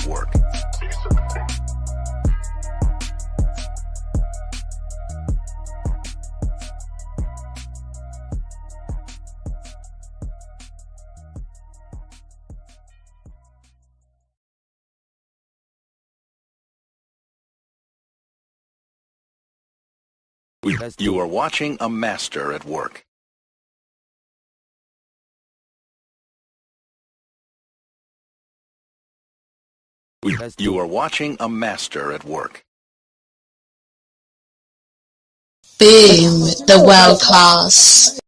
work. You are watching a master at work. You are watching a master at work. Boom, the world class.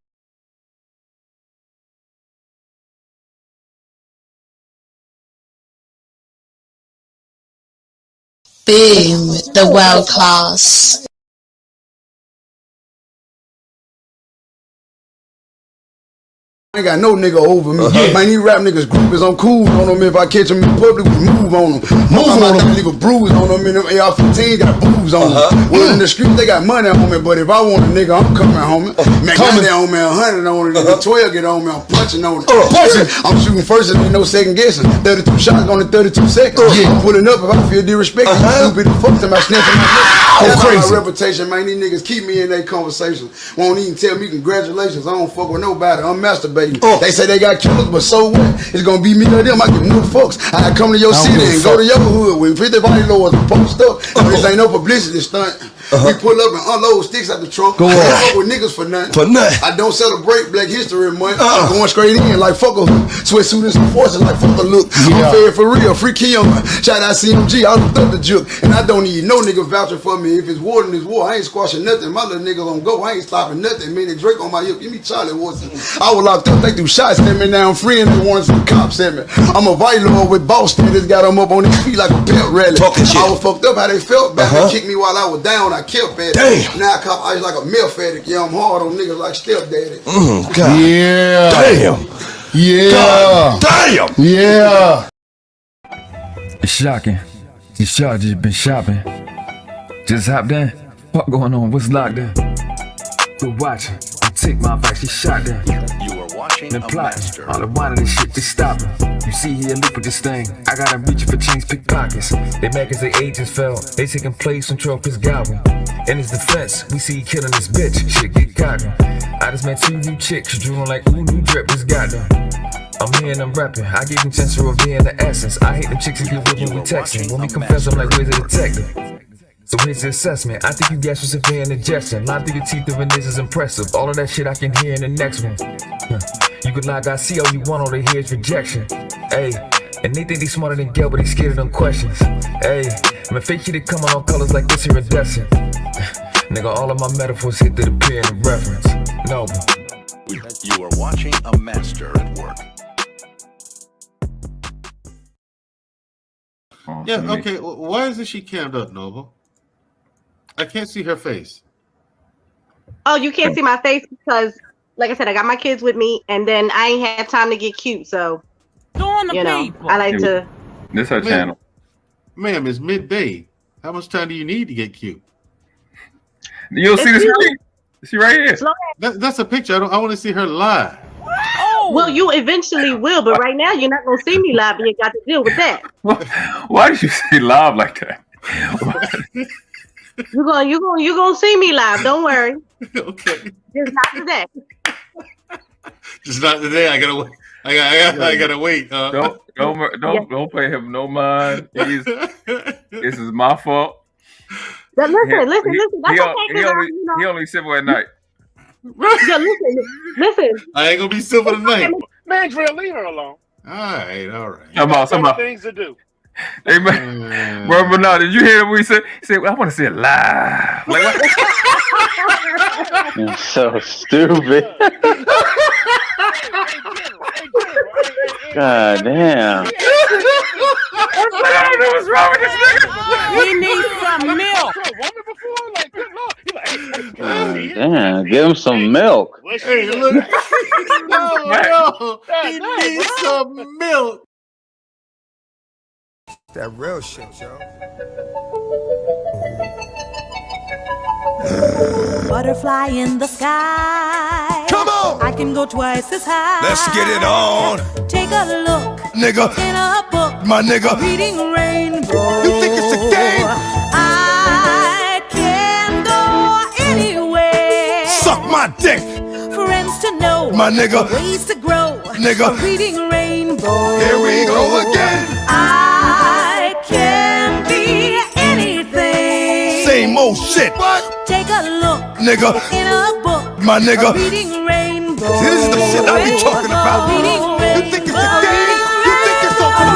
Boom, the world class. I ain't got no nigga over me. Man, these rap niggas groupies, I'm cool on them. If I catch them in public, we move on them. Move on them. Leave a bruise on them. And them AR-15 got boobs on them. Well, in the street, they got money on me. But if I want a nigga, I'm coming home. Man, got there on me, 100 on it. If 12 get on me, I'm punching on it. I'm shooting first, and ain't no second guessing. 32 shots on the 32 seconds. I'm pulling up if I feel disrespected. Stupid the fuck to my snatching my neck. That's my reputation, man. These niggas keep me in their conversation. Won't even tell me congratulations. I don't fuck with nobody. I'm masturbating. They say they got killers, but so what? It's gonna be me or them. I give no fucks. I come to your city and go to your hood with 50 body lords and post up. This ain't no publicity stunt. We pull up and unload sticks out the trunk. I don't fuck with niggas for nothing. I don't celebrate Black History Month. I'm going straight in like fuck a hood. Sweatsuit and some forces like fuck a look. I'm fair for real. Free Kim. Shout out CMG. I don't thug the juke. And I don't need no nigga vouching for me. If it's war, then it's war. I ain't squashing nothing. My little niggas on go. I ain't stopping nothing. Man, Drake on my hip. Give me Charlie Watson. I was locked up. They threw shots at me. Now I'm free and they wanted some cops at me. I'm a vital with boss standards. Got them up on his feet like a pep rally. I was fucked up how they felt back. They kicked me while I was down. I kept at it. Damn. Now I cop ice like a milf addict. Yeah, I'm hard on niggas like stepdaddy. God. Yeah. Damn. Yeah. God damn. Yeah. It's shocking. These charges been shopping. Just hopped in. What going on? What's locked in? We're watching. Take my advice. She shot down. You are watching a master. All the wine and this shit just stopping. You see here, look at this thing. I gotta reach for chains, pickpockets. They mad cause their agents fell. They taking place on trophies goblin. In his defense, we see he killing this bitch. Shit get cocky. I just met 2 new chicks. Drooling like, ooh, new drip, this got them. I'm here and I'm rapping. I give them chance to reveal the essence. I hate them chicks that get with when we texting. When we confess, I'm like, where's the detective? So here's the assessment. I think you guys should severe indigestion. Line through your teeth of this is impressive. All of that shit I can hear in the next one. You can lie, I see all you want, all they hear is rejection. Hey, and they think they smarter than Gel, but they scared of them questions. Hey, man, fake shit, they come on colors like this iridescent. Nigga, all of my metaphors hit that appear in the reference. No. You are watching a master at work. Yeah, okay. Why isn't she cammed up, Noble? I can't see her face. Oh, you can't see my face because, like I said, I got my kids with me, and then I ain't had time to get cute. So, you know, I like to. This her channel. Ma'am, it's midday. How much time do you need to get cute? You'll see this screen. See right here. That's a picture. I want to see her live. Oh. Well, you eventually will, but right now you're not gonna see me live, and you got to deal with that. Why did you say live like that? You're gonna see me live. Don't worry. Okay. Just not today. Just not today. I gotta wait. I gotta wait. Don't pay him no mind. This is my fault. But listen. That's okay. He only civil at night. Yeah, listen. I ain't gonna be civil tonight. Man, Drill, leave her alone. All right. Some things to do. Hey man, bro, no, did you hear what he said? He said, "I want to see it live." Like, what? You're so stupid. God damn. What's wrong with this nigga? He needs some milk. Damn, give him some milk. Hey, look. No. He needs some milk. That real shit, yo. Butterfly in the sky. Come on! I can go twice as high. Let's get it on. Take a look nigga. In a book, my nigga. Reading rainbow. You think it's a game? I can go anywhere. Suck my dick. Friends to know, my nigga. Ways to grow, nigga. Reading rainbow. Here we go again. I can be anything. Same old shit. What? Take a look, nigga. In a book, my nigga. Reading rainbow. This is the shit I be talking about. Reading rainbow. You think it's a game? You think it's a fucking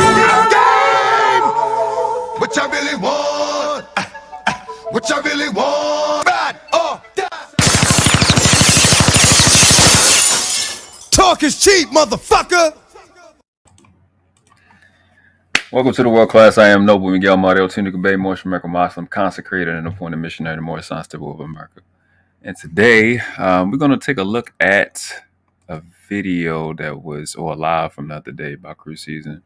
game? What you really want? What you really want? Bad or die? Talk is cheap, motherfucker. Welcome to the world class. I am Noble Miguel Mario Tunica Bay, Moorish American Muslim, consecrated and appointed missionary to Moorish Science of America. And today, we're going to take a look at a video that was, or live from the other day about Krew season.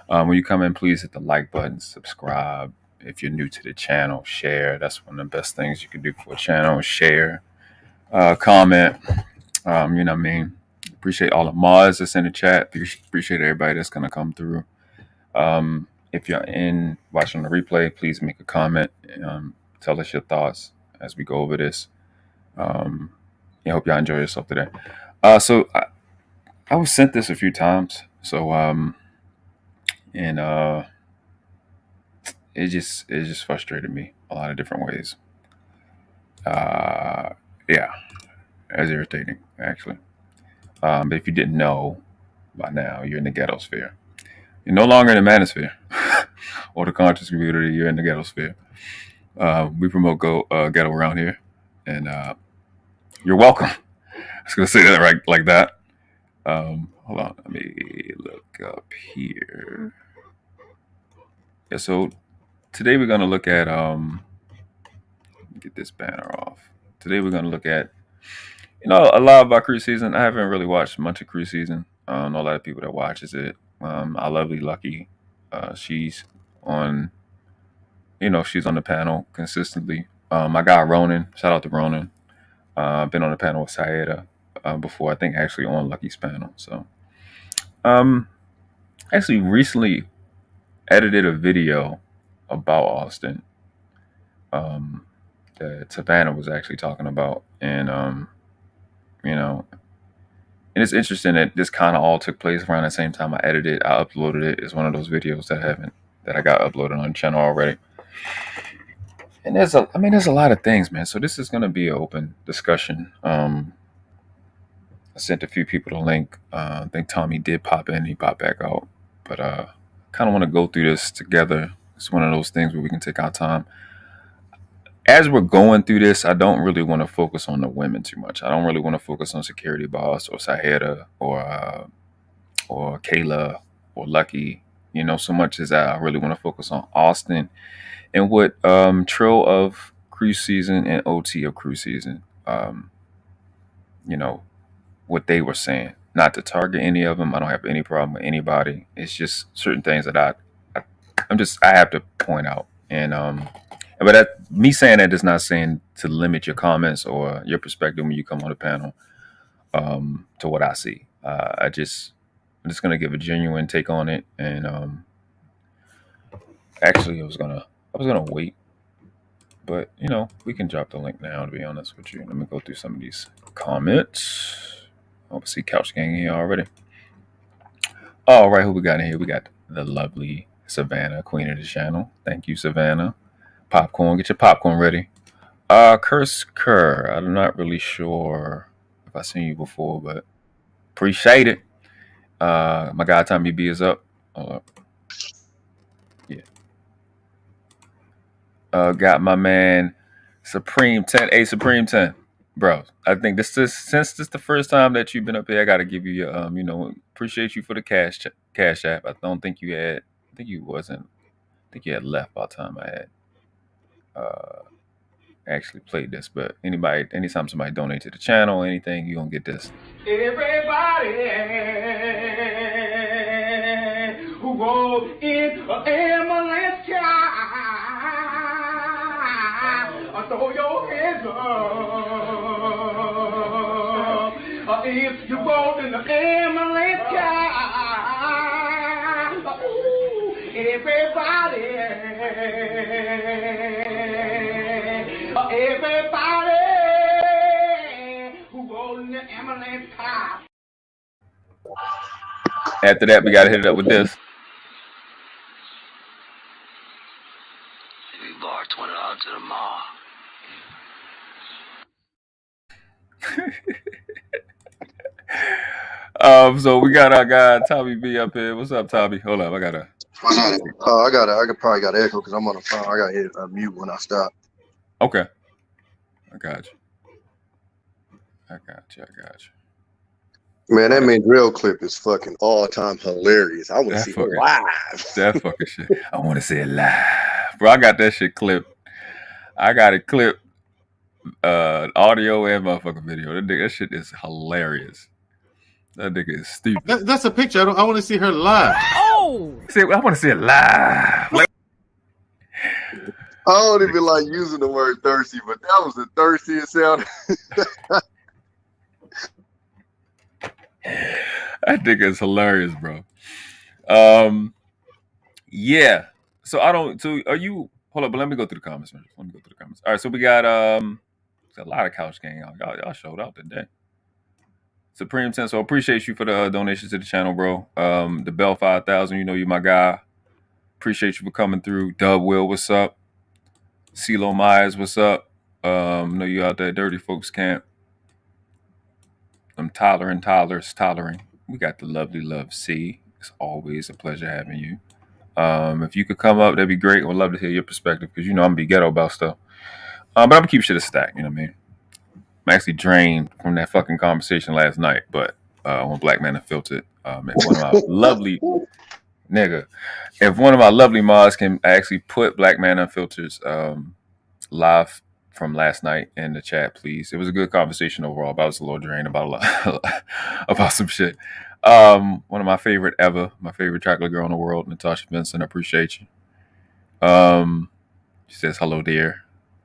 When you come in, please hit the like button, subscribe. If you're new to the channel, share. That's one of the best things you can do for a channel. Share, comment. You know what I mean? Appreciate all the mods that's in the chat. Appreciate everybody that's going to come through. If you're watching the replay, please make a comment. Tell us your thoughts as we go over this. I hope y'all enjoy yourself today. So I was sent this a few times. So it just frustrated me a lot of different ways. Yeah, it's irritating actually. But if you didn't know by now, you're in the Ghettosphere. You're no longer in the manosphere or the conscious community. You're in the Ghettosphere. We promote ghetto around here, and you're welcome. I was gonna say that right like that. Hold on, let me look up here. Yeah, so today we're gonna look at get this banner off. Today we're gonna look at a lot about Krew season. I haven't really watched much of Krew season. I know a lot of people that watches it. Our lovely Lucky, she's on, she's on the panel consistently. My guy Ronin, shout out to Ronin. Been on the panel with Sayeda before, I think actually on Lucky's panel. So, actually recently edited a video about Austin that Savannah was actually talking about, and and it's interesting that this kind of all took place around the same time I edited. I uploaded it. It's one of those videos that I got uploaded on the channel already. And there's a lot of things, man. So this is going to be an open discussion. I sent a few people the link. I think Tommy did pop in. He popped back out. But I kind of want to go through this together. It's one of those things where we can take our time. As we're going through this, I don't really want to focus on the women too much. I don't really want to focus on Security Boss or Sayeda or Kayla or Lucky, so much as I really want to focus on Austin and what Trill of Krew season and OT of Krew season, what they were saying. Not to target any of them. I don't have any problem with anybody. It's just certain things that I have to point out. And but me saying that is not saying to limit your comments or your perspective when you come on the panel to what I see. I'm just gonna give a genuine take on it. And actually, I was gonna wait, but we can drop the link now. To be honest with you, let me go through some of these comments. Oh, I see Couch Gang here already. All right, who we got in here? We got the lovely Savannah, queen of the channel. Thank you, Savannah. Popcorn, get your popcorn ready. Curse Kerr. I'm not really sure if I've seen you before, but appreciate it. My guy Tommy B is up. Hold up. Yeah. Got my man Supreme 10. Hey, Supreme 10. Bro, I think since this is the first time that you've been up here, I gotta give you your appreciate you for the cash app. I don't think you had. I think you had left by the time I had actually played this. But anytime somebody donate to the channel or anything, you're gonna get this. Everybody who goes in an ambulance car, throw your hands up. If you go in the ambulance car, Everybody who rode in the ambulance car. After that, we gotta hit it up with this. We bar $20 to the mall. So we got our guy Tommy B up here. What's up, Tommy? Hold up, I gotta. I probably got echo because I'm on the phone. I got to hit mute when I stop. Okay. I got you. Man, that Mandrill clip is fucking all time hilarious. I want to see it live. That fucking shit. I want to see it live, bro. I got that shit clipped. I got it clipped, audio and motherfucking video. That shit is hilarious. That nigga is stupid. That's a picture. I want to see her live. Oh, see, I want to see it live. Like, I don't even like using the word thirsty, but that was the thirstiest sound. That nigga is hilarious, bro. Yeah. So are you? Hold up, but let me go through the comments, man. Let me go through the comments. All right, so we got a lot of couch gang. Y'all showed out today. Supreme 10, so appreciate you for the donations to the channel, bro. The Bell 5000, you know you my guy. Appreciate you for coming through. Dub Will, what's up? CeeLo Myers, what's up? Know you out there, Dirty Folks Camp. I'm tolerant. We got the lovely Love C. It's always a pleasure having you. If you could come up, that'd be great. I'd love to hear your perspective because you know I'm gonna be ghetto about stuff. But I'm gonna keep shit a stack, you know what I mean? I'm actually drained from that fucking conversation last night, but when Black Man Unfiltered, if one of my lovely if one of my lovely mods can actually put Black Man Unfiltered's live from last night in the chat, please. It was a good conversation overall, but I was a little drained about a lot about some shit. One of my favorite ever, my favorite chocolate girl in the world, Natasha Vincent. I appreciate you. She says hello, dear.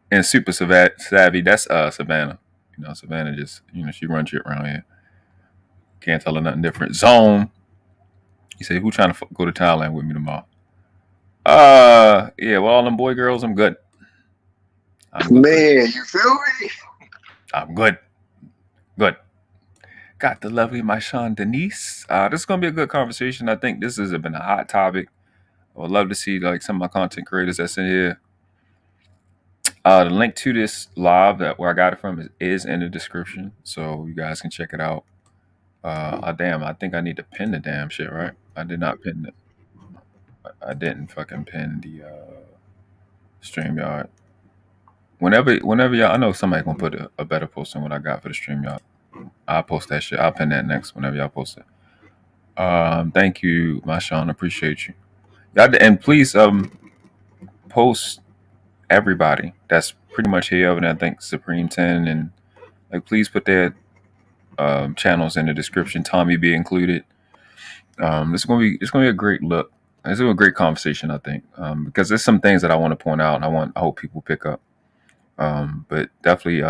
And super savvy, that's Savannah. You know, Savannah just, she runs shit around here. Can't tell her nothing different. Zone. He said, who trying to go to Thailand with me tomorrow? Yeah, well, all them boy girls, I'm good. Man, you feel me? I'm good. Good. Got the lovely my Sean Denise. This is gonna be a good conversation. I think this has been a hot topic. I would love to see like some of my content creators that's in here. The link to this live where I got it from is in the description, so you guys can check it out. Damn, I think I need to pin the damn shit, right? I did not pin it. I didn't fucking pin the StreamYard. Whenever y'all, I know somebody gonna put a better post on what I got for the StreamYard. I'll post that shit. I'll pin that next whenever y'all post it. Thank you, my Sean. Appreciate you. Y'all, and please post everybody that's pretty much here. And I think Supreme 10 and like please put their channels in the description. Tommy B included. It's gonna be a great look. It's a great conversation, I think, because there's some things that I want to point out, and I hope people pick up. But definitely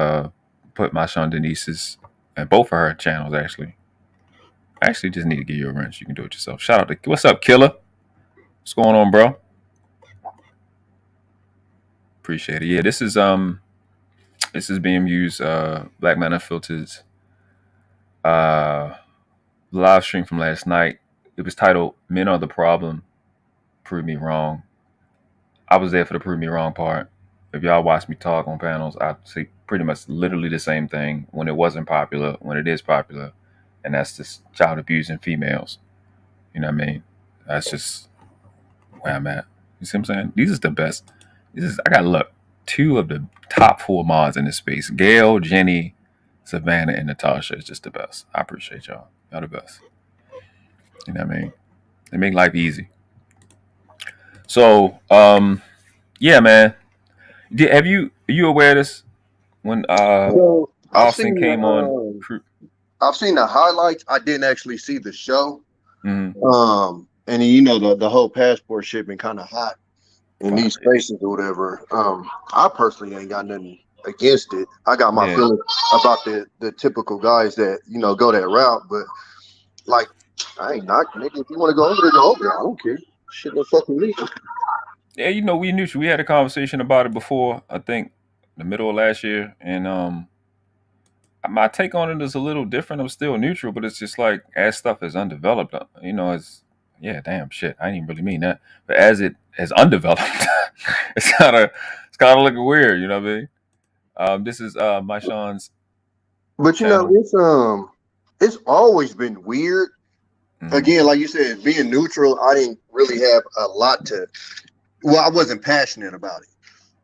put my Sean Denise's and both of her channels actually. I actually just need to give you a wrench. You can do it yourself. Shout out to what's up, Killer? What's going on, bro? Appreciate it. Yeah, this is BMU's Black Man Unfiltered's live stream from last night. It was titled "Men Are the Problem, Prove Me Wrong." I was there for the prove me wrong part. If y'all watch me talk on panels, I say pretty much literally the same thing when it wasn't popular, when it is popular, and that's just child abusing females. You know what I mean? That's just where I'm at. You see what I'm saying? These is the best. I got look. 2 of the top 4 mods in this space. Gail, Jenny, Savannah, and Natasha is just the best. I appreciate y'all. Y'all the best. You know what I mean? They make life easy. So, yeah, man. Are you aware of this? When Austin came on, I've seen the highlights. I didn't actually see the show. Mm-hmm. And you know the whole passport shit been kind of hot in these spaces or whatever. I personally ain't got nothing against it. I got my feelings about the typical guys that go that route, but like I ain't knocking it. If you want to go over there, go over there. I don't care. Shit no fucking legal. Yeah, you know, we neutral. We had a conversation about it before, I think the middle of last year. And my take on it is a little different. I'm still neutral, but it's just like as stuff is undeveloped, you know, yeah, damn shit. I didn't even really mean that. But as it is undeveloped, it's kinda looking weird, you know what I mean? This is my Sean's But you channel. know, it's always been weird. Again, like you said, being neutral, I didn't really have a lot to. Well, I wasn't passionate about it,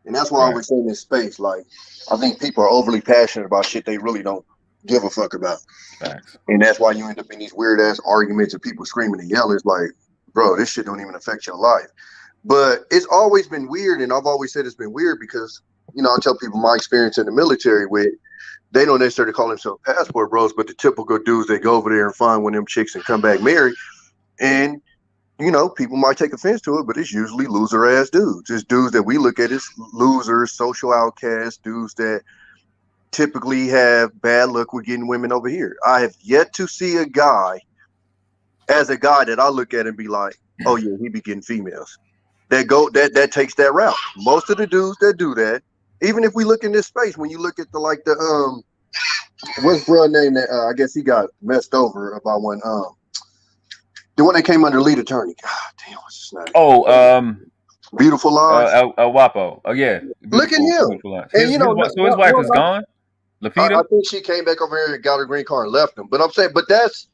and that's why I was in this space. Like, I think people are overly passionate about shit they really don't give a fuck about, and that's why you end up in these weird ass arguments and people screaming and yelling. It's like, bro, this shit don't even affect your life. But it's always been weird, and I've always said it's been weird because, you know, I tell people my experience in the military with. They don't necessarily call themselves passport bros, but the typical dudes, they go over there and find one of them chicks and come back married. And, you know, people might take offense to it, but it's usually loser ass dudes. It's dudes that we look at as losers, social outcasts, dudes that typically have bad luck with getting women over here. I have yet to see a guy that I look at and be like, oh yeah, he be getting females. That takes that route. Most of the dudes that do that, even if we look in this space, when you look at the what's bro name that I guess he got messed over about one the one that came under lead attorney. God damn, what's his name? Oh, Beautiful Lies. Wapo. Oh yeah. Look at him. And you know, so his wife is gone. Lapita. I think she came back over here and got her green card and left him. But I'm saying, but that's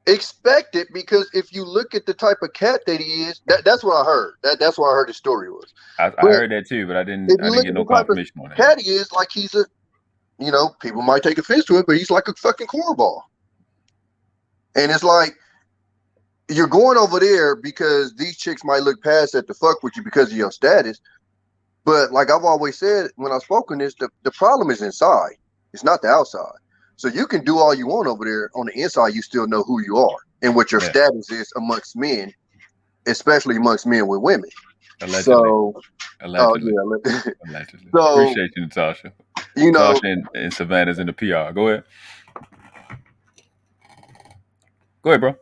expected because if you look at the type of cat that he is, that's what I heard. That's what I heard the story was. I heard that too, but I didn't get no confirmation on that. Cat he is like he's a, you know, people might take offense to it, but he's like a fucking cornball. And it's like you're going over there because these chicks might look past that to fuck with you because of your status. But like I've always said when I've spoken this, the problem is inside. It's not the outside. So you can do all you want over there. On the inside, you still know who you are and what your status is amongst men, especially amongst men with women. Allegedly. So, allegedly. Allegedly. So, appreciate you, Natasha. You know, Natasha and Savannah's in the PR. Go ahead. Go ahead, bro.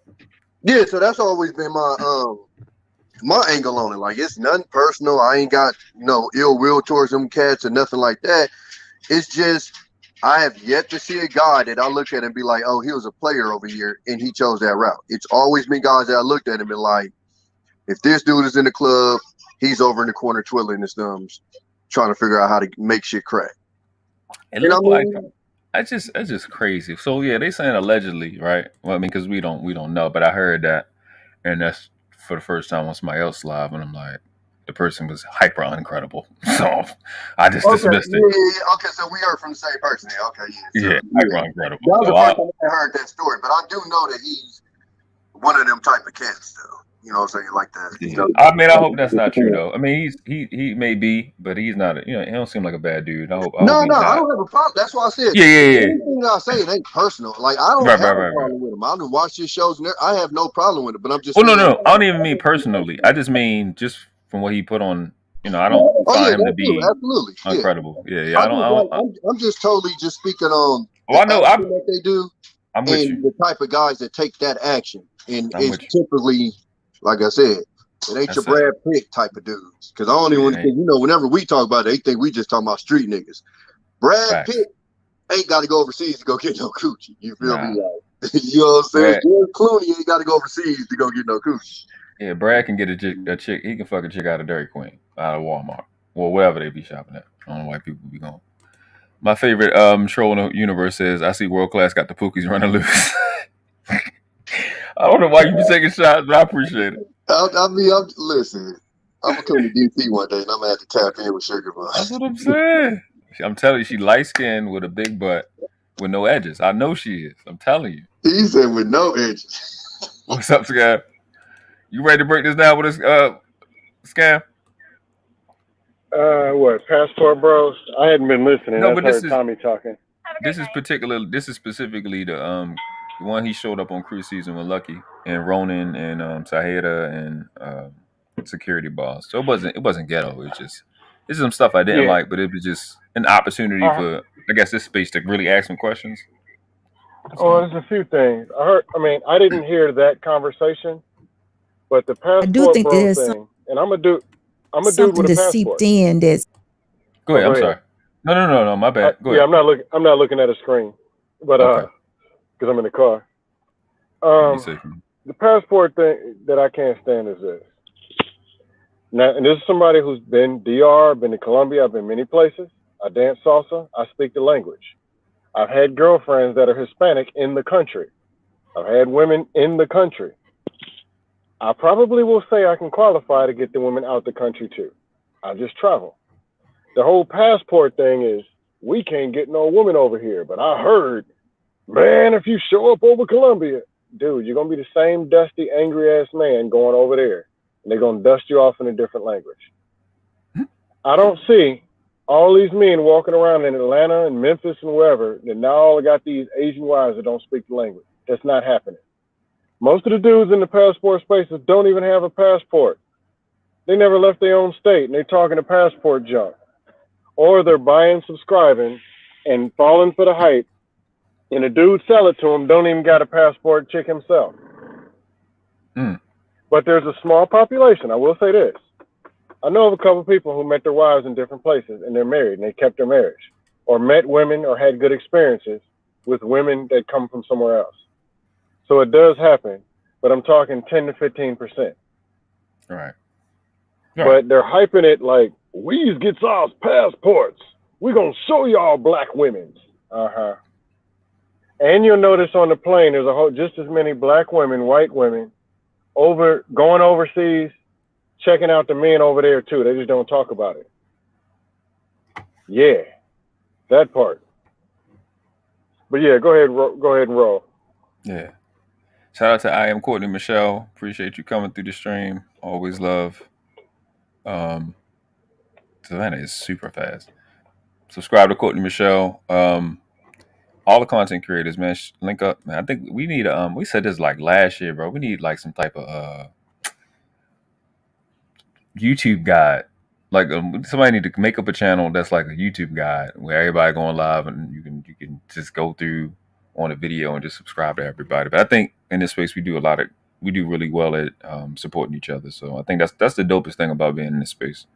Yeah, so that's always been my angle on it. Like, it's nothing personal. I ain't got no ill will towards them cats or nothing like that. It's just I have yet to see a guy that I look at and be like, oh, he was a player over here and he chose that route. It's always been guys that I looked at and been like, if this dude is in the club, he's over in the corner twiddling his thumbs, trying to figure out how to make shit crack. And that's just crazy. So yeah, they saying allegedly, right? Well, I mean, because we don't know, but I heard that, and that's for the first time on somebody else live, and I'm like, the person was hyper incredible, so I just dismissed it. Yeah, okay, so we heard from the same person. Okay, yeah, hyper incredible. That was the first time I heard that story, but I do know that he's one of them type of cats, though. You know what I'm saying? Like that. Yeah. I mean, I hope that's not true, though. I mean, he may be, but he's not. You know, he don't seem like a bad dude. I hope I don't have a problem. That's why I said. Yeah. Anything that I say, it ain't personal. Like I don't have a problem with him. I don't watch his shows, and I have no problem with it. But I'm just. Oh no! I don't even mean personally. I just mean just from what he put on. You know, I don't find him to be absolutely incredible. Yeah. I'm just totally just speaking on. Oh, I know. What they do. I'm with you. The type of guys that take that action, and it's typically, like I said, it ain't your Brad Pitt type of dudes. Because I don't even think, you know, whenever we talk about it, they think we just talking about street niggas. Brad Pitt ain't got to go overseas to go get no coochie. You feel me? Like, you know what I'm saying? George Clooney ain't got to go overseas to go get no coochie. Yeah, Brad can get a chick. He can fuck a chick out of Dairy Queen, out of Walmart, or wherever they be shopping at. I don't know why people be going. My favorite troll in the universe says, I see World Class got the pookies running loose. I don't know why you be taking shots, but I appreciate it. I mean, listen, I'm going to come to DC one day, and I'm going to have to tap in with Sugar Bun. That's what I'm saying. I'm telling you, she light-skinned with a big butt with no edges. I know she is. I'm telling you. He said with no edges. What's up, Scam? You ready to break this down with us, Scam? What, Passport Bros? I hadn't been listening. No, but this is Tommy talking. This is specifically the one he showed up on Krew season with Lucky and Ronin and Taheda and Security Boss. So it wasn't ghetto. It's just some stuff I didn't like, but it was just an opportunity for, I guess, this space to really ask some questions. There's a few things. I didn't hear that conversation, But the I do passport think bro there's thing, and I'm a dude something with a that seeped passport. in that's Go ahead. Go I'm ahead. sorry. No. My bad. Go Yeah, ahead. I'm not looking at a screen, but Okay. because I'm in the car. Be safe. The passport thing that I can't stand is this. Now, and this is somebody who's been DR, been to Colombia, I've been many places. I dance salsa. I speak the language. I've had girlfriends that are Hispanic in the country. I've had women in the country. I probably will say I can qualify to get the women out the country too. I just travel. The whole passport thing is we can't get no woman over here. But I heard, man, if you show up over Colombia, dude, you're going to be the same dusty, angry ass man going over there. And they're going to dust you off in a different language. I don't see all these men walking around in Atlanta and Memphis and wherever that now all got these Asian wives that don't speak the language. That's not happening. Most of the dudes in the passport spaces don't even have a passport. They never left their own state and they're talking to passport junk. Or they're buying, subscribing, and falling for the hype. And the dude sell it to them, don't even got a passport chick himself. But there's a small population, I will say this. I know of a couple of people who met their wives in different places and they're married and they kept their marriage. Or met women or had good experiences with women that come from somewhere else. So it does happen, but I'm talking 10 to 15%. Right. But they're hyping it like, we get y'all's passports. We're going to show y'all black women's. And you'll notice on the plane, there's just as many black women, white women, going overseas, checking out the men over there too. They just don't talk about it. Yeah, that part. But yeah, go ahead and roll. Yeah. Shout out to I am Courtney Michelle. Appreciate you coming through the stream. Always love. Savannah is super fast. Subscribe to Courtney Michelle. All the content creators, man, link up, man. I think we need we said this like last year, bro. We need like some type of YouTube guide. Like somebody need to make up a channel that's like a YouTube guide where everybody going live and you can just go through on a video and just subscribe to everybody. But I think in this space we do really well at supporting each other. So I think that's the dopest thing about being in this space.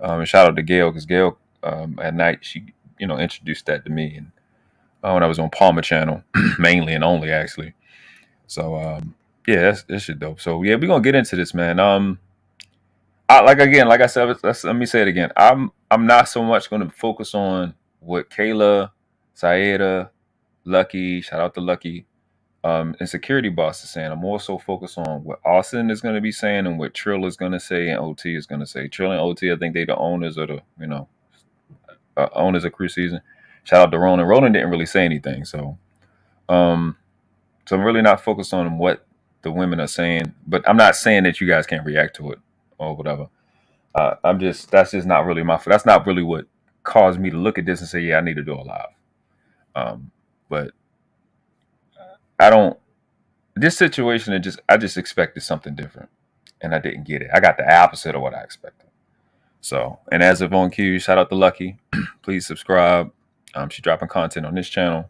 And shout out to Gail, because Gail at night she introduced that to me and when I was on Palmer channel mainly and only actually. So yeah, that's shit dope. So yeah, we're gonna get into this, man. Like I said, let me say it again. I'm not so much going to focus on what Kayla, Saida, Lucky, shout out to Lucky, and Security Boss is saying. I'm also focused on what Austin is going to be saying and what Trill is going to say and OT is going to say. Trill and OT, I think they the owners of the owners of Krew season. Shout out to Ronin. Ronin didn't really say anything, so I'm really not focused on what the women are saying. But I'm not saying that you guys can't react to it or whatever. That's just not really that's not really what caused me to look at this and say, yeah, I need to do a live. But this situation, I just expected something different and I didn't get it. I got the opposite of what I expected. So, and as of on cue, shout out to Lucky. Please subscribe. She's dropping content on this channel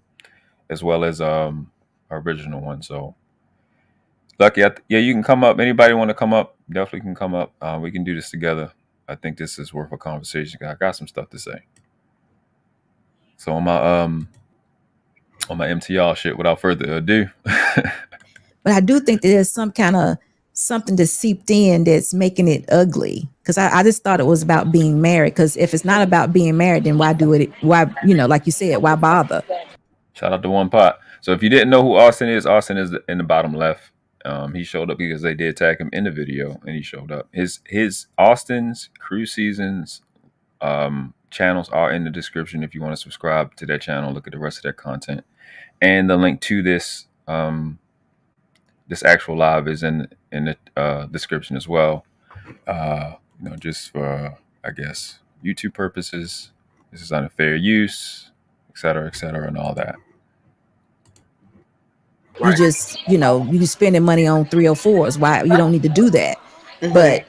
as well as our original one. So Lucky, yeah, you can come up. Anybody want to come up? Definitely can come up. We can do this together. I think this is worth a conversation. I got some stuff to say. So on my MTR shit, without further ado. But I do think that there's some kind of something that seeped in that's making it ugly. Because I just thought it was about being married. Because if it's not about being married, then why do it? Why, like you said, why bother? Shout out to One Pot. So if you didn't know who Austin is in the bottom left. He showed up because they did tag him in the video, and he showed up. His Austin's Krew seasons channels are in the description if you want to subscribe to their channel. Look at the rest of their content, and the link to this this actual live is in the description as well. Just for I guess YouTube purposes. This is under fair use, et cetera, and all that. You just, you spending money on 304s. Why you don't need to do that? But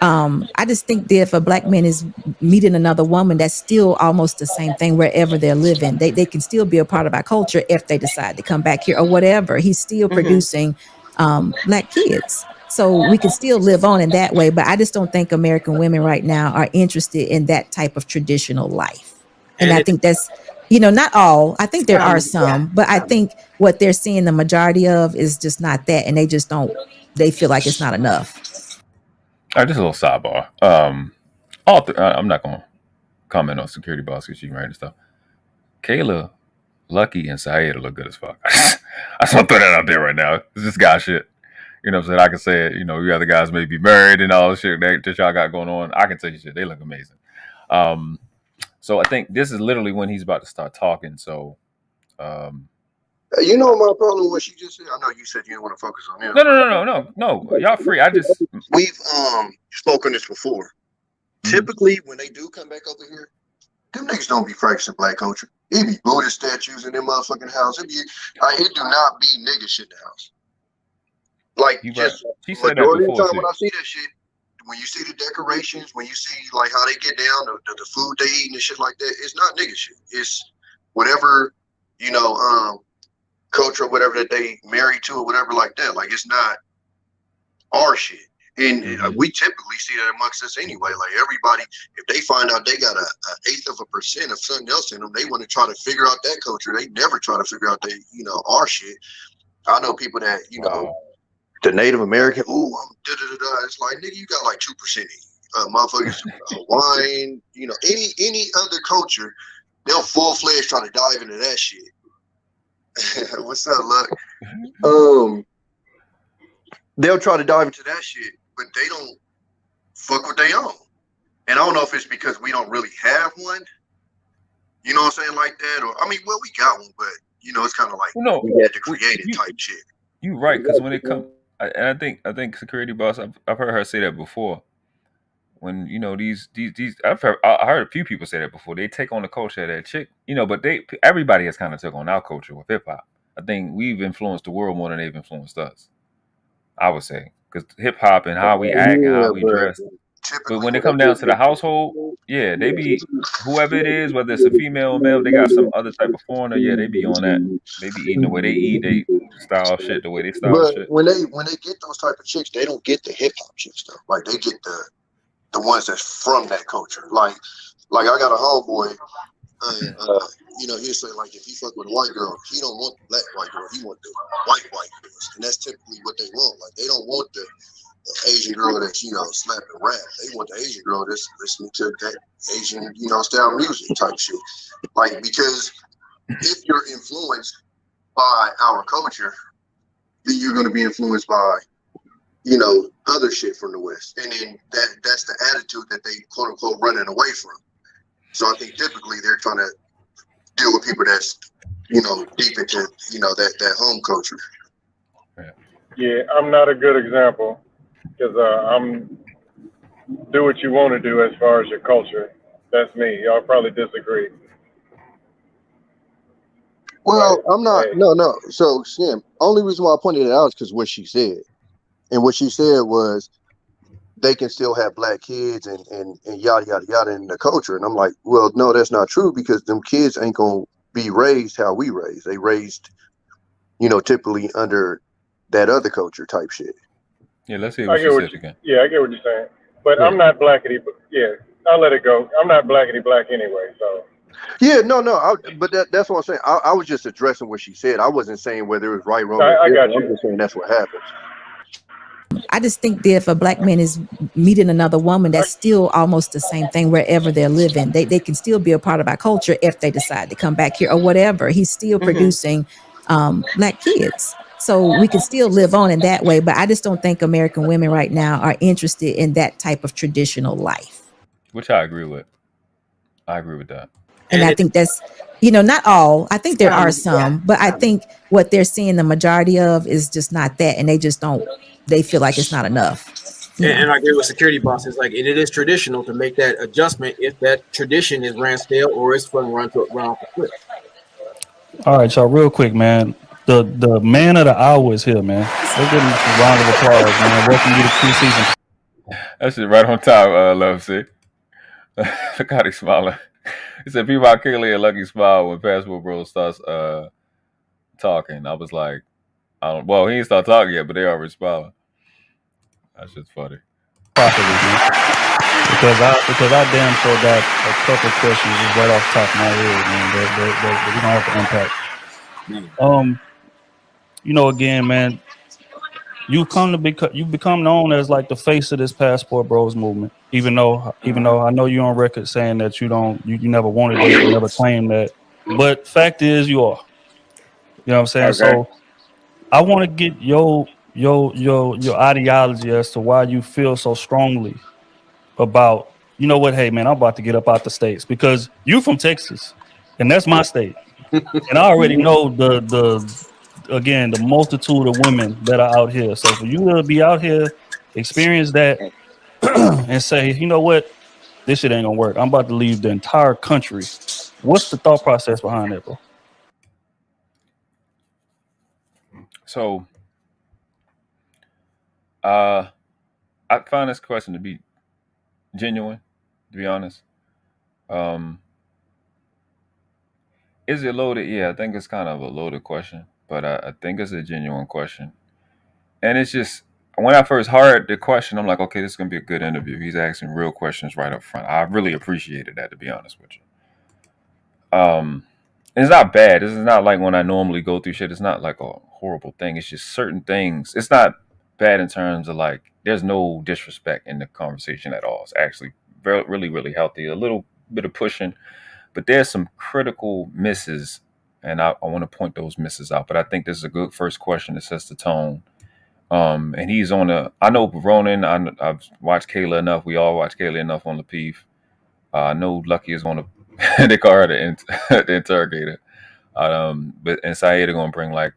I just think that if a black man is meeting another woman, that's still almost the same thing wherever they're living. They can still be a part of our culture if they decide to come back here or whatever. He's still producing black kids. So we can still live on in that way. But I just don't think American women right now are interested in that type of traditional life. And I think that's, not all. I think there are some, but I think what they're seeing the majority of is just not that. And they feel like it's not enough. All right, just a little sidebar. I'm not going to comment on Security Boss because she's writing stuff. Kayla, Lucky, and Saeed look good as fuck. I just want to throw that out there right now. It's just guy shit. You know what I'm saying? I can say it. You other guys may be married and all the shit that y'all got going on. I can tell you shit. They look amazing. So I think this is literally when he's about to start talking. So, you know my problem with what she just said. I know you said you didn't want to focus on him. No. Y'all free. We've spoken this before. Typically, when they do come back over here, them niggas don't be practicing black culture. It be Buddhist statues in their motherfucking house. It do not be nigga shit in the house. Like, she said that before, time when I see that shit, when you see the decorations, when you see like how they get down, the food they eat and shit like that, it's not nigga shit. It's whatever, culture or whatever that they marry to or whatever like that. Like, it's not our shit. And we typically see that amongst us anyway. Like, everybody, if they find out they got an 1/8% of something else in them, they want to try to figure out that culture. They never try to figure out our shit. I know people that, the Native American, it's like, nigga, you got like 2% motherfuckers, Hawaiian, any other culture, they'll full-fledged try to dive into that shit. What's up, Luck? They'll try to dive into that shit, but they don't fuck with their own. And I don't know if it's because we don't really have one, you know what I'm saying, like that, or, we got one, but, it's kind of like we had to create it type shit. You right, because when it comes, and I think Security Boss, I've heard her say that before. When these I heard a few people say that before. They take on the culture of that chick, but everybody has kind of took on our culture with hip hop. I think we've influenced the world more than they've influenced us. I would say, because hip hop and how we act and how we dress. But when it comes down to the household, yeah, they be whoever it is, whether it's a female or male, they got some other type of foreigner. Yeah, they be on that. They be eating the way they eat. They style shit the way they style shit. When they get those type of chicks, they don't get the hip hop chicks though. Like, they get the ones that's from that culture. Like I got a homeboy. He'll say, like, if he fuck with a white girl, he don't want the black white girl. He want the white girls, and that's typically what they want. Like, they don't want the Asian girl that's slapping rap. They want the Asian girl that's listening to that Asian style music type shit. Like, because if you're influenced by our culture, then you're going to be influenced by other shit from the West, and then that's the attitude that they quote unquote running away from. So I think typically they're trying to deal with people that's deep into that home culture. Yeah, I'm not a good example because I'm do what you want to do as far as your culture. That's me. Y'all probably disagree. Well, I'm not. No. So, Sim, only reason why I pointed it out is because what she said. And what she said was they can still have black kids and yada, yada, yada in the culture. And I'm like, well, no, that's not true, because them kids ain't going to be raised how we raised. They raised, typically under that other culture type shit. Yeah, let's hear what she said again. Yeah, I get what you're saying. But yeah. I'm not blackety, yeah, I'll let it go. I'm not blackety black anyway, so. Yeah, no, but that's what I'm saying. I was just addressing what she said. I wasn't saying whether it was right, wrong. I got you. I'm just saying that's what happens. I just think that if a black man is meeting another woman, that's still almost the same thing wherever they're living. They can still be a part of our culture if they decide to come back here or whatever. He's still producing black kids. So we can still live on in that way. But I just don't think American women right now are interested in that type of traditional life. Which I agree with. I agree with that. And I think that's, not all. I think there are some, but I think what they're seeing the majority of is just not that. And they feel like it's not enough. And I agree with Security Boss. It's like, it is traditional to make that adjustment if that tradition is ran stale or it's going to run off the cliff. All right, y'all, real quick, man. The man of the hour is here, man. Let's give him a round of applause, man. Welcome you to Q season. That shit right on time, Love, see? Look how he's smiling. He said, people are clearly a lucky smile when Passport Bro starts talking. I was like, he ain't start talking yet, but they already smiling. That's just funny. Properly, man. Because I damn sure got a couple questions just right off the top of my head, man. That we don't have to unpack. Again, man, you've become known as like the face of this Passport Bros movement. Even though I know you're on record saying that you never wanted that, you never claimed that. But fact is, you are. You know what I'm saying? Okay. So I want to get your ideology as to why you feel so strongly about, you know what, hey man, I'm about to get up out the States because you from Texas and that's my state. And I already know the multitude of women that are out here. So for you to be out here, experience that and say, you know what, this shit ain't gonna work. I'm about to leave the entire country. What's the thought process behind that, bro? So I find this question to be genuine, to be honest. Is it loaded? Yeah, I think it's kind of a loaded question, but I think it's a genuine question. And it's just, when I first heard the question, I'm like, okay, this is going to be a good interview. He's asking real questions right up front. I really appreciated that, to be honest with you. It's not bad. This is not like when I normally go through shit. It's not like a horrible thing. It's just certain things. It's not bad in terms of like, there's no disrespect in the conversation at all. It's actually really, really healthy. A little bit of pushing, but there's some critical misses, and I want to point those misses out. But I think this is a good first question that sets the tone. And he's on I know Ronin. I've watched Kayla enough. We all watch Kayla enough on the Peef. I know Lucky is going to, they call her the interrogator. But and Saeed are going to bring like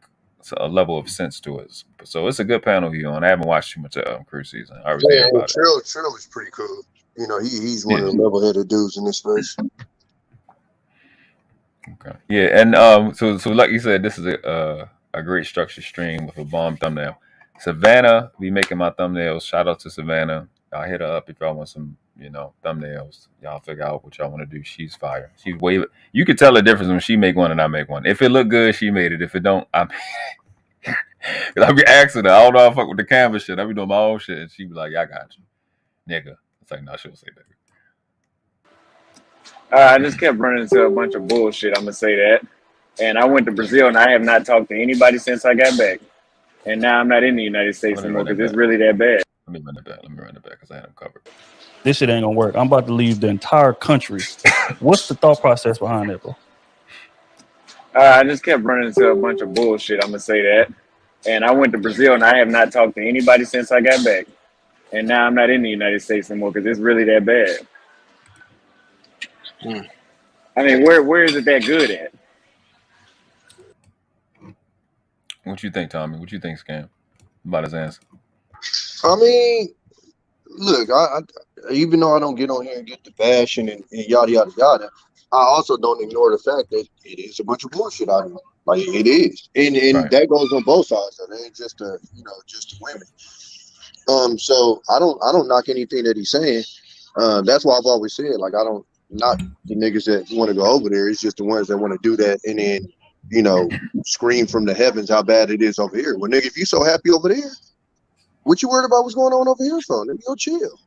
a level of sense to it. So it's a good panel here on. I haven't watched too much of Krew season. I already hear about Trill is pretty cool. You know, he's one of the level-headed dudes in this space. Okay. Yeah, and so like you said, this is a great structured stream with a bomb thumbnail. Savannah be making my thumbnails. Shout out to Savannah. I'll hit her up if y'all want some, thumbnails. Y'all figure out what y'all want to do. She's fire. She's way. You can tell the difference when she make one and I make one. If it look good, she made it. If it don't, I be asking her. I don't know how to fuck with the canvas shit. I be doing my own shit, and she be like, "Yeah, I got you, nigga." It's like, no, she'll say nigga. I just kept running into a bunch of bullshit. I'm gonna say that. And I went to Brazil, and I have not talked to anybody since I got back. And now I'm not in the United States anymore because it's really that bad. Let me run it back because I had them covered. This shit ain't gonna work. I'm about to leave the entire country. What's the thought process behind that, bro? I just kept running into a bunch of bullshit. I'm gonna say that. And I went to Brazil, and I have not talked to anybody since I got back. And now I'm not in the United States anymore because it's really that bad. I mean, where is it that good at? What you think, Tommy? What you think, Scam? About his answer? I mean, look, I even though I don't get on here and get the bashing and yada yada yada, I also don't ignore the fact that it is a bunch of bullshit out here. Like it is, and right. That goes on both sides. It ain't just the women. So I don't knock anything that he's saying. That's why I've always said, like, I don't knock the niggas that want to go over there. It's just the ones that want to do that and then scream from the heavens how bad it is over here. Well, nigga, if you so happy over there, what you worried about what's going on over here for? Let me go chill.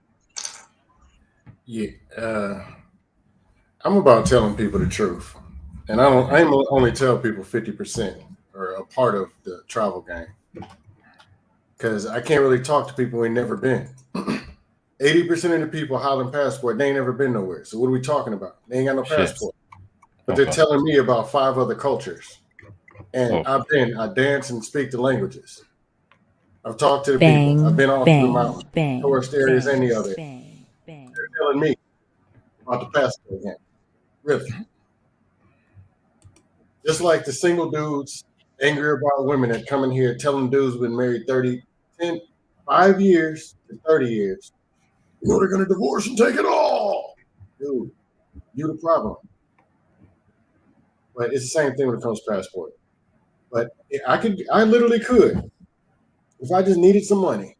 Yeah, I'm about telling people the truth, and I only tell people 50% or a part of the travel game, because I can't really talk to people who ain't never been. 80% of the people hollering passport, they ain't never been nowhere. So what are we talking about? They ain't got no passport. But they're telling me about 5 other cultures. And I dance and speak the languages. I've talked to the people. I've been all through the mountains, tourist areas, and the other. They're telling me about the passport game. Really. Just like the single dudes angry about women that come in here telling dudes been married 5 years to 30 years. They're going to divorce and take it all. Dude, you the problem. But it's the same thing when it comes to passport. But I literally could, if I just needed some money,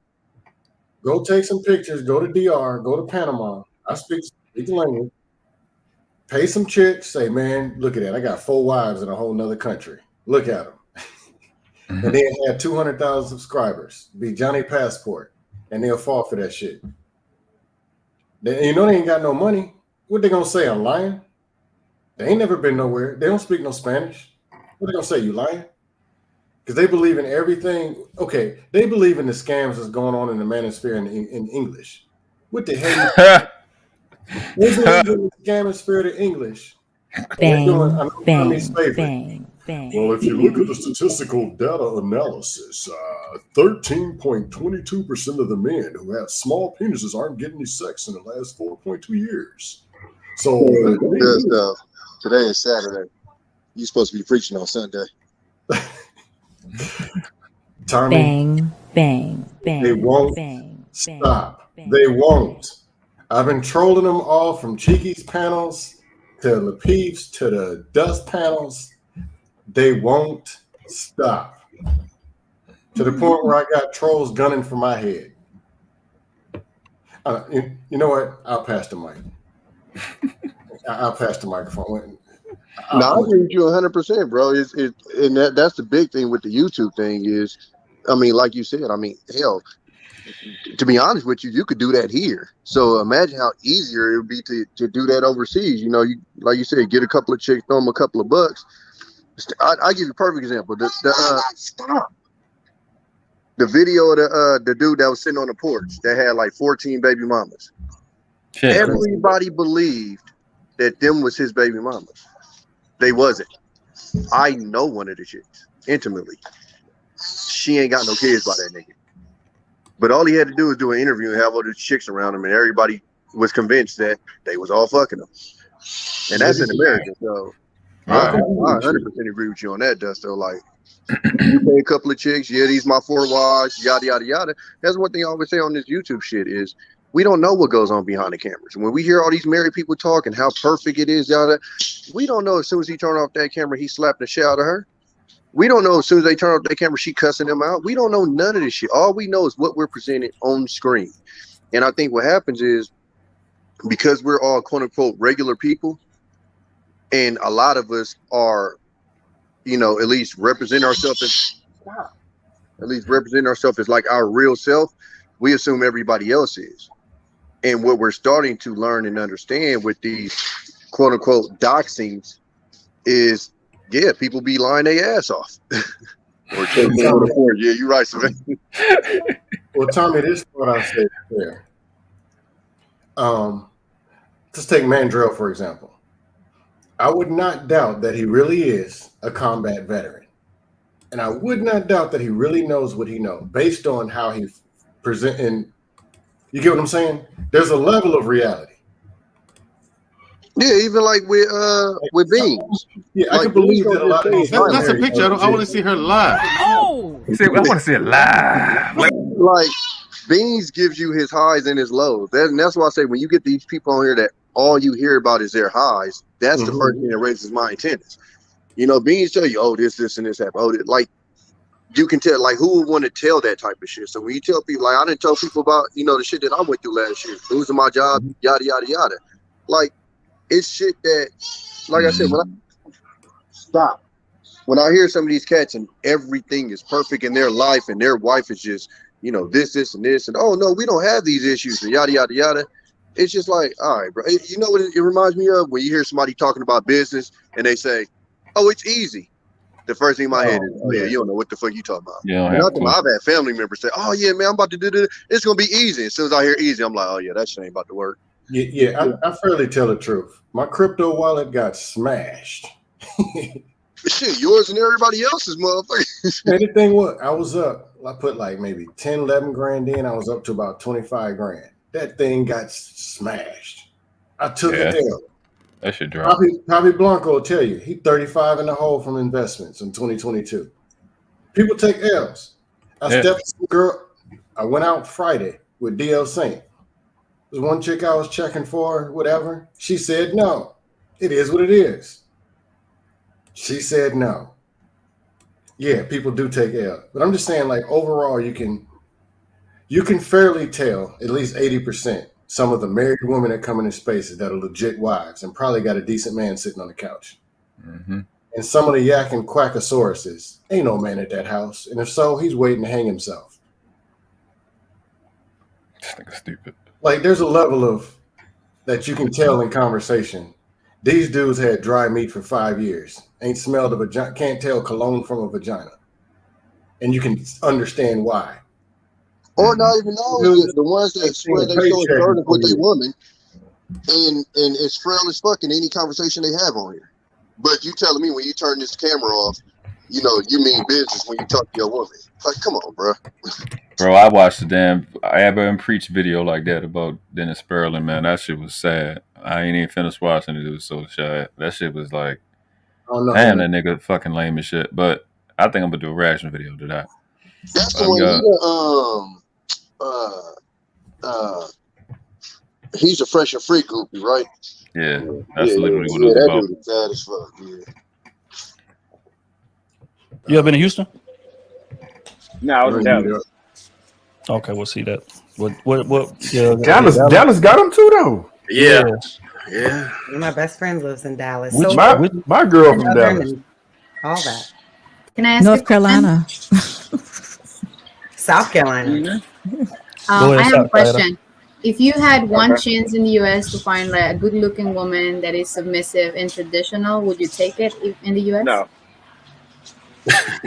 go take some pictures, go to DR, go to Panama. I speak the language, pay some chicks, say, man, look at that. I got 4 wives in a whole nother country. Look at them. And then have 200,000 subscribers. Be Johnny Passport. and they'll fall for that shit. They ain't got no money. What they gonna say? I'm lying? They ain't never been nowhere. They don't speak no Spanish. What they gonna say? You lying? Because they believe in everything. Okay, they believe in the scams that's going on in the manosphere in English. What the hell? They believe in the scamisphere to English. Bang, Favorite. bang. Well, if you look at the statistical data analysis, 13.22% of the men who have small penises aren't getting any sex in the last 4.2 years. So today is Saturday. You're supposed to be preaching on Sunday. Tommy, Bang. they won't stop. They won't. I've been trolling them all from Cheeky's panels to Lapeef's to the Dust panels. They won't stop. To the point where I got trolls gunning for my head. You know what? I'll pass the mic. I'll pass the microphone. No, I agree with you 100%, bro. And that's the big thing with the YouTube thing is, I mean, like you said, I mean, hell, to be honest with you, you could do that here. So imagine how easier it would be to do that overseas. You know, you like you said, get a couple of chicks, throw them a couple of bucks. I'll give you a perfect example. Stop. The video of the dude that was sitting on the porch that had like 14 baby mamas. Shit. Everybody believed that them was his baby mamas. They wasn't. I know one of the chicks intimately. She ain't got no kids by that nigga. But all he had to do was do an interview and have all the chicks around him, and everybody was convinced that they was all fucking him. And that's in America, so I 100% agree with you on that, Dusto. Like, you pay a couple of chicks, yeah, these my 4 wives, yada, yada, yada. That's one thing I always say on this YouTube shit is we don't know what goes on behind the cameras. When we hear all these married people talk and how perfect it is, yada, we don't know as soon as he turned off that camera, he slapped the shit out of her. We don't know as soon as they turn off that camera, she cussing them out. We don't know none of this shit. All we know is what we're presented on screen. And I think what happens is because we're all quote unquote regular people, and a lot of us are, you know, at least represent ourselves as like our real self, we assume everybody else is. And what we're starting to learn and understand with these quote unquote doxings is, yeah, people be lying their ass off. Or taking on the board. Yeah, you're right, Sylvain. Well, Tommy, this is what I said there. Just take Mandrell, for example. I would not doubt that he really is a combat veteran. And I would not doubt that he really knows what he knows based on how he present. And you get what I'm saying? There's a level of reality. Yeah, even like with Beans. Yeah, like, I can believe that a lot of these. That's a picture. I want to see her live. Oh, he said, I want to see it live. Like Beans gives you his highs and his lows. And that's why I say when you get these people on here that all you hear about is their highs, that's the first thing that raises my antennas. You know, Beans tell you, oh, this and this happened. Oh, like you can tell, like who would want to tell that type of shit. So when you tell people, like I didn't tell people about, you know, the shit that I went through last year, losing my job, yada yada yada. Like it's shit that, like I said, when I hear some of these cats and everything is perfect in their life and their wife is just, you know, this and this, and oh no, we don't have these issues and yada yada yada. It's just like, all right, bro. You know what it reminds me of? When you hear somebody talking about business and they say, oh, it's easy. The first thing in my head is, oh yeah, you don't know what the fuck you talking about. Yeah, I've had family members say, oh yeah, man, I'm about to do this. It's gonna be easy. As soon as I hear easy, I'm like, oh yeah, that shit ain't about to work. Yeah, I fairly tell the truth. My crypto wallet got smashed. Shit, yours and everybody else's, motherfucker. Man, the thing was, I was up. I put like maybe 10, 11 grand in. I was up to about 25 grand. That thing got smashed. I took it down. That should drop. Probably Blanco will tell you he 35 in the hole from investments in 2022. People take L's. I went out Friday with DL Saint. There's one chick I was checking for, whatever. She said no. It is what it is. She said no. Yeah, people do take L. But I'm just saying, like, overall, you can fairly tell at least 80% some of the married women that come into spaces that are legit wives and probably got a decent man sitting on the couch. Mm-hmm. And some of the yak and quackosauruses, ain't no man at that house. And if so, he's waiting to hang himself. This nigga stupid. Like, there's a level of that you can tell in conversation. These dudes had dry meat for 5 years. Ain't smelled a vagina. Can't tell cologne from a vagina. And you can understand why. Or not even those, the ones that swear they so assertive with their woman, and it's frail as fuck in any conversation they have on here. But you telling me when you turn this camera off, you know, you mean business when you talk to your woman. Like, come on, bro. Bro, I watched the damn Abba and Preach video like that about Dennis Sperling, man. That shit was sad. I ain't even finished watching it. It was so sad. That shit was like, damn, that nigga fucking lame as shit. But I think I'm gonna do a reaction video to that. That's the one. He's a Fresh and Free groupie, right? Yeah, that's literally what it was that about. dude is bad as fuck. Yeah. You ever been to Houston? No, I was in Dallas. Okay, we'll see that. What? Yeah, Dallas got him too, though. Yeah. One of my best friends lives in Dallas. My girl from Dallas. All that. Can I ask North Carolina. South Carolina. I have a question. If you had one chance in the U.S. to find like a good-looking woman that is submissive and traditional, would you take it in the U.S.? No.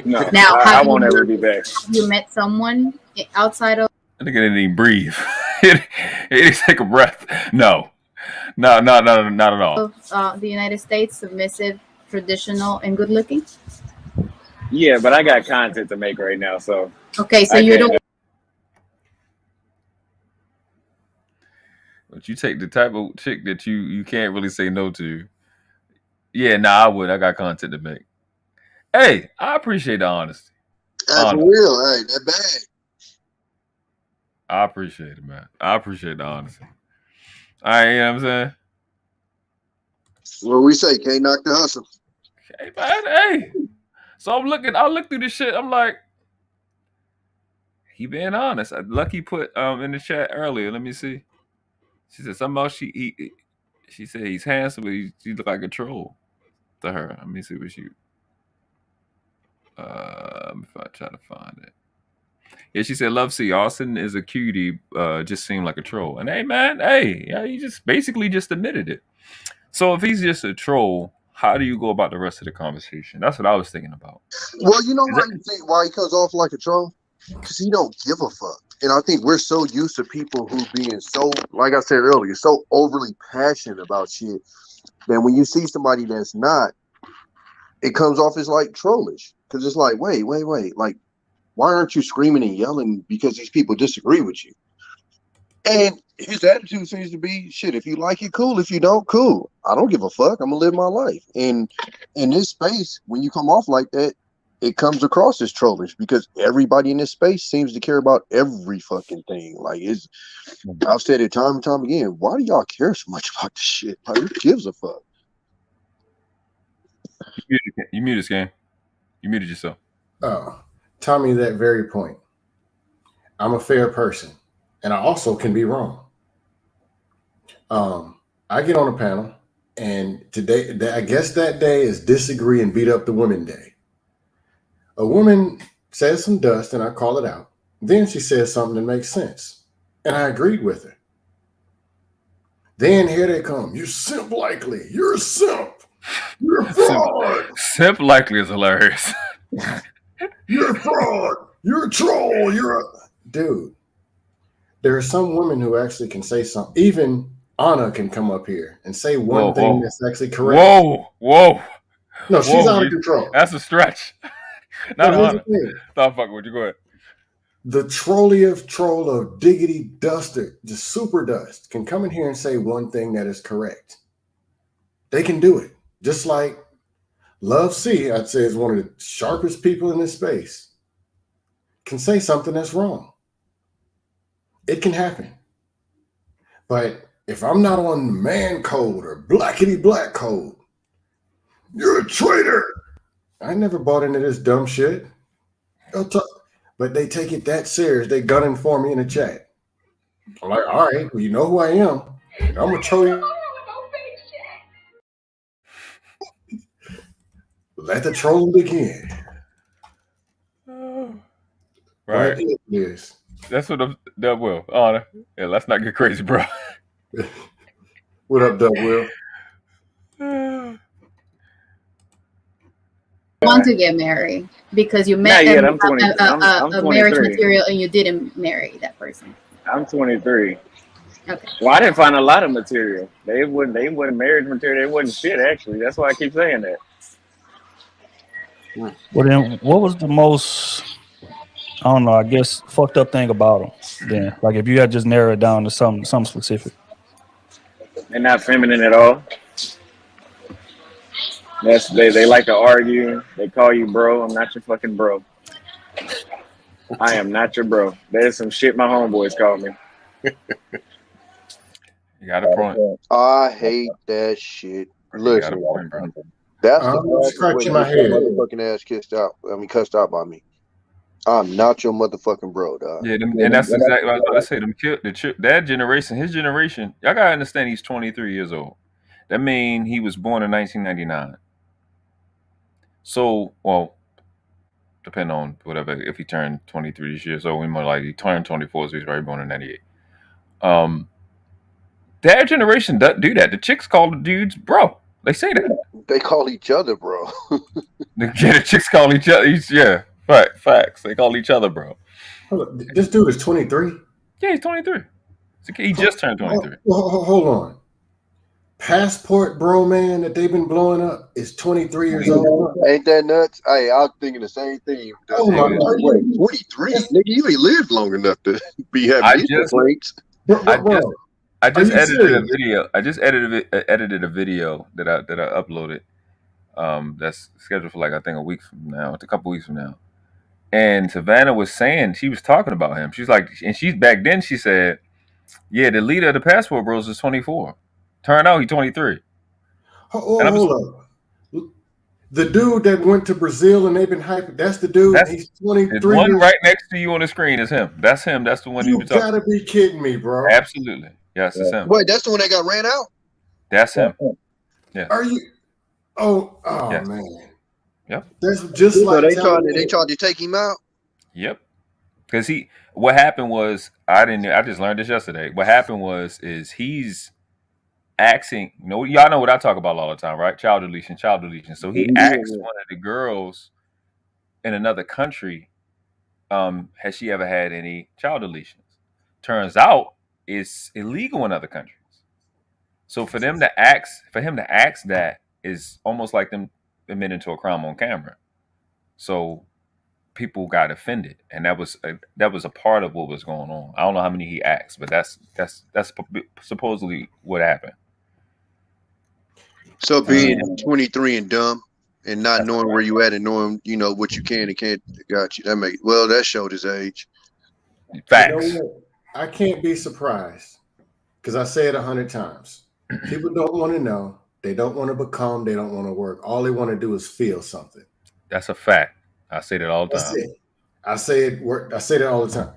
No. Now, I won't ever be back. Have you met someone outside of? I think it didn't even breathe. It didn't take a breath. No, not at all. The United States, submissive, traditional, and good-looking? Yeah, but I got content to make right now, so. Okay, so you don't. But you take the type of chick that you can't really say no to. Yeah, I would. I got content to make. Hey, I appreciate the honesty. That's real. Hey, that bad. I appreciate it, man. I appreciate the honesty. All right, you know what I'm saying? What we say, can't knock the hustle. Hey, man, hey. So I look through this shit. I'm like, he being honest. Lucky put in the chat earlier. Let me see. She said something about she said he's handsome, but he look like a troll to her. Let me see what she. If I try to find it. Yeah, she said, "Love, see, Austin is a cutie. Just seemed like a troll." And hey, man, you just basically just admitted it. So if he's just a troll, how do you go about the rest of the conversation? That's what I was thinking about. Well, you know why you think why he comes off like a troll? Because he don't give a fuck. And I think we're so used to people who being so, like I said earlier, so overly passionate about shit that when you see somebody that's not, it comes off as like trollish. Because it's like, wait. Like, why aren't you screaming and yelling because these people disagree with you? And his attitude seems to be, shit, if you like it, cool. If you don't, cool. I don't give a fuck. I'm going to live my life. And in this space, when you come off like that, it comes across as trollish because everybody in this space seems to care about every fucking thing. Like, I've said it time and time again. Why do y'all care so much about this shit? Like, who gives a fuck? You muted, Scan. You muted yourself. Oh, Tommy, that very point. I'm a fair person, and I also can be wrong. I get on a panel, and today, I guess that day is disagree and beat up the women day. A woman says some dust, and I call it out. Then she says something that makes sense, and I agreed with her. Then here they come. You simp likely. You're a simp. You're a fraud. Simp likely is hilarious. You're a fraud. You're a troll. You're a dude. There are some women who actually can say something. Even Anna can come up here and say one thing that's actually correct. Whoa. No, she's out of control. That's a stretch. Not Anna. Stop fucking with you. Go ahead. The troll of diggity duster, just super dust, can come in here and say one thing that is correct. They can do it. Just like Love C, I'd say, is one of the sharpest people in this space, can say something that's wrong. It can happen. But if I'm not on man code or blackity black code, you're a traitor. I never bought into this dumb shit. But they take it that serious. They gunning for me in the chat. I'm like, all right, well, you know who I am. I'm going to troll you. Let the trolling begin. Right. Yes. That's what I'm. Doug Will. Honor. Yeah, let's not get crazy, bro. What up, Doug Will? Want to get married because you met Not yet. a I'm 20. I'm marriage 23. material and you didn't marry that person. I'm 23. Okay. Well, I didn't find a lot of material. They wasn't marriage material. They wasn't shit, actually. That's why I keep saying that. Well, then, what was the most, I don't know, I guess, fucked up thing about them? Then, like, if you had just narrowed it down to something specific. They're not feminine at all. They like to argue. They call you bro. I'm not your fucking bro. I am not your bro. There's some shit my homeboys call me. You got a point. I hate that shit. Listen, Point, bro. that's I'm the scratching my way your head. motherfucking ass cussed out by me. I'm not your motherfucking bro, dog. Yeah, and that's exactly what I was about to say. That generation, his generation, y'all gotta understand he's 23 years old. That means he was born in 1999. So, well, depending on whatever, if he turned 23 years old, we more likely he turned 24, so he's probably born in 98. That generation doesn't do that. The chicks call the dudes bro. They say that. They call each other bro. The chicks call each other. Yeah, facts. They call each other bro. Hold on. This dude is 23. Yeah, he's 23. He just turned 23. Hold on. Passport bro man that they've been blowing up is 23 years old. Ain't that nuts? Hey, I was thinking the same thing. Oh my God. 23? Nigga, you ain't lived long enough to be having these complaints. I just edited a video. I just edited a video that I uploaded. That's scheduled for like I think a week from now. It's a couple weeks from now. And Savannah was saying she was talking about him. She's like, and she's back then. She said, "Yeah, the leader of the Passport Bros is 24. Turned out he's 23." Hold up. The dude that went to Brazil and they've been hyping. That's the dude. He's 23. The one right next to you on the screen is him. That's him. That's the one you talking. You gotta be kidding me, bro. Absolutely. Yes, it's him. Wait, that's the one that got ran out? That's him. Yeah. Are you? Oh yes. Man. Yep. That's just so like they tried to take him out. Yep. Because what happened was I just learned this yesterday. What happened is he's asking. Y'all know what I talk about all the time, right? Child deletion. So he asked one of the girls in another country, has she ever had any child deletions? Turns out it's illegal in other countries. So for him to ask that is almost like them admitting to a crime on camera. So people got offended, and that was a part of what was going on. I don't know how many he asked, but that's supposedly what happened. So being 23 and dumb and not knowing where you at and knowing what you can and can't, got you. That showed his age. Facts. I can't be surprised because I say it 100 times. People don't want to know. They don't want to become. They don't want to work. All they want to do is feel something. That's a fact. I say that all the time. I say that all the time.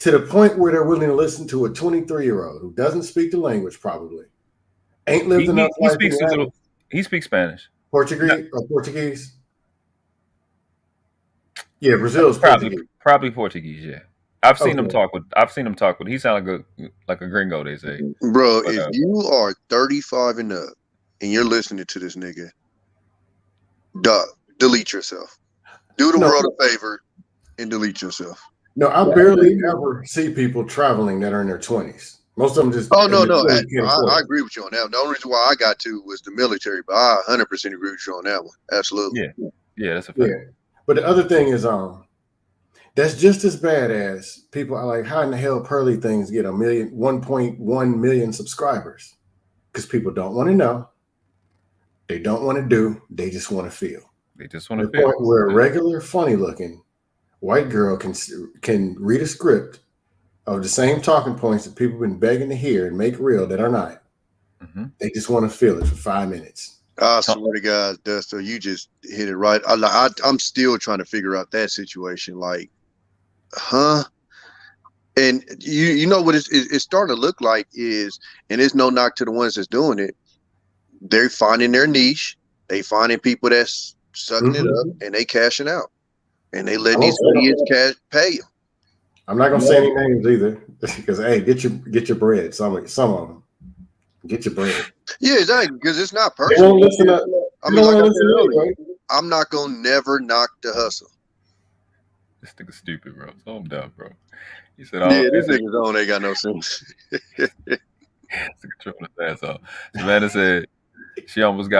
To the point where they're willing to listen to a 23-year-old who doesn't speak the language, probably ain't lived enough life. He speaks Spanish. Portuguese. Yeah, Brazil's probably Portuguese. Yeah, I've seen him talk with. He sounds like a gringo. They say, bro. If you are 35 and up and you're listening to this nigga, delete yourself. Do the world a favor and delete yourself. No, I barely ever see people traveling that are in their 20s. Most of them just. Oh, no. I agree with you on that. The only reason why I got to was the military, but I 100% agree with you on that one. Absolutely. Yeah, that's a fact. Yeah. But the other thing is, that's just as bad as people are like, how in the hell Pearly Things get 1.1 million subscribers? Because people don't want to know. They don't want to do. They just want to feel. They just want to feel. Point where a regular, funny-looking white girl can read a script of the same talking points that people have been begging to hear and make real that are not. Mm-hmm. They just want to feel it for 5 minutes. I swear to God, Duster, you just hit it right. I'm still trying to figure out that situation. Like, huh? And you know what it's starting to look like is, and it's no knock to the ones that's doing it, they're finding their niche. They finding people that's sucking it up, and they cashing out. And they letting these idiots pay them. I'm not gonna say any names either, because hey, get your bread. Some of them, get your bread. Yeah, exactly. Because it's not They personal. won't listen. I mean, like I said earlier, I'm not gonna never knock the hustle. This nigga stupid, bro. So I'm dumb, bro. He said, Yeah, this nigga's on ain't got no sense. Control his ass off. Savannah said she almost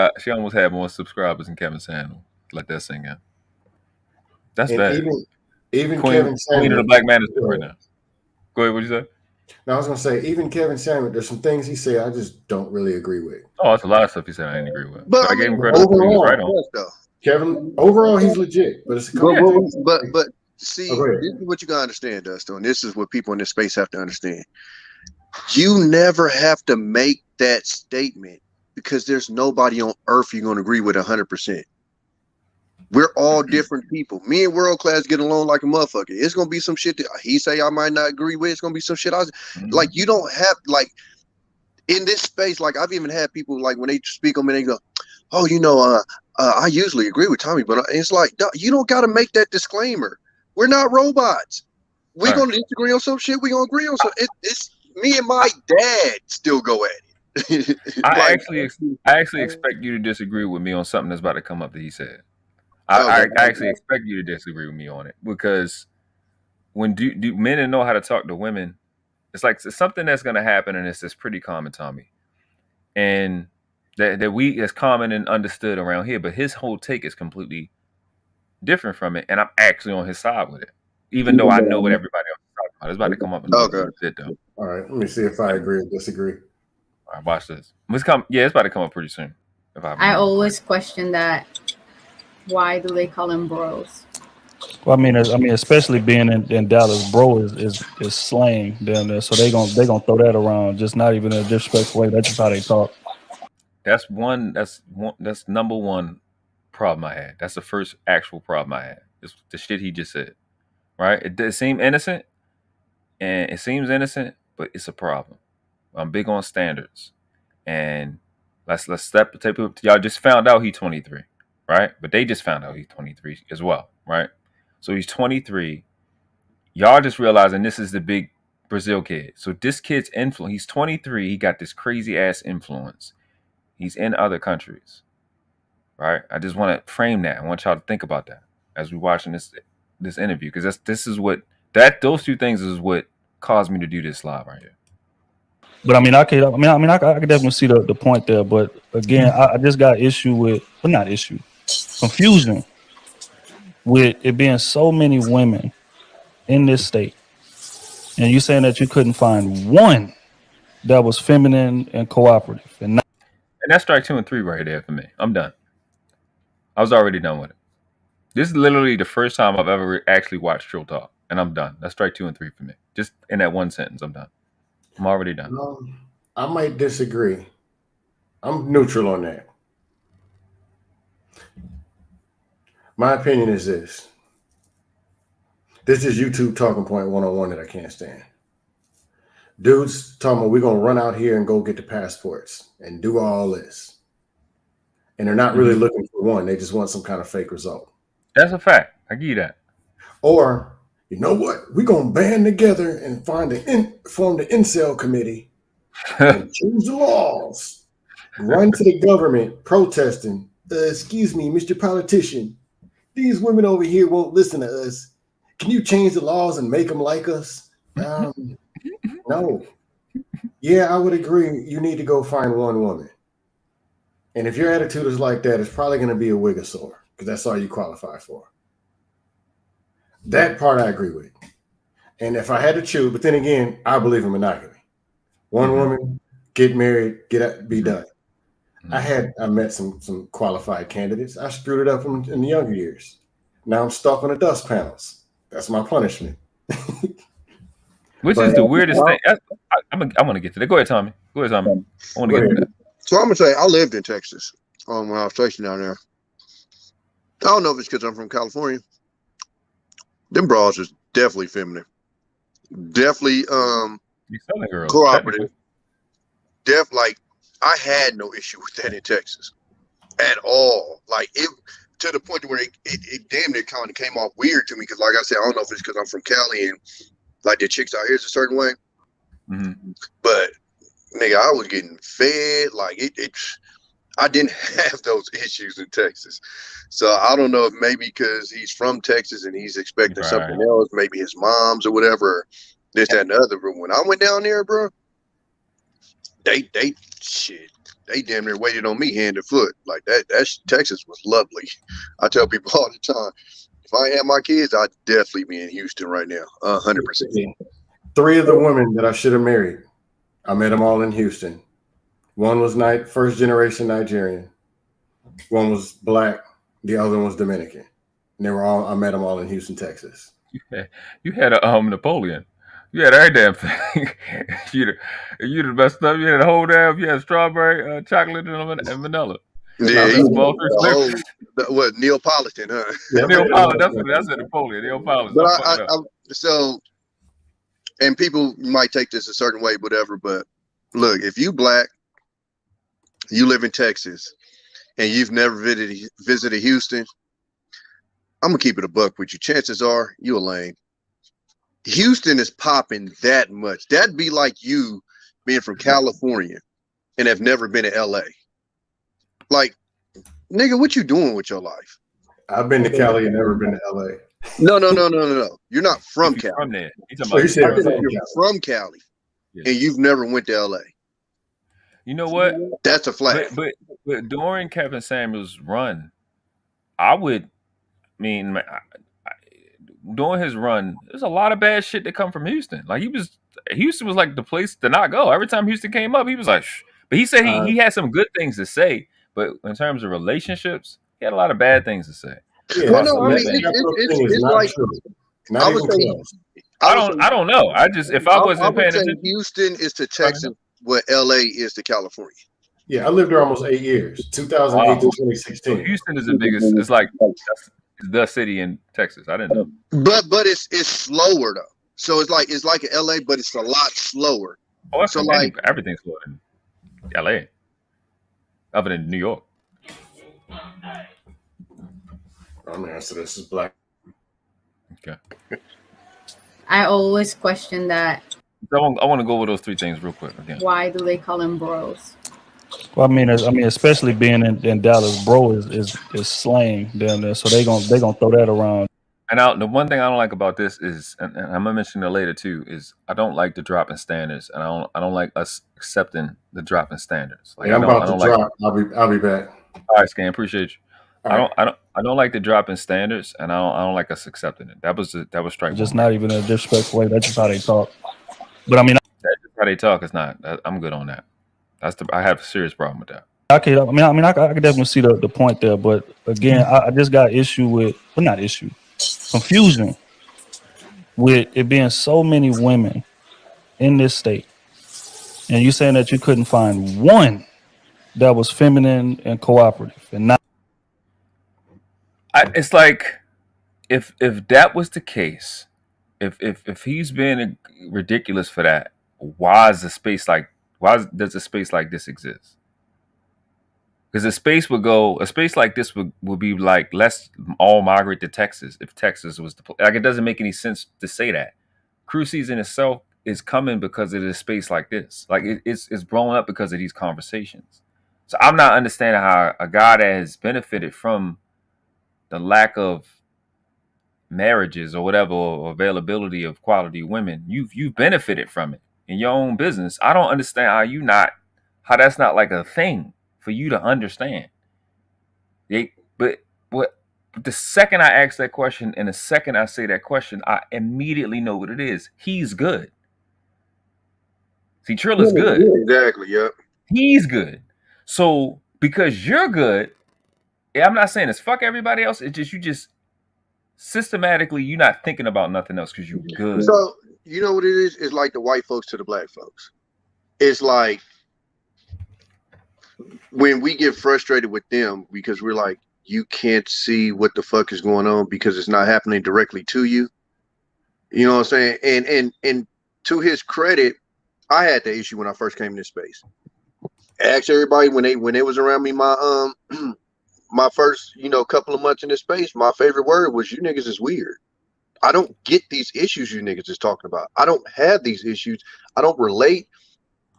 had more subscribers than Kevin Samuel. Let that sing in. That's And bad. Even Queen, Kevin Samuel, Queen of the Black Manosphere right now. Go ahead. What'd you say? No, I was gonna say even Kevin Samuel. There's some things he said I just don't really agree with. Oh, that's a lot of stuff he said I didn't agree with. But I I gave him mean, credit. He was overall, right on. Kevin, overall, he's legit, but it's a couple things. But see, this is what you gotta understand, Dustin. This is what people in this space have to understand. You never have to make that statement because there's nobody on earth you're gonna agree with 100%. We're all different people. Me and World Class get along like a motherfucker. It's gonna be some shit that he say I might not agree with. It's gonna be some shit like you don't have like in this space. Like I've even had people like when they speak on me, they go, "Oh, I usually agree with Tommy," but it's like you don't got to make that disclaimer. We're not robots. We're gonna disagree on some shit. We're gonna agree on some. It's me and my dad still go at it. I actually expect you to disagree with me on something that's about to come up that he said. I actually expect you to disagree with me on it because when do men know how to talk to women, it's something that's going to happen and it's pretty common, Tommy, and that is common and understood around here. But his whole take is completely different from it, and I'm actually on his side with it, even though I know what everybody else is talking about. It's about to come up in a little bit, though. All right, let me see if I agree or disagree. All right, watch this. It's about to come up pretty soon. I always question that. Why do they call them bros? Well, I mean, especially being in Dallas, bro is slang down there, so they gonna throw that around, just not even in a disrespectful way. That's just how they talk. That's number one problem I had. That's the first actual problem I had. It's the shit he just said. Right? It seemed innocent, and it seems innocent, but it's a problem. I'm big on standards, and let's step. Y'all just found out he's 23. Right? But they just found out he's 23 as well, right? So he's 23. Y'all just realizing this is the big Brazil kid. So this kid's influence, he's 23. He got this crazy ass influence. He's in other countries, right? I just want to frame that. I want y'all to think about that as we're watching this interview, because those two things is what caused me to do this live right here. But I mean, I could definitely see the point there. But again, I just got confusion with it being so many women in this state, and you saying that you couldn't find one that was feminine and cooperative, and that's strike 2 and 3 right there for me. I'm done. I was already done with it. This is literally the first time I've ever actually watched Trill Talk, and I'm done. That's strike 2 and 3 for me. Just in that one sentence, I'm done. I'm already done. I might disagree. I'm neutral on that. My opinion is this. This is YouTube talking point 101 that I can't stand. Dudes talking about we're going to run out here and go get the passports and do all this. And they're not really looking for one. They just want some kind of fake result. That's a fact. I give you that. Or, you know what? We're going to band together and form the incel committee and choose the laws. Run to the government protesting. Excuse me, Mr. Politician. These women over here won't listen to us. Can you change the laws and make them like us? No. Yeah, I would agree. You need to go find one woman. And if your attitude is like that, it's probably going to be a Wigosaur because that's all you qualify for. That part I agree with. And if I had to choose, but then again, I believe in monogamy. One woman, get married, be done. I met some qualified candidates. I screwed it up in the younger years. Now I'm stuck on the dust panels. That's my punishment. Which is the weirdest thing. I want to get to that. Go ahead, Tommy. I want to get to that. So I'm gonna say I lived in Texas when I was stationed down there. I don't know if it's because I'm from California. Them bras is definitely feminine. Definitely cooperative. Like I had no issue with that in Texas at all. Like it to the point where it damn near kind of came off weird to me because, like I said, I don't know if it's because I'm from Cali and Like the chicks out here is a certain way. Mm-hmm. But nigga, I was getting fed like it. I didn't have those issues in Texas, so I don't know if maybe because he's from Texas and he's expecting something else, maybe his mom's or whatever, this, that, and the other. But when I went down there, bro, they damn near waited on me hand and foot like that. Texas was lovely. I tell people all the time, if I had my kids, I'd definitely be in Houston right now, 100%. 3 of the women that I should have married, I met them all in Houston. One was first generation Nigerian. One was black. The other one was Dominican. And I met them all in Houston, Texas. You had a Napoleon. You had every damn thing. you the best stuff. You had a whole damn. You had strawberry, chocolate, and vanilla. Yeah, what Neapolitan, huh? Yeah, Neapolitan. That's a Napoleon. Neapolitan. But and people might take this a certain way, whatever. But look, if you black, you live in Texas, and you've never visited Houston, I'm gonna keep it a buck with you. Chances are you a lame. Houston is popping that much. That'd be like you being from California and have never been to LA. Like, nigga, what you doing with your life? I've been to Cali and never been to LA. No. You're not from Cali. From there. You're from Cali, and you've never went to LA. You know what? That's a flag. But during Kevin Samuels' run, during his run, there's a lot of bad shit that come from Houston. Like Houston was like the place to not go. Every time Houston came up, he was like, shh. But he said he had some good things to say. But in terms of relationships, he had a lot of bad things to say. Yeah, it's like I don't know. If I wasn't paying attention, Houston is to Texas what LA is to California. Yeah, I lived there almost 8 years, 2008 to 2016. So Houston is the biggest. It's like the city in Texas. I didn't know. But it's slower though. So it's like LA, but it's a lot slower. Oh, so like everything's slower in LA, other than New York. So this is black. Okay. I always question that. I want to go over those 3 things real quick again. Why do they call them bros? Well, I mean, especially being in Dallas, bro is slang down there, so they gonna throw that around. And the one thing I don't like about this is, and I'm gonna mention it later too, is I don't like the drop in standards, and I don't like us accepting the drop in standards. Like, I'm about to drop. I'll be back. All right, Scan, appreciate you. I don't like the drop in standards, and I don't like us accepting it. That was strike. Just not even a disrespectful way. That's just how they talk. But I mean, that's just how they talk. It's not. I'm good on that. I have a serious problem with that. Okay, I can definitely see the point there, but again, I just got confusion with it being so many women in this state, and you saying that you couldn't find one that was feminine and cooperative, and not. It's like if that was the case, if he's being ridiculous for that, why does a space like this exist? Because a space like this would be like, let's all migrate to Texas if Texas was it doesn't make any sense to say that. Krew season itself is coming because of a space like this. Like it's blown up because of these conversations. So I'm not understanding how a guy that has benefited from the lack of marriages or whatever, or availability of quality women, you've benefited from it in your own business. I don't understand how that's not like a thing for you to understand. But the second I ask that question and the second I say that question, I immediately know what it is. He's good. See, Trill is good. Exactly. Yep. He's good. So because you're good, I'm not saying it's fuck everybody else. It's just you systematically you're not thinking about nothing else because you're good. So you know what it is? It's like the white folks to the black folks. It's like when we get frustrated with them because we're like, you can't see what the fuck is going on because it's not happening directly to you. You know what I'm saying? And to his credit, I had the issue when I first came into space. I asked everybody when they was around me, my my first, couple of months in this space, my favorite word was, you niggas is weird. I don't get these issues you niggas is talking about. I don't have these issues. I don't relate.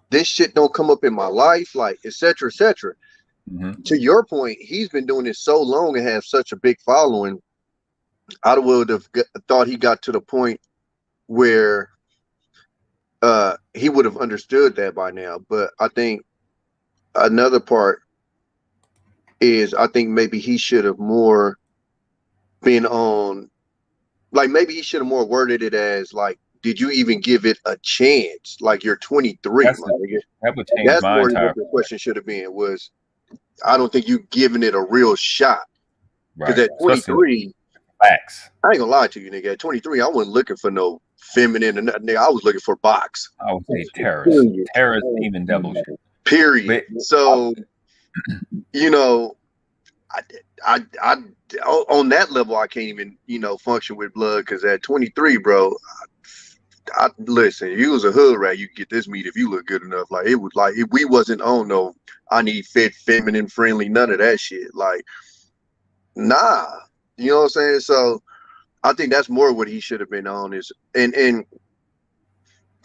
This shit don't come up in my life, like, et cetera, et cetera. To your point, he's been doing this so long and has such a big following. I would have thought he got to the point where he would have understood that by now. But I think another part is I think maybe he should have more been on, like maybe he should have more worded it as like, did you even give it a chance? Like you're 23. That would change That's my more entire what the question should have been was, I don't think you giving it a real shot. Because at 23, facts. I ain't gonna lie to you, nigga. At 23, I wasn't looking for no feminine or nothing. Nigga, I was looking for box. I would say terrorist, demon, devil shit. Period. So, you know, I on that level, I can't even, you know, function with blood. Because at 23, bro, I listen. You was a hood rat. You could get this meat if you look good enough. Like it was like if we wasn't on no, I need fit, feminine, friendly, none of that shit. Like, nah. You know what I'm saying? So I think that's more what he should have been on is and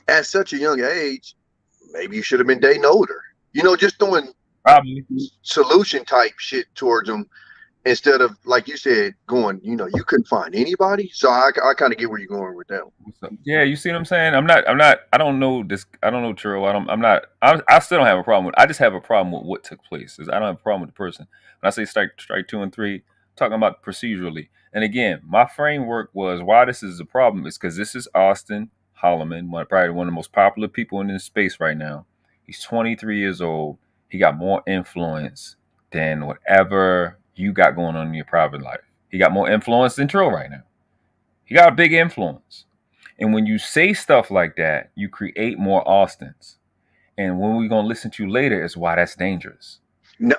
at such a young age, maybe you should have been dating older. You know, just doing probably solution type shit towards them instead of, like you said, going, you know, you couldn't find anybody. So I kind of get where you're going with that one. Yeah, you see what I'm saying? I don't know this. I don't know True. I still don't have a problem with, I just have a problem with what took place. I don't have a problem with the person. When I say strike 2 and 3, talking about procedurally. And again, my framework was why this is a problem is because this is Austin Holleman, probably one of the most popular people in this space right now. He's 23 years old. He got more influence than whatever you got going on in your private life. He got more influence than Trill right now. He got a big influence. And when you say stuff like that, you create more Austins. And when we're going to listen to you later is why that's dangerous. No,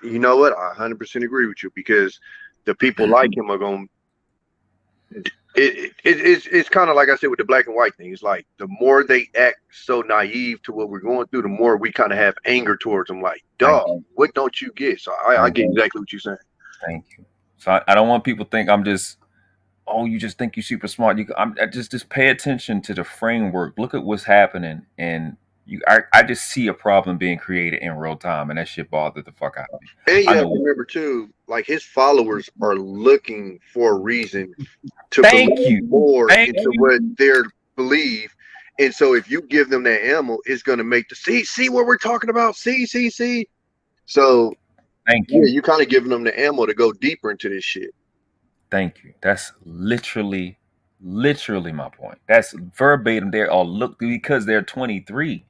you know what? I 100% agree with you because the people like him are going. It's kind of like I said with the black and white thing. It's like the more they act so naive to what we're going through, the more we kind of have anger towards them. Like, dog, what don't you get? So I get exactly what you're saying. Thank you. So I don't want people to think I'm just, oh, you just think you're super smart. I just pay attention to the framework. Look at what's happening, and I just see a problem being created in real time, and that shit bothered the fuck out of me. And you have to remember too, like his followers are looking for a reason to believe more into what they believe. And so if you give them that ammo, it's gonna make the see what we're talking about. See. So thank you. Yeah, you kind of giving them the ammo to go deeper into this shit. Thank you. That's literally my point. That's verbatim there. Or look, because they're 23.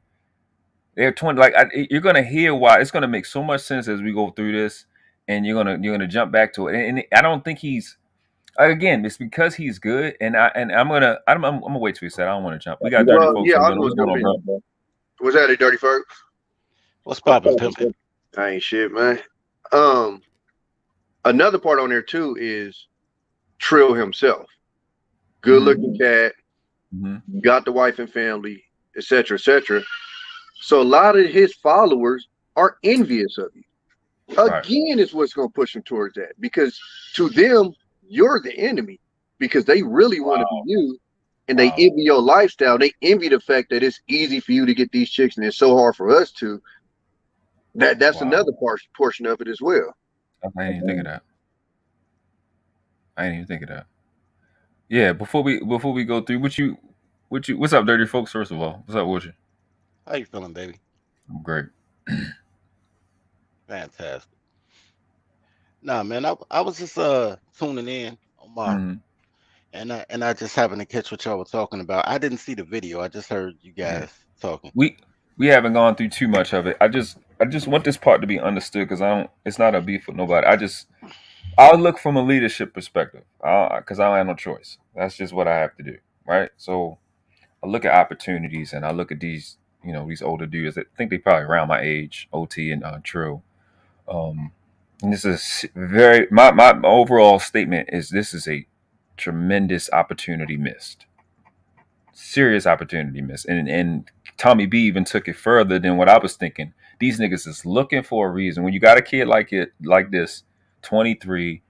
They're 20. Like you're gonna hear why it's gonna make so much sense as we go through this, and you're gonna jump back to it. And I don't think he's. Again, it's because he's good, and I'm gonna wait till he said I don't want to jump. We got dirty folks. Yeah, I was going on, bro. Was that a dirty folks? What's poppin', pimpin'? I ain't shit, man. Another part on there too is Trill himself. Good looking cat, got the wife and family, etc., etc. So a lot of his followers are envious of you. Again, is what's going to push them towards that because to them, you're the enemy because they really want to be you and they envy your lifestyle. They envy the fact that it's easy for you to get these chicks and it's so hard for us to. That's another portion of it as well. I didn't even think of that. Yeah, before we go through, what's up, dirty folks? First of all, what's up with you? How you feeling, baby? I'm great. Fantastic. Nah, man, I was just tuning in on my and I just happened to catch what y'all were talking about. I didn't see the video. I just heard you guys talking. We haven't gone through too much of it. I just want this part to be understood because it's not a beef with nobody. I'll look from a leadership perspective because I don't have no choice. That's just what I have to do, right? So I look at opportunities and I look at these, these older dudes that think they probably around my age, OT and True. And this is my overall statement is this is a tremendous opportunity missed. Serious opportunity missed. And Tommy B even took it further than what I was thinking. These niggas is looking for a reason. When you got a kid like this, 23,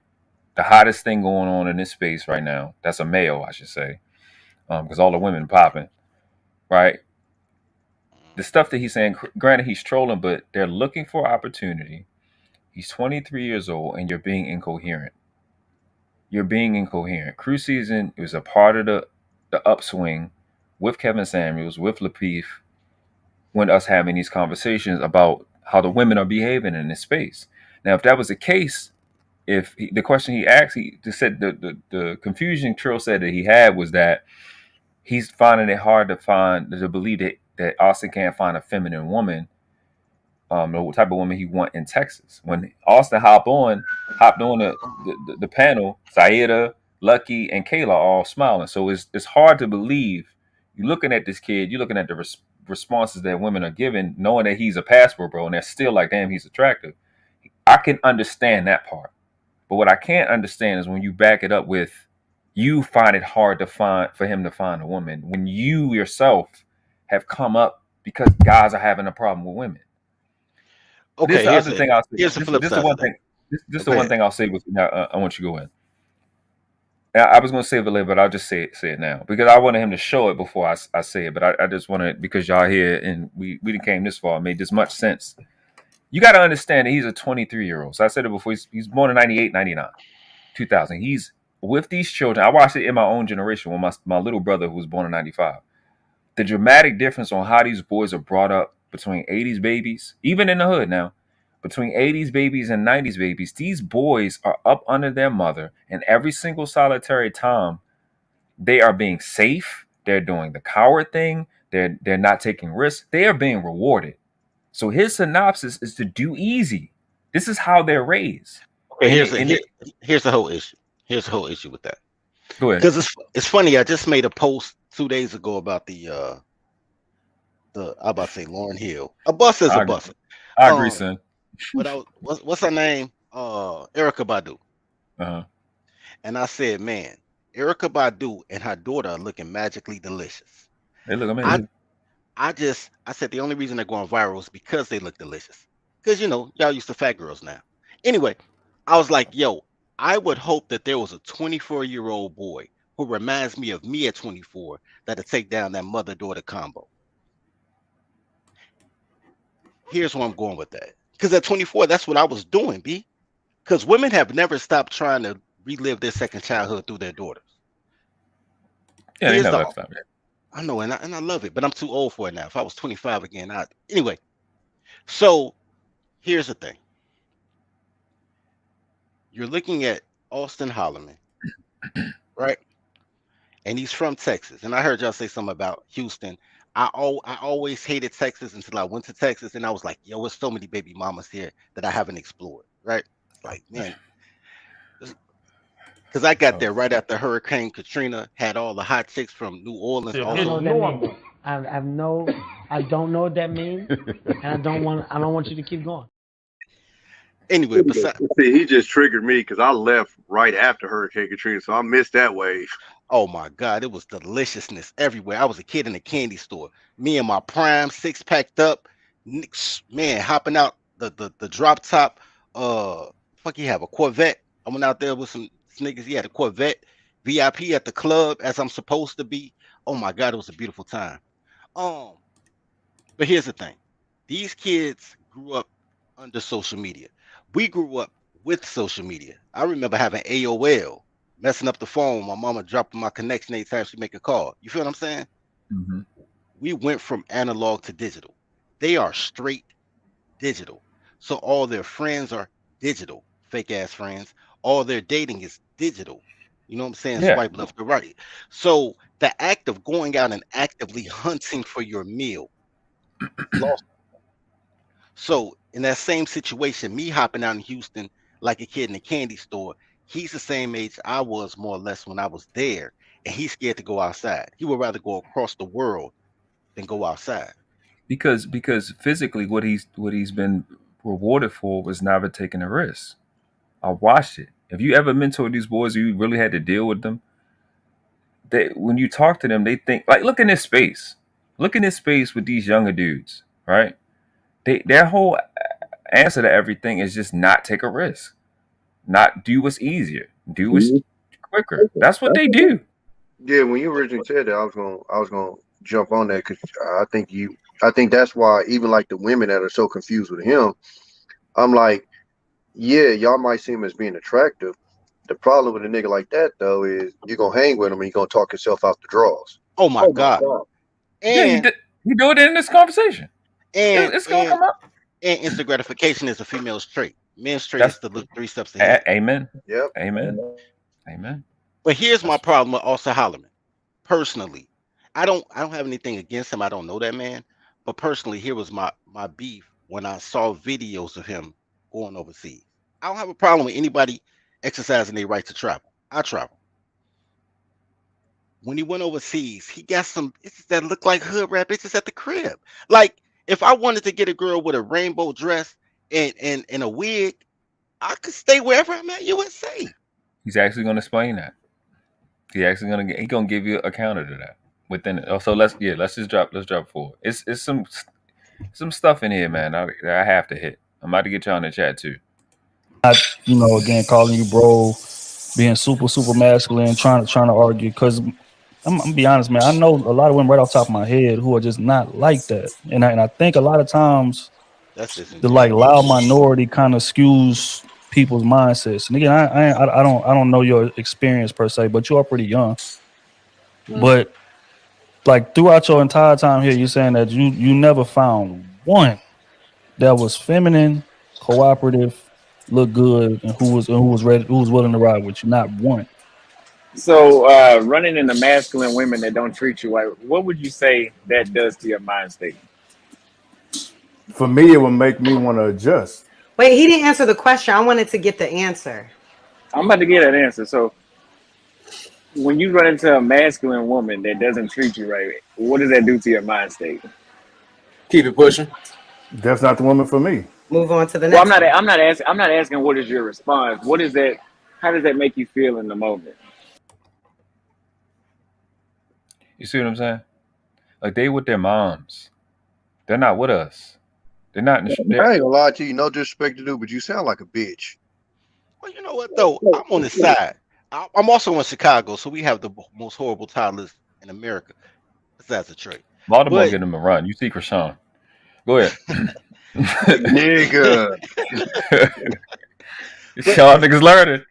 the hottest thing going on in this space right now. That's a male, I should say, because all the women popping, right? The stuff that he's saying, granted, he's trolling, but they're looking for opportunity. He's 23 years old, and you're being incoherent. You're being incoherent. Krew season was a part of the upswing with Kevin Samuels, with Lapeef, when us having these conversations about how the women are behaving in this space. Now, if that was the case, the question he asked, he just said the confusion Trill said that he had was that he's finding it hard to believe that Austin can't find a feminine woman, the type of woman he want in Texas. When Austin hopped on the panel, Saida, Lucky, and Kayla all smiling. So it's hard to believe. You're looking at this kid, you're looking at the responses that women are giving, knowing that he's a passport bro, and they're still like, damn, he's attractive. I can understand that part. But what I can't understand is when you back it up with, you find it hard for him to find a woman when you yourself have come up because guys are having a problem with women. Okay, here's the thing I'll say. Here's the flip side. This is the one thing I'll say. Now, I want you to go in. Now, I was going to save it later, but I'll just say it now because I wanted him to show it before I say it. But I just want to, because y'all here and we came this far, made this much sense. You got to understand that he's a 23-year-old. So I said it before. He's born in 98, 99, 2000. He's with these children. I watched it in my own generation with my little brother who was born in 95. The dramatic difference on how these boys are brought up between 80s babies, even in the hood now, between 80s babies and 90s babies, these boys are up under their mother, and every single solitary time they are being safe. They're doing the coward thing. They're not taking risks. They are being rewarded. So his synopsis is to do easy. This is how they're raised. Okay, here's the whole issue. Here's the whole issue with that. Go ahead. Because it's funny. I just made a post 2 days ago about I'm about to say Lauryn Hill. A bus is a bus. I agree, son. What's her name? Erykah Badu. Uh-huh. And I said, man, Erykah Badu and her daughter are looking magically delicious. They look amazing. I said the only reason they're going viral is because they look delicious. Because y'all used to fat girls now. Anyway, I was like, yo, I would hope that there was a 24-year-old boy who reminds me of me at 24 that'll take down that mother-daughter combo. Here's where I'm going with that. Because at 24, that's what I was doing, B. Because women have never stopped trying to relive their second childhood through their daughters. Yeah, they never stopped it. I know, and I love it, but I'm too old for it now. If I was 25 again, anyway. So here's the thing. You're looking at Auston Holleman, right? And he's from Texas. And I heard y'all say something about Houston. I always hated Texas until I went to Texas, and I was like, yo, there's so many baby mamas here that I haven't explored, right? Like, man. Because I got there right after Hurricane Katrina, had all the hot chicks from New Orleans. I don't know what that means, and I don't want you to keep going. Anyway, he just triggered me because I left right after Hurricane Katrina, so I missed that wave. Oh my God, it was deliciousness everywhere. I was a kid in a candy store. Me and my prime 6-packed up, man, hopping out the drop top. He have a Corvette. I went out there with some niggas. He had a Corvette, VIP at the club as I'm supposed to be. Oh my God, it was a beautiful time. But here's the thing: these kids grew up under social media. We grew up with social media. I remember having AOL, messing up the phone. My mama dropping my connection anytime she make a call. You feel what I'm saying? Mm-hmm. We went from analog to digital. They are straight digital. So all their friends are digital, fake ass friends. All their dating is digital. You know what I'm saying? Yeah. Swipe left or right. So the act of going out and actively hunting for your meal lost. So in that same situation, me hopping out in Houston like a kid in a candy store, he's the same age I was more or less when I was there, and he's scared to go outside. He would rather go across the world than go outside. Because physically what he's been rewarded for was never taking a risk. I watched it. If you ever mentored these boys, you really had to deal with them. When you talk to them, they think like, look in this space. Look in this space with these younger dudes, right? Their whole answer to everything is just not take a risk, not do what's easier. do it quicker. That's what they do. Yeah, when you originally said that, I was gonna jump on that because I think that's why even like the women that are so confused with him, I'm like, yeah, y'all might see him as being attractive. The problem with a nigga like that though is you're gonna hang with him and you're gonna talk yourself out the draws. Oh my God. And he do it in this conversation. And It's gonna come up. And instant gratification is a female's trait. Men's trait is to look 3 steps ahead. Amen. Yep. Amen. But here's my problem with Auston Holleman. Personally, I don't have anything against him. I don't know that man. But personally, here was my beef when I saw videos of him going overseas. I don't have a problem with anybody exercising their right to travel. I travel. When he went overseas, he got some bitches that look like hood rat bitches at the crib. Like, if I wanted to get a girl with a rainbow dress and a wig, I could stay wherever I'm at USA. He's actually going to explain that. He's gonna give you a counter to that within it. So let's just drop forward. It's some stuff in here, man. I have to hit. I'm about to get you on the chat too. Again, calling you bro, being super masculine, trying to argue. Because I'm gonna be honest, man. I know a lot of women right off the top of my head who are just not like that, and I think a lot of times the like loud minority kind of skews people's mindsets. And again, I don't know your experience per se, but you are pretty young. But like throughout your entire time here, you're saying that you never found one that was feminine, cooperative, looked good, and who was ready, who was willing to ride with you. Not one. So running into masculine women that don't treat you right, what would you say that does to your mind state? For me, it would make me want to adjust. Wait, he didn't answer the question. I wanted to get the answer. I'm about to get that answer. So when you run into a masculine woman that doesn't treat you right, what does that do to your mind state? Keep it pushing. That's not the woman for me. Move on to the next. Well, I'm not asking what is your response. What is that? How does that make you feel in the moment? You see what I'm saying? Like they with their moms. They're not with us. They're not in the I ain't gonna lie to you, no disrespect to do, but you sound like a bitch. Well, you know what though? I'm on the side. I'm also in Chicago, so we have the most horrible toddlers in America. Besides Detroit. Baltimore get him a run. You see Krishan. Go ahead. Nigga. Y'all niggas learning.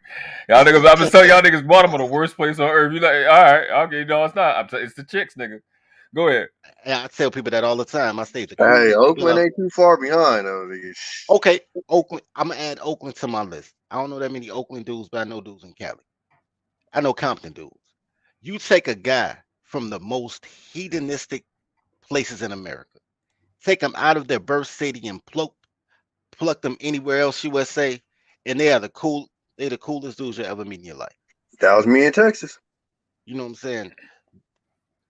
Y'all niggas, I'm just telling y'all niggas Baltimore the worst place on earth. You like, all right, okay, no, it's not. It's the chicks, nigga. Go ahead. Yeah, I tell people that all the time. I stay. Hey, Oakland ain't too far behind, though, nigga. Okay, Oakland. I'm gonna add Oakland to my list. I don't know that many Oakland dudes, but I know dudes in Cali. I know Compton dudes. You take a guy from the most hedonistic places in America, take them out of their birth city and pluck them anywhere else USA, and they're the coolest dudes you'll ever meet in your life. That was me in Texas. You know what I'm saying?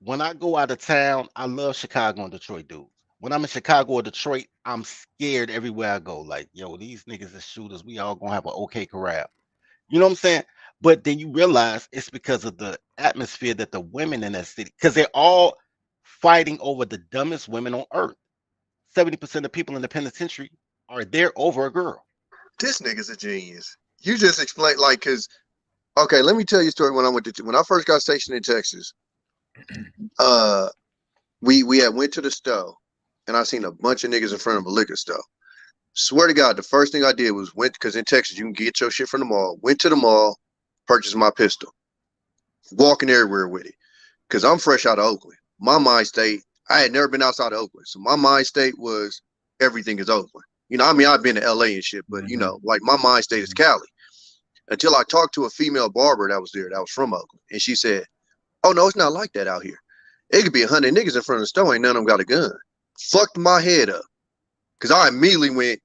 When I go out of town, I love Chicago and Detroit dudes. When I'm in Chicago or Detroit, I'm scared everywhere I go. Like, yo, these niggas are shooters. We all gonna have an okay corral. You know what I'm saying? But then you realize it's because of the atmosphere that the women in that city, because they're all fighting over the dumbest women on earth. 70% of people in the penitentiary are there over a girl. This nigga's a genius. You just explained, like, cause okay, let me tell you a story. When I first got stationed in Texas, we had went to the store and I seen a bunch of niggas in front of a liquor store. Swear to God, the first thing I did was because in Texas you can get your shit from the mall. Went to the mall, purchased my pistol, walking everywhere with it. Cause I'm fresh out of Oakland. My mind state, I had never been outside of Oakland, so my mind state was everything is Oakland. You know, I mean, I've been to LA and shit, but you know, like my mind state is Cali. Until I talked to a female barber that was there, that was from Oakland, and she said, "Oh no, it's not like that out here. It could be 100 niggas in front of the store, ain't none of them got a gun." Fucked my head up, cause I immediately went,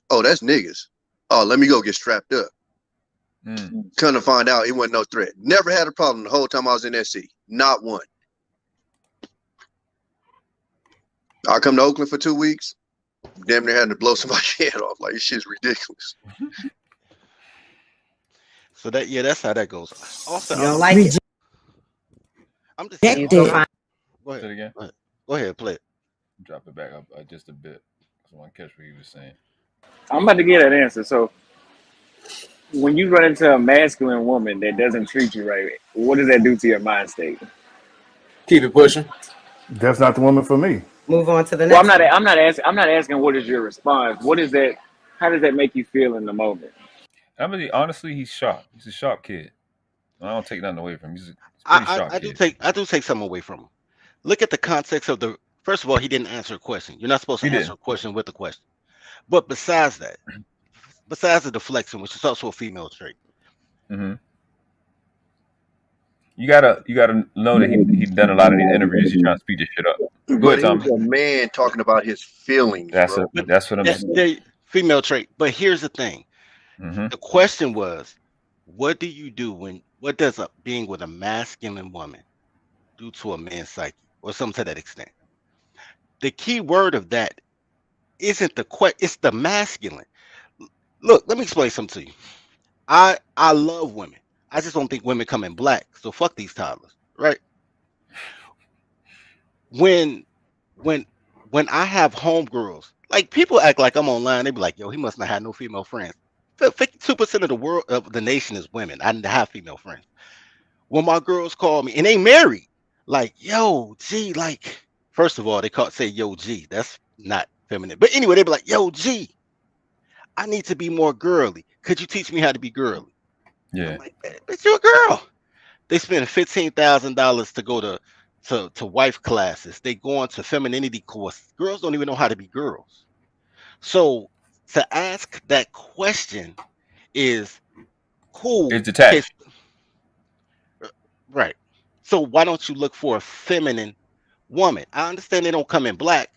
"Oh, that's niggas. Oh, let me go get strapped up." Come to find out, it wasn't no threat. Never had a problem the whole time I was in SC. Not one. I come to Oakland for 2 weeks. Damn near had to blow somebody's head off. Like, this shit's ridiculous. So that's how that goes. Also, You don't like it. I'm just saying. go Say ahead. it again. Go ahead, play it. Drop it back up just a bit. I want to catch what he was saying. I'm about to get that answer. So when you run into a masculine woman that doesn't treat you right, what does that do to your mind state? Keep it pushing. That's not the woman for me. Move on to the Well, next. I'm not asking what is your response. What is that? How does that make you feel in the moment? I mean, honestly, he's sharp. He's a sharp kid. I don't take nothing away from him. He's a pretty sharp kid. I do take something away from him. Look at the context of the. First of all, he didn't answer a question. You're not supposed to answer a question with a question. But besides that, besides the deflection, which is also a female trait. Mm-hmm. You gotta know that he's done a lot of these interviews. He's trying to speed this shit up. Go ahead, Tommy. He was a man talking about his feelings. That's what I'm saying. Female trait. But here's the thing. Mm-hmm. The question was, what do you do what does being with a masculine woman do to a man's psyche, or something to that extent? The key word of that isn't it's the masculine. Look, let me explain something to you. I love women. I just don't think women come in black. So fuck these toddlers, right? When I have homegirls, like people act like I'm online, they be like, yo, he must not have no female friends. 52% of the world of the nation is women. I didn't have female friends. When my girls call me and they married, like, yo, G, like, first of all, they say yo, G. That's not feminine. But anyway, they be like, yo, G, I need to be more girly. Could you teach me how to be girly? Yeah. I'm like, bitch, you're a girl. They spend $15,000 to go to wife classes. They go on to femininity courses. Girls don't even know how to be girls. So to ask that question is cool. It's detached. Right. So why don't you look for a feminine woman? I understand they don't come in black,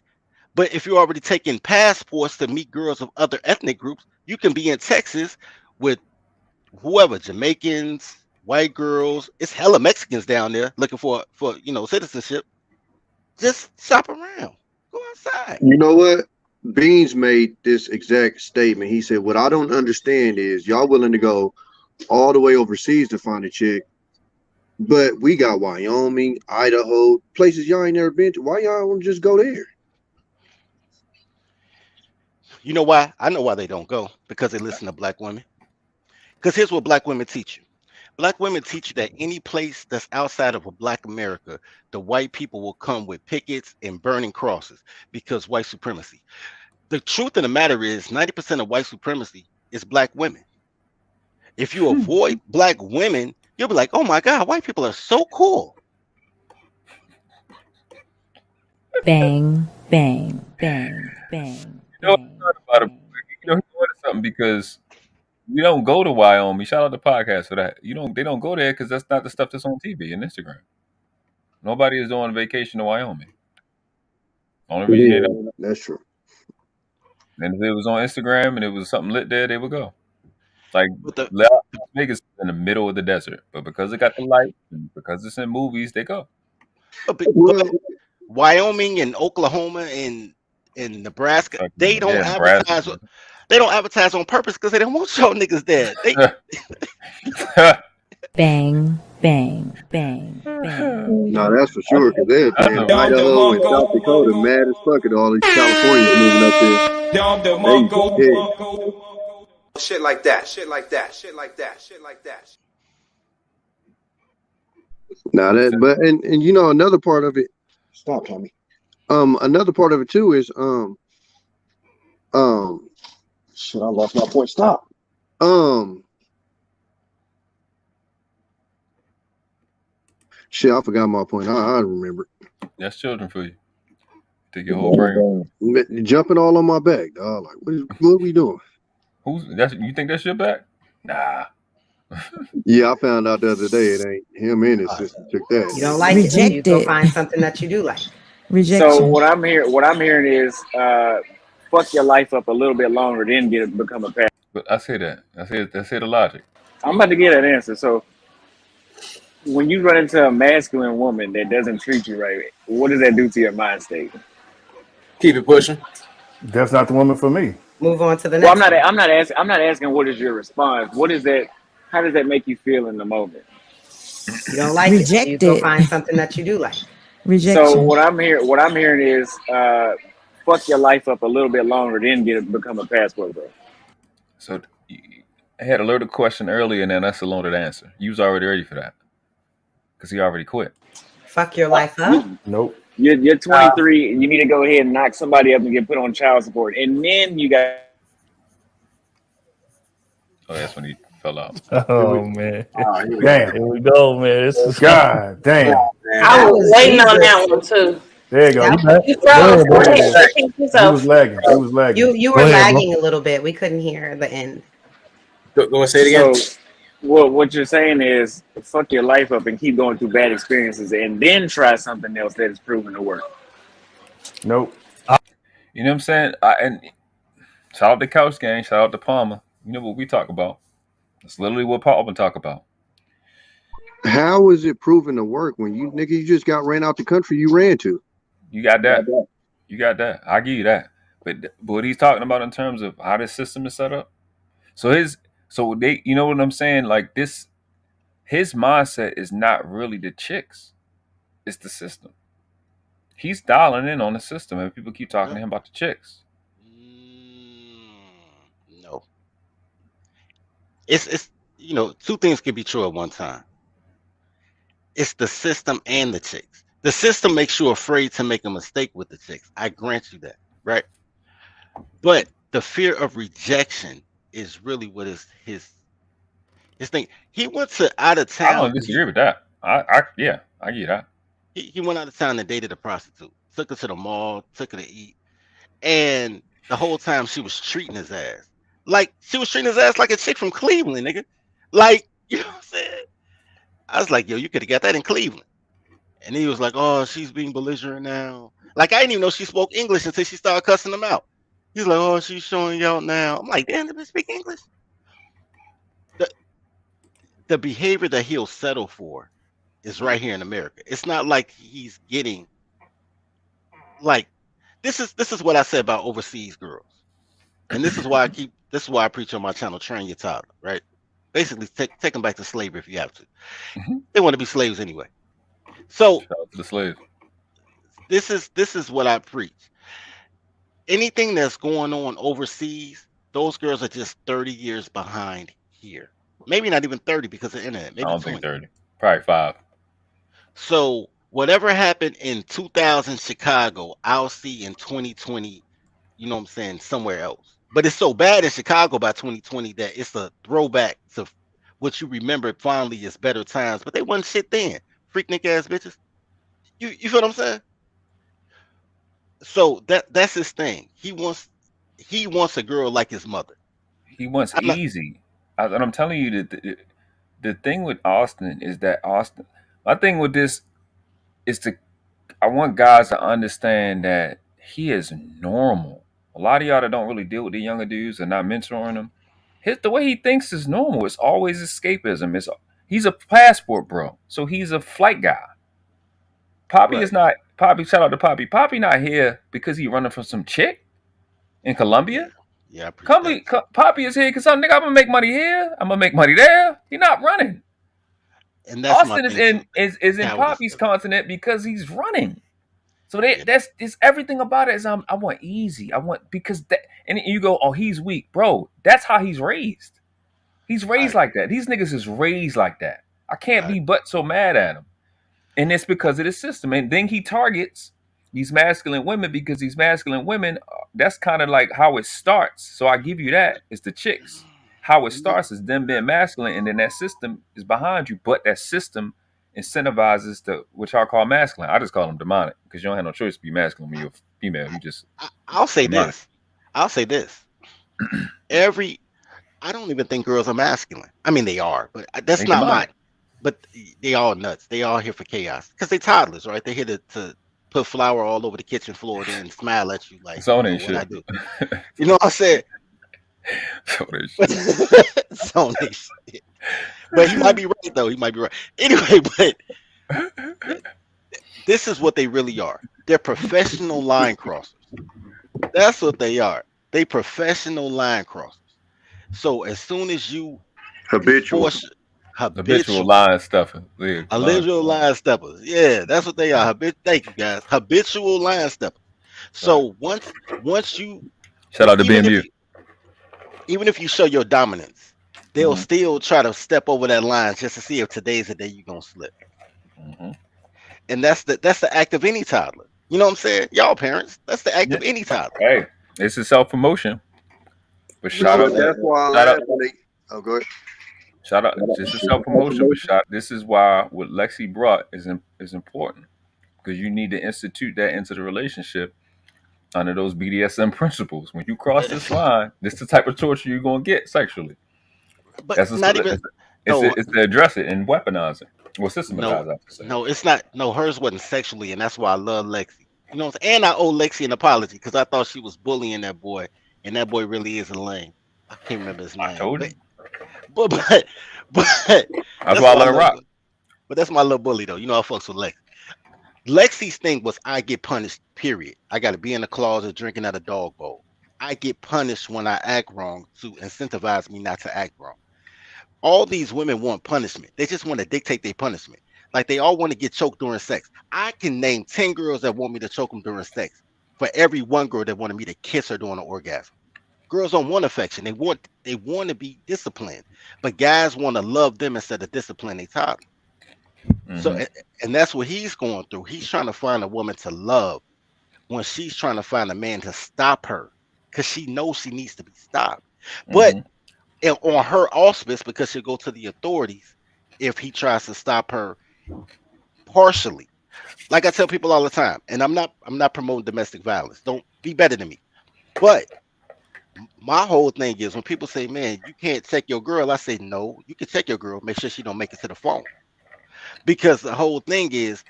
but if you're already taking passports to meet girls of other ethnic groups, you can be in Texas with whoever, Jamaicans, white girls. It's hella Mexicans down there looking for citizenship. Just shop around. Go outside. You know what? Beans made this exact statement. He said, what I don't understand is y'all willing to go all the way overseas to find a chick, but we got Wyoming, Idaho, places y'all ain't never been to. Why y'all don't just go there? You know why? I know why they don't go. Because they listen to black women. Because here's what black women teach you. Black women teach you that any place that's outside of a black America, the white people will come with pickets and burning crosses because white supremacy. The truth of the matter is 90% of white supremacy is black women. If you avoid black women, you'll be like, oh my God, white people are so cool. Bang, bang, bang, bang. He wanted something because we don't go to Wyoming. Shout out the podcast for that. They don't go there because that's not the stuff that's on TV and Instagram. Nobody is doing a vacation to Wyoming. Only reason that's true. And if it was on Instagram and it was something lit there, they would go. Like Las Vegas is in the middle of the desert, but because it got the light and because it's in movies, they go. But Wyoming and Oklahoma and Nebraska, they don't advertise. They don't advertise on purpose because they don't want y'all niggas there. Bang, bang, bang, bang. No, that's for sure. Because they're in Idaho and South Dakota, mad as fuck at all these Californians moving up there. Shit like that. Shit like that. Shit like that. Shit like that. Now that, but and you know another part of it. Stop, Tommy. Another part of it too is shit, I lost my point. Stop. Shit, I forgot my point. I remember. That's children for you. Take your whole brain. Jumping all on my back, dog. Like, what are we doing? You think that's your back? Nah. Yeah, I found out the other day it ain't him and his sister took that. You don't like it, you go find something that you do like. Rejection. So what I'm hearing is fuck your life up a little bit longer, then become a pastor. But I say that. I say the logic. I'm about to get that answer. So when you run into a masculine woman that doesn't treat you right, what does that do to your mind state? Keep it pushing. That's not the woman for me. Move on to the Well, next. I'm not asking what is your response. What is that? How does that make you feel in the moment? You don't like it, you go find something that you do like. Rejection. So what I'm hearing is fuck your life up a little bit longer, then become a passport bro. So had a little question earlier, and then that's a loaded answer. You was already ready for that because he already quit. Fuck your life up. Nope. You're 23. You need to go ahead and knock somebody up and get put on child support, and then you got. Oh, that's when he fell out. Oh man! Damn. Here we go, man. This is God damn. I was waiting on that one too. There you go. You froze. Go ahead. He was lagging. He was lagging. You were lagging a little bit. We couldn't hear the end. Go and say it again. So, what you're saying is fuck your life up and keep going through bad experiences, and then try something else that is proven to work. Nope. You know what I'm saying? And shout out to Couch Gang. Shout out to Palmer. You know what we talk about. That's literally what Palmer talk about. How is it proven to work when you just got ran out the country you ran to? You got that. You got that. I give you that. But what he's talking about in terms of how this system is set up. You know what I'm saying? Like this, his mindset is not really the chicks. It's the system. He's dialing in on the system, and people keep talking to him about the chicks. No. It's two things can be true at one time. It's the system and the chicks. The system makes you afraid to make a mistake with the chicks. I grant you that, right? But the fear of rejection is really what is his thing. He went to out of town. I don't disagree with that. I get that. He went out of town and dated a prostitute. Took her to the mall, took her to eat. And the whole time she was treating his ass. Like, she was treating his ass like a chick from Cleveland, nigga. Like, you know what I'm saying? I was like, yo, you could have got that in Cleveland. And he was like, oh, she's being belligerent now. Like, I didn't even know she spoke English until she started cussing him out. He's like, oh, she's showing y'all now. I'm like, damn, did they speak English? The behavior that he'll settle for is right here in America. It's not like he's getting, like, this is what I said about overseas girls. And this is why I preach on my channel, train your toddler, right? Basically, take them back to slavery if you have to. They want to be slaves anyway. So shout out to the slave. This is what I preach. Anything that's going on overseas, those girls are just 30 years behind here. Maybe not even 30 because of the internet. Maybe I don't 20. think 30. Probably 5. So whatever happened in 2000 Chicago, I'll see in 2020, you know what I'm saying, somewhere else. But it's so bad in Chicago by 2020 that it's a throwback to what you remember fondly as better times. But they wasn't shit then. Freaknik ass bitches. You feel what I'm saying? So that's his thing. He wants a girl like his mother. He wants easy. And I'm telling you that the thing with Austin is that my thing with this is I want guys to understand that he is normal. A lot of y'all that don't really deal with the younger dudes and not mentoring them, the way he thinks is normal. It's always escapism. He's a passport bro. So he's a flight guy. Poppy is not. Poppy, shout out to Poppy. Poppy not here because he running from some chick in Colombia. Yeah, Poppy is here because nigga, I'm gonna make money here. I'm gonna make money there. He not running. And that's Austin is in Poppy's continent because he's running. So that's everything about it is I want easy. I want because that, and you go, oh, he's weak, bro. That's how he's raised. He's raised like that. These niggas is raised like that. I can't be but so mad at him. And it's because of the system. And then he targets these masculine women because these masculine women, that's kind of like how it starts. So I give you that. It's the chicks. How it starts is them being masculine, and then that system is behind you. But that system incentivizes what y'all call masculine. I just call them demonic because you don't have no choice to be masculine when you're female. You just. I'll say demonic. this. I don't even think girls are masculine. I mean, they are, but that's not demonic. But they all nuts. They all here for chaos because they toddlers, right? They're here to put flour all over the kitchen floor and smile at you like, so what I do. You know what I said? So they shit. But he might be right though. He might be right. Anyway, but this is what they really are. They're professional line crossers. That's what they are. They professional line crossers. So as soon as you habitual line stuffers. Habitual line steppers. Yeah, that's what they are. Thank you guys. Habitual line steppers. So once you shout out to BMU. Even if you show your dominance, they'll still try to step over that line just to see if today's the day you're gonna slip. And that's the act of any toddler. You know what I'm saying? Y'all parents, that's the act of any toddler. Hey, it's a self-promotion. But That's why I laugh when they. Oh, go ahead. Shout out. This is self-promotion, but this is why what Lexie brought is important, because you need to institute that into the relationship under those BDSM principles. When you cross this line, this is the type of torture you're gonna get sexually. But That's not even. it's to address it and weaponize it. Well, systematize it. No, it's not. No, hers wasn't sexually, and that's why I love Lexie. You know what I'm saying? And I owe Lexie an apology because I thought she was bullying that boy, and that boy really is a lame. I can't remember his name. I told you. But that's why I let her rock. But that's my little bully though. You know I fucks with Lexie. Lexi's thing was I get punished, period. I got to be in the closet drinking at a dog bowl. I get punished when I act wrong to incentivize me not to act wrong. All these women want punishment. They just want to dictate their punishment. Like they all want to get choked during sex. I can name 10 girls that want me to choke them during sex for every one girl that wanted me to kiss her during an orgasm. Girls don't want affection. They want to be disciplined. But guys want to love them instead of discipline their toddler. So, and that's what he's going through. He's trying to find a woman to love when she's trying to find a man to stop her because she knows she needs to be stopped. But on her auspice, because she'll go to the authorities if he tries to stop her partially. Like I tell people all the time, and I'm not promoting domestic violence. Don't be better than me. But my whole thing is when people say, man, you can't check your girl, I say, no, you can check your girl, make sure she don't make it to the phone. Because the whole thing is,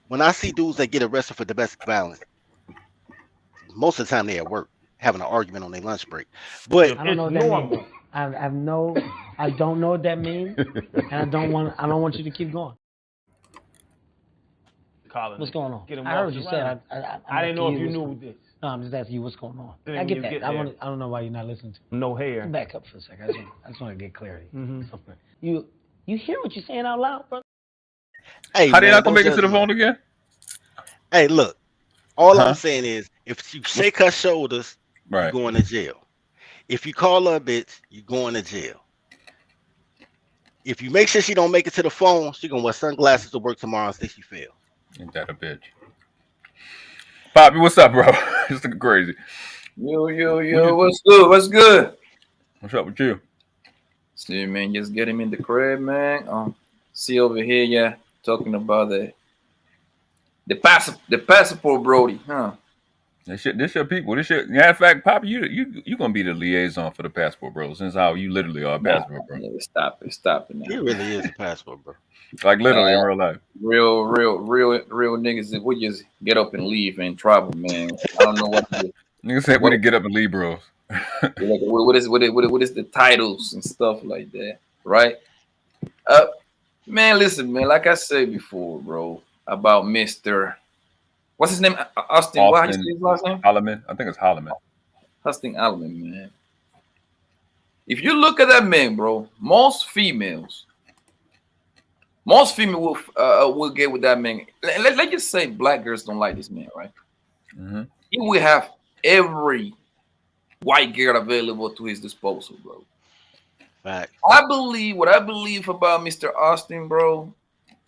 when I see dudes that get arrested for domestic violence, most of the time they at work having an argument on their lunch break. But I don't know what that means. I don't know what that means, and I don't want you to keep going. Colin, what's going on? Get him I heard you say I didn't know if you knew this. No, I'm just asking you what's going on. Then I get you that. get I there. don't know why you're not listening to me. No hair. Back up for a second. I just want to get clarity. You hear what you're saying out loud, brother? Hey, how did man, I gonna make it to the phone again? Hey, look, all I'm saying is if you shake her shoulders, right, you're going to jail. If you call her a bitch, you're going to jail. If you make sure she don't make it to the phone, she gonna wear sunglasses to work tomorrow and say she failed. Ain't that a bitch? Poppy, what's up, bro? It's looking crazy. Yo, what's good? What's good? What's up with you? See, man, just get him in the crib, man. See over here, yeah, talking about the passport, Brody, huh? This your people. Matter of fact, Poppy, you gonna be the liaison for the passport, bro. Since how you literally are a passport, bro. Stop it now. He really is a passport, bro. Like literally in real life. Real niggas. We just get up and leave and travel, man. I don't know what to do. Niggas said we didn't get up and leave, bros. Like, what is the titles and stuff like that, right? Man, listen, man. Like I said before, bro, about Mr. What's his name? Austin. What is his last name? Holleman. I think it's Holleman. Austin Holleman, man. If you look at that man, bro, most females will get with that man. Let's just say black girls don't like this man, right? He will have every white girl available to his disposal, bro. Right. What I believe about Mr. Austin, bro,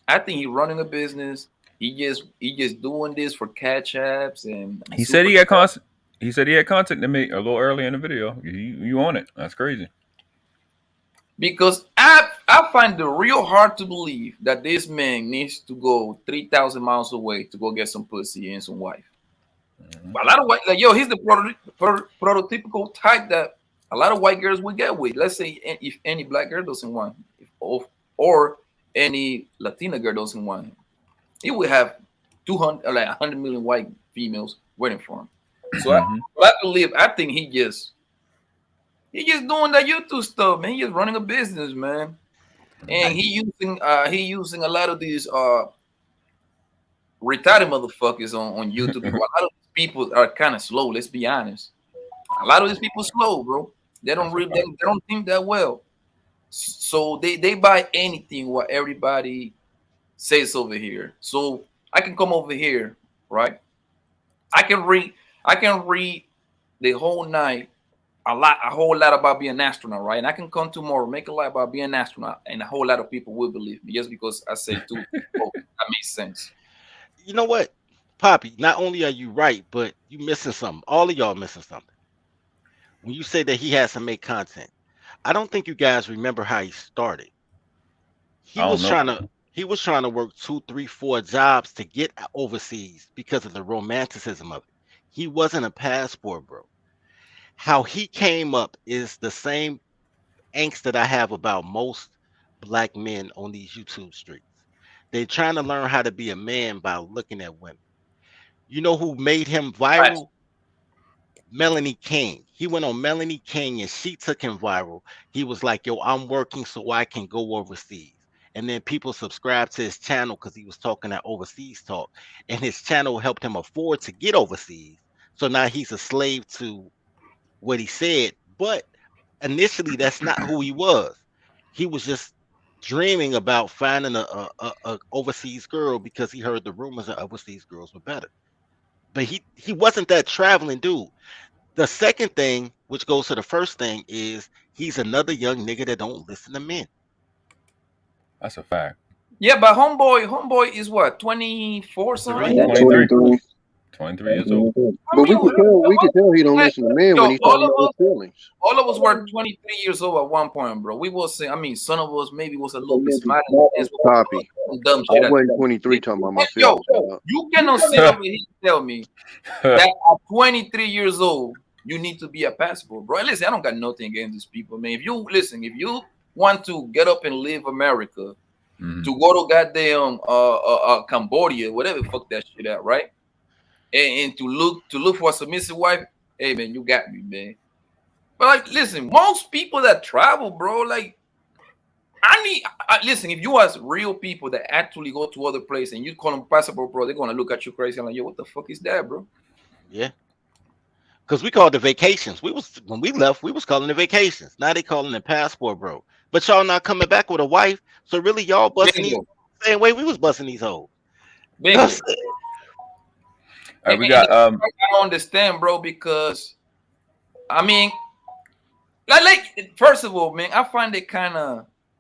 I think he's running a business. He just doing this for catch apps and he said he had content. He said he had content to me a little early in the video. You on it? That's crazy. Because I find it real hard to believe that this man needs to go 3,000 miles away to go get some pussy and some wife. A lot of white, he's the prototypical type that a lot of white girls will get with. Let's say if any black girl doesn't want him, or any Latina girl doesn't want him, he will have 100 million white females waiting for him. So I think he just doing that YouTube stuff, man. He just running a business, man. And he using a lot of these retarded motherfuckers on YouTube. A lot of people are kind of slow. Let's be honest. A lot of these people slow, bro. They don't think that well. So they buy anything what everybody says over here. So I can come over here, right? I can read the whole night a whole lot about being an astronaut, right? And I can come tomorrow, make a lie about being an astronaut, and a whole lot of people will believe me just because I say two. That makes sense. You know what, Poppy? Not only are you right, but you missing something. All of y'all missing something. When you say that he has to make content, I don't think you guys remember how he started. He was trying to work 2, 3, 4 jobs to get overseas because of the romanticism of it. He wasn't a passport bro. How he came up is the same angst that I have about most black men on these YouTube streets. They're trying to learn how to be a man by looking at women. You know who made him viral? Melanie King. He went on Melanie King and she took him viral. He was like, yo, I'm working so I can go overseas. And then people subscribed to his channel because he was talking that overseas talk. And his channel helped him afford to get overseas. So now he's a slave to what he said. But initially, that's not who he was. He was just dreaming about finding a overseas girl because he heard the rumors that overseas girls were better. But he wasn't that traveling dude. The second thing, which goes to the first thing, is he's another young nigga that don't listen to men. That's a fact. Yeah, but homeboy is what, 24 something? 23 years old. But we could tell he don't listen to men when he talking about feelings. All of us were 23 years old at one point, bro. We was saying, I mean, some of us maybe was a little bit smarter. Poppy, dumb I shit. wasn't 23 talking about my feelings. Yo, you cannot sit over here and tell me that at 23 years old, you need to be a passport, bro. And listen, I don't got nothing against these people, man. If you want to get up and leave America to go to goddamn Cambodia, whatever the fuck that shit at, right? And to look for a submissive wife, hey man, you got me, man. But like, listen, most people that travel, bro, like, listen, if you ask real people that actually go to other places and you call them passport, bro, they're gonna look at you crazy. I'm like, yo, what the fuck is that, bro? Yeah. Because we called the vacations. When we left, we was calling the vacations. Now they calling it passport, bro. But y'all not coming back with a wife. So really y'all busting these same way we was busting these hoes. All right, we got I don't understand, bro, because I mean, like first of all, man, I find it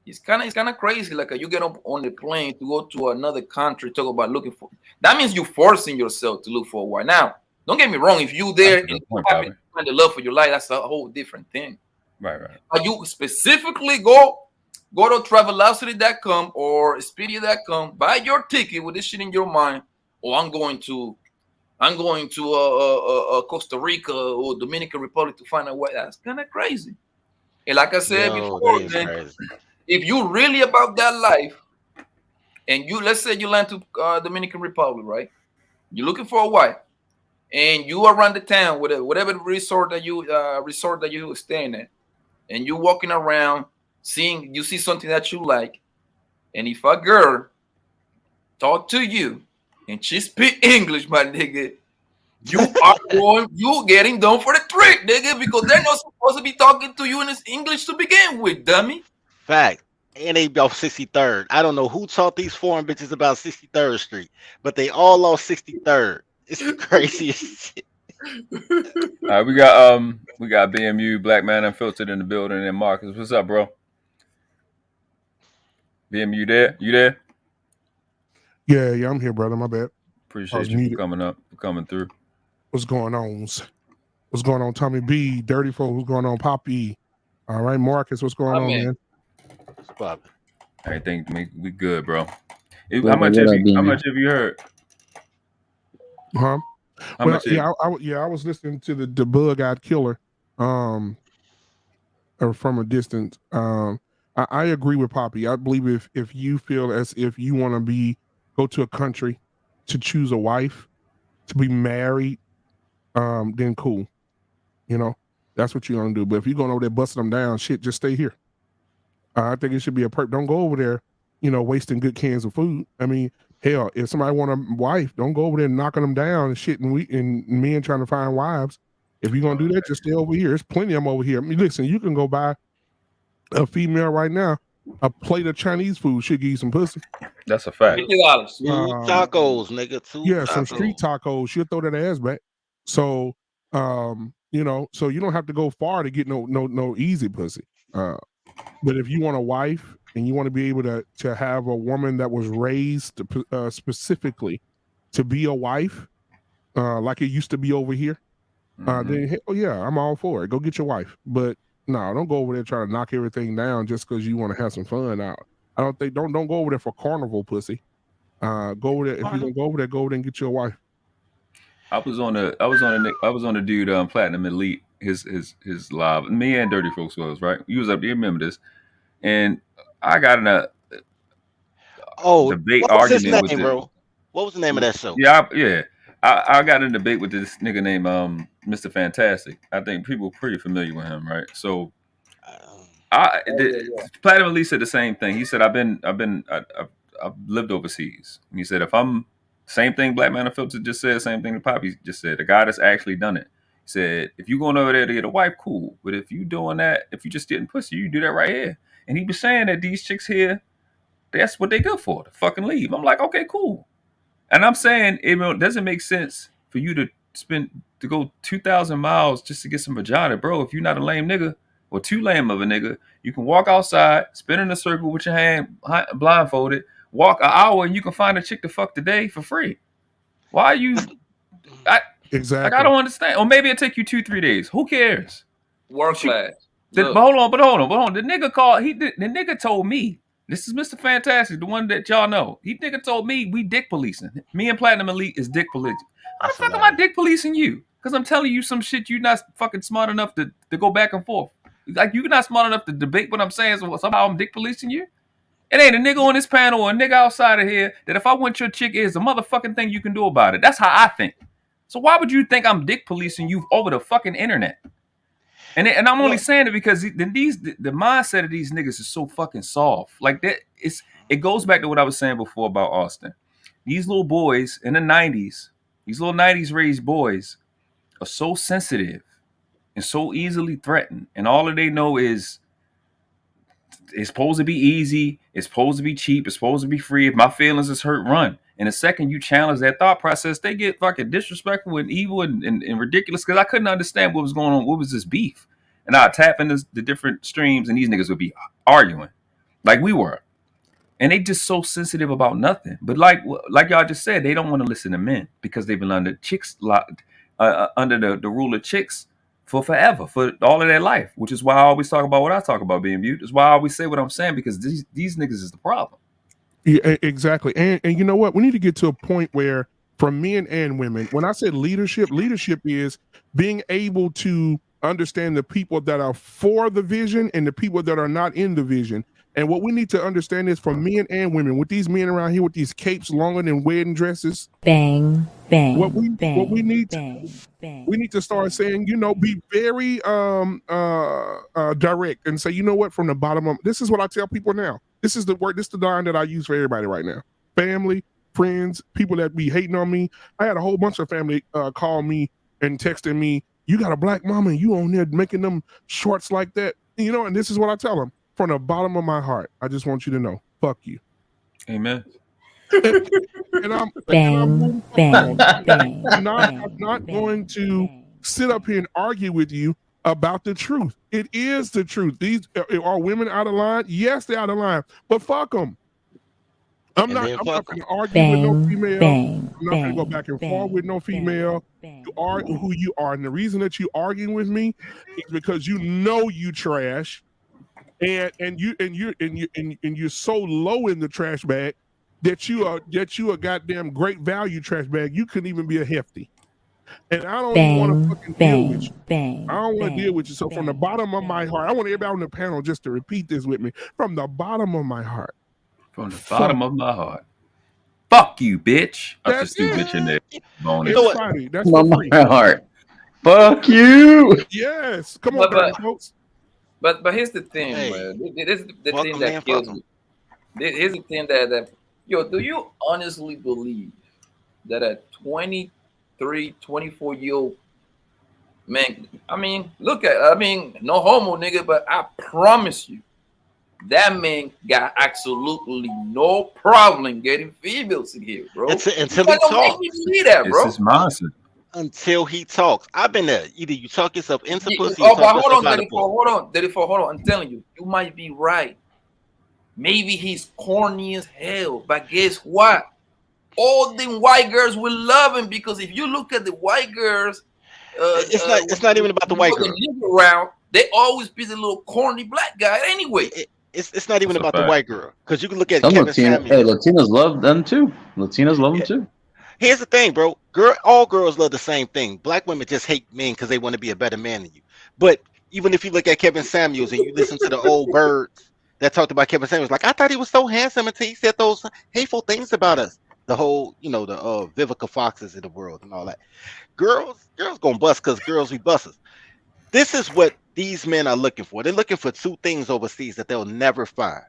it's kind of crazy. Like you get up on the plane to go to another country, talk about looking for. That means you're forcing yourself to look for a wife. Now, don't get me wrong. If you there and you find the love for your life, that's a whole different thing. Right. But you specifically go to Travelocity.com or Expedia.com, buy your ticket with this shit in your mind. Oh, I'm going to Costa Rica or Dominican Republic to find a wife. That's kind of crazy. And like I said before, man, if you really about that life, and let's say you land to Dominican Republic, right? You're looking for a wife, and you around the town with whatever resort that you staying at, and you walking around, you see something that you like, and if a girl talk to you and she speak English, my nigga, you getting done for the trick, nigga, because they're not supposed to be talking to you in English to begin with, dummy. Fact. And they off 63rd. I don't know who taught these foreign bitches about 63rd Street, but they all off 63rd. It's the craziest shit. All right, we got BMU Black Man Unfiltered in the building, and Marcus, what's up, bro? BMU, you there? Yeah, I'm here, brother. My bad. Appreciate you for coming through. What's going on, Tommy B? Dirty Folk, what's going on, Poppy? All right, Marcus, what's going on, man? What's poppin'? I think we good, bro. How much have you heard? Huh? I was listening to the Bug-Eyed Killer from a distance. I agree with Poppy. I believe if you feel as if you want to go to a country to choose a wife, to be married, then cool. You know, that's what you're gonna do. But if you're going over there busting them down, shit, just stay here. I think it should be don't go over there, wasting good cans of food. I mean, hell, if somebody want a wife, don't go over there knocking them down and shit and men trying to find wives. If you're gonna do that, just stay over here. There's plenty of them over here. I mean, listen, you can go buy a female right now. A plate of Chinese food should give you some pussy. That's a fact. $50. Tacos, nigga. Some street tacos. She'll throw that ass back. So, You know, so you don't have to go far to get no easy pussy. But if you want a wife and you want to be able to have a woman that was raised specifically to be a wife, like it used to be over here, then hell yeah, I'm all for it. Go get your wife. But no, don't go over there trying to knock everything down just because you want to have some fun. I don't think don't go over there for carnival pussy. Go over there if you're gonna go over there and get your wife. I was on a dude Platinum Elite his live. Me and Dirty Folks was right. You was up there. Remember this? And I got in a debate what was his argument name, with bro? What was the name of that show? Yeah. I got in a debate with this nigga named Mr. Fantastic. I think people are pretty familiar with him, right? So Platinum Elite said the same thing. He said I've lived overseas. And he said if I'm same thing Black Man Unfiltered just said, same thing that Poppy just said. The guy that's actually done it. He said, if you going over there to get a wife, cool. But if you doing that, if you just getting pussy, you do that right here. And he was saying that these chicks here, that's what they good for, to fucking leave. I'm like, okay, cool. And I'm saying it doesn't make sense for you to go 2,000 miles just to get some vagina, bro. If you're not a lame nigga or too lame of a nigga, you can walk outside, spin in a circle with your hand blindfolded, walk an hour, and you can find a chick to fuck today for free. Why are you? Exactly. Like I don't understand. Or maybe it'll take you 2-3 days. Who cares? Work class. But hold on. The nigga called. The nigga told me. This is Mr. Fantastic, the one that y'all know. He nigga told me we dick policing. Me and Platinum Elite is dick policing. How the fuck am I dick policing you? Because I'm telling you some shit you're not fucking smart enough to go back and forth. Like you're not smart enough to debate what I'm saying, so somehow I'm dick policing you? It ain't a nigga on this panel or a nigga outside of here that if I want your chick is a motherfucking thing you can do about it. That's how I think. So why would you think I'm dick policing you over the fucking internet? And I'm only saying it because the mindset of these niggas is so fucking soft. Like that, it goes back to what I was saying before about Austin. These little boys in the 90s, these little 90s raised boys are so sensitive and so easily threatened. And all that they know is it's supposed to be easy. It's supposed to be cheap. It's supposed to be free. If my feelings is hurt, run. And the second you challenge that thought process, they get fucking disrespectful and evil and ridiculous because I couldn't understand what was going on. What was this beef? And I'd tap into the different streams and these niggas would be arguing like we were. And they just so sensitive about nothing. But like y'all just said, they don't want to listen to men because they've been under chicks, under the rule of chicks for forever, for all of their life, which is why I always talk about what I talk about being mute. It's why I always say what I'm saying because these niggas is the problem. Yeah, exactly. And you know what? We need to get to a point where for men and women, when I said leadership is being able to understand the people that are for the vision and the people that are not in the vision. And what we need to understand is for men and women, with these men around here with these capes longer than wedding dresses. Bang, bang, what we need to start saying, be very direct and say, you know what, from the bottom of this is what I tell people now. This is the word, this is the line that I use for everybody right now. Family, friends, people that be hating on me. I had a whole bunch of family call me and texting me, you got a black mama and you on there making them shorts like that. And this is what I tell them. From the bottom of my heart, I just want you to know, fuck you. Amen. And I'm not going to sit up here and argue with you about the truth. It is the truth. These are women out of line. Yes, they're out of line, but fuck them. I'm not going to argue with no female. I'm not going to go back and forth with no female. You are who you are, and the reason that you arguing with me is because you trash. And you're so low in the trash bag that you are goddamn great value trash bag. You couldn't even be a hefty. And I don't even want to fucking deal with you. I don't want to deal with you. So from the bottom of my heart, I want everybody on the panel just to repeat this with me. From the bottom of my heart. From the bottom of my heart. Fuck you, bitch. I just do bitch in there. That's my heart. Fuck you. Yes. Come on, folks. But here's the thing, man. This is the thing that kills me. Here's the thing that do you honestly believe that a 23, 24-year-old man, no homo, nigga, but I promise you, that man got absolutely no problem getting females in here, bro. Until he talks. That, bro. It's his mindset. until he talks. I've been there. Either you talk yourself into pussy Oh, or but talk hold yourself on, out of pussy. hold on. I'm telling you, you might be right. Maybe he's corny as hell, but guess what? All them white girls will love him because if you look at the white girls, it's not even about the white girl. Around, they always be the little corny black guy anyway. It's not even about the white girl because you can look at Some Kevin Samuels. Hey, Latinas love them too. Latinas love them too. Here's the thing, bro. All girls love the same thing. Black women just hate men because they want to be a better man than you. But even if you look at Kevin Samuels and you listen to the old birds that talked about Kevin Samuels, like I thought he was so handsome until he said those hateful things about us. The whole, the Vivica Foxes of the world and all that. Girls gonna bust because girls be busters. This is what these men are looking for. They're looking for two things overseas that they'll never find.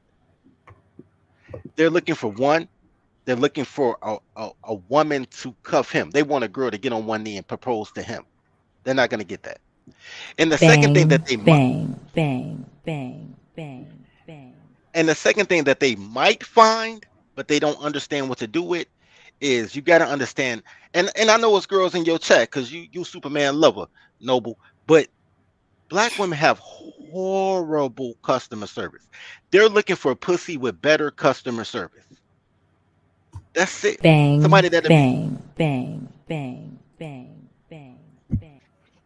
They're looking for one. They're looking for a woman to cuff him. They want a girl to get on one knee and propose to him. They're not gonna get that. And the second thing that they And the second thing that they might find, but they don't understand what to do with, is you got to understand. And I know it's girls in your chat because you Superman lover, Noble, but black women have horrible customer service. They're looking for a pussy with better customer service. That's it. Somebody that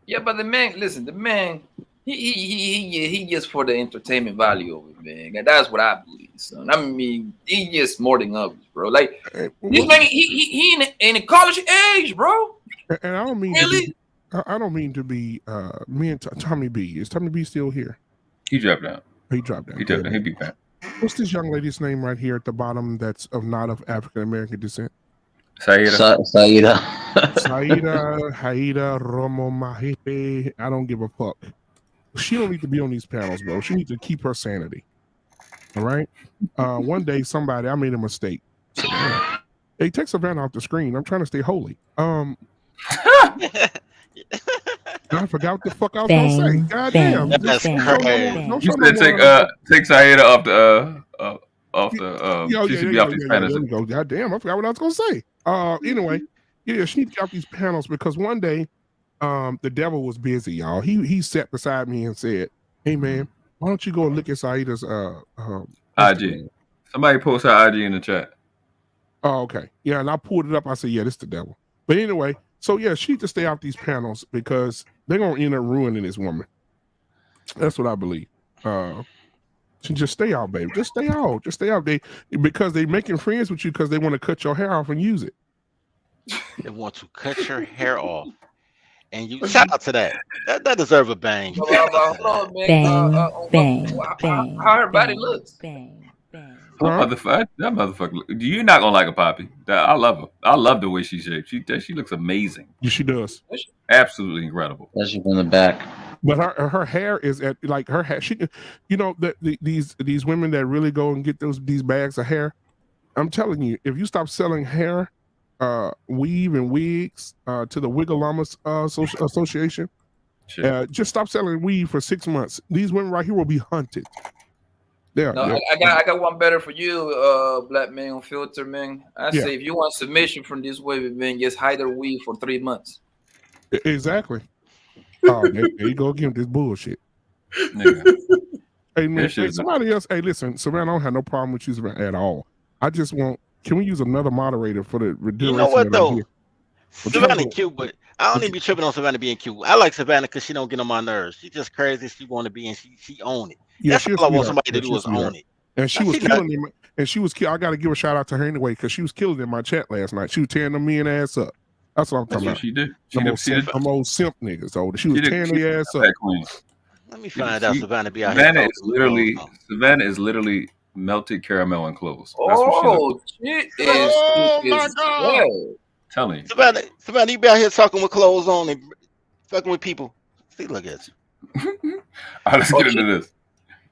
Yeah, but the man, listen, the man, he just for the entertainment value of it, man. And that's what I believe, son. I mean, he just more than others, bro. Like this man, he in a college age, bro. And I don't mean really. I don't mean to be me and Tommy B. Is Tommy B still here? He dropped down. He dropped down. He dropped down. He'll be back. What's this young lady's name right here at the bottom that's not of African American descent? Saida. Haida, Romo Mahipe. I don't give a fuck. She don't need to be on these panels, bro. She needs to keep her sanity. All right. One day, I made a mistake. So, hey, take Savannah off the screen. I'm trying to stay holy. I forgot what the fuck I was gonna say. God damn. You said take Saida off the she should be off these panels. There we go. God damn, I forgot what I was gonna say. Anyway, she needs to get off these panels because one day the devil was busy, y'all. He sat beside me and said, "Hey man, why don't you go look at Saida's IG? Somebody post her IG in the chat." Oh, okay. Yeah, and I pulled it up. I said, "Yeah, this is the devil." But anyway, so yeah, she needs to stay off these panels because they're gonna end up ruining this woman. That's what I believe. Just stay out, baby. Just stay out. Just stay out. Because they making friends with you because they want to cut your hair off and use it. They want to cut your hair off. And you shout out to that. That deserves a bang. Bang. How her body looks. That motherfucker. You're not gonna like a Poppy. I love her. I love the way she's shaped. She looks amazing. Yeah, she does. Absolutely incredible. Especially from the back. But her hair is at like her hair. She, these women that really go and get these bags of hair. I'm telling you, if you stop selling hair, weave and wigs to the Wigalamas Association, just stop selling weave for 6 months. These women right here will be hunted. Yeah. No, I got one better for you, black man on filter, man. Say if you want submission from this way, man, just hide their weave for 3 months. Exactly. Oh, there you go again with this bullshit. Hey man, somebody else. Hey, listen, Savannah, I don't have no problem with you, Savannah, at all. I just want. Can we use another moderator for the duration? You know what though? Savannah cute, but I don't even be tripping on Savannah being cute. I like Savannah because she don't get on my nerves. She's just crazy. She want to be, and she own it. Yeah, that's all I want somebody to do is own it. And she was killing him. And she was. I got to give a shout out to her anyway because she was killing in my chat last night. She was tearing them men ass up. That's what I'm talking about. She did. I'm old simp niggas. So she was tearing their ass up. Let me find out Savannah be out here. Savannah is literally melted caramel and cloves. Oh my God! Telling you, Savannah, you be out here talking with clothes on and fucking with people. See, look at you. All right, let's get into this.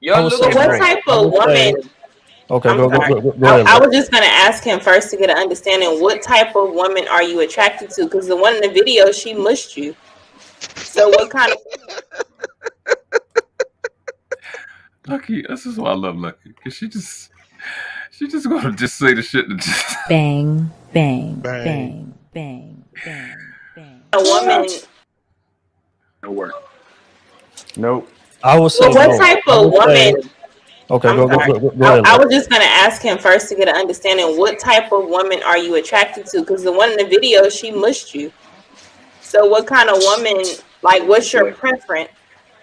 What type of woman? Okay, go ahead. I was just gonna ask him first to get an understanding. What type of woman are you attracted to? Because the one in the video, she mushed you. So what kind of? Lucky, this is why I love Lucky, because she just gonna just say the shit that just bang, bang, bang, bang, bang, bang. A woman. No work. Nope. I would say. Well, what type of woman? Okay, go ahead. I was just gonna ask him first to get an understanding. What type of woman are you attracted to? Because the one in the video, she mushed you. So what kind of woman? Like, what's your preference?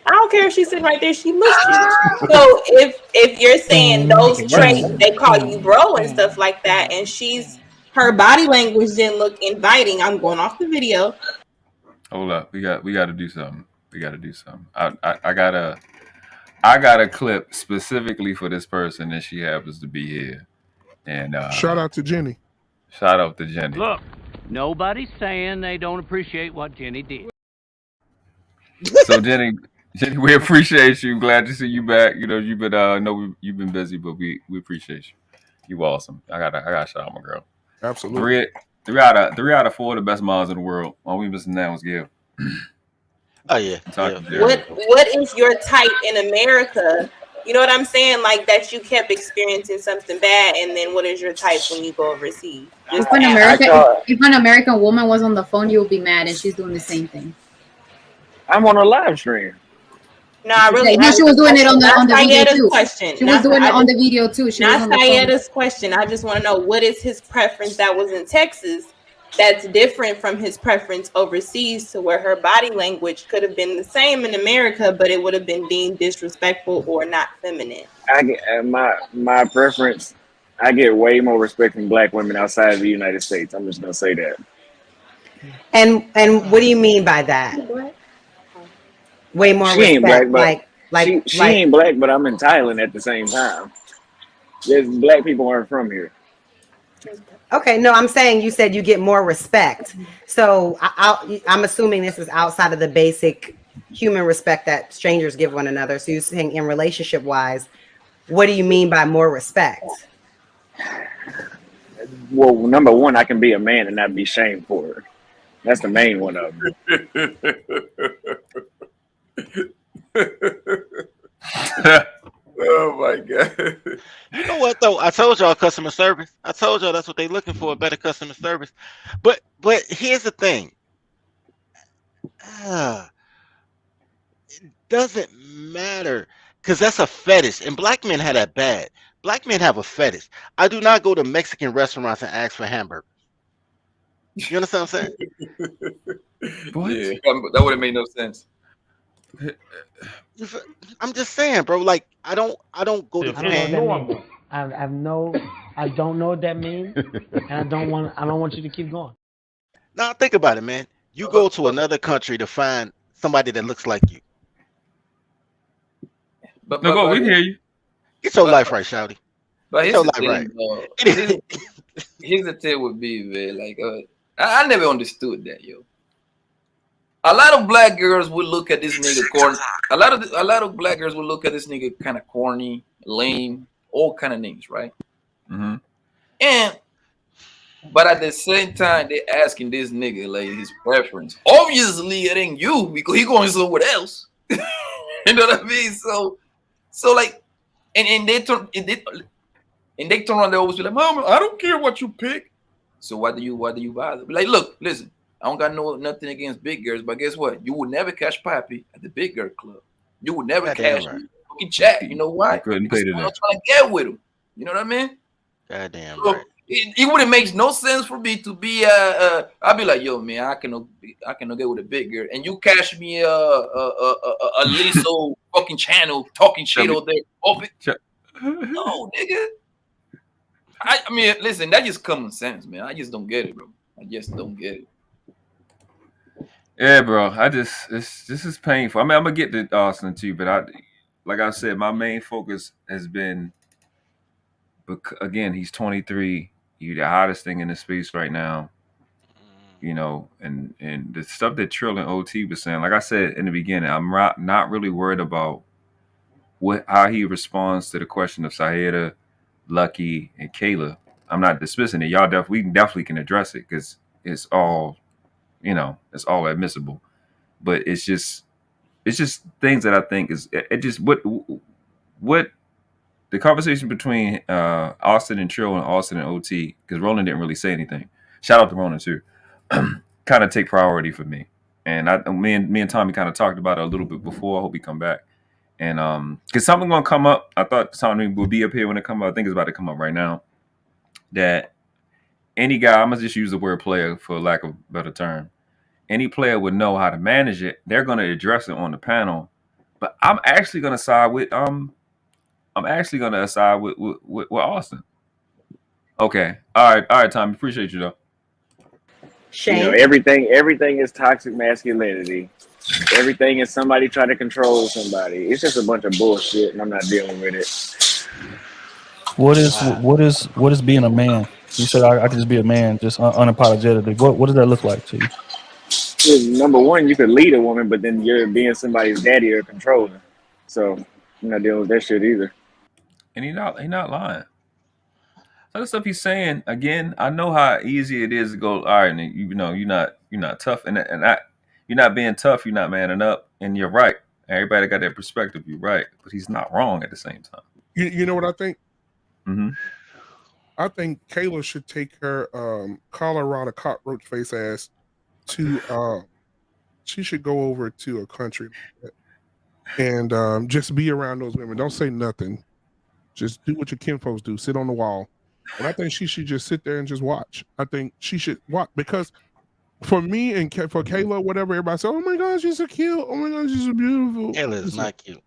I don't care if she's sitting right there. She mushed you. So if you're saying those traits, they call you bro and stuff like that, and her body language didn't look inviting. I'm going off the video. Hold up, we got to do something. I got a clip specifically for this person, and she happens to be here. And shout out to Jenny. Shout out to Jenny. Look, nobody's saying they don't appreciate what Jenny did. So Jenny, we appreciate you. Glad to see you back. You know, you've been you've been busy, but we appreciate you. You awesome. I got to shout out my girl. Absolutely. Three out of 4 of the best moms in the world. All we missing now is Gil. Oh yeah. What is your type in America? You know what I'm saying? Like that you kept experiencing something bad, and then what is your type when you go overseas? If an American woman was on the phone, you would be mad, and she's doing the same thing. I'm on a live stream. No, I really. No, she was doing it on the video too. Question. She was doing it on the video too. She not Sayeda's question. I just want to know what is his preference that was in Texas that's different from his preference overseas, to where her body language could have been the same in America, but it would have been deemed disrespectful or not feminine. I get my preference. I get way more respect from black women outside of the United States. I'm just gonna say that. And what do you mean by that? Way more she ain't respect, black, she ain't black, but I'm in Thailand at the same time. There's black people aren't from here. Okay, no, I'm saying you said you get more respect. So I'm assuming this is outside of the basic human respect that strangers give one another. So you're saying in relationship wise, what do you mean by more respect? Well, number one, I can be a man and not be shamed for it. That's the main one of them. Oh my god! You know what though? I told y'all customer service. I told y'all that's what they looking for, better customer service. But here's the thing. It doesn't matter, because that's a fetish, and black men have that bad. Black men have a fetish. I do not go to Mexican restaurants and ask for hamburgers. You understand what I'm saying? What? Yeah, that would have made no sense. I'm just saying, bro. Like I don't go to Japan. I don't know what that means, and I don't want you to keep going. Now think about it, man. You go to another country to find somebody that looks like you. But we hear you. Get your life right, Shouty. But Get here's your the life thing, right. Here's the thing would be, man. Like I never understood that, yo. A lot of black girls would look at this nigga corny. A lot of black girls would look at this nigga kind of corny, lame, all kind of names, right? Mm-hmm. But at the same time, they asking this nigga like his preference. Obviously, it ain't you because he going somewhere else. You know what I mean? So like, and they turn around. They always be like, "Mama, I don't care what you pick." So why do you bother? Like, look, listen. I don't got nothing against big girls, but guess what? You would never catch Pappy at the big girl club. You would never catch fucking Jack. You know why? Couldn't pay to I'm trying to get with him. You know what I mean? Goddamn So right. It wouldn't make no sense for me to be I'd be like, yo, man, I cannot get with a big girl, and you catch me a Lizzo fucking channel talking shit all day. No, nigga. I mean, listen, that's just common sense, man. I just don't get it, bro. I just don't get it. Yeah, bro. This is painful. I mean, I'm gonna get to Austin too, but like I said, my main focus has been. Again, he's 23. He's the hottest thing in the space right now. You know, and the stuff that Trill and OT was saying. Like I said in the beginning, I'm not really worried about how he responds to the question of Sayeda, Lucky, and Kayla. I'm not dismissing it. We definitely can address it because it's all. You know, it's all admissible, but it's just things that I think is just what the conversation between Austin and Trill and Austin and OT, because Ronin didn't really say anything. Shout out to Ronin too. kind of take priority for me. And me and Tommy kind of talked about it a little bit before. I hope he come back. And because something gonna come up. I thought something would be up here when it come up. I think it's about to come up right now. That any guy, I'm gonna just use the word player for lack of a better term. Any player would know how to manage it. They're gonna address it on the panel. But I'm actually gonna side with with Austin. Okay. All right, Tommy. Appreciate you though. Shane? You know, everything is toxic masculinity. Everything is somebody trying to control somebody. It's just a bunch of bullshit, and I'm not dealing with it. What is being a man? You said I can just be a man, just unapologetically. What does that look like to you? Well, number one, you could lead a woman, but then you're being somebody's daddy or controlling. So I'm not dealing with that shit either. And he's not lying. So the stuff he's saying, again, I know how easy it is to go, all right, and you know, you're not tough, and you're not being tough, you're not manning up, and you're right. Everybody got that perspective, you're right, but he's not wrong at the same time. You know what I think? Mm-hmm. I think Kayla should take her Colorado cockroach face ass to she should go over to a country and just be around those women. Don't say nothing. Just do what your kinfolks do. Sit on the wall. And I think she should just sit there and just watch. I think she should watch because for me and for Kayla, whatever, everybody says, oh my gosh, she's so cute. Oh my gosh, she's so beautiful. Kayla is not cute.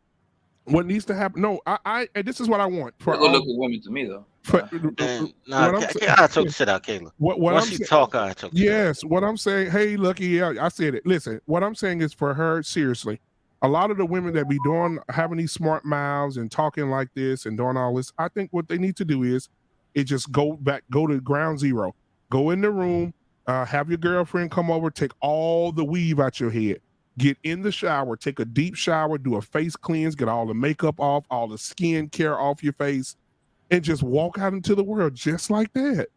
What needs to happen? No, I and this is what I want. For look at women to me though. I took shit out, Kayla. Once you talk, I took. Yes, what I'm saying. Hey, Lucky, yeah, I said it. Listen, what I'm saying is for her, seriously. A lot of the women that be having these smart mouths and talking like this and doing all this, I think what they need to do is just go to ground zero. Go in the room, have your girlfriend come over, take all the weave out your head, get in the shower, take a deep shower, do a face cleanse, get all the makeup off, all the skin care off your face, and just walk out into the world just like that.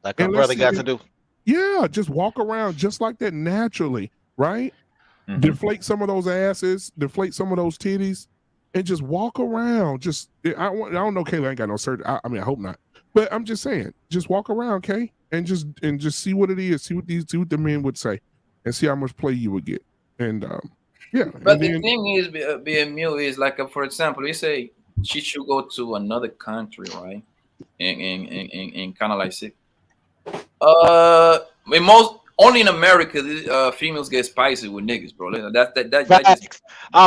Like our brother got to do. Yeah, just walk around just like that naturally, right? Mm-hmm. Deflate some of those asses, deflate some of those titties, and just walk around. Just I don't know, Kayla ain't got no surgery. I mean, I hope not. But I'm just saying, just walk around, Kay, and just see what it is, see what the men would say, and see how much play you would get. And yeah. But the thing is, being mute is like, for example, we say she should go to another country, right? And kind of like sick. Only in America, females get spicy with niggas, bro. I was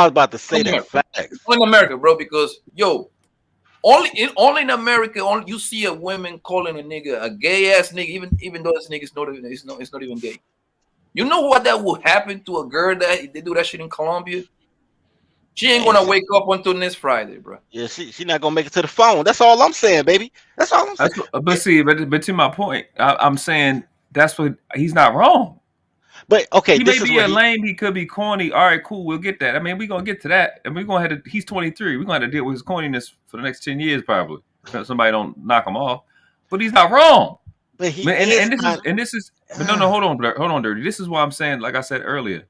about to say that. Facts. Only in America, bro, because only in America, you see a woman calling a nigga a gay ass nigga, even though this nigga's not even gay. You know what that would happen to a girl that they do that shit in Colombia? She ain't gonna wake up until next Friday, bro. Yeah, she not gonna make it to the phone. That's all I'm saying, baby. That's all I'm saying. But to my point, I'm saying that's what he's not wrong. But okay, he may be a lame, he could be corny. All right, cool, we'll get that. I mean, we're gonna get to that, and we're gonna have to. He's 23. We're gonna have to deal with his corniness for the next 10 years, probably. If somebody don't knock him off, but he's not wrong. But he this is. But no, hold on, Dirty. This is why I'm saying, like I said earlier.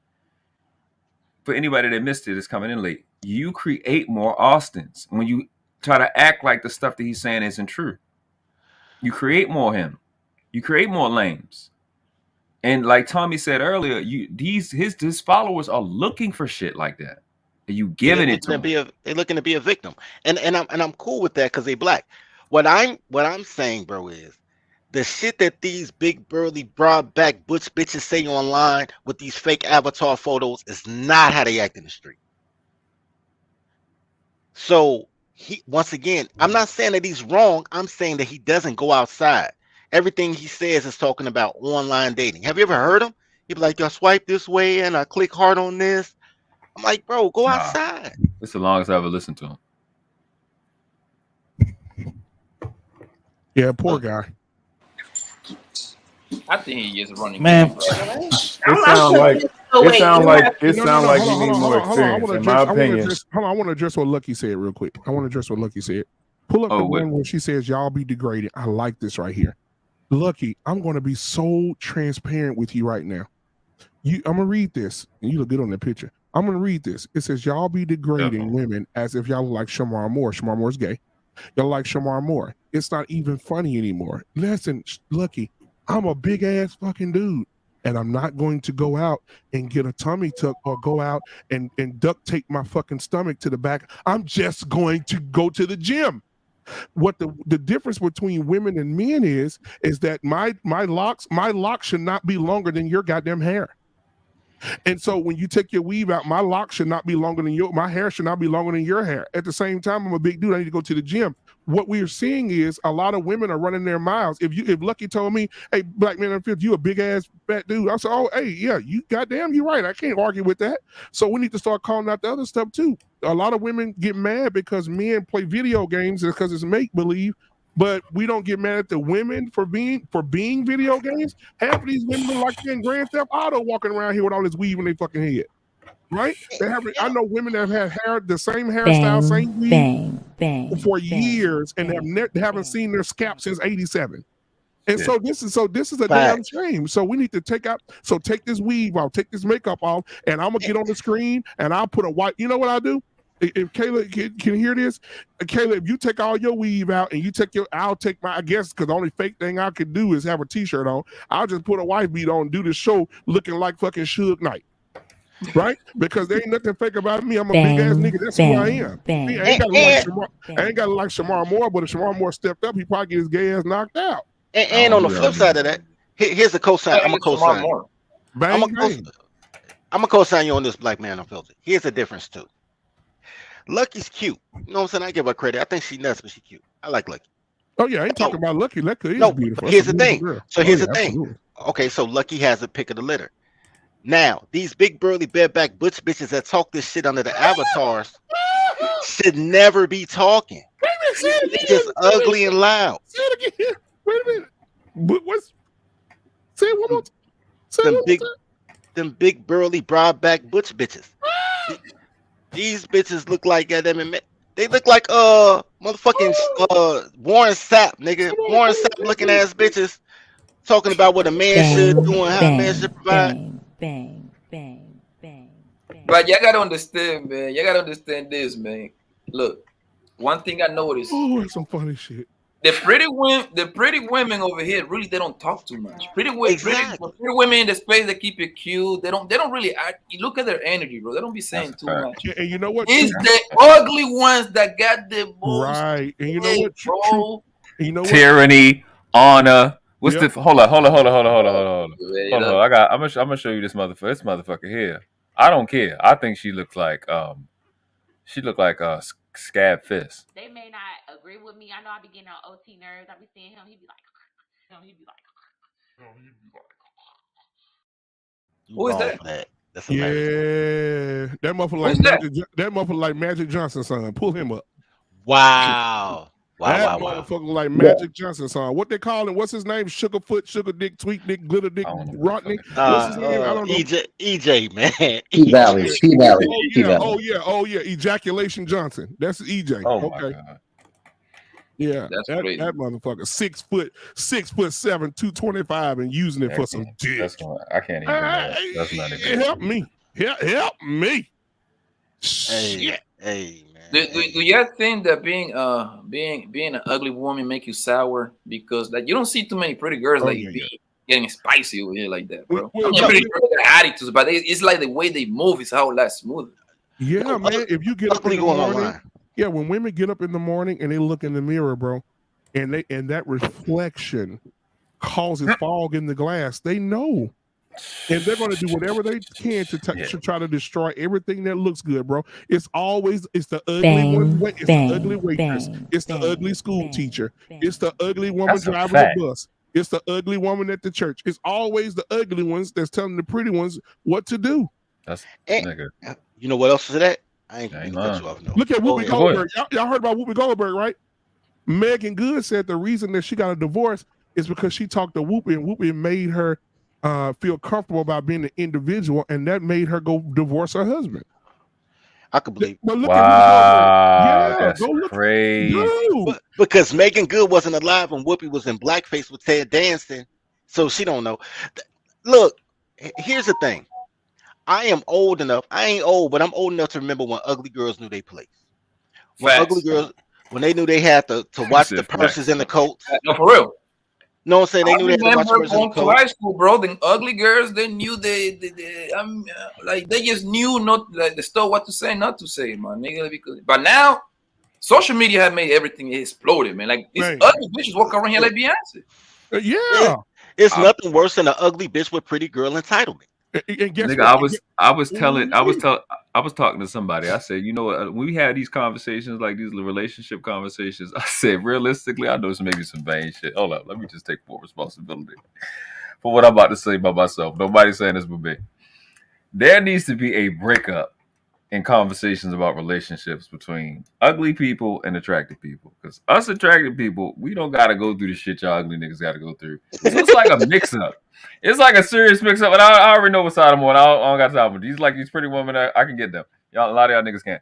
For anybody that missed it, is coming in late. You create more Austins when you try to act like the stuff that he's saying isn't true. You create more him. You create more lames. And like Tommy said earlier, his followers are looking for shit like that. And you giving it to them. They're looking to be a victim, and I'm cool with that because they black. What I'm saying, bro, is the shit that these big burly broad back butch bitches say online with these fake avatar photos is not how they act in the street. So once again, I'm not saying that he's wrong. I'm saying that he doesn't go outside. Everything he says is talking about online dating. Have you ever heard him? He'd be like, I swipe this way and I click hard on this. I'm like, bro, go outside. It's the longest I ever listened to him. Yeah, poor guy. I think he is running. Man, it sounds like you need more experience. In my opinion, I want to address what Lucky said real quick. Pull up the one where she says, "Y'all be degraded." I like this right here. Lucky, I'm going to be so transparent with you right now. I'm gonna read this, and you look good on that picture. I'm gonna read this. It says, "Y'all be degrading women as if y'all like Shamar Moore. Shamar Moore's gay. Y'all like Shamar Moore. It's not even funny anymore." Listen, Lucky. I'm a big ass fucking dude. And I'm not going to go out and get a tummy tuck or go out and duct tape my fucking stomach to the back. I'm just going to go to the gym. What the difference between women and men is that my locks should not be longer than your goddamn hair. And so when you take your weave out, my lock should not be longer than my hair should not be longer than your hair. At the same time, I'm a big dude. I need to go to the gym. What we are seeing is a lot of women are running their miles. If Lucky told me, hey, black man, you a big ass fat dude, I said, oh, hey, yeah, you goddamn, you're right. I can't argue with that. So we need to start calling out the other stuff too. A lot of women get mad because men play video games because it's make believe. But we don't get mad at the women for being video games. Half of these women look like they're in Grand Theft Auto walking around here with all this weave in their fucking head. Right? I know women that have had the same hairstyle, same weave for years and haven't seen their scalp since '87. And so this is a damn shame. So we need to take this weave off, take this makeup off, and I'm gonna get on the screen and I'll put a white. You know what I do? If Kayla can hear this, Kayla, if you take all your weave out and I'll take my, I guess, because the only fake thing I can do is have a t-shirt on. I'll just put a white beat on and do the show looking like fucking Suge Knight. Right? Because there ain't nothing fake about me. I'm a big ass nigga. That's who I am. I ain't got to like Shamar Moore, but if Shamar Moore stepped up, he probably get his gay ass knocked out. And on the flip side of that, here's a cosign. I'm a cosign. I'm a cosign you on this, Black Man Unfiltered. Here's the difference too. Lucky's cute. You know what I'm saying? I give her credit. I think she nuts, but she cute. I like Lucky. Oh yeah, I ain't talking about Lucky. Lucky is beautiful. Here's the thing. So here's the thing. Absolutely. Okay, so Lucky has a pick of the litter. Now, these big burly bareback butch bitches that talk this shit under the avatars should never be talking. They're just ugly and loud. Say it again. Wait a minute. Say it one more time. Them big burly broad-back butch bitches. These bitches look like they look like motherfucking Warren Sapp, nigga. Warren Sapp looking ass bitches talking about what a man should do and how a man should provide. But you gotta understand, man. You gotta understand this, man. Look, one thing I noticed. Oh, that's some funny shit. The pretty women over here really they don't talk too much. Pretty women in the space that keep it cute. They don't really act. You look at their energy, bro. They don't be saying too much. And you know what? It's the ugly ones that got the most. Right. And you know what? Bro. You know what? Tyranny, honor. What's the hold on. I'm gonna show you this motherfucker here. I don't care. I think she looks like Scab Fist. They may not agree with me. I know I be getting on OT nerves. I be seeing him. He be like. Who is that? That's hilarious. Yeah, that motherfucker like Magic Johnson, son. Pull him up. Wow. That motherfucker like Magic Johnson, son. What they call him? What's his name? Sugar Foot, Sugar Dick, Tweet Dick, Glitter Dick, Rodney. What's his name? I don't know. EJ, man. P-Valley. Oh yeah. Ejaculation Johnson. That's EJ. Oh okay. My God. Yeah, that motherfucker 6'7", 225, and using it for some dick. I can't even. That's not even. Help me. Help me. Shit. Hey. Do you think that being an ugly woman make you sour because like you don't see too many pretty girls getting spicy over here like that, bro? I'm pretty sure they got attitudes, but it's like the way they move is how that's smooth. Yeah, man. If you get up in the morning, when women get up in the morning and they look in the mirror, bro, and that reflection causes fog in the glass, they know. And they're going to do whatever they can to try to destroy everything that looks good, bro. It's the ugly one. It's the ugly waitress. It's the ugly school teacher. It's the ugly woman driving the bus. It's the ugly woman at the church. It's always the ugly ones that's telling the pretty ones what to do. You know what else is that? I ain't gonna cut you off. No. Look at Whoopi Goldberg. Y'all heard about Whoopi Goldberg, right? Megan Good said the reason that she got a divorce is because she talked to Whoopi, and Whoopi made her feel comfortable about being an individual, and that made her go divorce her husband. I could believe. But look at that's crazy. Because Megan Good wasn't alive when Whoopi was in blackface with Ted Danson, so she don't know. Look, here's the thing. I am old enough. I ain't old, but I'm old enough to remember when ugly girls knew their place. When ugly girls, when they knew they had to watch the purses and the coats. No, for real. No, I'm saying they I knew they had to watch remember emergency going to code. high school, bro. The ugly girls, they knew like they just knew not like the stuff what to say, not to say, man. Nigga, because but now social media have made everything exploded, man. Like these ugly bitches walk around here like Beyonce. It's nothing worse than an ugly bitch with pretty girl entitlement. And guess Nigga, what? I was talking to somebody. I said, you know what? When we had these conversations, like these relationship conversations, I said, realistically, I know this may be some vain shit. Hold up, let me just take full responsibility for what I'm about to say about myself. Nobody's saying this but me. There needs to be a breakup in conversations about relationships between ugly people and attractive people. Because us attractive people, we don't gotta go through the shit y'all ugly niggas gotta go through. So it's like a mix-up. It's like a serious mix-up, and I already know what side I'm on. I don't got time for these. Like these pretty women, I can get them. Y'all, a lot of y'all niggas can't.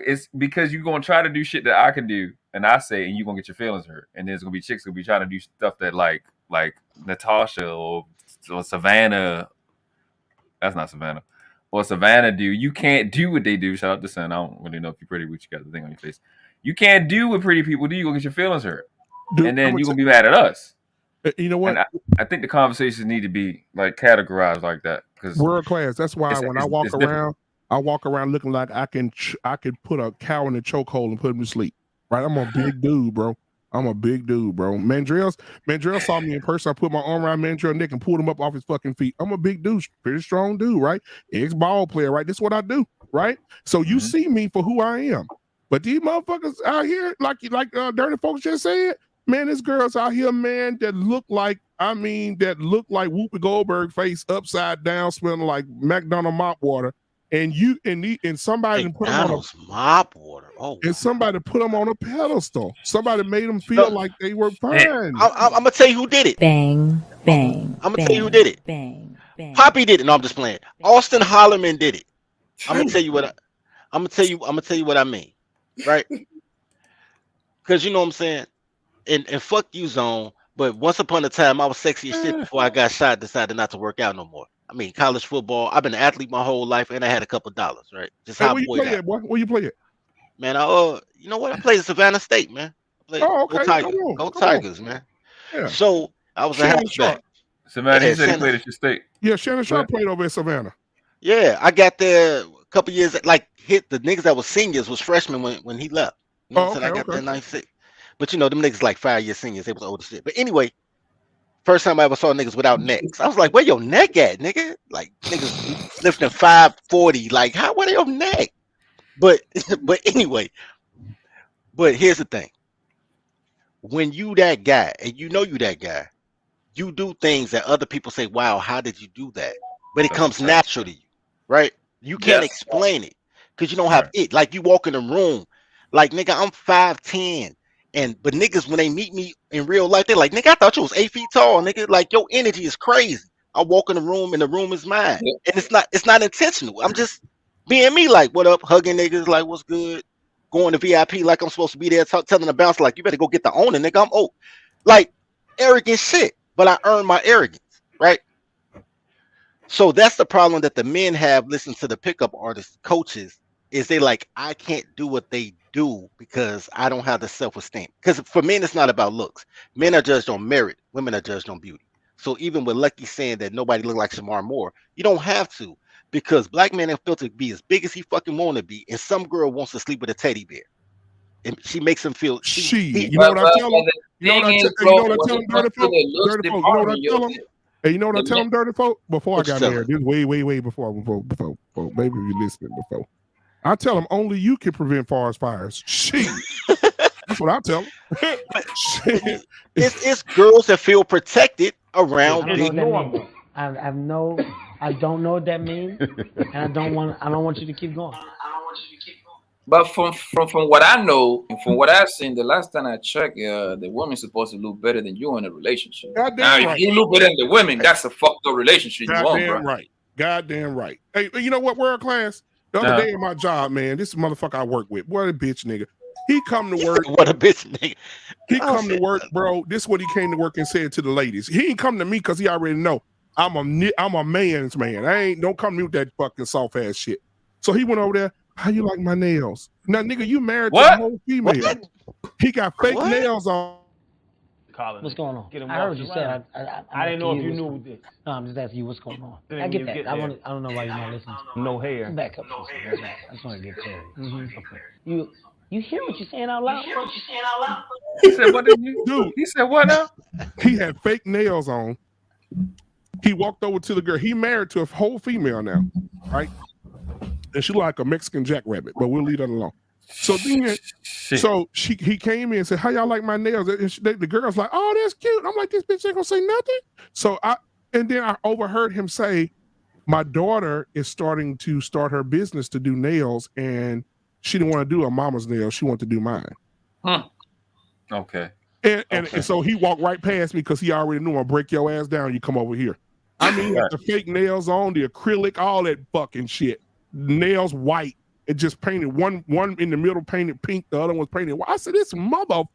It's because you're gonna try to do shit that I can do, and I say, and you're gonna get your feelings hurt. And there's gonna be chicks gonna be trying to do stuff that like Natasha or Savannah. That's not Savannah. Or Savannah do. You can't do what they do. Shout out to Son. I don't really know if you're pretty, but you got the thing on your face. You can't do what pretty people do. You're gonna get your feelings hurt, and then you're gonna be mad at us. You know what? And I think the conversations need to be like categorized like that because world class. That's why when I walk around looking like I can put a cow in a chokehold and put him to sleep. Right? I'm a big dude, bro. Mandrell saw me in person. I put my arm around Mandrell's neck and pulled him up off his fucking feet. I'm a big dude, pretty strong dude, right? Ex-ball player, right? This is what I do, right? So you see me for who I am. But these motherfuckers out here, like Dirty Folks just said, man, there's girls out here, man, that look like Whoopi Goldberg face upside down, smelling like McDonald's mop water. And somebody put them on mop water. Oh, and somebody put them on a pedestal. Somebody made them feel like they were fine. I'm gonna tell you who did it. Bang, bang. I'm gonna tell you who did it. Bang, bang. Poppy did it. No, I'm just playing. Auston Holleman did it. I'm gonna tell you what I mean, right? Because you know what I'm saying. And fuck you, Zone. But once upon a time, I was sexy as shit before I got shot. Decided not to work out no more. I mean, college football. I've been an athlete my whole life, and I had a couple dollars, right? Just how where you play at, boy? Where you play at? Man, you know what? I played at Savannah State, man. Go Tigers, man. Yeah. So I was a halfback. Savannah, he said he played at your state. Yeah, Shannon Sharp played over at Savannah. Yeah, I got there a couple years. Like hit the niggas that was seniors was freshmen when he left. You know what I'm saying? I got there in '96. But you know, them niggas like 5 year seniors. They was old as shit. But anyway. First time I ever saw niggas without necks. I was like, where your neck at, nigga? Like niggas lifting 540. Like, where your neck? But anyway, but here's the thing. When you that guy, and you know you that guy, you do things that other people say, wow, how did you do that? But it comes natural to you, right? You can't explain it because you don't have it. Like you walk in the room, like nigga, I'm 5'10". But niggas, when they meet me in real life, they're like, nigga, I thought you was 8 feet tall, nigga. Like your energy is crazy. I walk in the room and the room is mine. And it's not intentional. I'm just being me, like, what up, hugging niggas, like, what's good? Going to VIP like I'm supposed to be there, telling the bouncer, like, you better go get the owner, nigga. I'm old. Like, arrogant shit. But I earn my arrogance, right? So that's the problem that the men have listening to the pickup artist coaches is they like, I can't do what they do because I don't have the self-esteem. Because for men, it's not about looks. Men are judged on merit. Women are judged on beauty. So even with Lucky saying that nobody look like Shamar Moore, you don't have to because black men have felt to be as big as he fucking want to be. And some girl wants to sleep with a teddy bear. And she makes him feel you know what I tell him? You know what I tell him, dirty folk? Dirty folk, you know what I tell him? Hey, you know what I tell him, dirty folk? Before I got married, this way before, maybe you listening before. I tell them only you can prevent forest fires. Shit. That's what I tell them. It's girls that feel protected around big. I don't know what that means, and I don't want you to keep going. But from what I know and from what I've seen, the last time I checked, the woman's supposed to look better than you in a relationship. If you look better than the women, that's a fucked up relationship. Goddamn right. Hey, you know what? World class. The other day in my job, man, this motherfucker I work with, what a bitch nigga. He come to work. What a bitch nigga. He come to work, bro. This is what he came to work and said to the ladies. He ain't come to me because he already know I'm a man's man. Don't come to me with that fucking soft ass shit. So he went over there. How you like my nails? Now, nigga, you married to a whole female. He got fake nails on. calling. What's going on? Get him I heard off you the say. line. I didn't know if you knew this. No, I'm just asking you what's going on. Didn't I get you that. get I there? don't know why you're not listening. No hair. Back up. I just want to get clarity. Okay. You hear what you're saying out loud? He said, "What did you do?" He said, "What now?" He had fake nails on. He walked over to the girl. He married to a whole female now, right? And she like a Mexican jackrabbit, but we'll leave that alone. So then, he came in and said, "How y'all like my nails?" And the girl's like, "Oh, that's cute." I'm like, "This bitch ain't gonna say nothing." So I overheard him say, "My daughter is starting to start her business to do nails, and she didn't want to do her mama's nails. She wanted to do mine." Okay. And so he walked right past me because he already knew I'll break your ass down. You come over here. I mean, the fake nails on, the acrylic, all that fucking shit. Nails white. It just painted one in the middle painted pink, the other one's painted white. I said, "This motherfucker."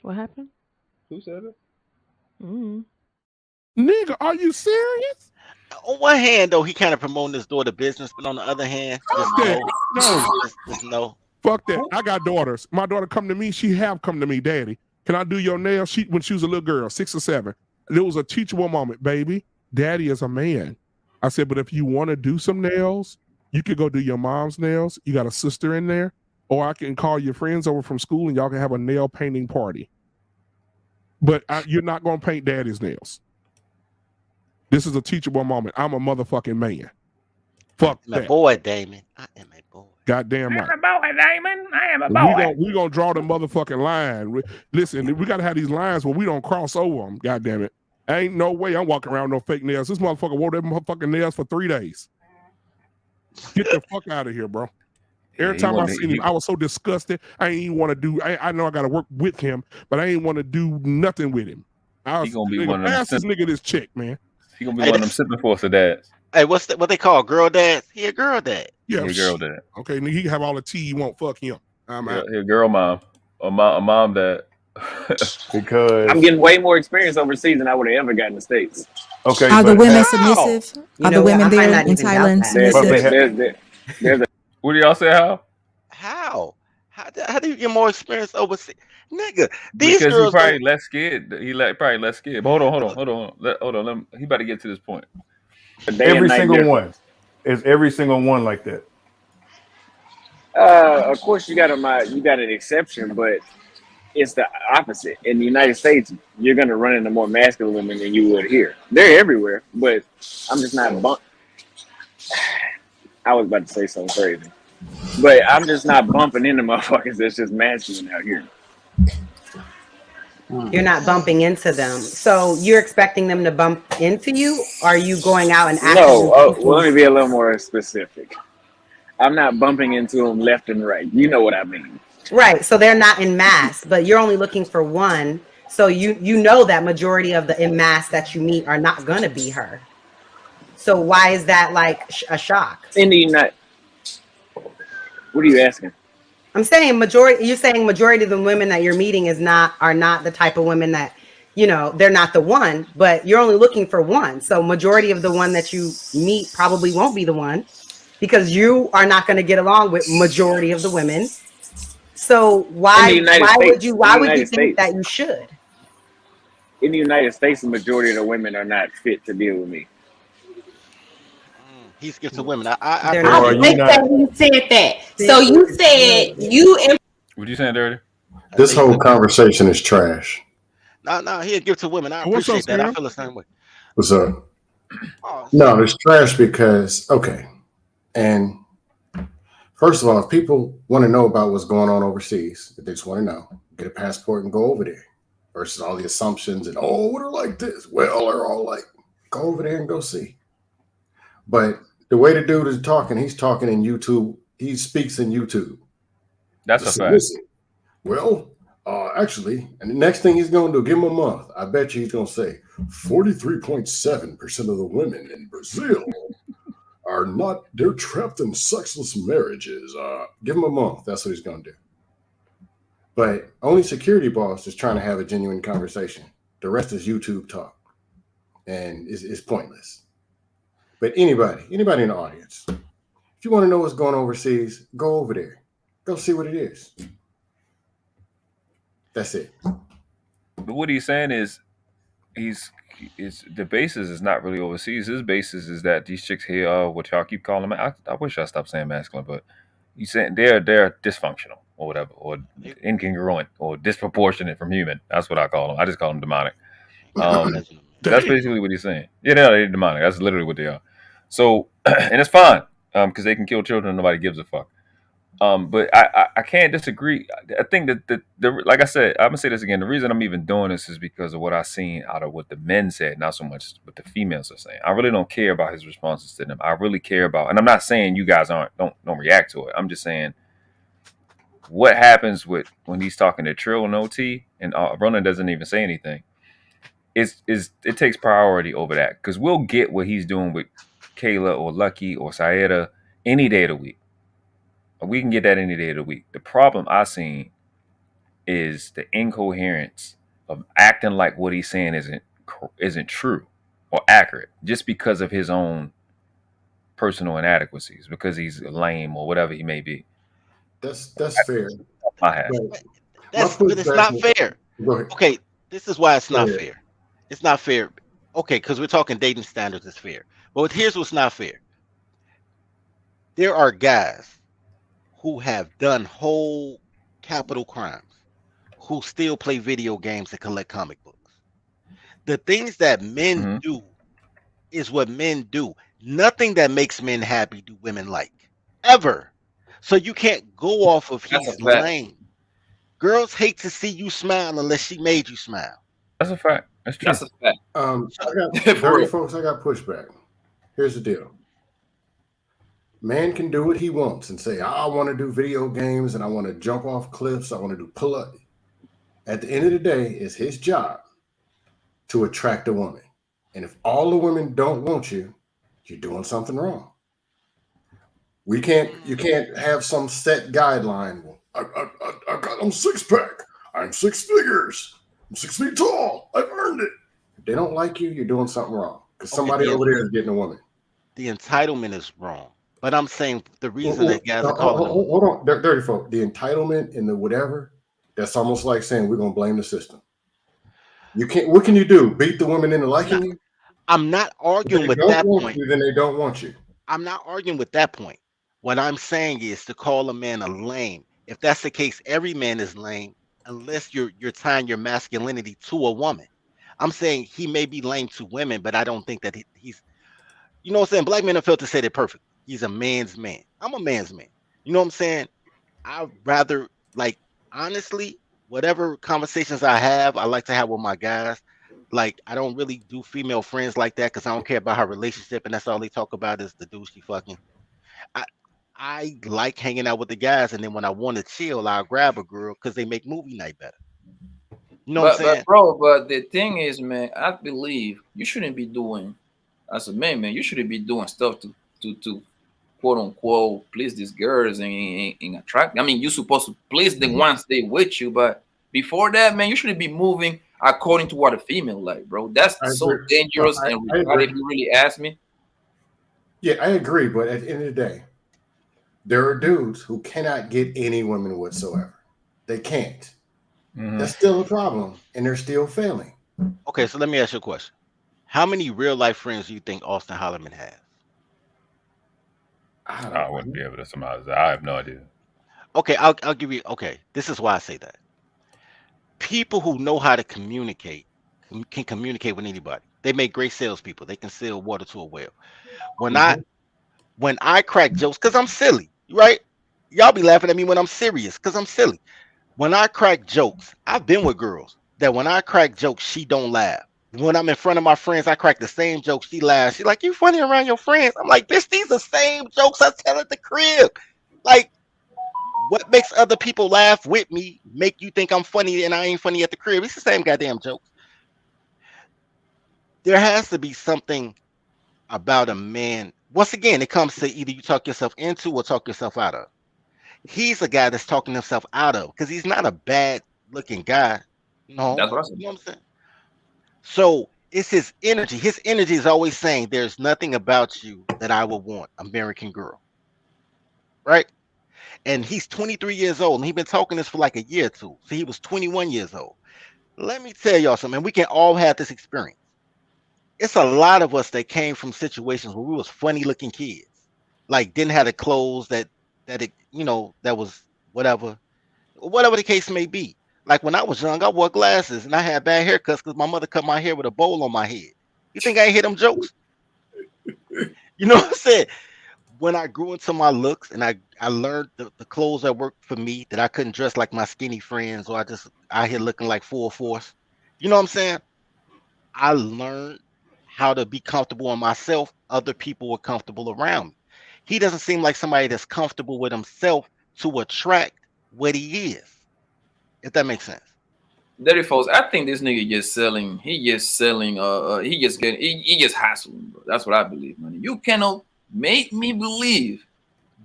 What happened? Who said it? Nigga, are you serious? On one hand, though, he kind of promoting his daughter business, but on the other hand, just no. Fuck that. I got daughters. My daughter come to me. She have come to me, "Daddy, can I do your nails?" When she was a little girl, 6 or 7. It was a teachable moment, "Baby, Daddy is a man." I said, "But if you want to do some nails, you could go do your mom's nails. You got a sister in there, or I can call your friends over from school and y'all can have a nail painting party. But you're not going to paint Daddy's nails. This is a teachable moment. I'm a motherfucking man. Fuck my that. boy, Damon. I am a boy. Goddamn right. I'm a boy, Damon. I am a boy. We're going to draw the motherfucking line. Listen, we got to have these lines where we don't cross over them. Goddamn it. Ain't no way I'm walking around with no fake nails. This motherfucker wore them motherfucking nails for 3 days. Get the fuck out of here, bro. Every time I seen him, I was so disgusted. I ain't even want to do. I know I got to work with him, but I ain't want to do nothing with him. I was gonna be one of them fastest nigga this chick, man. He gonna be one of them sipping force of dads. Hey, what they call girl dads? He a girl dad. Yeah, He a girl dad. Okay, he can have all the tea you want. Fuck him. I'm out. He a girl mom. A mom dad. Because I'm getting way more experience overseas than I would have ever gotten in the States. Okay. Are the women submissive? Are the women there in Thailand submissive? What do y'all say? How do you get more experience overseas, nigga? These Because girls he probably less scared. Probably less scared. But hold on. He about to get to this point. Every single one. Is every single one like that? Of course, you got an exception, but it's the opposite. In the United States, you're going to run into more masculine women than you would here. They're everywhere, but I'm just not I was about to say something crazy, but I'm just not bumping into motherfuckers that's just masculine out here. You're not bumping into them. So you're expecting them to bump into you? Or are you going out and acting? No, let me be a little more specific. I'm not bumping into them left and right. You know what I mean. Right. So they're not in mass, but you're only looking for one. So you know that majority of the in mass that you meet are not going to be her. So why is that like a shock? In the United, what are you asking? I'm saying majority. You're saying majority of the women that you're meeting are not the type of women that, they're not the one. But you're only looking for one. So majority of the one that you meet probably won't be the one, because you are not going to get along with majority of the women. So why would you think that you should? In the United States, the majority of the women are not fit to deal with me. He skips to women. I like that you said that. So you said you. What you saying, Dirty? This whole conversation is trash. No, he'll give to women. I appreciate that. I feel the same way. What's up? No, it's trash because and first of all, if people want to know about what's going on overseas, if they just want to know, get a passport and go over there. Versus all the assumptions and what are like this? Well, they're all like, go over there and go see. But the way the dude is talking, he's talking in YouTube. He speaks in YouTube. That's a fact. Well, actually, and the next thing he's going to do, give him a month. I bet you he's going to say 43.7% of the women in Brazil are not, they're trapped in sexless marriages. Give him a month. That's what he's going to do. But only Security Boss is trying to have a genuine conversation. The rest is YouTube talk. And it's pointless. But anybody in the audience, if you want to know what's going on overseas, go over there. Go see what it is. That's it. But what he's saying is, the basis is not really overseas. His basis is that these chicks here, what y'all keep calling them. I wish I stopped saying masculine, but he's saying they're dysfunctional or whatever, or incongruent or disproportionate from human. That's what I call them. I just call them demonic. That's basically what he's saying. Yeah, they're demonic. That's literally what they are. So, and it's fine because they can kill children and nobody gives a fuck. But I can't disagree. I think that the like I said, I'm gonna say this again. The reason I'm even doing this is because of what I've seen out of what the men said, not so much what the females are saying. I really don't care about his responses to them. I really care about, and I'm not saying you guys don't react to it. I'm just saying what happens when he's talking to Trill and OT, and Ronin doesn't even say anything. It takes priority over that because we'll get what he's doing with Kayla or Lucky or Saeda any day of the week. We can get that any day of the week. The problem I seen is the incoherence of acting like what he's saying isn't true or accurate just because of his own personal inadequacies, because he's lame or whatever he may be. That's fair. But it's not fair. Okay, this is why it's not fair. It's not fair. Okay, because we're talking dating standards. It's fair. But here's what's not fair. There are guys who have done whole capital crimes, who still play video games and collect comic books. The things that men do is what men do. Nothing that makes men happy do women like, ever. So you can't go off of he's lame. Girls hate to see you smile unless she made you smile. That's a fact. That's true. That's a fact. Folks, I got pushback. Here's the deal. Man can do what he wants and say, I want to do video games and I want to jump off cliffs. I want to do pull-up. At the end of the day, it's his job to attract a woman. And if all the women don't want you, you're doing something wrong. You can't have some set guideline. I got on six-pack. I'm 6 figures. I'm 6 feet tall. I've earned it. If they don't like you, you're doing something wrong. Because somebody over there is getting a woman. The entitlement is wrong. But I'm saying the reason that guys are calling them. Hold on, dirty folk. The entitlement and the whatever, that's almost like saying we're gonna blame the system. You can't. What can you do? Beat the women into liking you? I'm not arguing with that point. Then they don't want you. I'm not arguing with that point. What I'm saying is to call a man a lame. If that's the case, every man is lame unless you're tying your masculinity to a woman. I'm saying he may be lame to women, but I don't think that he's. You know what I'm saying? Black men are filtered to say they're perfect. He's a man's man. I'm a man's man. You know what I'm saying? I'd rather, like, honestly, whatever conversations I have, I like to have with my guys. Like, I don't really do female friends like that because I don't care about her relationship, and that's all they talk about is the dude she fucking. I like hanging out with the guys, and then when I want to chill, I'll grab a girl because they make movie night better. You know what I'm saying? But the thing is, man, I believe you shouldn't be doing, as a man, you shouldn't be doing stuff to quote unquote please these girls and attract. I mean, you're supposed to please them once they with you, but before that, man, you shouldn't be moving according to what a female like, bro. That's so dangerous and retarded if you really ask me. Yeah, I agree, but at the end of the day, there are dudes who cannot get any women whatsoever. They can't. That's still a problem, and they're still failing. Okay, so let me ask you a question. How many real life friends do you think Auston Holleman has? I wouldn't be able to surmise that. I have no idea. Okay, I'll give you. Okay, this is why I say that. People who know how to communicate can communicate with anybody. They make great salespeople. They can sell water to a whale. When I crack jokes, because I'm silly, right? Y'all be laughing at me when I'm serious, because I'm silly. When I crack jokes, I've been with girls that when I crack jokes, she don't laugh. When I'm in front of my friends, I crack the same joke. She laughs. She's like, you funny around your friends. I'm like, bitch, these are the same jokes I tell at the crib. Like, what makes other people laugh with me make you think I'm funny and I ain't funny at the crib? It's the same goddamn jokes. There has to be something about a man. Once again, it comes to either you talk yourself into or talk yourself out of. He's a guy that's talking himself out of because he's not a bad looking guy. No, that's what I said. You know what I'm saying? So it's his energy. His energy is always saying there's nothing about you that I would want, American girl. Right? And he's 23 years old, and he's been talking this for like a year or two. So he was 21 years old. Let me tell y'all something. We can all have this experience. It's a lot of us that came from situations where we was funny looking kids, like didn't have the clothes that it, that was whatever the case may be. Like when I was young, I wore glasses and I had bad haircuts because my mother cut my hair with a bowl on my head. You think I ain't hear them jokes? You know what I'm saying? When I grew into my looks and I learned the clothes that worked for me, that I couldn't dress like my skinny friends or I just out here looking like full force. You know what I'm saying? I learned how to be comfortable in myself. Other people were comfortable around me. He doesn't seem like somebody that's comfortable with himself to attract what he is. If that makes sense. Dirty folks, I think this nigga just selling. He just selling. He just hassling, bro. That's what I believe, man. You cannot make me believe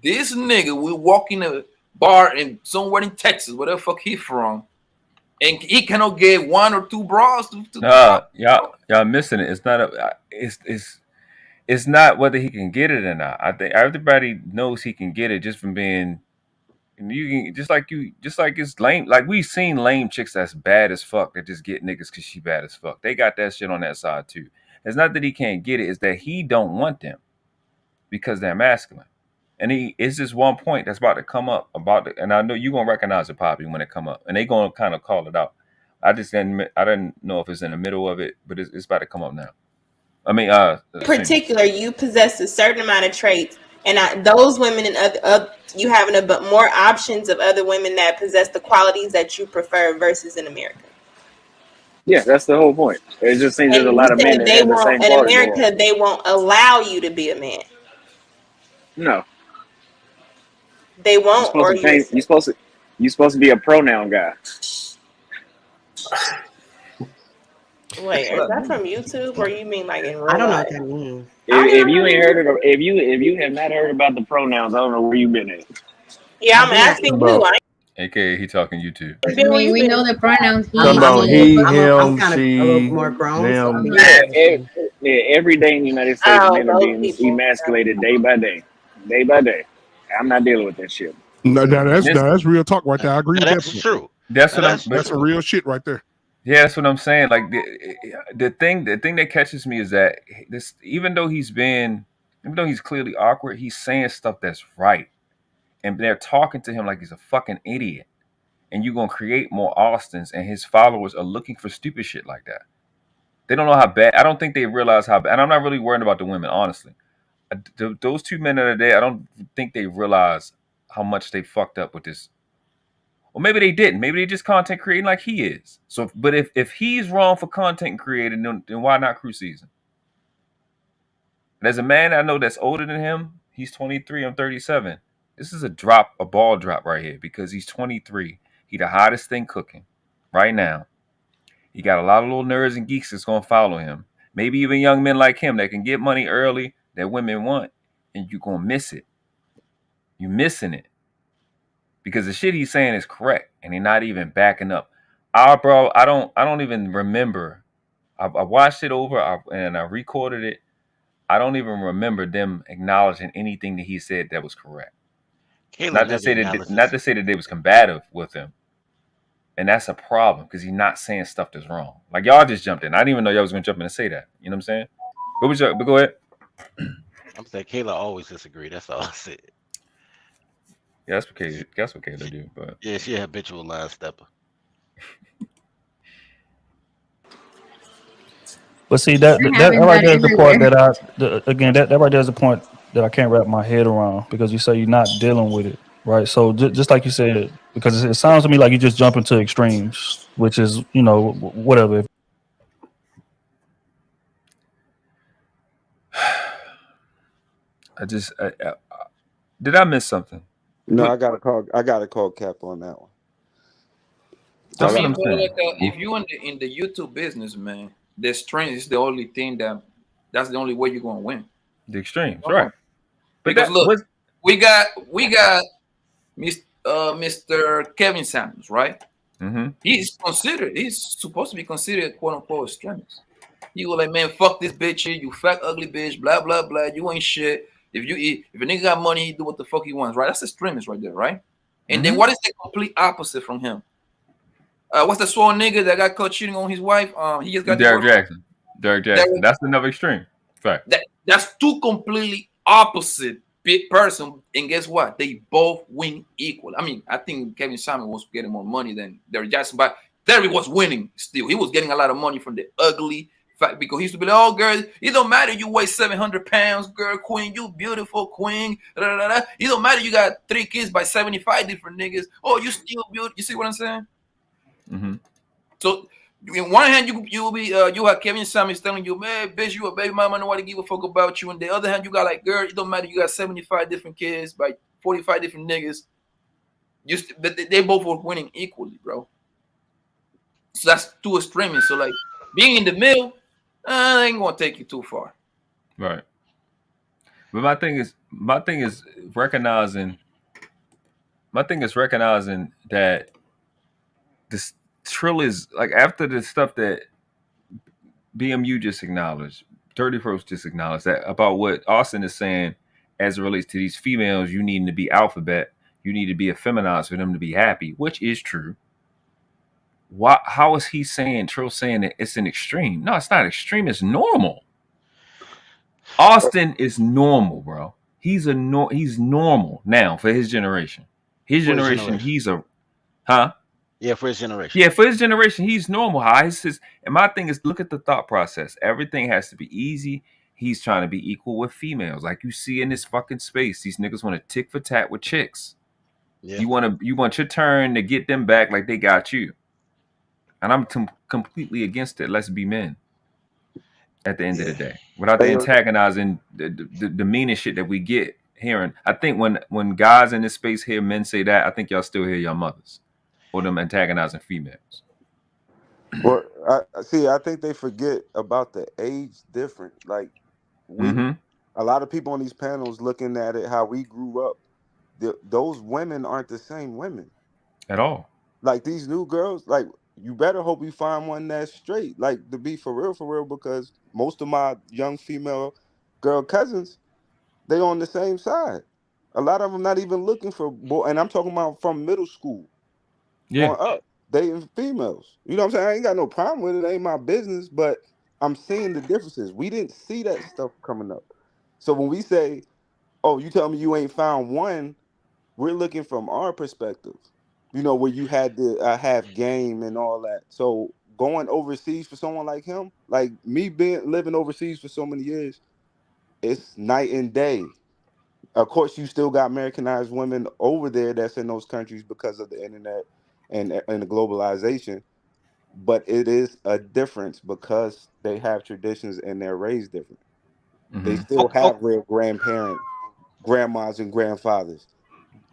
this nigga will walk in a bar in somewhere in Texas, where the fuck he from, and he cannot get 1 or 2 bras. Y'all missing it. It's not it's not whether he can get it or not. I think everybody knows he can get it just from being. You can just like it's lame. Like we've seen lame chicks that's bad as fuck that just get niggas because she bad as fuck. They got that shit on that side too. It's not that he can't get it; it's that he don't want them because they're masculine. And it's just one point that's about to come up and I know you're gonna recognize it, Poppy, when it come up, and they gonna kind of call it out. I didn't know if it's in the middle of it, but it's about to come up now. I mean, in particular, you possess a certain amount of traits. And those women and you having more options of other women that possess the qualities that you prefer versus in America. Yeah, that's the whole point. It just seems there's a lot of men that have the same in America. They won't allow you to be a man. No, they won't. You're supposed to be a pronoun guy. Wait, is that from YouTube or you mean like in real life? I don't know what that means. If you ain't heard of if you have not heard about the pronouns, I don't know where you been at. Yeah, I'm asking you. AKA he talking YouTube. We know the pronouns. He, him, she, a little more grown. them. Every day in the United States, men are being emasculated day by day. Day by day. I'm not dealing with that shit. No, that's real talk right there. I agree with that. That's true. That's some real shit right there. Yeah, that's what I'm saying. Like the thing that catches me is that even though he's clearly awkward, he's saying stuff that's right, and they're talking to him like he's a fucking idiot. And you're gonna create more Austins, and his followers are looking for stupid shit like that. They don't know how bad. I don't think they realize how bad. And I'm not really worried about the women, honestly. Those 2 men of the day, I don't think they realize how much they fucked up with this. Or maybe they didn't. Maybe they just content creating like he is. So, but if he's wrong for content creating, then why not Krew season? There's a man I know that's older than him. He's 23. I'm 37. This is a ball drop right here because he's 23. He the hottest thing cooking right now. He got a lot of little nerds and geeks that's gonna follow him. Maybe even young men like him that can get money early that women want, and you're gonna miss it. You're missing it. Because the shit he's saying is correct, and they're not even backing up. Bro, I don't even remember. I watched it over and I recorded it. I don't even remember them acknowledging anything that he said that was correct. Not to say that they was combative with him, and that's a problem because he's not saying stuff that's wrong. Like y'all just jumped in. I didn't even know y'all was gonna jump in and say that. You know what I'm saying? But go ahead. I'm saying Kayla always disagree. That's all I said. Yeah, that's what Kayla do. But yeah, she a habitual line stepper. But see that right there is the part that right there is the point that I can't wrap my head around because you say you're not dealing with it, right? So just like you said, because it sounds to me like you just jump into extremes, which is whatever. Did I miss something? No, I gotta call Cap on that one. I mean, if you in the YouTube business, man, the strength is the only thing that's the only way you're gonna win. The extremes, right? Because look, we got Mr. Kevin Samuels, right? Mm-hmm. He's supposed to be considered quote unquote extremist. He was like, man, fuck this bitch here, you fat ugly bitch, blah blah blah, you ain't shit. if a nigga got money, he do what the fuck he wants, right? That's extremist right there, right? And then what is the complete opposite from him? What's the sworn nigga that got caught cheating on his wife? He just got Derek Jackson. That's another extreme. Fact. That's two completely opposite person, and guess what? They both win equal. I mean, I think Kevin Samuel was getting more money than Derek Jackson, but Derek was winning still. He was getting a lot of money from the ugly fact because he used to be like, "Oh, girl, it don't matter you weigh 700 pounds, girl, queen, you beautiful queen. Da, da, da. It don't matter you got 3 kids by 75 different niggas. Oh, you still beautiful." You see what I'm saying? Mm-hmm. So in one hand, you have Kevin Samuels telling you, "Man, bitch, you a baby mama, nobody give a fuck about you." And the other hand, you got like, "Girl, it don't matter, you got 75 different kids by 45 different niggas." They both were winning equally, bro. So that's two extremes. So like being in the middle, ain't gonna take you too far. Right. But my thing is recognizing that this Trill is like after the stuff that BMU just acknowledged, 31st just acknowledged that about what Austin is saying as it relates to these females, you need to be alphabet, you need to be effeminized for them to be happy, which is true. How is he saying, Trill saying that it's an extreme? No, it's not extreme, it's normal. Austin is normal, bro. He's normal now for his generation. He's a Yeah, for his generation. Yeah, for his generation, he's normal. And my thing is, look at the thought process. Everything has to be easy. He's trying to be equal with females, like you see in this fucking space. These niggas want to tick for tat with chicks. Yeah. You want your turn to get them back like they got you. And I'm completely against it. Let's be men. At the end of the day, without the antagonizing the meanest shit that we get hearing. I think when guys in this space hear men say that, I think y'all still hear your mothers or them antagonizing females. Well, I think they forget about the age difference. Like a lot of people on these panels looking at it how we grew up. Those women aren't the same women at all. Like these new girls, like you better hope you find one that's straight. Like to be for real, because most of my young female girl cousins, they on the same side. A lot of them not even looking for boy, and I'm talking about from middle school. Yeah. Going up, dating females. You know what I'm saying? I ain't got no problem with it. It ain't my business, but I'm seeing the differences. We didn't see that stuff coming up. So when we say, "Oh, you tell me you ain't found one," we're looking from our perspective. You know, where you had to have game and all that. So going overseas for someone like him, like me living overseas for so many years, it's night and day. Of course, you still got Americanized women over there that's in those countries because of the internet and the globalization. But it is a difference because they have traditions and they're raised different. They still have real grandparents, grandmas, and grandfathers.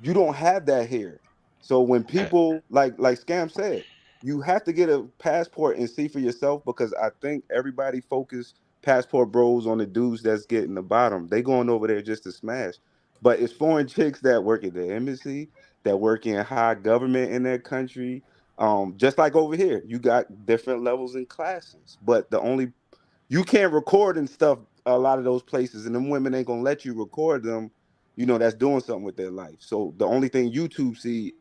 You don't have that here. So when people like Scam said, you have to get a passport and see for yourself, because I think everybody focus passport bros on the dudes that's getting the bottom. They going over there just to smash. But it's foreign chicks that work at the embassy, that work in high government in their country. Just like over here, you got different levels and classes. But you can't record and stuff a lot of those places, and them women ain't gonna let you record them. You know, that's doing something with their life. So the only thing YouTube see,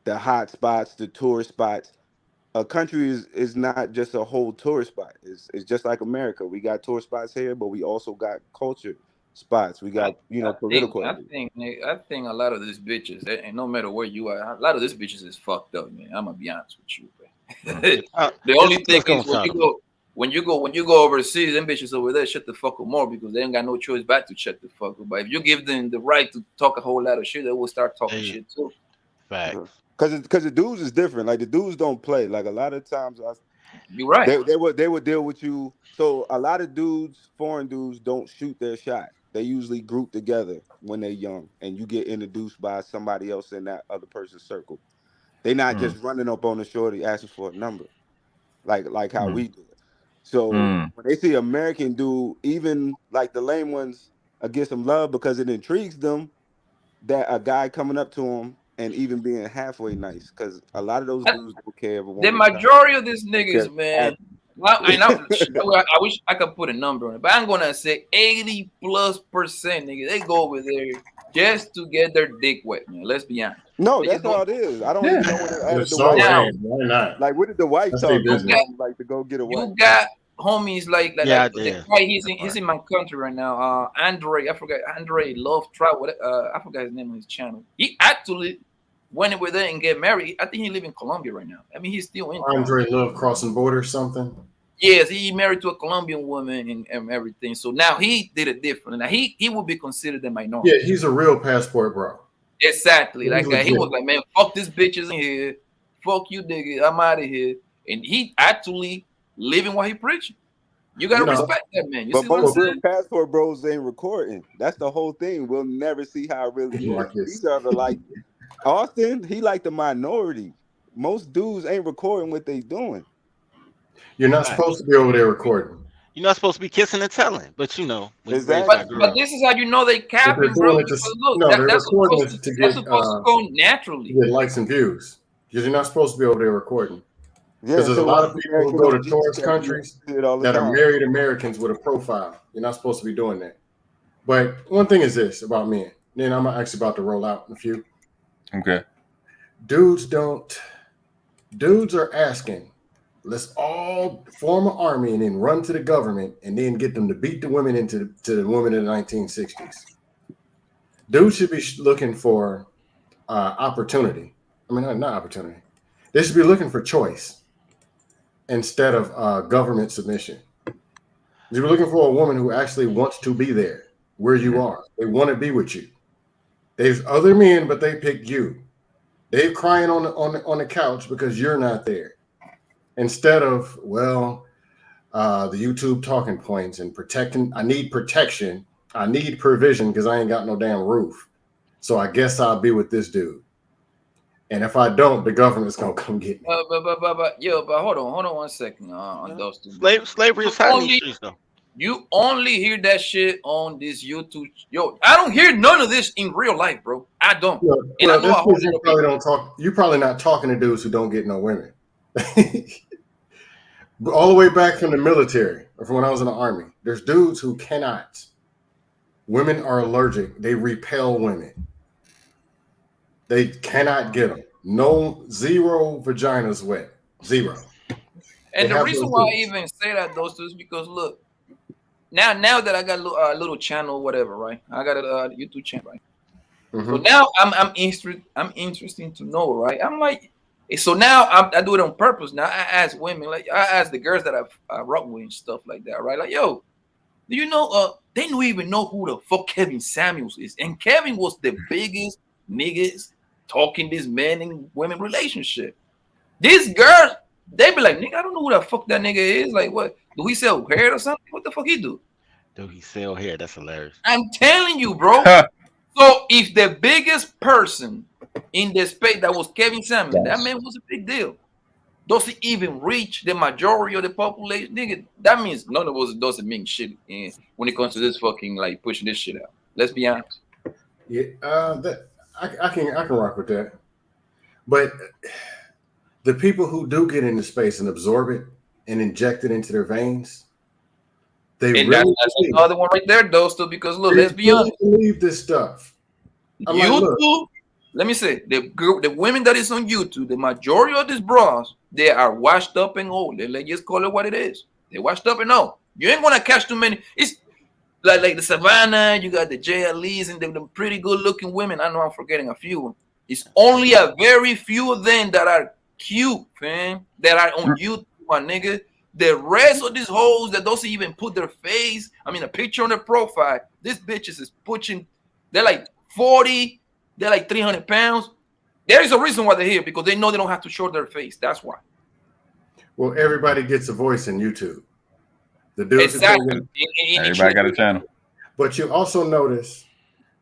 the hot spots, the tourist spots. A country is not just a whole tourist spot. It's just like America. We got tourist spots here, but we also got culture spots. We got political. I think a lot of these bitches, and no matter where you are, a lot of these bitches is fucked up, man. I'm gonna be honest with you, man. The only thing is when you go overseas, them bitches over there shut the fuck up more because they ain't got no choice but to shut the fuck up. But if you give them the right to talk a whole lot of shit, they will start talking shit too. Fact. Because the dudes is different. Like the dudes don't play. Like a lot of times, you're right. They would deal with you. So a lot of dudes, foreign dudes, don't shoot their shot. They usually group together when they're young, and you get introduced by somebody else in that other person's circle. They're not just running up on the shorty asking for a number, like how we do it. So when they see American dude, even like the lame ones, get some love because it intrigues them that a guy coming up to them and even being halfway nice, because a lot of those dudes don't care. The majority of these niggas, man, Well, I wish I could put a number on it, but I'm gonna say 80+%, nigga. They go over there just to get their dick wet, man. Let's be honest. No, that's all it is. I don't even know what it added the wife. Why not? Like, what did the wife That's talk their about? business. Like to go get a wife. You got homies like Yeah, the guy, he's in my country right now. Andre, I forgot Andre Love Trout. I forgot his name on his channel. He actually went over there and get married. I think he live in Colombia right now. I mean, he's still in Andre Love crossing borders, something. Yes, he married to a Colombian woman and everything. So now he did it different. Now he would be considered a minority. Yeah, he's a real passport bro. Exactly. He's Like legit. he was like, man, fuck this bitches in here. Fuck you, nigga. I'm out of here. And he actually living what he preaching. You gotta respect that, man. You But see what I'm most real saying? passport bros ain't recording. That's the whole thing. We'll never see how it really is. These are the like Austin. He like the minority. Most dudes ain't recording what they doing. You're not supposed to be over there recording. You're not supposed to be kissing and telling, but you know. Exactly. But this is how you know they capping, bro. Because look, that's supposed to go naturally. To get likes and views. Because you're not supposed to be over there recording. Because there's a lot of people who go to tourist countries that are married Americans with a profile. You're not supposed to be doing that. But one thing is this about men. Then I'm actually about to roll out in a few. Okay. Dudes are asking, let's all form an army and then run to the government and then get them to beat the women into the women in the 1960s. Dudes should be looking for opportunity. I mean, not opportunity. They should be looking for choice instead of government submission. You're looking for a woman who actually wants to be there where you are. They want to be with you. There's other men, but they pick you. They're crying on the couch because you're not there. Instead of, the YouTube talking points and protecting. I need protection. I need provision because I ain't got no damn roof. So I guess I'll be with this dude. And if I don't, the government's gonna come get me. But hold on 1 second on those two. Slavery is hot in these streets, though. You only hear that shit on this YouTube. Yo, I don't hear none of this in real life, bro. I don't. And I know I you probably don't talk. You're probably not talking to dudes who don't get no women. All the way back from the military or from when I was in the army, there's dudes who cannot. Women are allergic. They repel women. They cannot get them. Zero vaginas wet. Zero. And the reason why I even say that, those two, is because look, now that I got a little channel, whatever, right? I got a YouTube channel, right? Mm-hmm. So now I'm interested to know, right? I'm like, so now I do it on purpose. Now I ask women, like I ask the girls that I rock with and stuff like that, right? Like, yo, do you know? They don't even know who the fuck Kevin Samuels is, and Kevin was the biggest niggas talking this man and women relationship. These girls, they be like, nigga, I don't know who the fuck that nigga is. Like, what? Do he sell hair or something? What the fuck he do? Do he sell hair? That's hilarious. I'm telling you, bro. So if the biggest person in the space that was Kevin Samuels, that man was a big deal. Doesn't even reach the majority of the population, nigga. That means none of us doesn't mean shit when it comes to this fucking like pushing this shit out. Let's be honest. Yeah, I can rock with that. But the people who do get into space and absorb it and inject it into their veins, that's another one right there, though. Still, because look, let's be honest. Believe this stuff. YouTube. Let me say the women that is on YouTube, the majority of these bras, they are washed up and old. Let's just call it what it is. They washed up and old. You ain't gonna catch too many. It's like the Savannah. You got the JLEs and the pretty good looking women. I know I'm forgetting a few. It's only a very few of them that are cute, man. That are on YouTube, my nigga. The rest of these hoes that doesn't even put their face, a picture on their profile. These bitches is pushing. They're like 40. They're like 300 pounds. There is a reason why they're here, because they know they don't have to show their face. That's why. Well, everybody gets a voice in YouTube. The dudes exactly. Everybody got a channel. But you also notice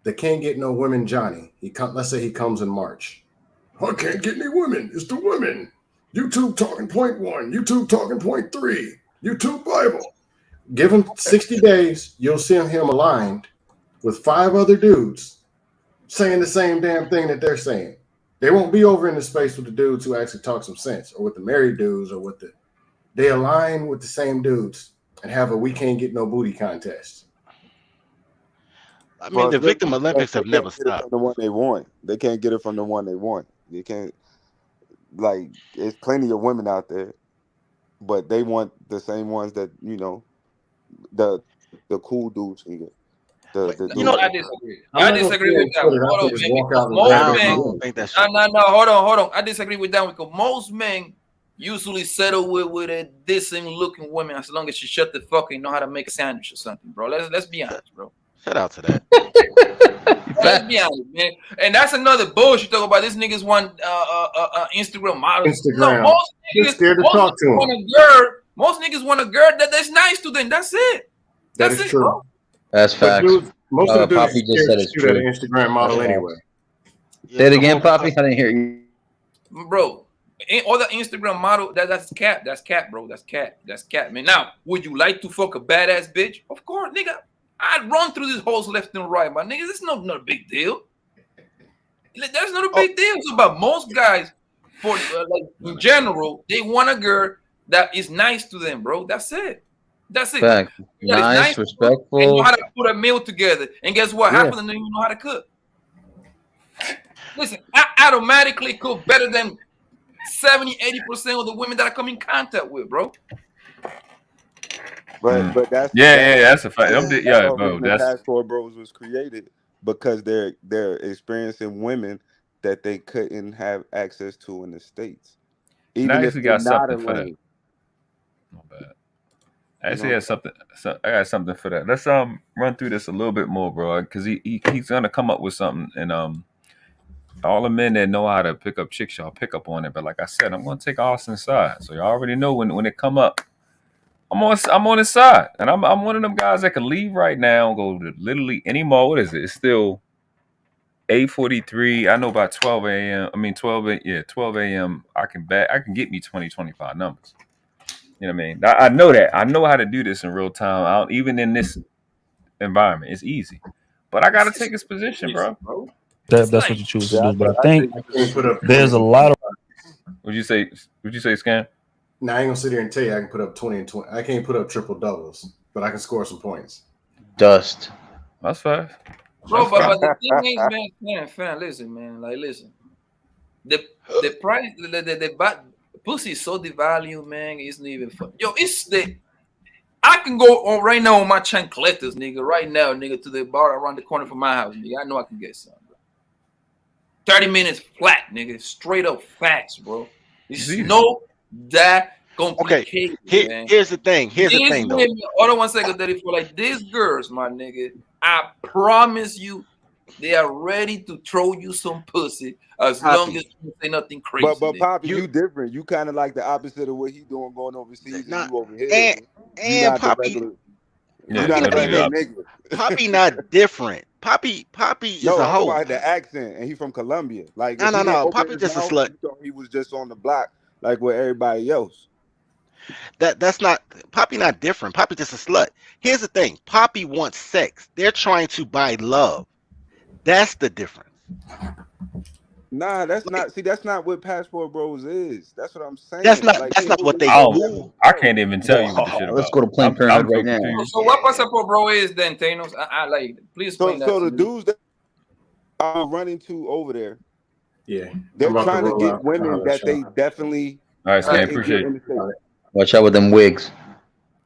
the can't get no women Johnny. Let's say he comes in March. I can't get any women. It's the women. YouTube talking point 1. YouTube talking point 3. YouTube Bible. Give him 60 days. You'll see him aligned with 5 other dudes saying the same damn thing that they're saying. They won't be over in the space with the dudes who actually talk some sense, or with the married dudes, or with the they align with the same dudes and have a "we can't get no booty" contest. I mean, the Victim Olympics have never Get it from stopped. the one they want. They can't get it from the one they want. They can't. Like, there's plenty of women out there, but they want the same ones that the cool dudes can get. You know, I disagree. I disagree with that. Hold on, man. Because most men, no, hold on. I disagree with that because most men usually settle with a decent looking woman as long as she shut the fuck and know how to make a sandwich or something, bro. Let's be honest, bro. Shout out to that. Let's be honest, man. And that's another bullshit talk about this niggas want Instagram models. No, most niggas want a girl that's nice to them. That's it. That's it, true. bro. That's facts. Most of the dudes Poppy just said it's shoot at true. an Instagram model anyway. Say it again, Poppy. I didn't hear you. Bro, all the Instagram model, that's cat. That's cat, bro. That's cat, man. Now, would you like to fuck a badass bitch? Of course, nigga. I'd run through these holes left and right, my nigga. It's not a big deal. That's not a big deal. It's about most guys, for like in general, they want a girl that is nice to them, bro. That's it. That's it. Fact. Nice, respectful. And know how to put a meal together. And guess what? Half of them don't even know how to cook. Listen, I automatically cook better than 70-80% of the women that I come in contact with, bro. But that's that's a fact. Bro, that's Passport Bros was created because they're experiencing women that they couldn't have access to in the States. Even if you they're got not something for that. aligned. Not bad. I actually had something. I got something for that. Let's run through this a little bit more, bro, because he's gonna come up with something, and all the men that know how to pick up chicks, y'all pick up on it. But like I said, I'm gonna take Austin's side, so y'all already know when it come up. I'm on his side, and I'm one of them guys that can leave right now and go to literally any mall. What is it? It's still 8:43. I know by 12 a.m. 12 a.m. I can get me 20, 25 numbers. You know what I mean? I know that. I know how to do this in real time. Even in this environment, it's easy. But I gotta take his position, bro. That's what you choose to do. But I think there's a lot of. Would you say, Scam? Now I ain't gonna sit here and tell you I can put up 20 and 20. I can't put up triple doubles, but I can score some points. Dust. That's fine. Bro, but the thing is, man, listen, man. Like, listen. The price, the pussy is so devalued, man. It's not even fun. Yo, I can go on right now on my chancletas, nigga. Right now, nigga, to the bar around the corner from my house, nigga. I know I can get some, bro. 30 minutes flat, nigga. Straight up facts, bro. It's no that complicated. Okay, here's the thing. Though. Hold on 1 second, Daddy. For like these girls, my nigga, I promise you, they are ready to throw you some pussy as long as you say nothing crazy. But Poppy, you different. You kind of like the opposite of what he doing going overseas. And you over here. And Poppy, Poppy not different. Poppy is a hoe. About the accent, and he from Colombia. Like no. Poppy just a slut. He was just on the block, like with everybody else. That's not Poppy. Not different. Poppy just a slut. Here's the thing. Poppy wants sex. They're trying to buy love. That's the difference. Nah, that's not. See, that's not what Passport Bros is. That's what I'm saying. That's not what they do. I can't even tell you what the shit about. Let's go to Planned Parenthood right now. So what Passport Bro is then, Thanos? I like. Please explain that. So the dudes that I'm running to over there, they're trying to get women that they definitely. All right, Stan, appreciate it. Watch out with them wigs.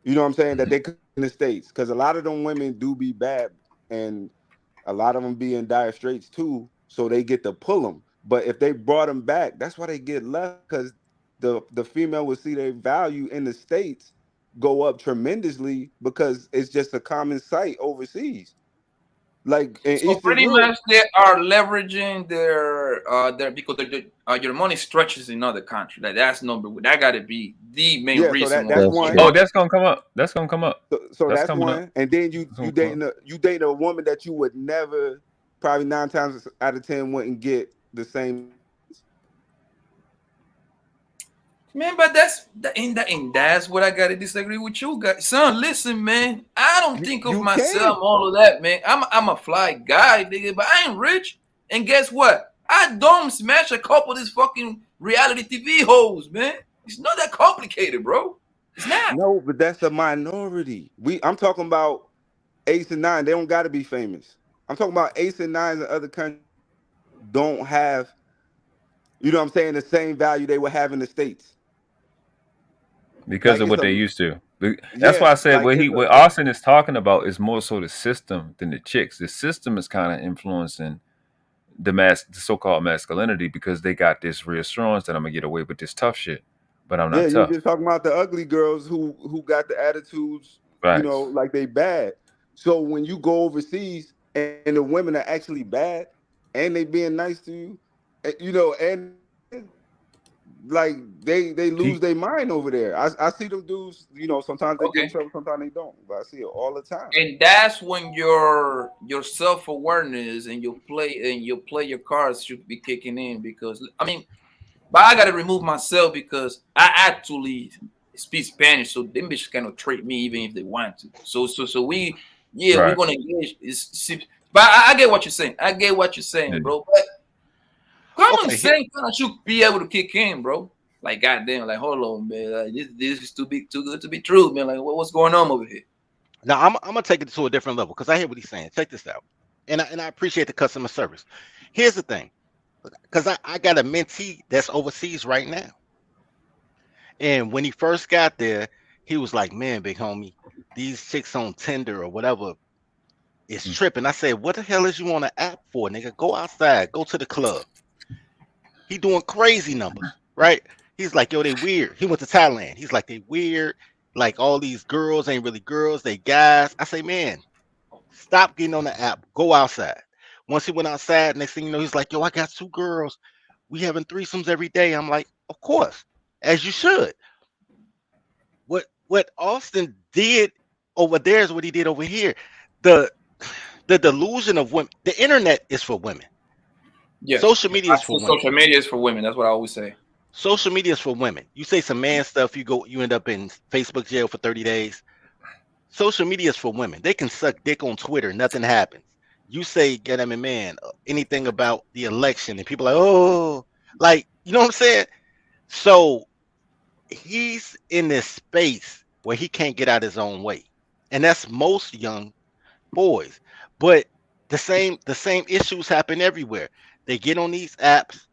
You know what I'm saying? That they come in the States, because a lot of them women do be bad, and a lot of them be in dire straits too. So they get to pull them. But if they brought them back, that's why they get left, because the female will see their value in the States go up tremendously because it's just a common sight overseas. Like in so pretty much they are leveraging their because your money stretches in other countries. Like that's number one. That got to be the main reason. That's one. Oh, that's gonna come up. That's gonna come up. So that's one. And then you dating a woman that you would never, probably 9 times out of 10 wouldn't get the same. Man, but that's what I gotta disagree with you guys. Son, listen, man. I don't think of myself all of that, man. I'm a fly guy, nigga, but I ain't rich. And guess what? I don't smash a couple of these fucking reality TV hoes, man. It's not that complicated, bro. It's not. No, but that's a minority. I'm talking about 8s and 9. They don't got to be famous. I'm talking about 8s and 9s in other countries don't have, you know what I'm saying, the same value they would have in the States. Because of what they used to. That's Yeah, why I said like what Austin is talking about is more so the system than the chicks. The system is kind of influencing the so-called masculinity because they got this reassurance that I'm gonna get away with this tough shit, but I'm yeah, not you tough. just talking about the ugly girls who got the attitudes, Right. you know, like they bad. So when you go overseas and the women are actually bad and they being nice to you, you know, and like they lose their mind over there. I see them dudes, you know, sometimes they get in trouble, sometimes they don't, but I see it all the time. And that's when your self-awareness and your player cards should be kicking in, because I mean, but I gotta remove myself because I actually speak Spanish, so them bitches cannot treat me even if they want to. So we're gonna engage. But I get what you're saying. I get what you're saying, bro. But common sense kind of should be able to kick in, bro. Like, goddamn, like, hold on, man. Like, this is too good to be true, man. Like, what's going on over here? Now I'm gonna take it to a different level because I hear what he's saying. Check this out, and I appreciate the customer service. Here's the thing, because I got a mentee that's overseas right now, and when he first got there, he was like, "Man, big homie, these chicks on Tinder or whatever is tripping." I said, "What the hell is you on an app for, nigga? Go outside, go to the club." He doing crazy numbers, right? He's like, "Yo, they weird." He went to Thailand. He's like, "They weird. Like all these girls ain't really girls, they guys." I say, "Man, stop getting on the app. Go outside." Once he went outside, next thing you know, he's like, "Yo, I got 2 girls. We having threesomes every day." I'm like, "Of course, as you should." What Austin did over there is what he did over here. The delusion of women. The internet is for women. Yeah. Social media is for women. Social media is for women. That's what I always say. Social media is for women. You say some man stuff, you end up in Facebook jail for 30 days. Social media is for women. They can suck dick on Twitter, nothing happens. You say, "Get him a man," anything about the election, and people are like, "Oh," like, you know what I'm saying? So he's in this space where he can't get out his own way, and that's most young boys. But the same issues happen everywhere. They get on these apps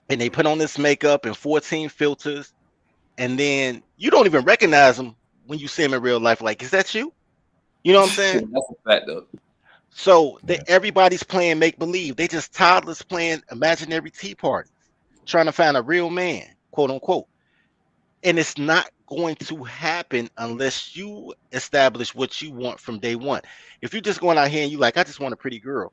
and they put on this makeup and 14 filters, and then you don't even recognize them when you see them in real life. Like, is that you? You know what I'm saying? That's a fact, though. So everybody's playing make believe. They just toddlers playing imaginary tea parties, trying to find a real man, quote unquote. And it's not going to happen unless you establish what you want from day one. If you're just going out here and you like, "I just want a pretty girl."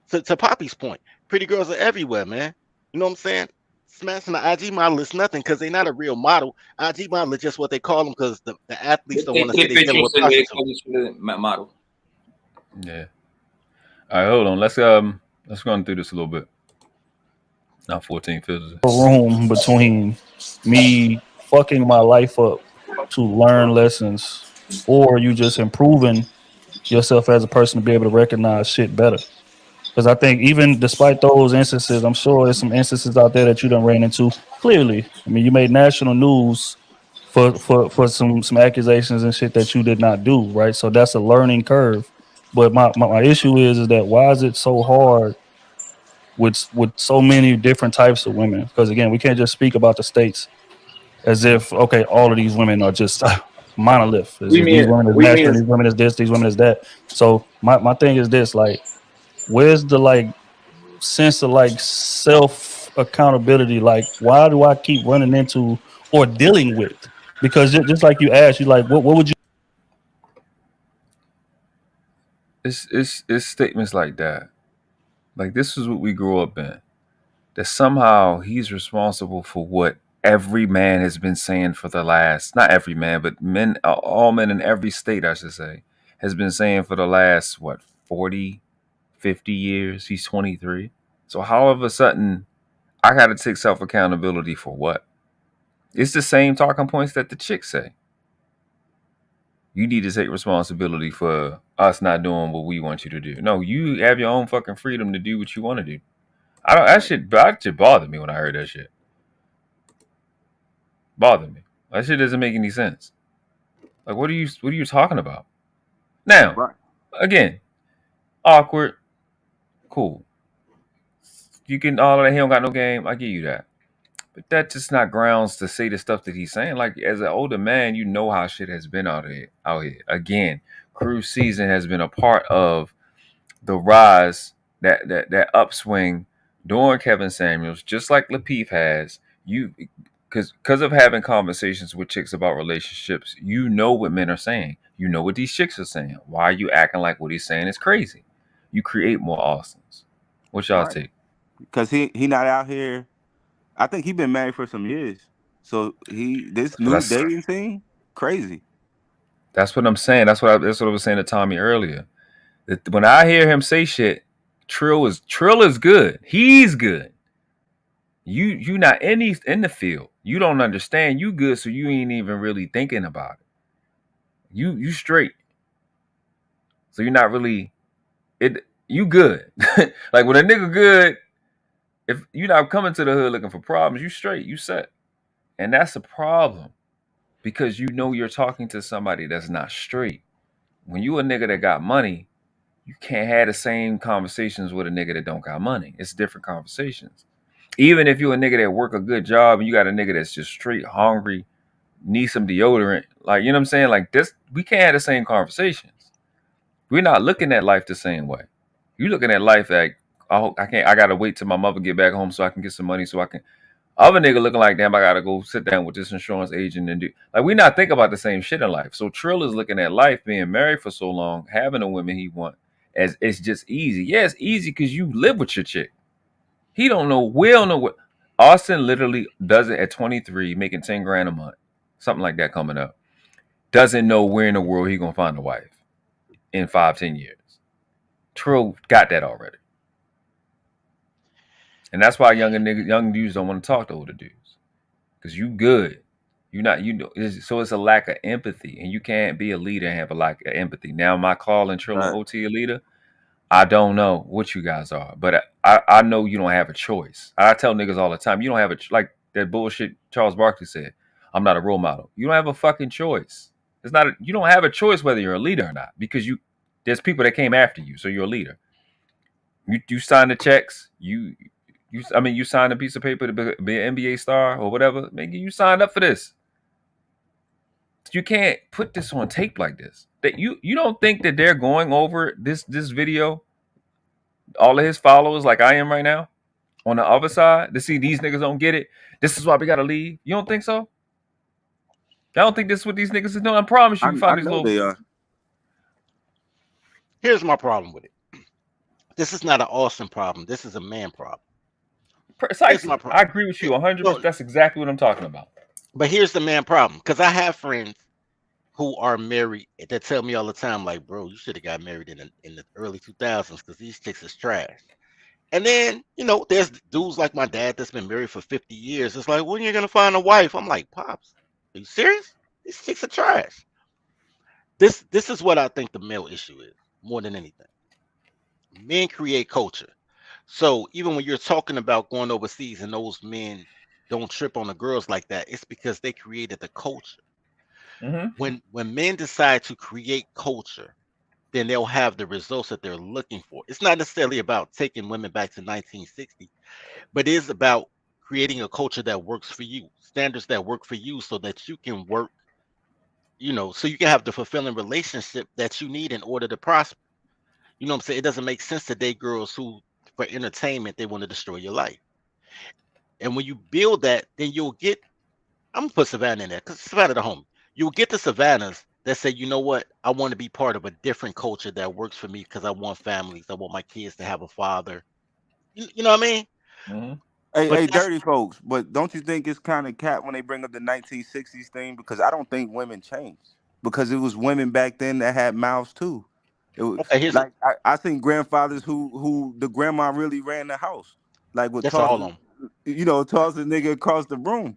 To Poppy's point, pretty girls are everywhere, man. You know what I'm saying? Smashing the IG model is nothing because they're not a real model. IG model is just what they call them because the athletes don't want to say they're dealing with prostitutes. Model. Yeah. All right, hold on. Let's run through this a little bit. Now 14 filters. A room between me fucking my life up to learn lessons, or you just improving yourself as a person to be able to recognize shit better. Because I think even despite those instances, I'm sure there's some instances out there that you done ran into. Clearly, I mean, you made national news for some accusations and shit that you did not do, right? So that's a learning curve. But my issue is that why is it so hard with so many different types of women? Because again, we can't just speak about the states as if all of these women are just monolith. As if these women is national, these women is this, these women is that. So my thing is this, like, where's the sense of self accountability? Like, why do I keep running into or dealing with? Because just like you asked, you like, what would you? It's statements like that. Like, this is what we grew up in. That somehow he's responsible for what every man has been saying for the last, not every man, but men, all men in every state, I should say, has been saying for the last, 40, 50 years. He's 23. So how all of a sudden I got to take self-accountability for what? It's the same talking points that the chicks say. You need to take responsibility for us not doing what we want you to do. No, you have your own fucking freedom to do what you want to do. That shit bothered me when I heard that shit. Bothered me. That shit doesn't make any sense. Like, what are you talking about? Now, Right. again, awkward, cool. You can all that he don't got no game. I give you that. But that's just not grounds to say the stuff that he's saying. Like, as an older man, you know how shit has been out here. Again, Krew season has been a part of the rise, that upswing during Kevin Samuels, just like Lapeef has. You because of having conversations with chicks about relationships, you know what men are saying. You know what these chicks are saying. Why are you acting like what he's saying is crazy? You create more Austins. What y'all take? Because he not out here. I think he been married for some years. So this new dating thing, crazy. That's what I'm saying. That's what I was saying to Tommy earlier. That when I hear him say shit, Trill is good. He's good. You not in the field. You don't understand. You good, so you ain't even really thinking about it. You straight. So you're not really you good. Like when a nigga good, if you're not coming to the hood looking for problems, you straight, you set. And that's a problem. Because you know you're talking to somebody that's not straight. When you a nigga that got money, you can't have the same conversations with a nigga that don't got money. It's different conversations. Even if you're a nigga that work a good job and you got a nigga that's just straight hungry, need some deodorant, like, you know what I'm saying? Like this, we can't have the same conversations. We're not looking at life the same way. You looking at life like, oh, I gotta wait till my mother get back home so I can get some money so I can. Other nigga looking like, damn, I gotta go sit down with this insurance agent and do. Like, we not think about the same shit in life. So Trill is looking at life, being married for so long, having the women he want, as it's just easy. Yeah, it's easy because you live with your chick. He don't know. We don't know what. Austin literally does it at 23, making 10 grand a month, something like that coming up. Doesn't know where in the world he gonna find a wife in 5-10 years. Trill got that already. And that's why young dudes don't want to talk to older dudes. Because you good. So it's a lack of empathy. And you can't be a leader and have a lack of empathy. Now, am I calling Trill and OT a leader? I don't know what you guys are. But I know you don't have a choice. I tell niggas all the time, you don't have like that bullshit Charles Barkley said. I'm not a role model. You don't have a fucking choice. You don't have a choice whether you're a leader or not. Because there's people that came after you. So you're a leader. You sign the checks. You signed a piece of paper to be an NBA star or whatever. Maybe you signed up for this. You can't put this on tape like this. That you don't think that they're going over this video, all of his followers like I am right now, on the other side to see these niggas don't get it. This is why we gotta leave. You don't think so? I don't think this is what these niggas is doing. I promise you, find these little. They are. Here's my problem with it. This is not an Austin problem. This is a man problem. Precisely. I agree with you 100%. That's exactly what I'm talking about. But here's the man problem. Because I have friends who are married that tell me all the time, like, bro, you should have got married in the early 2000s because these chicks is trash. And then, there's dudes like my dad that's been married for 50 years. It's like, when are you going to find a wife? I'm like, Pops, are you serious? These chicks are trash. This is what I think the male issue is, more than anything. Men create culture. So even when you're talking about going overseas and those men don't trip on the girls like that, it's because they created the culture. Mm-hmm. When men decide to create culture, then they'll have the results that they're looking for. It's not necessarily about taking women back to 1960, but it is about creating a culture that works for you, standards that work for you so that you can work, so you can have the fulfilling relationship that you need in order to prosper. You know what I'm saying? It doesn't make sense to date girls who, for entertainment, they want to destroy your life. And when you build that, then you'll get, I'm going to put Savannah in there because Savannah the homie. You'll get the Savannahs that say, you know what? I want to be part of a different culture that works for me because I want families. I want my kids to have a father. You know what I mean? Mm-hmm. Hey, dirty folks, but don't you think it's kind of cap when they bring up the 1960s thing? Because I don't think women changed. Because it was women back then that had mouths too. It was, like I seen grandfathers who the grandma really ran the house. Like with toss the nigga across the room.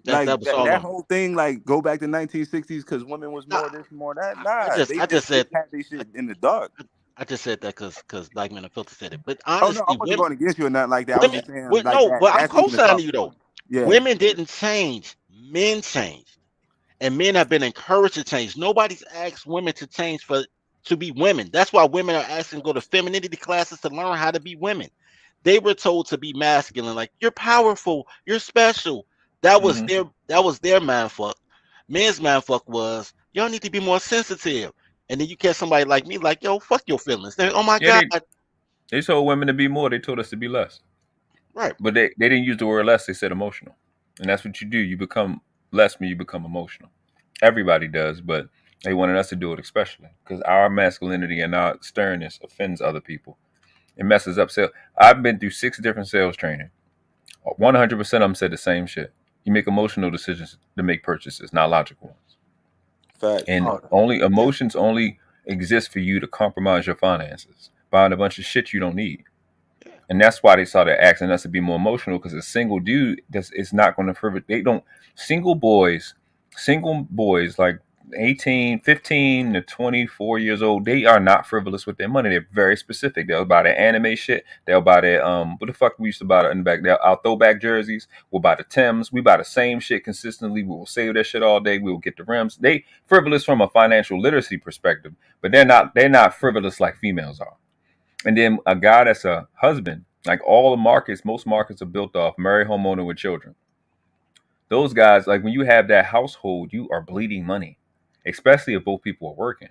That whole thing, like, go back to 1960s because women was more this, more that. Nah, I just said had they shit in the dark. I just said that because Black Men and Filter said it. But honestly, I wasn't going against you or nothing like that. I was just saying, but I'm co-signing you though. Yeah. Women didn't change. Men changed. and men have been encouraged to change. Nobody's asked women to change to be women. That's why women are asking to go to femininity classes to learn how to be women. They were told to be masculine, like you're powerful, you're special. That was their mind fuck. Men's mind fuck was y'all need to be more sensitive. And then you catch somebody like me, like, yo, fuck your feelings. Oh my God. They told women to be more, they told us to be less. Right. But they didn't use the word less, they said emotional. And that's what you do. You become less when you become emotional. Everybody does, but they wanted us to do it especially because our masculinity and our sternness offends other people. It messes up sales. I've been through 6 different sales training. 100% of them said the same shit. You make emotional decisions to make purchases, not logical ones. Fact. And only emotions only exist for you to compromise your finances, buying a bunch of shit you don't need. And that's why they started asking us to be more emotional, because a single dude is not going to single boys like 18, 15 to 24 years old, they are not frivolous with their money. They're very specific. They'll buy their anime shit. They'll buy their what the fuck we used to buy in the back. Our throwback jerseys. We'll buy the Timbs. We buy the same shit consistently. We will save that shit all day. We will get the rims. They frivolous from a financial literacy perspective, but they're not frivolous like females are. And then a guy that's a husband, like all the markets, most markets are built off married homeowner with children. Those guys, like when you have that household, you are bleeding money, especially if both people are working,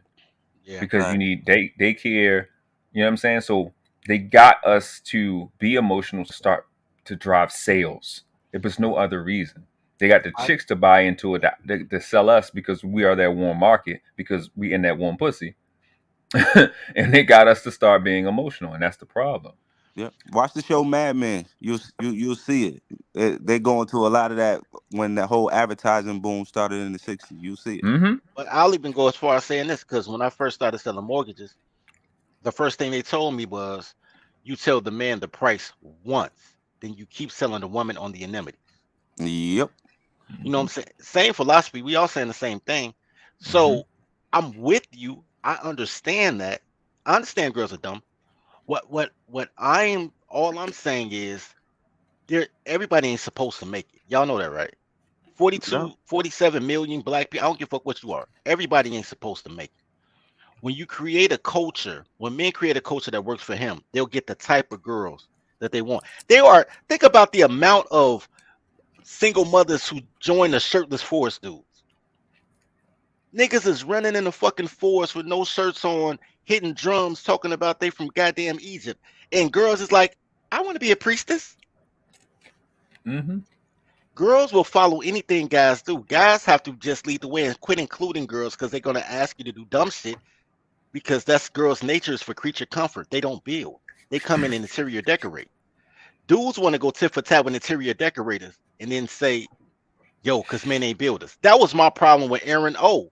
because you need daycare. You know what I'm saying? So they got us to be emotional to start to drive sales. If there's no other reason, they got the chicks to buy into it to sell us because we are that warm market, because we in that warm pussy. And they got us to start being emotional, and that's the problem. Yeah, watch the show Mad Men. You'll see it. They go into a lot of that when that whole advertising boom started in the 60s. You'll see it. Mm-hmm. But I'll even go as far as saying this, because when I first started selling mortgages, the first thing they told me was, you tell the man the price once, then you keep selling the woman on the anonymity. Yep. You know what I'm saying? Same philosophy. We all saying the same thing. So I'm with you. I understand that. I understand girls are dumb. What all I'm saying is everybody ain't supposed to make it. Y'all know that, right? 47 million black people. I don't give a fuck what you are. Everybody ain't supposed to make it. When you create a culture, when men create a culture that works for him, they'll get the type of girls that they want. Think about the amount of single mothers who join the shirtless forest dudes. Niggas is running in the fucking forest with no shirts on, hitting drums, talking about they from goddamn Egypt. And girls is like, I want to be a priestess. Mm-hmm. Girls will follow anything guys do. Guys have to just lead the way and quit including girls, because they're going to ask you to do dumb shit, because that's girls' nature is for creature comfort. They don't build. They come in and interior decorate. Dudes want to go tit for tat with interior decorators and then say, yo, because men ain't builders. That was my problem with Aaron O.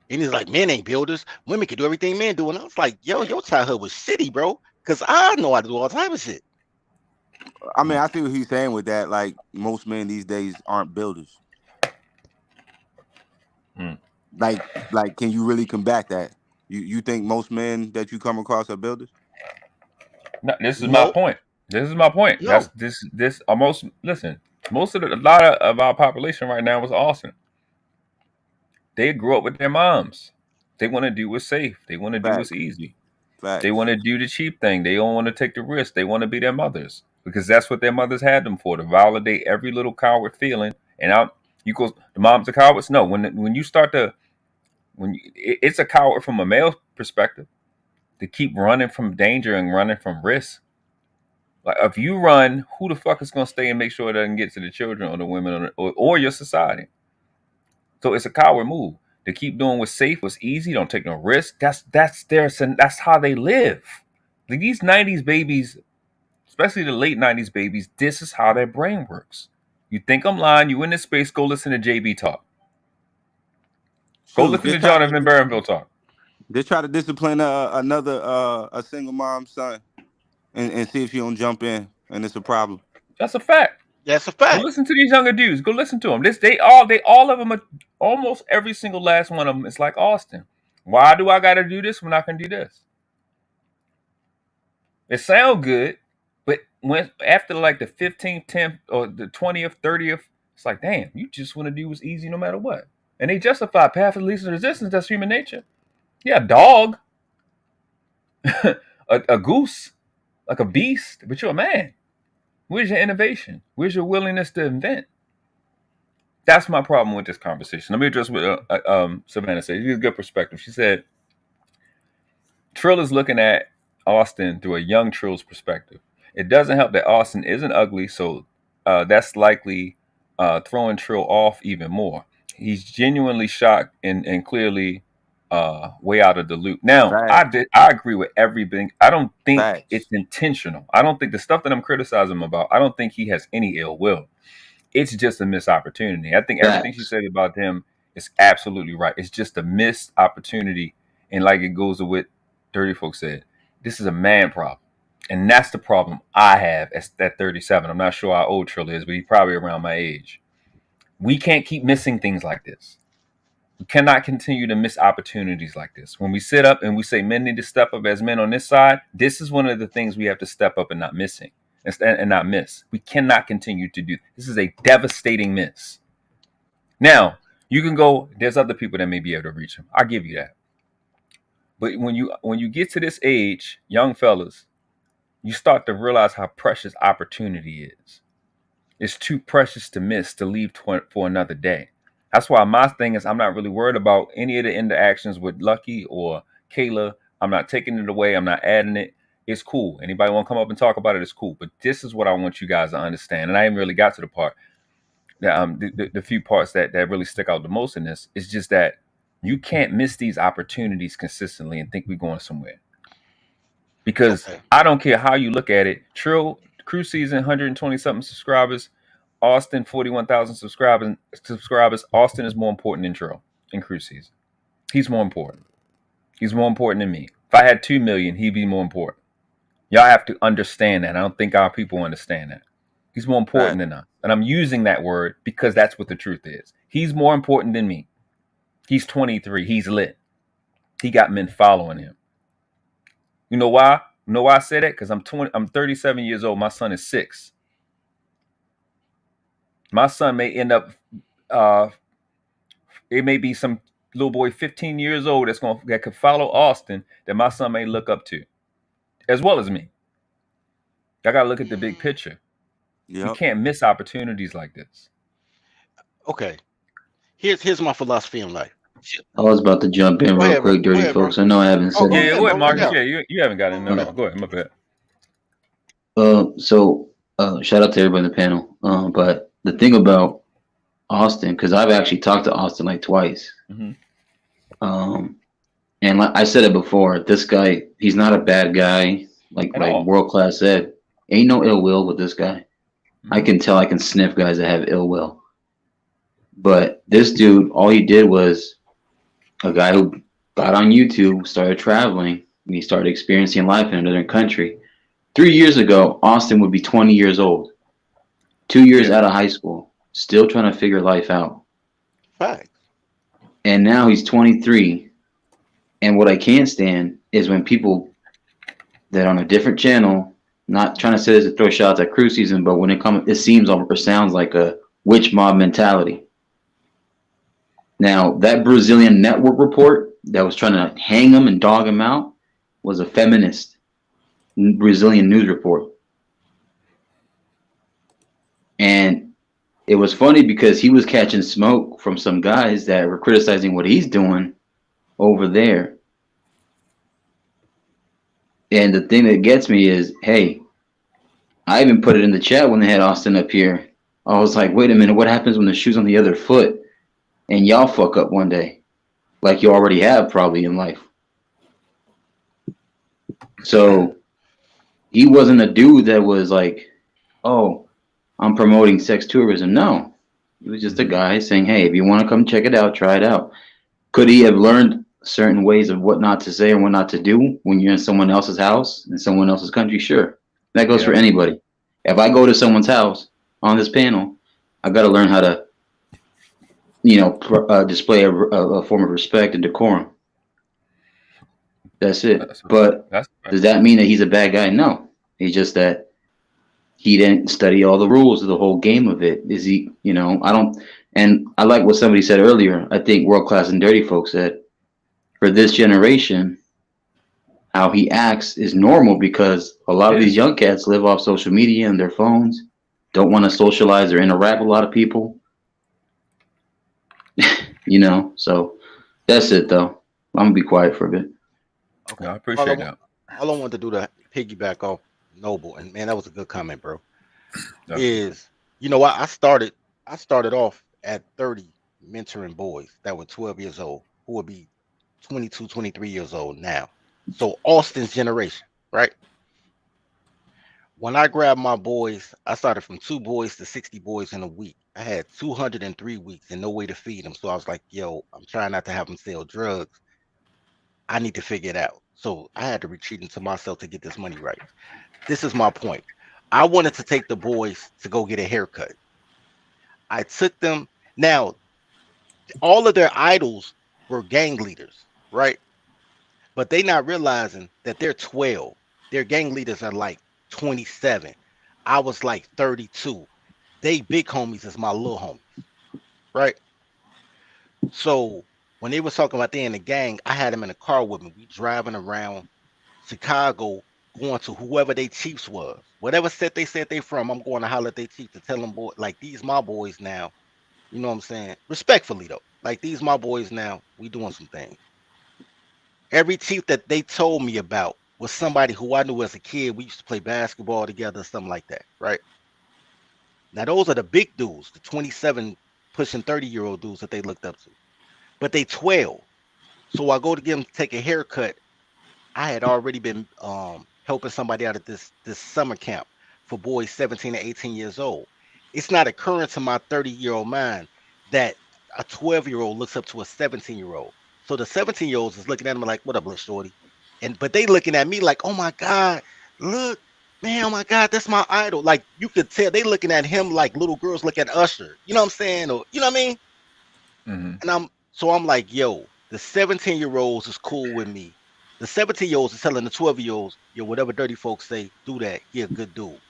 And he's like, men ain't builders. Women can do everything men do. And I was like, yo, your childhood was shitty, bro. Because I know how to do all type of shit. I mean, I see what he's saying with that. Like, most men these days aren't builders. Like, can you really combat that? You think most men that you come across are builders? No, this is my point. This is my point. No. That's almost. Listen, a lot of our population right now is Austin. They grew up with their moms. They want to do what's safe. They want to do what's easy. They want to do the cheap thing. They don't want to take the risk. They want to be their mothers, because that's what their mothers had them for, to validate every little coward feeling. And the moms are cowards. No, when you start to, it's a coward from a male perspective to keep running from danger and running from risk. Like, if you run, who the fuck is going to stay and make sure it doesn't get to the children or the women or your society? So it's a coward move to keep doing what's safe, what's easy. Don't take no risk. That's how they live. Like, these 90s babies, especially the late 90s babies, this is how their brain works. You think I'm lying? You in this space? Go listen to JB talk. Go listen to Jonathan Barronville talk. Just try to discipline a single mom's son, and see if you don't jump in, and it's a problem. That's a fact. That's a fact. Go listen to these younger dudes. Go listen to them. They all of them are, almost every single last one of them is like Austin. Why do I got to do this when I can do this? It sounds good, but when after like the 15th, 10th, or the 20th, 30th, it's like, damn, you just want to do what's easy no matter what. And they justify path of least resistance. That's human nature. Yeah, a dog, a goose, like a beast, but you're a man. Where's your innovation? Where's your willingness to invent? That's my problem with this conversation. Let me address what Savannah said. She's a good perspective. She said, Trill is looking at Austin through a young Trill's perspective. It doesn't help that Austin isn't ugly, so that's likely throwing Trill off even more. He's genuinely shocked and clearly way out of the loop. Now, I agree with everything. I don't think it's intentional. I don't think the stuff that I'm criticizing him about, I don't think he has any ill will. It's just a missed opportunity. I think everything she said about him is absolutely right. It's just a missed opportunity. And like it goes with what Dirty Folks said, this is a man problem. And that's the problem I have at 37. I'm not sure how old Trill is, but he's probably around my age. We can't keep missing things like this. We cannot continue to miss opportunities like this. When we sit up and we say men need to step up as men on this side, this is one of the things we have to step up and not missing. And not miss. We cannot continue to do. This is a devastating miss. Now, you can go, there's other people that may be able to reach him. I'll give you that. But when you get to this age, young fellas, you start to realize how precious opportunity is. It's too precious to miss, to leave for another day. That's why my thing is I'm not really worried about any of the interactions with Lucky or Kayla. I'm not taking it away. I'm not adding it. It's cool. Anybody want to come up and talk about it? It's cool. But this is what I want you guys to understand. And I haven't really got to the part, the few parts that really stick out the most in this. It's just that you can't miss these opportunities consistently and think we're going somewhere. Because I don't care how you look at it. Trill, Krew season, 120 something subscribers. Austin, 41,000 subscribers. Austin is more important than Trill in Krew season. He's more important. He's more important than me. If I had 2 million, he'd be more important. Y'all have to understand that. I don't think our people understand that. He's more important than us. And I'm using that word because that's what the truth is. He's more important than me. He's 23. He's lit. He got men following him. You know why? You know why I say that? Because I'm 37 years old. My son is 6. My son may end up, it may be some little boy 15 years old that could follow Austin that my son may look up to, as well as me. I got to look at the big picture. You can't miss opportunities like this. Okay. Here's my philosophy in life. I was about to jump in real quick, Dirty Folks. I know I haven't said Yeah, go ahead, Marcus. Yeah, you haven't got it. No, go ahead. My bad. So shout out to everybody in the panel. But the thing about Austin, because I've actually talked to Austin like twice. Mm-hmm. And like I said it before, this guy, he's not a bad guy. Like World Class said, ain't no ill will with this guy. Mm-hmm. I can tell, I can sniff guys that have ill will. But this dude, all he did was a guy who got on YouTube, started traveling, and he started experiencing life in another country. 3 years ago, Austin would be 20 years old. 2 years out of high school, still trying to figure life out. Right. And now he's 23. And what I can't stand is when people that on a different channel, not trying to say this to throw shots at Krew season, but when it seems or sounds like a witch mob mentality. Now, that Brazilian network report that was trying to hang him and dog him out was a feminist Brazilian news report. And it was funny because he was catching smoke from some guys that were criticizing what he's doing over there. And the thing that gets me is, hey, I even put it in the chat when they had Austin up here. I was like, wait a minute, what happens when the shoe's on the other foot and y'all fuck up one day? Like you already have probably in life. So he wasn't a dude that was like, oh, I'm promoting sex tourism. No, he was just a guy saying, hey, if you want to come check it out, try it out. Could he have learned certain ways of what not to say and what not to do when you're in someone else's house, in someone else's country? Sure. That goes for anybody. If I go to someone's house on this panel, I got to learn how to, display a form of respect and decorum. That's it. But does that mean that he's a bad guy? No. It's just that he didn't study all the rules of the whole game of it. Is he, And I like what somebody said earlier. I think World Class and Dirty Folks said, for this generation, how he acts is normal because a lot of these young cats live off social media and their phones, don't want to socialize or interact with a lot of people. You know, so that's it though. I'm gonna be quiet for a bit. Okay, I appreciate that. All I wanted to do to piggyback off Noble, and man, that was a good comment, bro. Is I started off at 30 mentoring boys that were 12 years old who would be 22, 23 years old now. So Austin's generation, right? When I grabbed my boys, I started from 2 boys to 60 boys in a week. I had 203 weeks and no way to feed them. So I was like, yo, I'm trying not to have them sell drugs. I need to figure it out. So I had to retreat into myself to get this money right. This is my point. I wanted to take the boys to go get a haircut. I took them. Now, all of their idols were gang leaders, right? But they not realizing that they're 12. Their gang leaders are like 27. I was like 32. They big homies is my little homies, right? So when they was talking about they in the gang, I had them in the car with me. We driving around Chicago, going to whoever they chiefs was. Whatever set they said they from, I'm going to holler at they chief to tell them, boy, like these my boys now. You know what I'm saying? Respectfully though, like these my boys now. We doing some things. Every chief that they told me about was somebody who I knew as a kid. We used to play basketball together, something like that, right? Now those are the big dudes, the 27 pushing 30-year-old dudes that they looked up to. But they 12. So I go to get them to take a haircut. I had already been helping somebody out at this summer camp for boys 17 to 18 years old. It's not occurring to my 30-year-old mind that a 12-year-old looks up to a 17-year-old. So the 17-year-olds is looking at him like, what up, little shorty? But they looking at me like, oh my God, look, man, oh my God, that's my idol. Like you could tell they looking at him like little girls look at Usher. You know what I'm saying? Or you know what I mean? Mm-hmm. And I'm like, yo, the 17-year-olds is cool with me. The 17-year-olds is telling the 12-year-olds, yo, whatever dirty folks say, do that. He a good dude.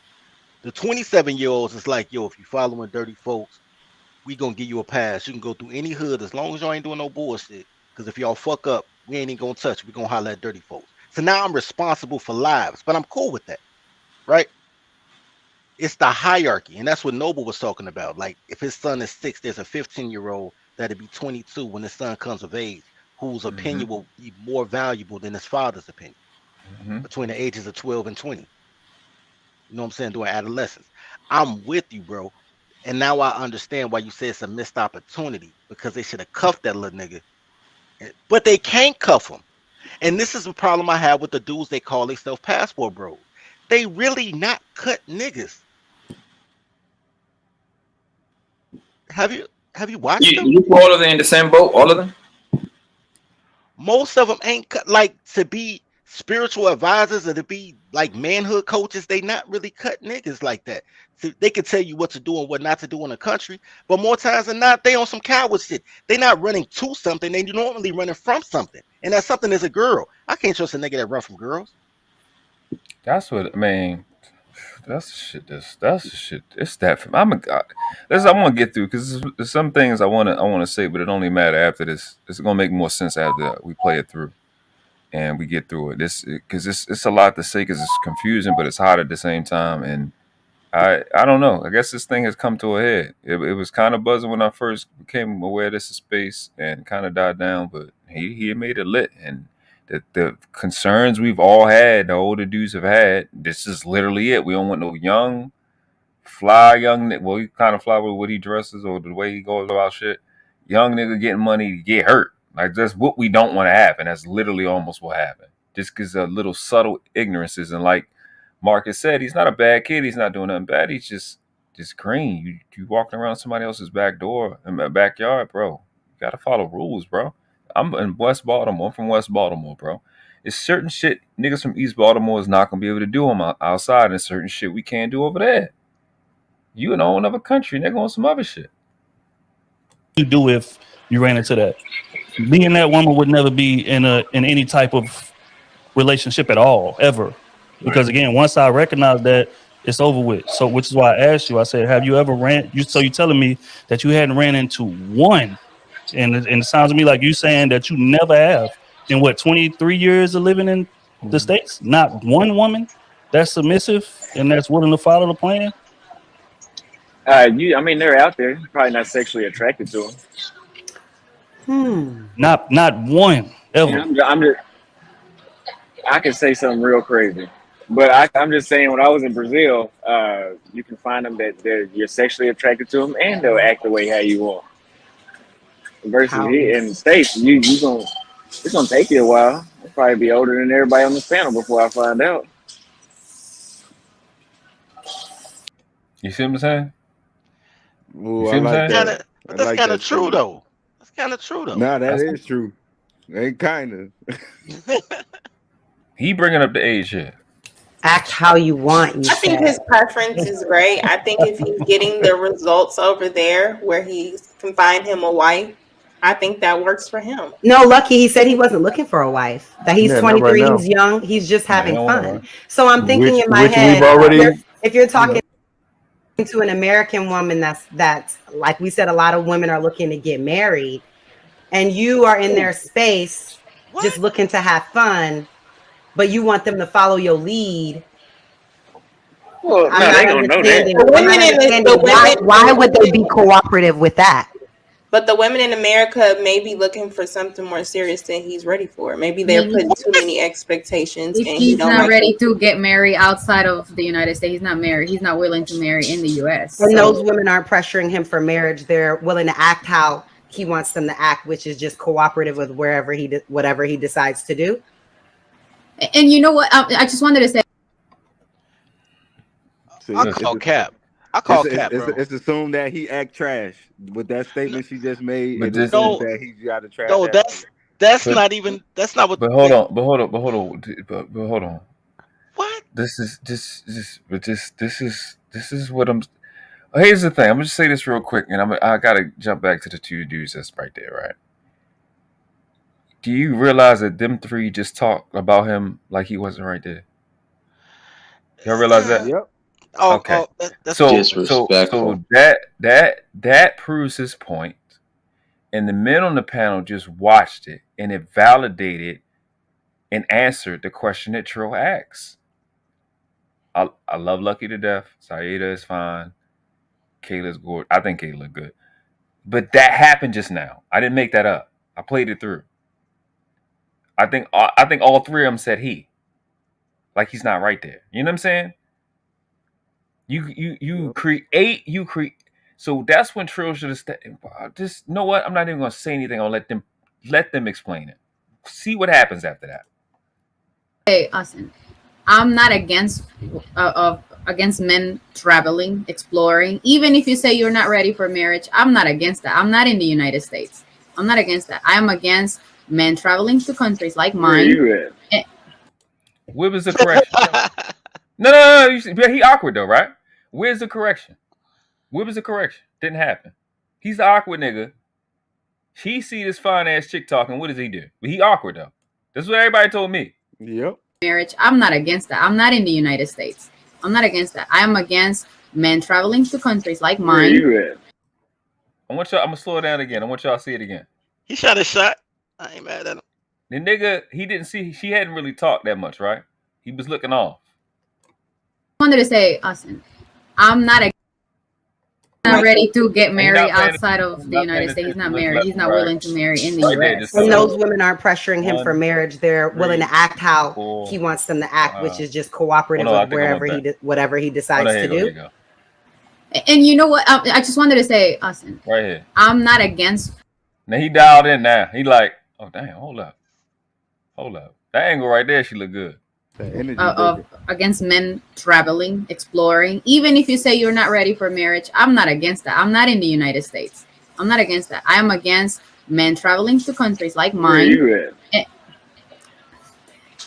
The 27-year-olds is like, yo, if you following dirty folks, we gonna give you a pass. You can go through any hood as long as y'all ain't doing no bullshit. Because if y'all fuck up, we ain't even gonna touch. We gonna holler at dirty folks. So now I'm responsible for lives, but I'm cool with that, right? It's the hierarchy, and that's what Noble was talking about. Like, if his son is 6, there's a 15-year-old that'll be 22 when his son comes of age, whose opinion will be more valuable than his father's opinion between the ages of 12 and 20. You know what I'm saying? During adolescence. I'm with you, bro. And now I understand why you say it's a missed opportunity, because they should have cuffed that little nigga. But they can't cuff him. And this is the problem I have with the dudes they call themselves passport bros. They really not cut niggas. Have you watched them? You put all of them in the same boat, all of them? Most of them ain't cut. Like, to be spiritual advisors or to be like manhood coaches, they not really cut niggas like that. So they can tell you what to do and what not to do in the country, but more times than not, they on some coward shit. They not running to something. They normally running from something, and that something is a girl. I can't trust a nigga that run from girls. That's what I mean. That's the shit. That's the shit. It's that. I'm a god. I want to get through because there's some things I want to say, but it only matter after this. It's gonna make more sense after we play it through and we get through it. Because it's a lot to say because it's confusing, but it's hot at the same time. And I don't know. I guess this thing has come to a head. It was kind of buzzing when I first became aware of this space and kind of died down, but he made it lit. And the concerns we've all had, the older dudes have had, this is literally it. We don't want no young, fly young. Well, he kind of fly with what he dresses or the way he goes about shit. Young nigga getting money to get hurt. Like, that's what we don't want to happen. That's literally almost what happened. Just because of little subtle ignorances. And like Marcus said, he's not a bad kid. He's not doing nothing bad. He's just green. You walking around somebody else's back door in my backyard, bro. You got to follow rules, bro. I'm in West Baltimore. I'm from West Baltimore, bro. It's certain shit niggas from East Baltimore is not going to be able to do on outside, and certain shit we can't do over there. You in a whole other country, nigga, on some other shit. You do if you ran into that. Being that woman would never be in any type of relationship at all, ever. Because again, once I recognized that, it's over with. So, which is why I asked you. I said, have you ever ran? So you're telling me that you hadn't ran into one, and it sounds to me like you saying that you never have in what 23 years of living in the States. Not one woman that's submissive and that's willing to follow the plan. I mean, they're out there. You're probably not sexually attracted to them. Not one ever. I can say something real crazy, but I'm just saying. When I was in Brazil, you can find them that you're sexually attracted to them, and they'll act the way how you want. Versus here in the States, it's gonna take you a while. I'll probably be older than everybody on this panel before I find out. You see what I'm saying? Ooh, I like that. But that's kind of true, though. That's kind of true, though. Nah, that is true. Ain't kind of. He bringing up the age here. Act how you want. I think his preference is great. I think if he's getting the results over there where he can find him a wife, I think that works for him. No, Lucky, he said he wasn't looking for a wife. That he's 23, right he's young, he's just having fun. Right. So I'm thinking in my head, if you're talking to an American woman that's like we said, a lot of women are looking to get married, and you are in their space just looking to have fun, but you want them to follow your lead. Well, I'm not understanding why would they be cooperative with that? But the women in America may be looking for something more serious than he's ready for. Maybe they're putting too many expectations. If he's not ready to get married outside of the United States, he's not married. He's not willing to marry in the U.S. And those women aren't pressuring him for marriage. They're willing to act how he wants them to act, which is just cooperative with whatever he decides to do. And you know what? I just wanted to say. I call cap. It's assumed that he act trash with that statement she just made. It just, assumes that he got a trash. No, that's not what. But hold on. What? This is what I'm. Here's the thing. I'm gonna just say this real quick, and I gotta jump back to the two dudes that's right there, right? Do you realize that them three just talked about him like he wasn't right there? Y'all realize that? Yep. Okay. That's so disrespectful. that proves his point, and the men on the panel just watched it, and it validated and answered the question that Trill asked. I love Lucky to death. Saida is fine. Kayla's good. I think Kayla look good, but that happened just now. I didn't make that up. I played it through. I think all three of them said he, like he's not right there. You know what I'm saying? You create. So that's when Trill should have just, you know what? I'm not even going to say anything. I'll let them explain it. See what happens after that. Hey, Austin, I'm not against men traveling, exploring. Even if you say you're not ready for marriage, I'm not against that. I'm not in the United States. I'm not against that. I'm against men traveling to countries like mine. Where was the correction? No. He awkward though, right? Where's the correction? Where was the correction? Didn't happen. He's the awkward nigga. He see this fine ass chick talking. What does he do? But he awkward though. That's what everybody told me. Yep. Marriage. I'm not against that. I'm not in the United States. I'm not against that. I am against men traveling to countries like mine. I'm gonna slow it down again. I want y'all to see it again. He shot his shot. I ain't mad at him. The nigga, he didn't see. She hadn't really talked that much, right? He was looking off. I wanted to say, Austin, I'm not ready to get married outside of the United States. He's not married. He's not willing to marry in the U.S. And those women aren't pressuring him for marriage. They're willing to act how he wants them to act, which is just cooperative with whatever he decides to do. And you know what? I just wanted to say, Austin, right here. I'm not against. Now he dialed in now. He like, oh damn, hold up. That angle right there, she look good. Against men traveling, exploring. Even if you say you're not ready for marriage, I'm not against that. I'm not in the United States. I'm not against that. I am against men traveling to countries like mine.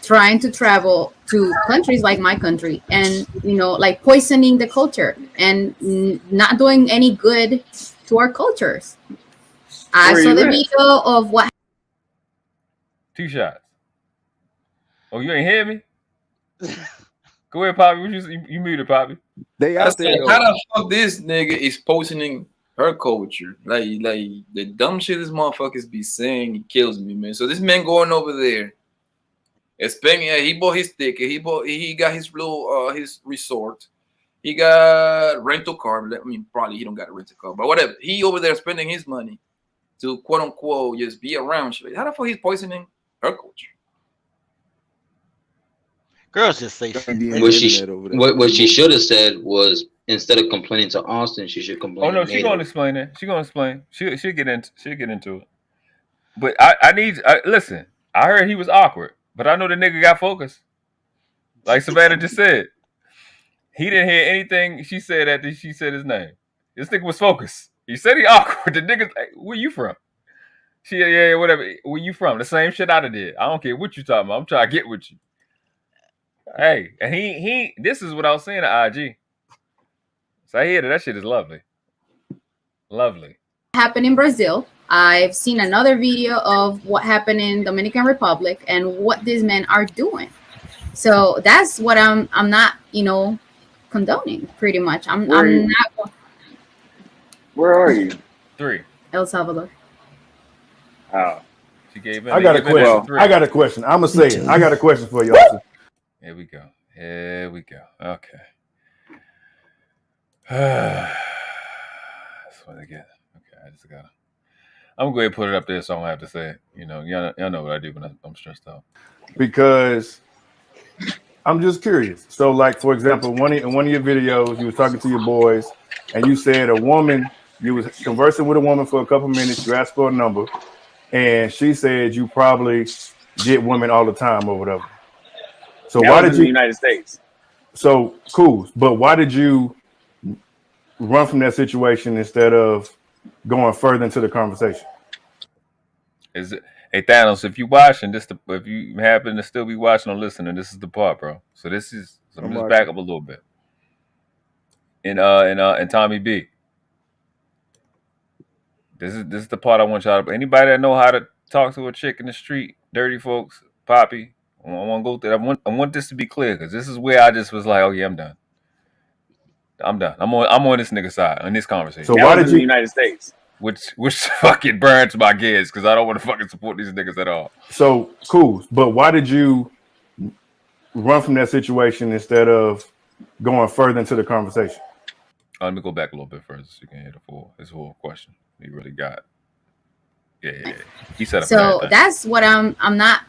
Trying to travel to countries like my country and, like poisoning the culture and not doing any good to our cultures. I saw the video of what. 2 shots. Oh, you ain't hear me? Go ahead, Poppy. You muted, Poppy. They I out said, there though. how the fuck this nigga is poisoning her culture? Like the dumb shit this motherfuckers be saying, it kills me, man. So this man going over there, spending, he bought his ticket, he got his little his resort, he got rental car. I mean, probably he don't got a rental car, but whatever. He over there spending his money to quote unquote just be around shit. How the fuck he's poisoning her culture? Girls just say shit. What she should have said was, instead of complaining to Austin, she should complain. Oh no, to she's Native. gonna explain it. She's gonna explain. She'll get into it. But listen. I heard he was awkward, but I know the nigga got focused. Like Savannah just said, he didn't hear anything she said after she said his name. This nigga was focused. He said he awkward. The nigga, hey, where you from? She, yeah, whatever. Where you from? The same shit I did. I don't care what you talking about. I'm trying to get with you. Hey, and he. This is what I was saying to IG. So I hear that shit is lovely. Lovely. Happened in Brazil. I've seen another video of what happened in Dominican Republic and what these men are doing. So that's what I'm not, condoning pretty much. I'm not. Where are you? 3. El Salvador. Oh. She gave him. I got a question. I got a question. I'm gonna say it. I got a question for you. Here we go. Okay. That's what I get. Okay, I just gotta. I'm gonna go ahead and put it up there so I don't have to say it. Y'all know what I do when I'm stressed out. Because I'm just curious. So, like, for example, in one of your videos, you was talking to your boys, and you said you was conversing with a woman for a couple minutes, you asked for a number, and she said you probably get women all the time or whatever. So that why was did in the United States? So cool, but why did you run from that situation instead of going further into the conversation? Hey Thanos, if you watching this, if you happen to still be watching or listening, this is the part, bro. So I'm just back up a little bit. And Tommy B. This is the part I want y'all to. Anybody that know how to talk to a chick in the street, dirty folks, Poppy. I want to go through. I want this to be clear because this is where I just was like, oh yeah, I'm done. I'm on this nigga side on this conversation. So why did you? In the United States. Which fucking burns my gears because I don't want to fucking support these niggas at all. So cool, but why did you run from that situation instead of going further into the conversation? Let me go back a little bit first so you can hear his whole question. He really got. Yeah. He said. So that's what I'm not,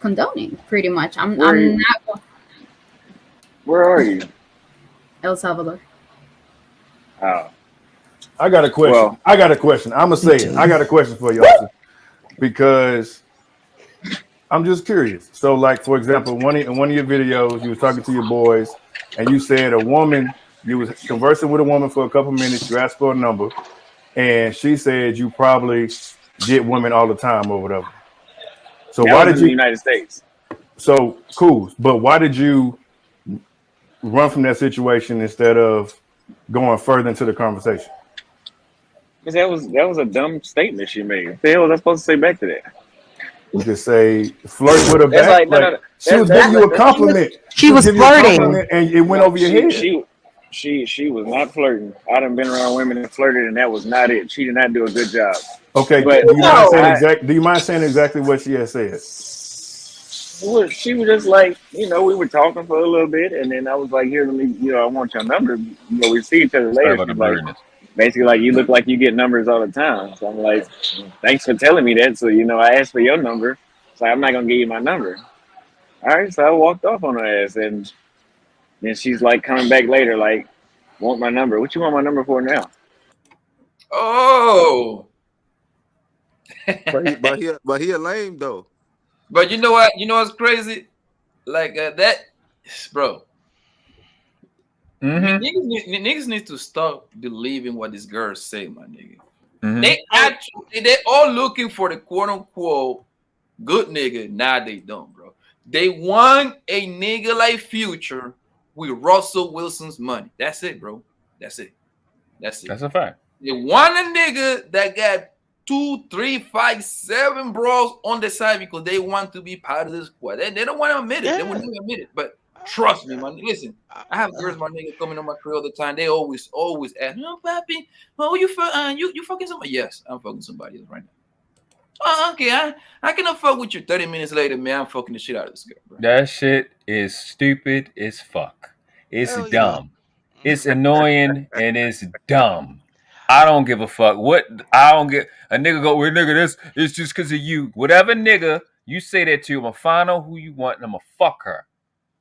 condoning pretty much. I'm not. Where are you? El Salvador. Oh. I got a question. Well, I'm gonna say it. I got a question for you, Austin, because I'm just curious. So, like, for example, in one of your videos, you was talking to your boys, and you said you was conversing with a woman for a couple minutes. You asked for a number, and she said you probably get women all the time or whatever. So why did you? In the United States. So cool, but why did you run from that situation instead of going further into the conversation? Because that was a dumb statement she made. What the hell was I supposed to say back to that? You could say flirt with her That's back. like, no. She was giving you a compliment. She was flirting, and it went over your head. She was not flirting. I done been around women that flirted, and that was not it. She did not do a good job. Okay, but do you mind saying exactly what she had said? Well, she was just like, we were talking for a little bit, and then I was like, here, let me, I want your number. We see each other later. She's like, basically, like, you look like you get numbers all the time. So I'm like, thanks for telling me that. So, I asked for your number. So I'm not going to give you my number. All right. So I walked off on her ass. And then she's like coming back later, like, want my number. What you want my number for now? Oh. but he a lame, though. But you know what? You know what's crazy? Like that, bro. Mm-hmm. Niggas need to stop believing what these girls say, my nigga. Mm-hmm. They all looking for the quote unquote good nigga. Nah, they don't, bro. They want a nigga like Future with Russell Wilson's money. That's it, bro. That's it. That's a fact. They want a nigga that got 2, 3, 5, 7 bros on the side because they want to be part of the squad. They don't want to admit it. They won't even admit it. But Trust me, man. Listen, I have girls, my nigga, coming on my crib all the time. They always ask, "No, papi, well, you fucking somebody?" Yes, I'm fucking somebody else right now. Okay, I cannot fuck with you. 30 minutes later, man, I'm fucking the shit out of this girl, bro. That shit is stupid as fuck. It's dumb. It's annoying and it's dumb. I don't give a fuck. What I don't get a nigga go, well, nigga, this it's just because of you. Whatever nigga you say that to, I'm gonna find out who you want and I'm gonna fuck her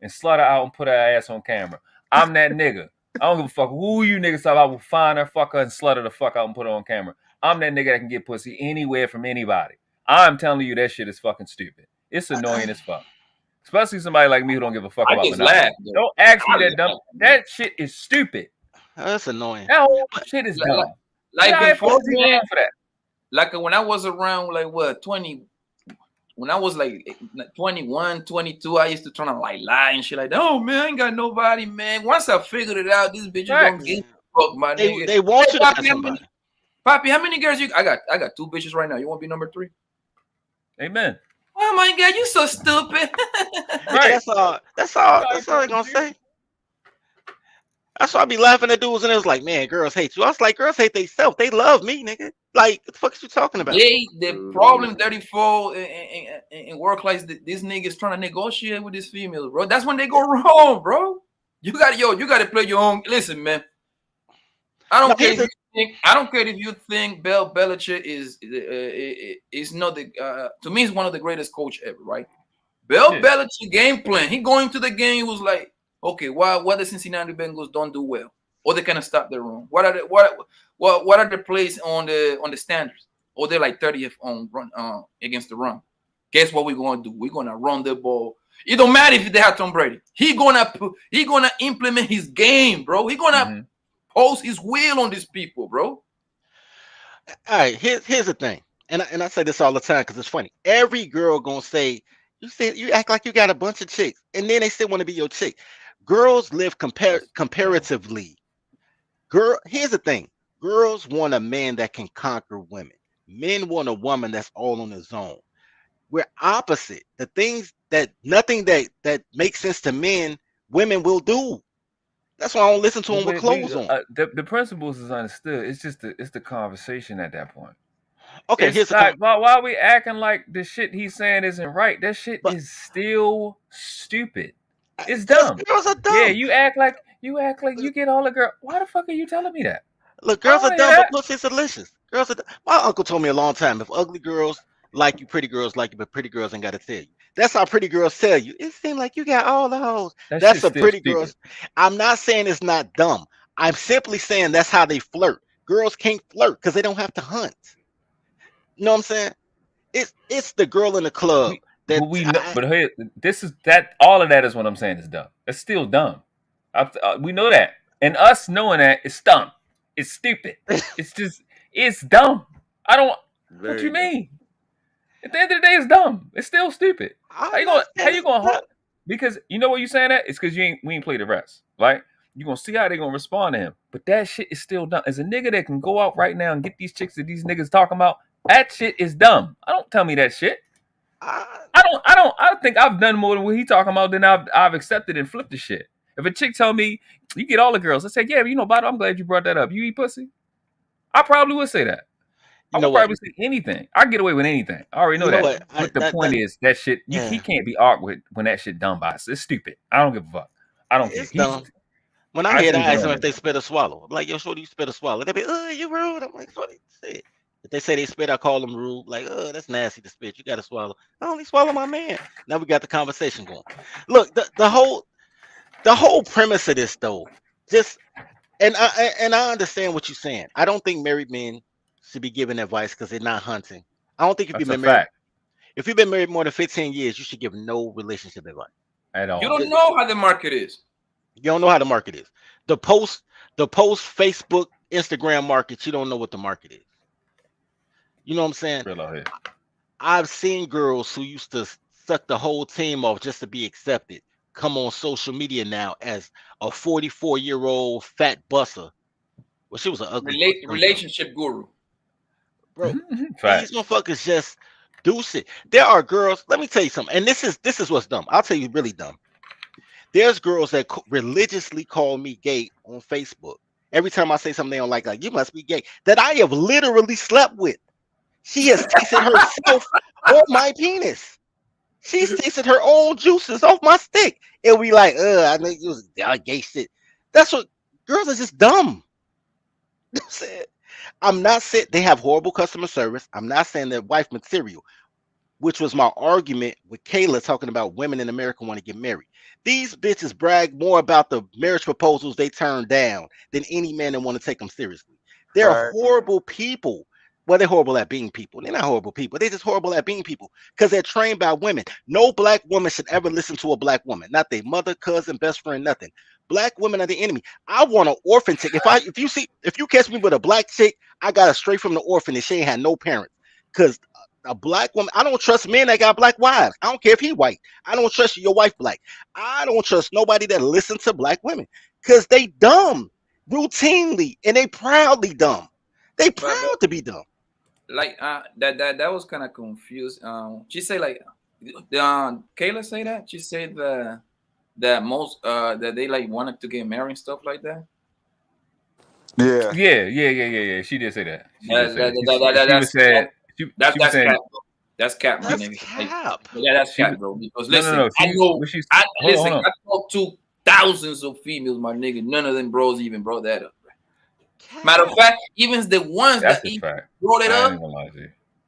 and slut her out and put her ass on camera. I'm that nigga. I don't give a fuck who you niggas talk about. I will find her, fuck her, and slut her the fuck out and put her on camera. I'm that nigga that can get pussy anywhere from anybody. I'm telling you that shit is fucking stupid. It's annoying as fuck. Especially somebody like me who don't give a fuck about monogamy. Don't ask me that dumb. That shit is stupid. That's annoying. That whole shit is dumb. Like before, man, for that. Like when I was around, like what, 20, when I was like 21, 22, I used to try to like lie and shit like that. Oh man, I ain't got nobody, man. Once I figured it out, these bitches don't give a fuck, my nigga. They want you to have somebody. Papi, how many girls you? I got 2 bitches right now. You want to be number 3? Amen. Oh my god, you so stupid. Right. That's all they're gonna say. That's why I be laughing at dudes and it was like, man, girls hate you. I was like, girls hate themselves. They love me, nigga. Like, what the fuck is you talking about? The problem 34 in work life, this nigga's trying to negotiate with this female, bro. That's when they go wrong, bro. You gotta play your own. Listen, man. I don't care if you think Bill Belichick is not the to me, he's one of the greatest coach ever, right? Bill Belichick game plan. He going to the game was like, okay, what the Cincinnati Bengals don't do well, or they kind of stop their run. What are the plays on the standards? Or they're like 30th on run against the run. Guess what we're gonna do? We're gonna run the ball. It don't matter if they have Tom Brady. He gonna implement his game, bro. He gonna pose his will on these people, bro. All right, here's the thing, and I say this all the time because it's funny. Every girl gonna say, you act like you got a bunch of chicks, and then they still want to be your chick. Girls live comparatively. Here's the thing. Girls want a man that can conquer women. Men want a woman that's all on his own. We're opposite. The things nothing that makes sense to men, women will do. That's why I don't listen to them with clothes on. The principles is understood. It's just it's the conversation at that point. Okay, it's like, why are we acting like the shit he's saying isn't right? That shit is still stupid. It's dumb. Girls are dumb. Yeah, you act like you get all the girl. Why the fuck are you telling me that? Look, girls are dumb, but pussy's delicious. Girls are. My uncle told me a long time, if ugly girls like you, pretty girls like you, but pretty girls ain't got to tell you. That's how pretty girls tell you. It seems like you got all the hoes. That's a pretty girls. I'm not saying it's not dumb. I'm simply saying that's how they flirt. Girls can't flirt because they don't have to hunt. You know what I'm saying? It's the girl in the club. All of that is what I'm saying is dumb. It's still dumb. We know that, and us knowing that it's dumb. It's stupid. It's dumb. I don't. What you mean? At the end of the day, it's dumb. It's still stupid. How you gonna hold? Because you know what you're saying that? It's because we ain't played the rest, right? You're gonna see how they're gonna respond to him. But that shit is still dumb. As a nigga that can go out right now and get these chicks that these niggas talking about, that shit is dumb. Don't tell me that shit. I don't think I've done more than what he talking about than I've accepted and flipped the shit. If a chick tell me you get all the girls, I say, yeah, but Bottle, I'm glad you brought that up. You eat pussy? I probably would say that. I would probably say anything. I get away with anything. I already know that. But the point is that shit, he can't be awkward when that shit done by us. It's stupid. I don't give a fuck. I don't care. Dumb. When I hear that, I ask them if they spit or swallow. I'm like, yo, shorty, you spit or swallow? They be, you rude. I'm like, shorty, say it. If they say they spit, I call them rude. Like, that's nasty to spit. You got to swallow. I only swallow my man. Now we got the conversation going. Look, the whole premise of this, though, and I understand what you're saying. I don't think married men should be giving advice because they're not hunting. I don't think if you've been married more than 15 years, you should give no relationship advice at all. You don't know how the market is. You don't know how the market is. The post Facebook, Instagram market, you don't know what the market is. You know what I'm saying? I've seen girls who used to suck the whole team off just to be accepted come on social media now as a 44-year-old fat busser. Well, she was an ugly relationship guru. Bro, these motherfuckers just do shit. There are girls, let me tell you something, and this is what's dumb. I'll tell you really dumb. There's girls that religiously call me gay on Facebook. Every time I say something they don't like you must be gay. That I have literally slept with. She has tasted herself on my penis. She's tasted her own juices off my stick. It'll be like, I think it was gay shit. That's what girls are just dumb. I'm not saying they have horrible customer service. I'm not saying they're wife material, which was my argument with Kayla talking about women in America want to get married. These bitches brag more about the marriage proposals they turned down than any man that want to take them seriously. They're horrible people. Well, they're horrible at being people. They're not horrible people. They're just horrible at being people because they're trained by women. No black woman should ever listen to a black woman. Not their mother, cousin, best friend, nothing. Black women are the enemy. I want an orphan chick. If you catch me with a black chick, I got her straight from the orphanage. She ain't had no parents. Because a black woman, I don't trust men that got black wives. I don't care if he white. I don't trust your wife black. I don't trust nobody that listens to black women because they dumb routinely and they proudly dumb. They proud to be dumb. Like that was kind of confused. She said like, Kayla say that she said that most that they like wanted to get married and stuff like that. Yeah. She did say that. That's cap. That's cap. Yeah, that's cap, bro. Because listen, I talk to thousands of females, my nigga. None of them bros even brought that up. Matter of fact, even the ones that brought it up,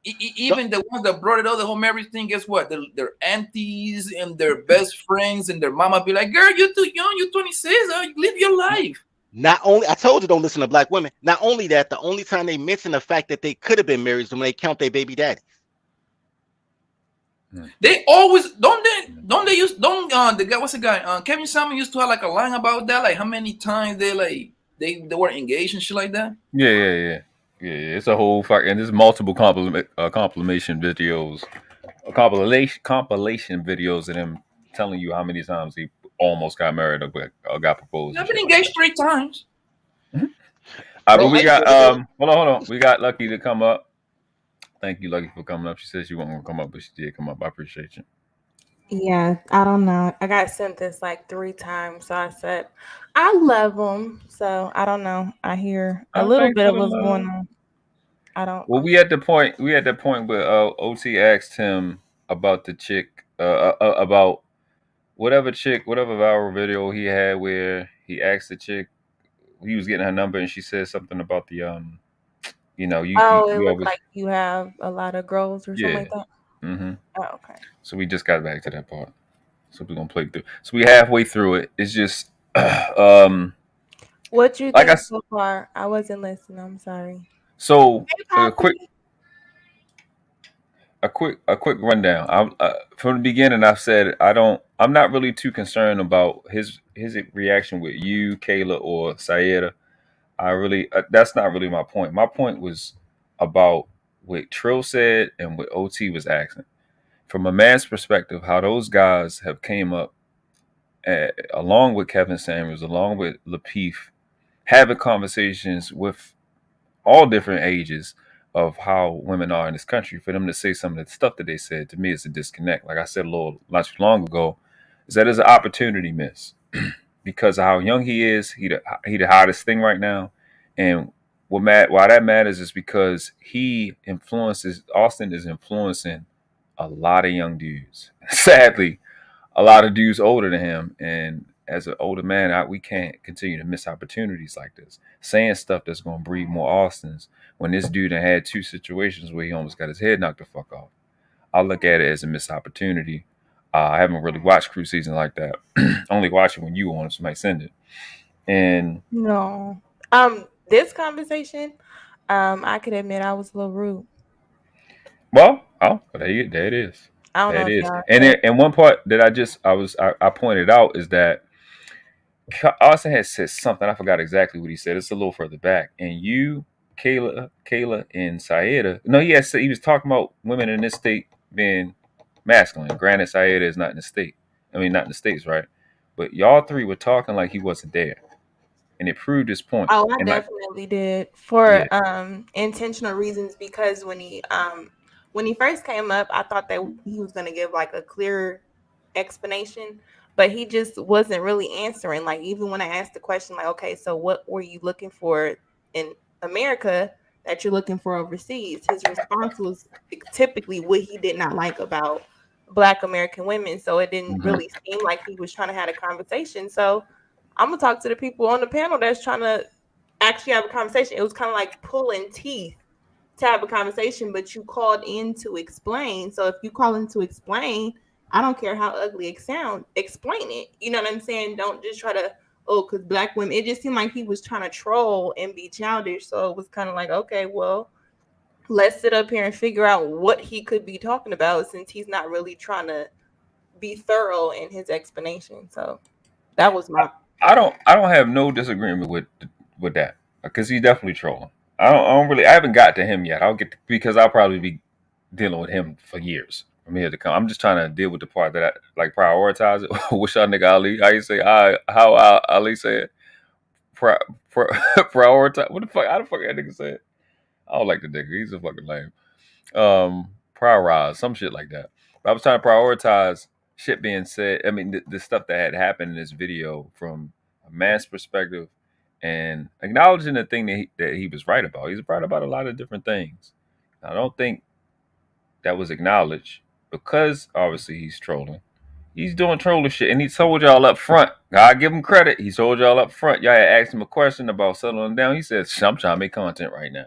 even the ones that brought it up, the whole marriage thing, guess what? Their aunties and their best friends and their mama be like, girl, you're too young, you're 26, live your life. Not only, I told you don't listen to black women. Not only that, the only time they mention the fact that they could have been married is when they count their baby daddies. They always don't the guy, what's the guy? Kevin Salmon used to have like a line about that, like how many times they were engaged and shit like that. Yeah. It's a whole fuck, and there's multiple compilation videos of them telling you how many times he almost got married or got proposed. I've been engaged 3 times. But we got hold on. We got Lucky to come up. Thank you, Lucky, for coming up. She said she wasn't gonna come up, but she did come up. I appreciate you. Yeah, I don't know. I got sent this like 3 times, so I said I love them. So I don't know. I hear a little bit of what's going on. I don't. Well, we at the point where OT asked him about the chick, about whatever viral video he had where he asked the chick, he was getting her number, and she said something about the it looked like you have a lot of girls or something like that. Mm-hmm. Oh, okay. So we just got back to that part. So we're gonna play through. So we halfway through it. It's just what you think so far? I wasn't listening. I'm sorry. So a quick rundown. From the beginning, I've said I'm not really too concerned about his reaction with you, Kayla, or Sayeda. That's not really my point. My point was about what Trill said and what OT was asking. From a man's perspective, how those guys have came up along with Kevin Samuels, along with Lapeef, having conversations with all different ages of how women are in this country. For them to say some of the stuff that they said, to me, is a disconnect. Like I said not too long ago, is that there's an opportunity miss because of how young he is. He the hottest thing right now, and why that matters is because Austin is influencing a lot of young dudes. Sadly, a lot of dudes older than him, and as an older man, we can't continue to miss opportunities like this, saying stuff that's going to breed more Austins when this dude had 2 situations where he almost got his head knocked the fuck off. I look at it as a missed opportunity. I haven't really watched Krew season like that. Only watch it when you want, somebody send it. And no, this conversation, I could admit I was a little rude. Well, there it is. I don't know. It is. And one part that I pointed out is that Austin had said something. I forgot exactly what he said. It's a little further back. And you, Kayla, and Sayeda. No, he was talking about women in this state being masculine. Granted, Sayeda is not in the state. I mean, not in the States, right? But y'all 3 were talking like he wasn't there. And it proved his point. Oh, I definitely did for intentional reasons, because when he first came up, I thought that he was going to give like a clear explanation. but he just wasn't really answering. Like, even when I asked the question, like, okay, so what were you looking for in America that you're looking for overseas? His response was typically what he did not like about Black American women. So it didn't really seem like he was trying to have a conversation. So I'm gonna talk to the people on the panel that's trying to actually have a conversation. It was kind of like pulling teeth to have a conversation, but you called in to explain. So if you call in to explain, I don't care how ugly it sounds, explain it. You know what I'm saying? Don't just try to, because Black women, it just seemed like he was trying to troll and be childish. So it was kind of like, okay, well, let's sit up here and figure out what he could be talking about, since he's not really trying to be thorough in his explanation. So that was my. I don't have no disagreement with that, because he's definitely trolling. I haven't got to him yet. Because I'll probably be dealing with him for years from here to come. I'm just trying to deal with the part that I like, prioritize it. What's y'all nigga Ali? How you say how Ali say it? Prioritize. What the fuck? How the fuck that nigga say it? I don't like the nigga. He's a fucking lame. Prioritize, some shit like that. But I was trying to prioritize shit being said. I mean, the stuff that had happened in this video from a man's perspective, and acknowledging the thing that he was right about. He's right about a lot of different things. I don't think that was acknowledged, because obviously he's trolling. He's doing trolling shit, and he told y'all up front. I give him credit. He told y'all up front. Y'all had asked him a question about settling down. He said, "I'm trying to make content right now."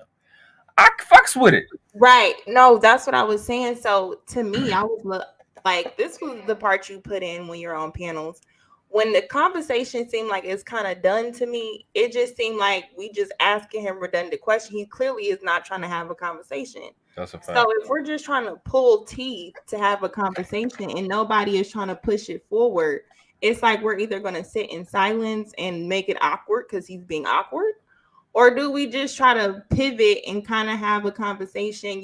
I fucks with it. Right. No, that's what I was saying. So to me, I was like, this was the part you put in when you're on panels. When the conversation seemed like it's kind of done to me, it just seemed like we just asking him redundant questions. He clearly is not trying to have a conversation. That's a fact. So if we're just trying to pull teeth to have a conversation and nobody is trying to push it forward, it's like we're either going to sit in silence and make it awkward because he's being awkward, or do we just try to pivot and kind of have a conversation,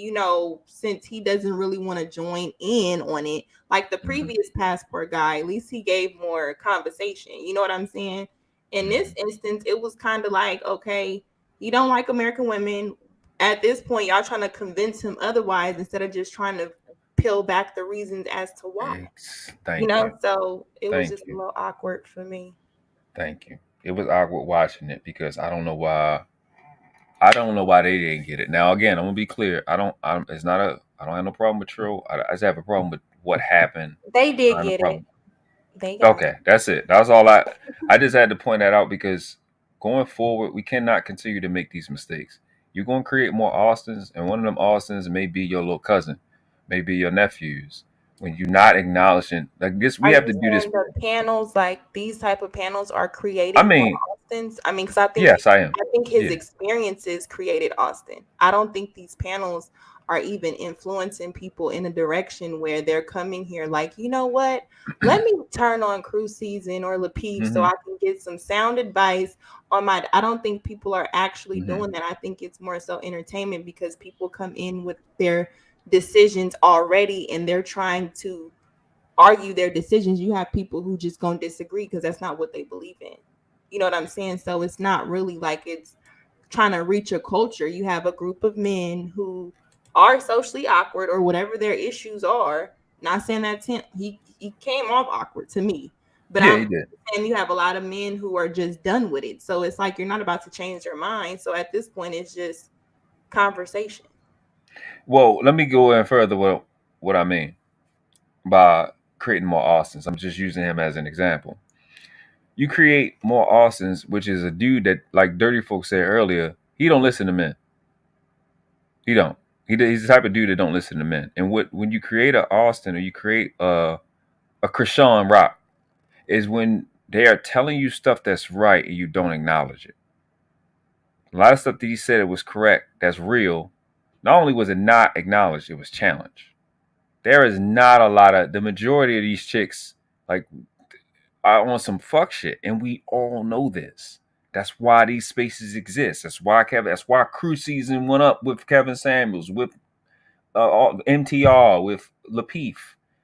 since he doesn't really want to join in on it? Like the previous passport guy, at least he gave more conversation. You know what I'm saying? In this instance, it was kind of like, okay, you don't like American women. At this point, y'all trying to convince him otherwise instead of just trying to peel back the reasons as to why. Thank you. So it was just a little awkward for me. Thank you. It was awkward watching it, because I don't know why they didn't get it. Now again, I'm gonna be clear. I don't have no problem with Trill. I just have a problem with what happened. They did get it. They got it. That's it. That was all I just had to point that out, because going forward, we cannot continue to make these mistakes. You're gonna create more Austins, and one of them Austins may be your little cousin, maybe your nephews. When you're not acknowledging like this, we have to do this. The panels, like these type of panels, are creating more Austins. Because I think yes, I am. I think his experiences created Austin. I don't think these panels are even influencing people in a direction where they're coming here like, you know what? Let me turn on Krew season or Lapeef so I can get some sound advice on my. I don't think people are actually doing that. I think it's more so entertainment, because people come in with their decisions already and they're trying to argue their decisions. You have people who just gonna disagree because that's not what they believe in. You know what I'm saying? So it's not really like it's trying to reach a culture. You have a group of men who are socially awkward or whatever their issues are. Not saying that he came off awkward to me, but I'm saying you have a lot of men who are just done with it. So it's like you're not about to change their mind. So at this point, it's just conversation. Well, let me go in further with what I mean by creating more Austins. I'm just using him as an example. You create more Austins, which is a dude that, like Dirty Folk said earlier, he don't listen to men. He don't. He's the type of dude that don't listen to men. And when you create an Austin or you create a Krishan Rock, is when they are telling you stuff that's right and you don't acknowledge it. A lot of stuff that he said it was correct, that's real. Not only was it not acknowledged, it was challenged. There is not a lot of, the majority of these chicks, like, are on some fuck shit, and we all know this. That's why these spaces exist. That's why Krew season went up with Kevin Samuels, with MTR, with Lapeef,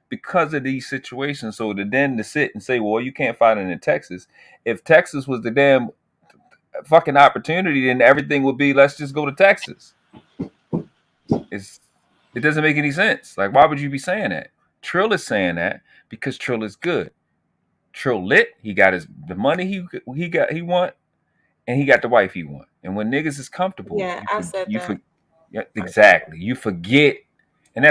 because of these situations. So to sit and say, well, you can't find it in Texas. If Texas was the damn fucking opportunity, then everything would be, let's just go to Texas. It doesn't make any sense. Like, why would you be saying that? Trill is saying that because Trill is good. Trill lit. He got the money he want, and he got the wife he want. And when niggas is comfortable, Yeah, I said that. Yeah, exactly. You forget, and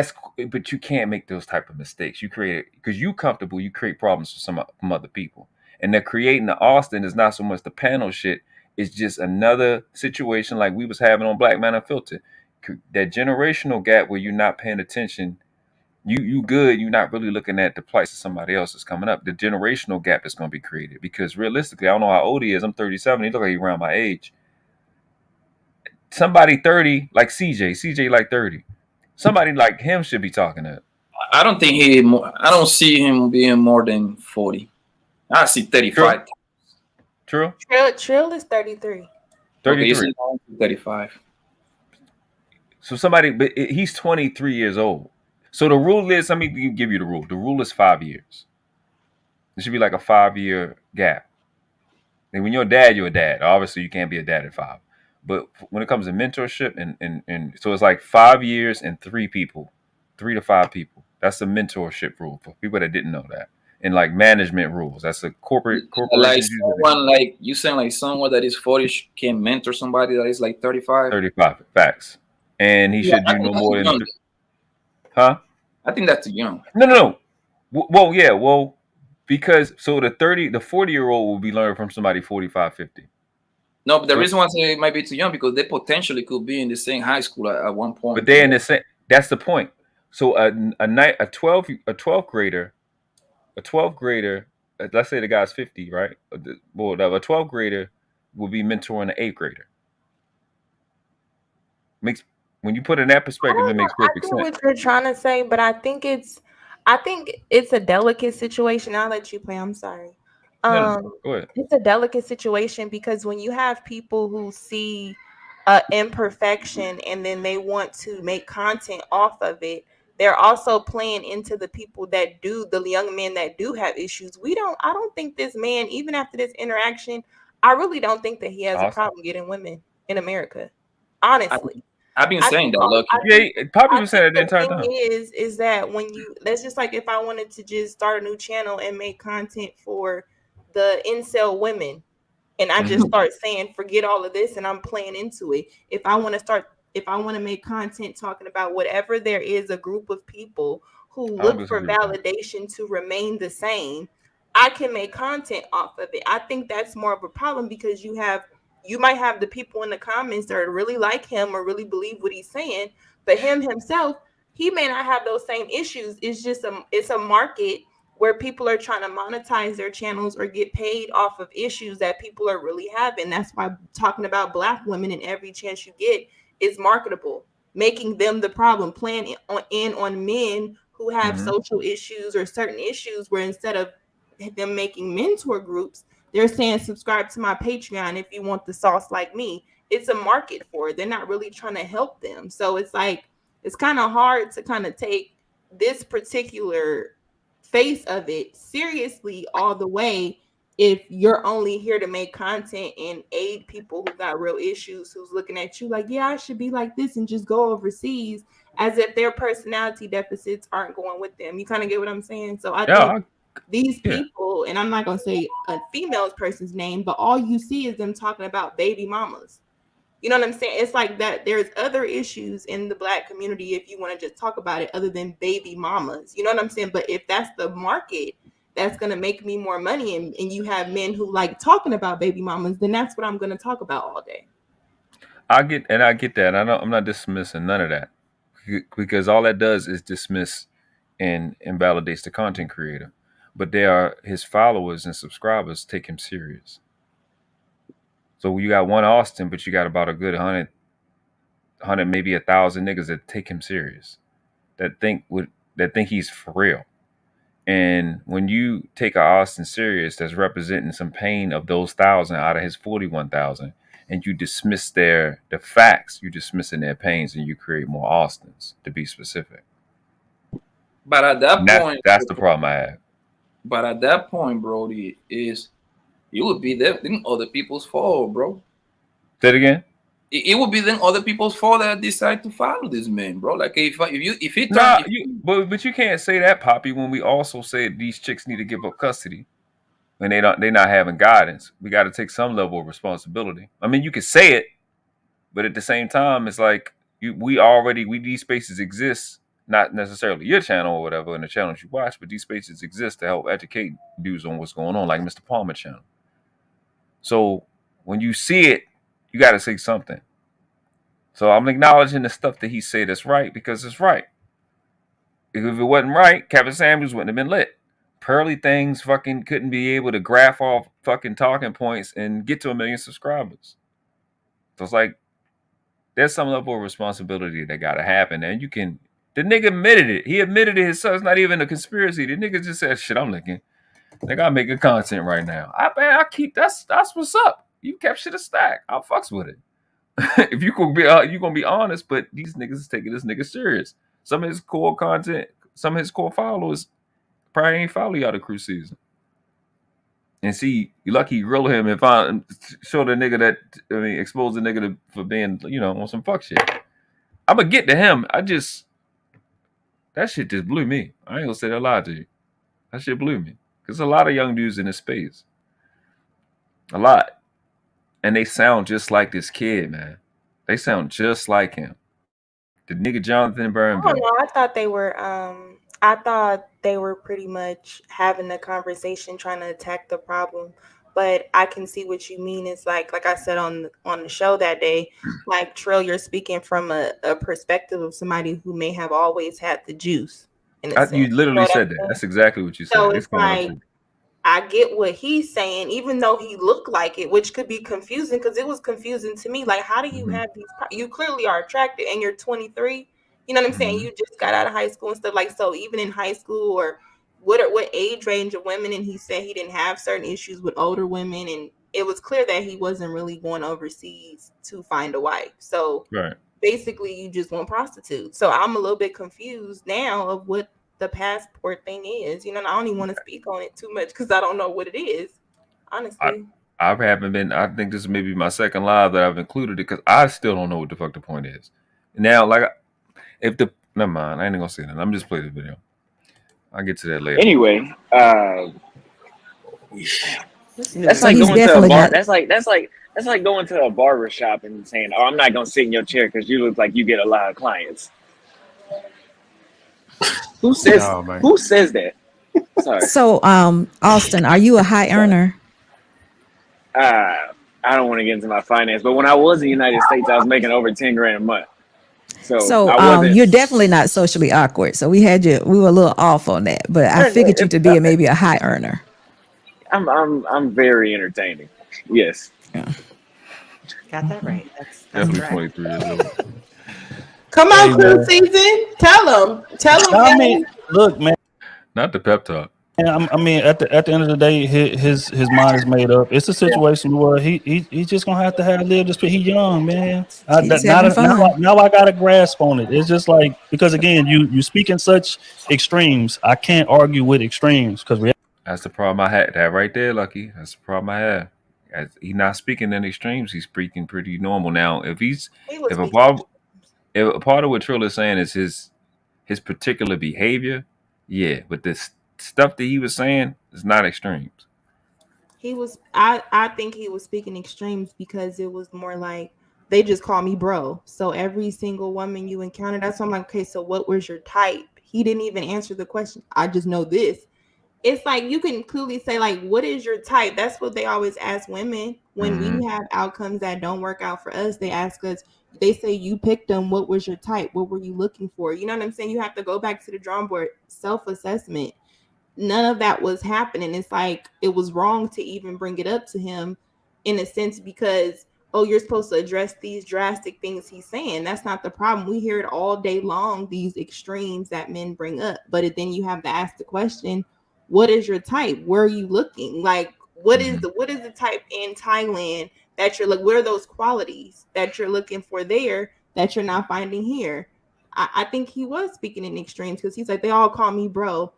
but you can't make those type of mistakes. You create it because you comfortable. You create problems for some other people, and they're creating the Austin is not so much the panel shit. It's just another situation like we was having on Black Man Unfiltered. That generational gap where you're not paying attention. You good. You're not really looking at the plights of somebody else that's coming up. The generational gap is going to be created because realistically, I don't know how old he is. I'm 37. He look like he's around my age. Somebody 30 like CJ like 30. Somebody like him should be talking to. I don't think I don't see him being more than 40. I see 35. True. Trill is 33. 33. Okay, 35. So somebody, but he's 23 years old. So the rule is, let me give you the rule. The rule is 5 years. It should be like a 5-year gap. And when you're a dad, you're a dad. Obviously, you can't be a dad at 5. But when it comes to mentorship, and so it's like 5 years and 3 people, 3 to 5 people. That's the mentorship rule for people that didn't know that. And like management rules, that's a corporate. Like someone like you saying, like someone that is 40 can mentor somebody that is like 35. 35 facts, and he should do no more than. Huh? I think that's young. No. Well, yeah, well, because so the 40-year-old will be learning from somebody 45, 50. No, but the reason why I say it might be too young because they potentially could be in the same high school at one point. But they're in the same. That's the point. So a 12th grader. Let's say the guy's 50, right? Well, a 12th grader will be mentoring an 8th grader. When you put it in that perspective, it makes perfect sense. I get what you're trying to say, but I think it's a delicate situation. I'll let you play. I'm sorry. Go ahead. It's a delicate situation because when you have people who see imperfection and then they want to make content off of it, they're also playing into the people that the young men that do have issues. I don't think this man, even after this interaction, I really don't think that he has a problem getting women in America. Honestly. I've been saying that. Look, Poppy was saying that the entire time. Is that when that's just like if I wanted to just start a new channel and make content for the incel women, and I just start saying forget all of this and I'm playing into it. If I want to make content talking about whatever there is a group of people who look for validation to remain the same, I can make content off of it. I think that's more of a problem because you might have the people in the comments that really like him or really believe what he's saying, but him himself, he may not have those same issues. It's just it's a market where people are trying to monetize their channels or get paid off of issues that people are really having. That's why talking about Black women in every chance you get is marketable, making them the problem, playing on men who have social issues or certain issues where instead of them making mentor groups, they're saying subscribe to my Patreon if you want the sauce like me. It's a market for it. They're not really trying to help them. So it's like, it's kind of hard to kind of take this particular face of it seriously all the way if you're only here to make content and aid people who got real issues, who's looking at you like, yeah, I should be like this and just go overseas, as if their personality deficits aren't going with them. You kind of get what I'm saying? So I think these people, and I'm not going to say a female person's name, but all you see is them talking about baby mamas. You know what I'm saying? It's like that there's other issues in the Black community if you want to just talk about it other than baby mamas. You know what I'm saying? But if that's the market that's going to make me more money and you have men who like talking about baby mamas, then that's what I'm going to talk about all day. I get that. I'm not dismissing none of that because all that does is dismiss and invalidates the content creator. But his followers and subscribers take him serious. So you got one Austin, but you got about a good 100, maybe 1,000 niggas that take him serious, that think he's for real. And when you take an Austin serious, that's representing some pain of those 1,000 out of his 41,000, and you dismiss the facts, you dismissing their pains, and you create more Austins, to be specific. But at that point, that's the problem I have. But at that point, Brody, it would be then other people's fault, bro. Say it again. It would be then other people's fault that decide to follow this man, bro. Like but you can't say that, Poppy, when we also say these chicks need to give up custody. when they're not having guidance. We got to take some level of responsibility. I mean, you can say it, but at the same time, it's like these spaces exist, not necessarily your channel or whatever, and the channels you watch, but these spaces exist to help educate dudes on what's going on, like Mr. Palmer channel. So when you see it, you got to say something. So I'm acknowledging the stuff that he said that's right because it's right. If it wasn't right, Kevin Samuels wouldn't have been lit. Pearly things fucking couldn't be able to graph off fucking talking points and get to 1 million subscribers. So it's like, there's some level of responsibility that got to happen. And the nigga admitted it. He admitted it himself. It's not even a conspiracy. The nigga just said, shit, I'm licking. Nigga, I'm making content right now. I keep, that's what's up. You kept shit a stack. I'll fucks with it. If you gonna be honest, but these niggas is taking this nigga serious. Some of his core content, some of his core followers probably ain't follow y'all the Krew season. And see, you lucky you grill him and show the nigga expose the nigga for being, on some fuck shit. I'm gonna get to him. That shit just blew me. I ain't gonna say that lie to you. That shit blew me. Because a lot of young dudes in this space. A lot. And they sound just like this kid, man. They sound just like him. The nigga Jonathan Burnville. I don't know. I thought they were pretty much having a conversation, trying to attack the problem. But I can see what you mean. It's like I said on the show that day, like Trill, you're speaking from a perspective of somebody who may have always had the juice. You literally said that. That's exactly what you said. So it's like, I get what he's saying, even though he looked like it, which could be confusing because it was confusing to me. Like, how do you have these? You clearly are attracted, and you're 23. You know what I'm saying? You just got out of high school and stuff. Like, so even in high school, or what age range of women? And he said he didn't have certain issues with older women, and it was clear that he wasn't really going overseas to find a wife. So basically, you just want prostitutes. So I'm a little bit confused now of what the passport thing is, and I don't even want to speak on it too much because I don't know what it is, honestly. I haven't been. I think this is maybe my second live that I've included it because I still don't know what the fuck the point is. Now, never mind, I ain't gonna say that. I'm just playing the video. I'll get to that later. Anyway, that's like going to a bar. That's like going to a barber shop and saying, "Oh, I'm not gonna sit in your chair because you look like you get a lot of clients." Who says that? Sorry. So, Austin, are you a high earner? I don't want to get into my finance, but when I was in the United States, I was making over 10 grand a month. So you're definitely not socially awkward. So we were a little off on that, but I figured you to be maybe a high earner. I'm very entertaining. Yes. Yeah. Got that right. That's definitely 23 years old. Come on, Krew season. Tell them. I mean, look, man. Not the pep talk. I mean, at the end of the day, his mind is made up. It's a situation where he's just gonna have to live this. He's young, man. Now I got a grasp on it. It's just like, because again, you speak in such extremes. I can't argue with extremes because that's the problem I had. That right there, Lucky. That's the problem I have. He's not speaking in extremes. He's speaking pretty normal. Now, if a part of what Trill is saying is his particular behavior, yeah, but this stuff that he was saying is not extremes. I think he was speaking extremes because it was more like, they just call me bro. So every single woman you encounter, that's why I'm like, okay, so what was your type? He didn't even answer the question. I just know this. It's like, you can clearly say, like, what is your type? That's what they always ask women when we have outcomes that don't work out for us. They ask us, they say, you picked them. What was your type? What were you looking for? You know what I'm saying? You have to go back to the drawing board, self-assessment. None of that was happening. It's like, it was wrong to even bring it up to him in a sense because, oh, you're supposed to address these drastic things he's saying. That's not the problem. We hear it all day long, these extremes that men bring up. But then you have to ask the question, what is your type? Where are you looking? Like, what is the type in Thailand that you're like? What are those qualities that you're looking for there that you're not finding here? I think he was speaking in extremes because he's like, they all call me bro.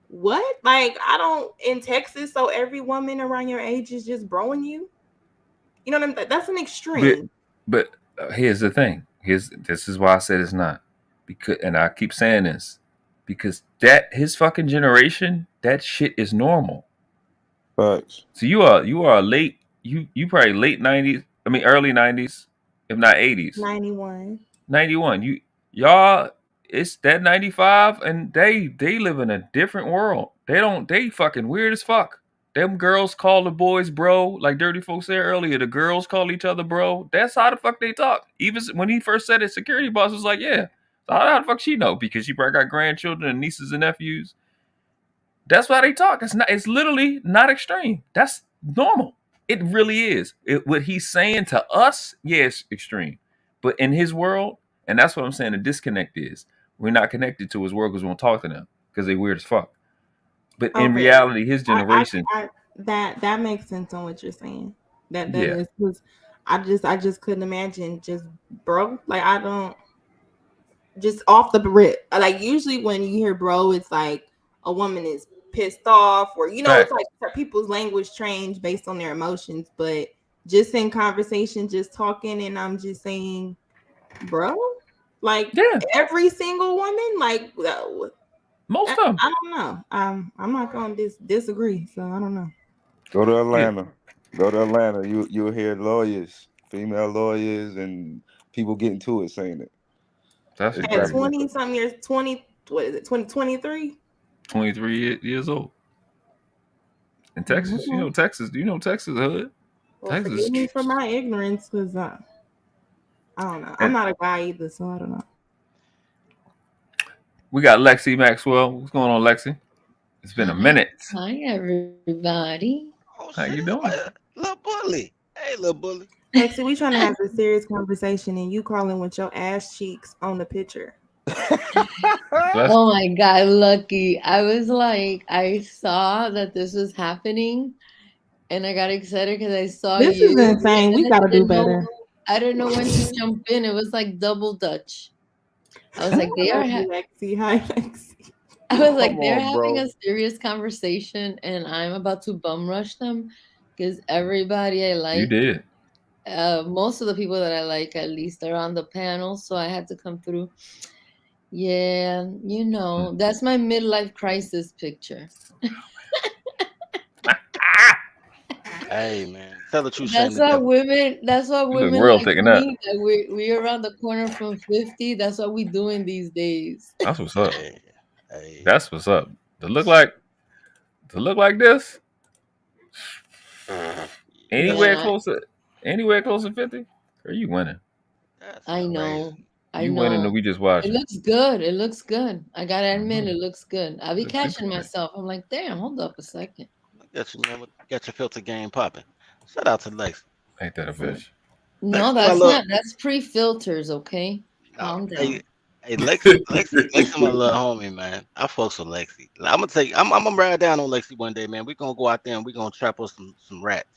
What? Like, I don't in Texas, so every woman around your age is just broing you. You know what I'm saying? That's an extreme. But here's the thing. This is why I said it's not. Because, and I keep saying this, because his fucking generation, that shit is normal. Facts. So you are late. You probably late 90s. I mean early 90s, if not 80s. 91. 91. Y'all, it's that 95, and they live in a different world. They fucking weird as fuck. Them girls call the boys bro, like Dirty Folks said earlier. The girls call each other bro. That's how the fuck they talk. Even when he first said it, security boss was like, yeah. So how the fuck she know? Because she probably got grandchildren and nieces and nephews. That's why they talk. It's literally not extreme. That's normal. It really is. What he's saying to us, yeah, it's extreme. But in his world, and that's what I'm saying, the disconnect is. We're not connected to his world because we won't talk to them because they weird as fuck. But in reality, his generation. That makes sense on what you're saying. That Yeah. is, because I just couldn't imagine just bro. Like I don't just off the rip. Like usually when you hear bro, it's like a woman is pissed off, or Right. it's like people's language change based on their emotions. But just in conversation, just talking, and I'm just saying, bro, like every single woman, like most of them. I don't know. I'm not gonna disagree. So I don't know. Go to Atlanta. Go to Atlanta. You'll hear lawyers, female lawyers, and people getting to it saying it. That's at 20 something years, 20, what is it, 2023? 23 years old. In Texas, Mhm. Texas hood. Well, Texas. forgive me for my ignorance, because I don't know. I'm not a guy either, so I don't know. We got Lexie Maxwell. What's going on, Lexie? It's been a minute. Hi, everybody. How you doing? Little bully. Hey, little bully. Lexi, we trying to have a serious conversation, and you calling with your ass cheeks on the picture. Oh my God, Lucky. I was like, I saw that this was happening and I got excited because I saw This you. is insane. We And gotta do better. I didn't know when to jump in. It was like double Dutch. I was like, they are. Lexi. Hi, Lexi. I was like, Come they're on, having bro. a serious conversation, and I'm about to bum rush them because everybody I like, You did. most of the people that I like, at least, are on the panel, so I had to come through. Yeah, that's my midlife crisis picture. Hey, man. Tell the truth. That's why women. That's why You look women real like taken me. That we're around the corner from 50. That's what we doing these days. That's what's up. That's what's up. To look like this. Anywhere close to 50? Are you winning? I know. I You know. winning, and we just watching. It looks good. It looks good. I gotta admit, it looks good. I be catching myself. I'm like, damn, hold up a second. Get you, man. Get your filter game popping. Shout out to Lex. Ain't that a bitch? No, that's not. That's pre-filters, okay? Calm down. Hey, Lexie, my little homie, man. I fucks with Lexie. I'm gonna ride down on Lexie one day, man. We're gonna go out there and we're gonna trap us some rats.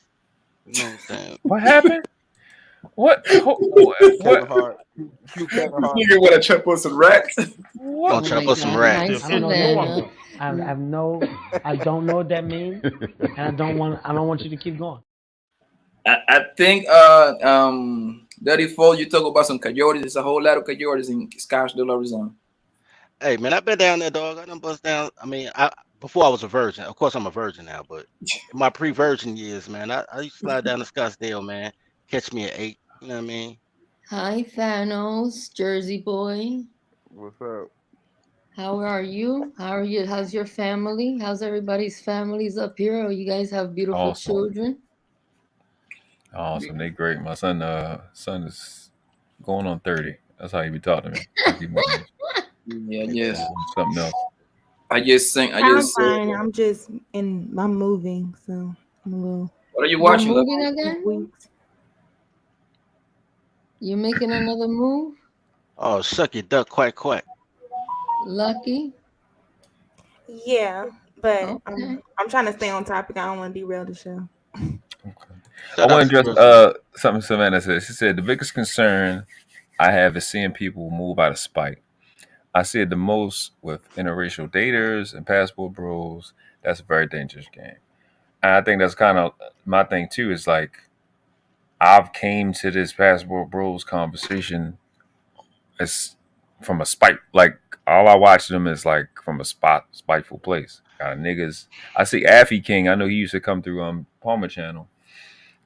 You know what I'm saying? What happened? What? Kevin Hart. Nigga want to trap us some rats. Gonna trap us some rats. I don't know. I don't know what that means, and I don't want you to keep going. I think Daddy Fold, you talk about some coyotes. There's a whole lot of coyotes in Scottsdale, Arizona. Hey, man, I've been down there, dog. I done bust down. I mean, before I was a virgin. Of course, I'm a virgin now, but in my pre-virgin years, man, I used to slide down to Scottsdale, man. Catch me at 8. You know what I mean? Hi, Thanos, Jersey boy. What's up? How are you? How's your family? How's everybody's families up here? Oh, you guys have beautiful children. Awesome, they great. My son is going on 30. That's how he be talking to me. Yes. Something else. I'm fine. I'm moving, so I'm a little. What are you watching? You're moving again? You're making another move? Oh, suck your duck, quack. Lucky? Yeah, but I'm trying to stay on topic. I don't want to derail the show. I want to address something Savannah said. She said the biggest concern I have is seeing people move out of spite. I see it the most with interracial daters and passport bros. That's a very dangerous game. And I think that's kind of my thing too, is like I've came to this passport bros conversation as from a spite. Like all I watch them is like from a spiteful place. Got niggas. I see Affy King. I know he used to come through on Palmer channel.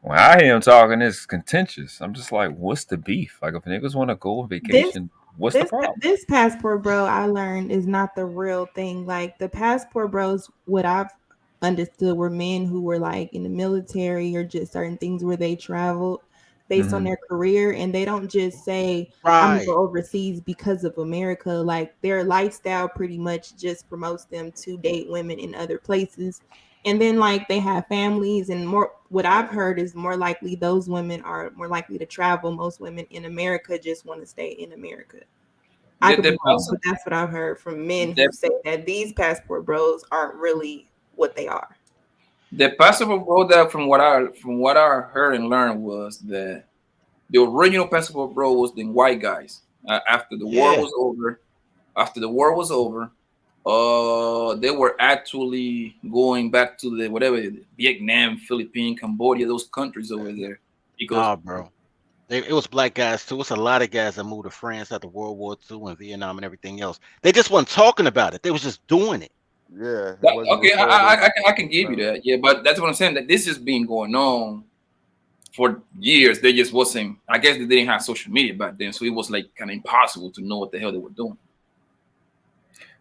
When I hear him talking, it's contentious. I'm just like, what's the beef? Like, if niggas want to go on vacation, what's the problem? This passport bro, I learned, is not the real thing. Like the passport bros, what I've understood were men who were like in the military or just certain things where they traveled based on their career, and they don't just say I'm gonna go overseas because of America. Like their lifestyle pretty much just promotes them to date women in other places. And then like they have families, and more what I've heard is more likely those women are more likely to travel. Most women in America just want to stay in America. I could be wrong, but that's what I've heard from men who say that these passport bros aren't really what they are. The passport bro, that from what I heard and learned was that the original passport bro was the white guys. After the war was over, they were actually going back to the whatever Vietnam, Philippines, Cambodia, those countries over there. Because bro, it was black guys too. It's a lot of guys that moved to France after World War II and Vietnam and everything else. They just weren't talking about it. They was just doing it. Yeah. Okay, I can give you that. Yeah, but that's what I'm saying. That this has been going on for years. They just wasn't. I guess they didn't have social media back then, so it was like kind of impossible to know what the hell they were doing.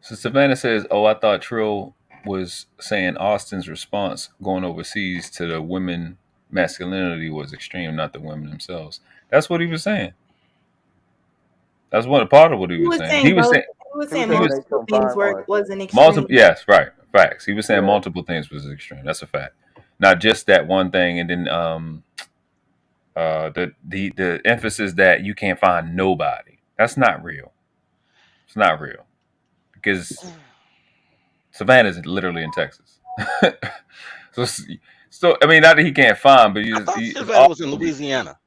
So Savannah says, "Oh, I thought Trill was saying Austin's response going overseas to the women masculinity was extreme, not the women themselves." That's what he was saying. That's one part of what he was saying. He was saying multiple things wasn't extreme. Yes, right. Facts. He was saying multiple things was extreme. That's a fact. Not just that one thing, and then the emphasis that you can't find nobody. That's not real. It's not real. Because Savannah is literally in Texas. so I mean, not that he can't find, but Savannah was in Louisiana.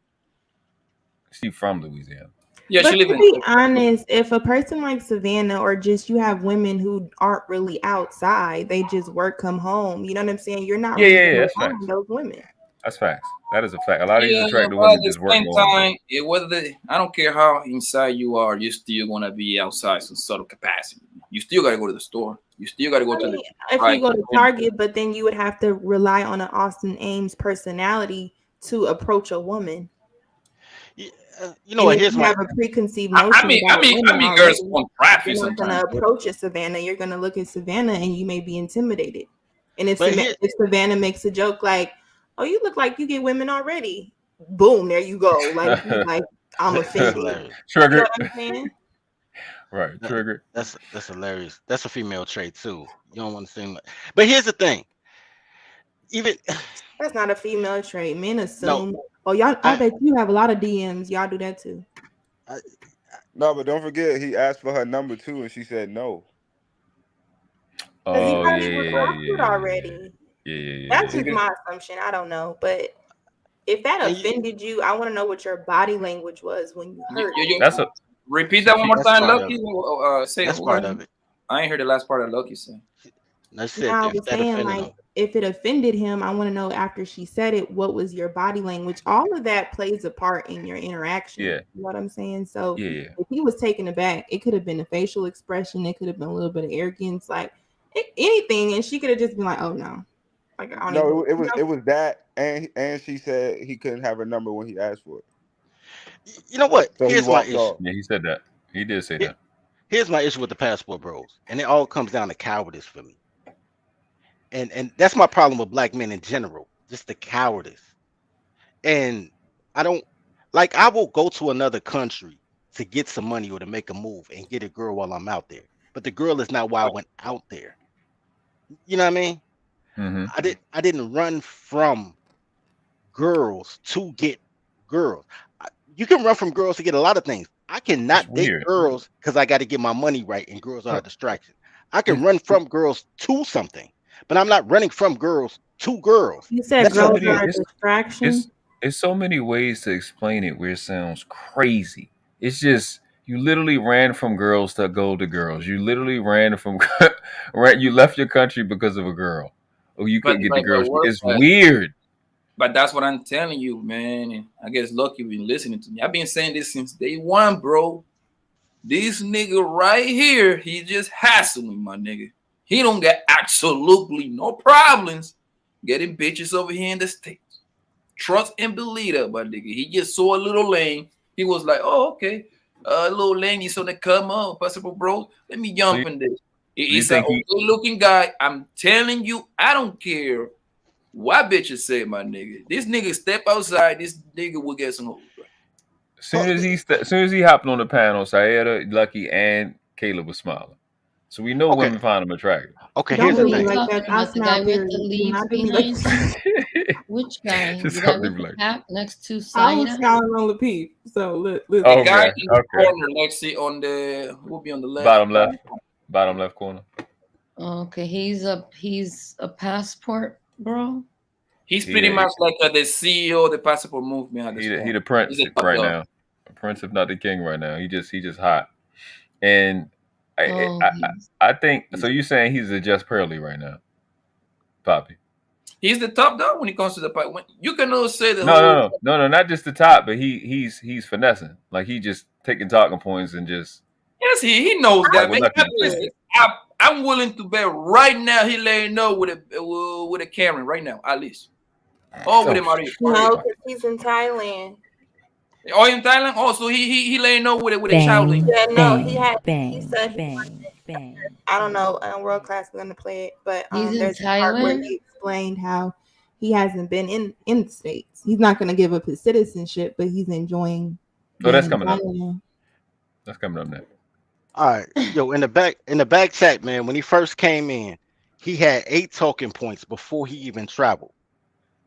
She's from Louisiana. Yeah, but to be honest, if a person like Savannah, or just you have women who aren't really outside, they just work, come home. You know what I'm saying? You're not really that's find those women. That's facts. That is a fact. A lot of these attractive women just work. At the same time, I don't care how inside you are, you're still gonna be outside some sort of capacity. You still gotta go to the store. You still gotta go to the. If you go to Target, but then you would have to rely on an Austin Ames personality to approach a woman. You know what? Here's my a preconceived notion. I mean, girls want traffic. You're not gonna approach a Savannah. You're gonna look at Savannah, and you may be intimidated. And if Savannah makes a joke like, "Oh, you look like you get women already," boom, there you go. Like I'm offended. Trigger. You know what I'm saying? Right, trigger. That's hilarious. That's a female trait too. You don't want to seem like. But here's the thing. Even that's not a female trait. Men assume. No. Oh, y'all! I bet you have a lot of DMs. Y'all do that too. No, but don't forget, he asked for her number too, and she said no. Oh, already. Yeah. That's just my assumption. I don't know, but if that offended you, I want to know what your body language was when you heard it. Repeat that one more time, Lucky. Say that's part of it. I ain't heard the last part of Lucky saying. I was saying, like, if it offended him, I want to know after she said it, what was your body language? All of that plays a part in your interaction. Yeah. You know what I'm saying? So if he was taken aback, it could have been a facial expression. It could have been a little bit of arrogance, like anything. And she could have just been like, oh, no. Like, I don't it was that. And she said he couldn't have her number when he asked for it. You know what? So here's my issue. Yeah, he said that. He did say that. Here's my issue with the passport bros. And it all comes down to cowardice for me. And that's my problem with black men in general, just the cowardice. And I will go to another country to get some money or to make a move and get a girl while I'm out there. But the girl is not why I went out there. You know what I mean? Mm-hmm. I didn't run from girls to get girls. You can run from girls to get a lot of things. I cannot date girls because I got to get my money right, and girls are a distraction. I can run from girls to something. But I'm not running from girls to girls. You said girls are a distraction. It's so many ways to explain it where it sounds crazy. It's just you literally ran from girls to go to girls. You literally ran from you left your country because of a girl. Or you couldn't get the girls. It's weird. But that's what I'm telling you, man. And I guess Lucky been listening to me. I've been saying this since day one, bro. This nigga right here, he just hassling me, my nigga. He don't get absolutely no problems getting bitches over here in the States. Trust and believe that, my nigga. He just saw a little lane. He was like, oh, okay. A little lane is on the come on, possible bro. Let me jump in this. He's an okay looking guy. I'm telling you, I don't care what bitches say, my nigga. This nigga step outside, this nigga will get some hoes. As soon as he hopped on the panel, Sayeda, Lucky, and Caleb was smiling. So we know women find him attractive. Okay, Don't here's the do me thing. like that. I The guy smile. with the Do leaves not do me like behind that. him. Which guy? Just The guy something with the like cap next to I was Saida? smiling on Lapeef. So listen. The Okay, guy in the okay. corner, Lexie, on the will be on the left. Bottom left corner. Okay, he's a passport bro. He's pretty much like the CEO of the passport movement at this point. He the prince right now. The prince, if not the king, right now. He just hot. And I think so. You saying he's a Just Pearly right now, Poppy? He's the top dog when it comes to the pipe. You can also say the no, not just the top, but he's finessing. Like he just taking talking points and just. Yes, he knows that. Man. I'm willing to bet right now he laying no with a Karen right now, at least. Or with a Mario. No, because he's in Thailand. Oh, in Thailand? Oh, so he laying no with a child. Yeah, no, he said I don't know. World Class is gonna play it, but there's a part where he explained how he hasn't been in the States. He's not gonna give up his citizenship, but he's enjoying. Oh, that's coming up. That's coming up next. All right, yo, in the back chat, man. When he first came in, he had 8 talking points before he even traveled,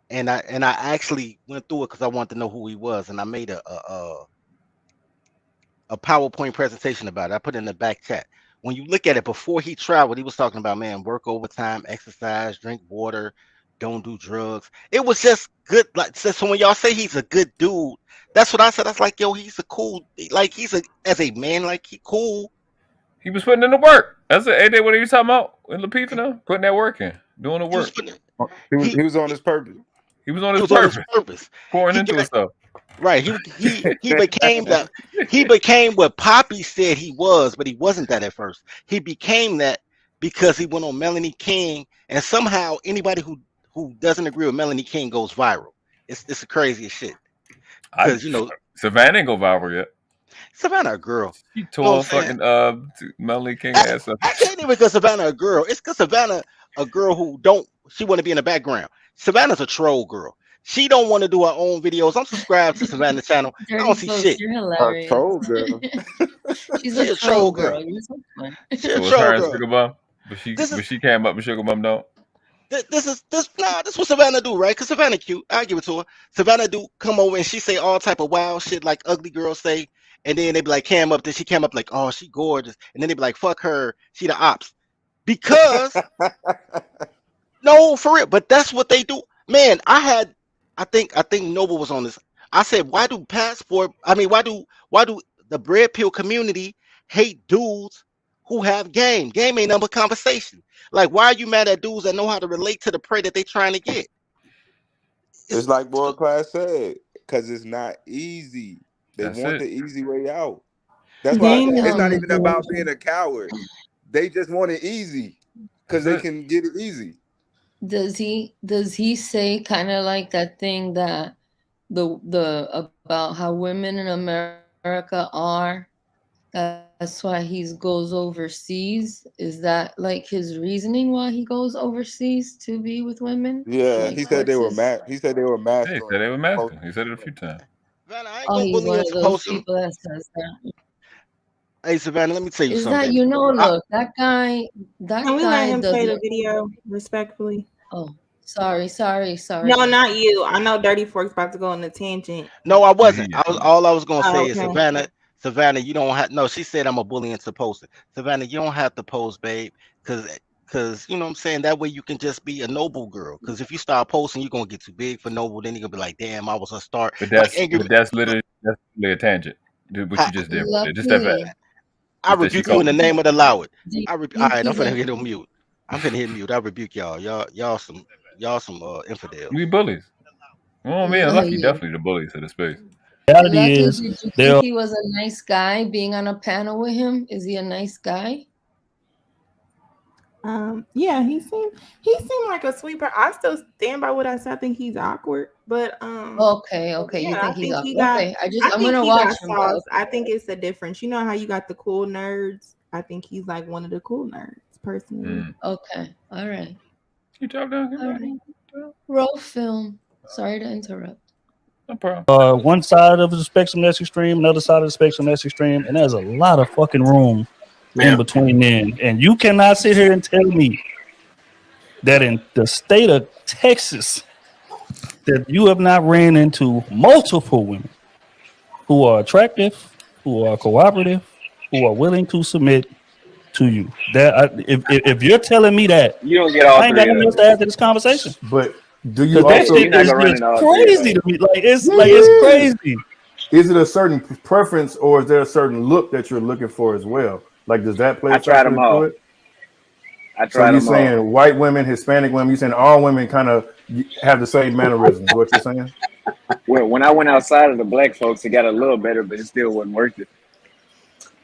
and I actually went through it because I wanted to know who he was, and I made a PowerPoint presentation about it. I put it in the back chat. When you look at it, before he traveled, he was talking about, man, work overtime, exercise, drink water, don't do drugs. It was just good. Like, so when y'all say he's a good dude, that's what I said. I was like, yo, he's a cool, like as a man, like he cool. He was putting in the work. That's ain't that what he was talking about in Lapeef now? Putting that work in, doing the work. He was on his purpose. He was on his purpose. Pouring into himself. Right. He became what Poppy said he was, but he wasn't that at first. He became that because he went on Melanie King, and somehow anybody who doesn't agree with Melanie King goes viral. It's the craziest shit. Because Savannah ain't go viral yet. Savannah a girl. He tore fucking Melanie King ass up. I can't even because Savannah a girl. It's because Savannah a girl who she want to be in the background. Savannah's a troll girl. She don't want to do her own videos. I'm subscribed to Savannah's channel. I don't see shit. You're hilarious. A troll girl. She's a troll girl. You're so funny. She's a troll girl. Sugar Bum? But she came up with Sugar Bum though. This what Savannah do, right? Because Savannah cute. I give it to her. Savannah do come over and she say all type of wild shit like ugly girls say, and then they be like cam up. Then she came up like, oh, she gorgeous, and then they be like, fuck her, she the ops. Because no, for real. But that's what they do, man. I think Noble was on this. I said, why do the bread pill community hate dudes who have game? Game ain't number conversation. Like, why are you mad at dudes that know how to relate to the prey that they trying to get? It's like World Class said, because it's not easy. They want the easy way out. That's why it's not even about being a coward. They just want it easy because they can get it easy. Does he say kind of like that thing that the about how women in America are? That's why he goes overseas. Is that like his reasoning why he goes overseas to be with women? Yeah, like, he said they were mad. He said they were masculine. He said they were masculine. He said it a few times. He's one of those people that says that. Hey, Savannah, let me tell you Is something. that look, that guy Can we let him play the video respectfully? Oh, sorry. No, not you. I know Dirty Fork's about to go on a tangent. No, I wasn't. All I was gonna say is okay. Savannah, you don't have no. She said I'm a bully into posting. Savannah, you don't have to post, babe, because you know what I'm saying. That way you can just be a noble girl. Because if you start posting, you're gonna get too big for noble. Then you're gonna be like, damn, I was a start. But that's literally a tangent. Dude, what you just did. Just that fast. I rebuke you in the name of the Lord. All right, I'm finna get on mute. I'm finna hit mute. I rebuke y'all. Y'all some infidels. We bullies. Oh man, Lucky definitely the bullies of the space. Lucky, did you think he was a nice guy being on a panel with him? Is he a nice guy? Yeah, he seemed like a sweeper. I still stand by what I said. I think he's awkward, but Okay, yeah, you think I he's think up? he got. Okay, I I'm think gonna he watch got him. sauce. I think it's a difference. You know how you got the cool nerds. I think he's like one of the cool nerds, personally. Okay, all right. You talk down. All right. Roll film. Sorry to interrupt. No problem. One side of the spectrum that's extreme, another side of the spectrum that's extreme, and there's a lot of fucking room in between then. And you cannot sit here and tell me that in the state of Texas that you have not ran into multiple women who are attractive, who are cooperative, who are willing to submit to you. That if you're telling me that, You don't get all I ain't got three nothing of else them. to add to this conversation. But do you That also? shit not is gonna run just into all three of crazy them. to me. It's crazy. Is it a certain preference or is there a certain look that you're looking for as well? Like, does that play a I tried factor them into all. it? I So tried you're them all. saying white women, Hispanic women, you're saying all women kind of have the same mannerisms, what you're saying? Well, when I went outside of the black folks, it got a little better, but it still wasn't worth it.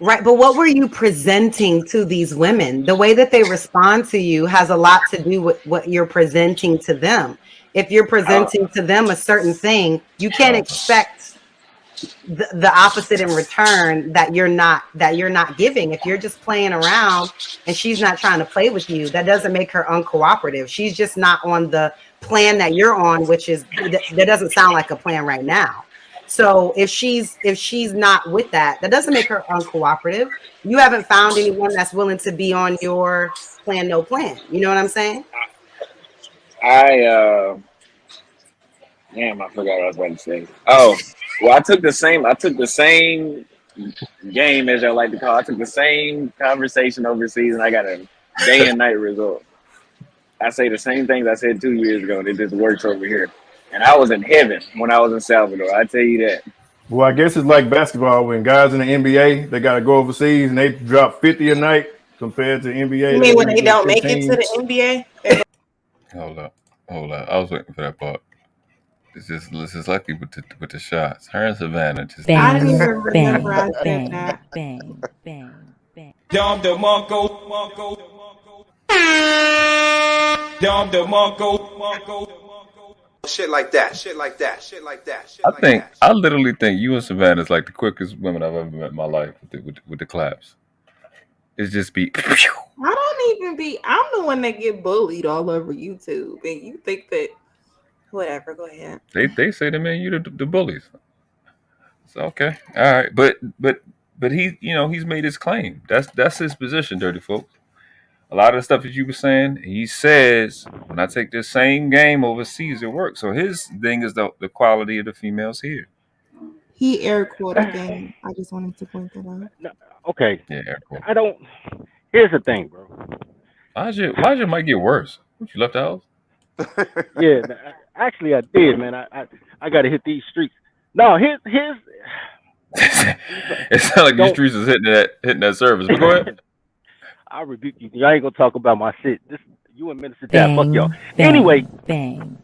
Right, but what were you presenting to these women? The way that they respond to you has a lot to do with what you're presenting to them. If you're presenting to them a certain thing, you can't expect the opposite in return that you're not giving. If you're just playing around and she's not trying to play with you, that doesn't make her uncooperative. She's just not on the plan that you're on, which is that doesn't sound like a plan right now. So if she's not with that, that doesn't make her uncooperative. You haven't found anyone that's willing to be on your plan, no plan. You know what I'm saying? Damn, I forgot what I was about to say. Oh, well, I took the same game, as y'all like to call it. I took the same conversation overseas, and I got a day and night result. I say the same things I said 2 years ago, and it just works over here. And I was in heaven when I was in Salvador. I tell you that. Well, I guess it's like basketball when guys in the NBA, they got to go overseas and they drop 50 a night compared to NBA. You mean when they don't make it to the NBA? Hold up. I was waiting for that part. This is lucky with the shots. Her and Savannah just. I didn't even remember I said that. Dom the Monko. Dom the Monko. Shit like that. I literally think you and Savannah is like the quickest women I've ever met in my life with the claps. It's just be. I don't even be. I'm the one that get bullied all over YouTube, and you think that whatever. Go ahead. They say to me, you the bullies. So okay, all right, but he, he's made his claim. That's his position, dirty folks. A lot of the stuff that you were saying, he says, when I take this same game overseas, it works. So his thing is the quality of the females here. He air quoted game. I just wanted to point that out. No, okay. Yeah, air quote. I don't. Here's the thing, bro. Why'd your mic get worse? What, you left the house? Yeah, actually, I did, man. I got to hit these streets. No, here's. It sounds like these streets is hitting that service. But go ahead. I rebuke you. I ain't gonna talk about my shit. This you and Minister Dad. Fuck y'all. Anyway. Bang.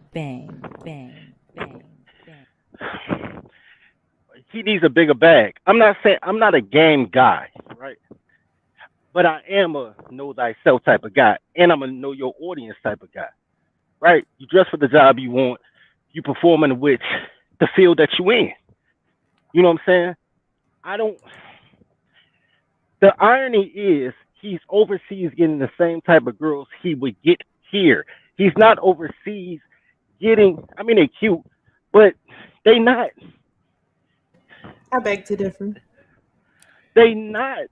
He needs a bigger bag. I'm not saying I'm not a game guy, right? But I am a know thyself type of guy, and I'm a know your audience type of guy, right? You dress for the job you want, you perform in which the field that you in. You know what I'm saying? The irony is he's overseas getting the same type of girls he would get here. He's not overseas getting, I mean, they're cute, but they not. I beg to differ. They not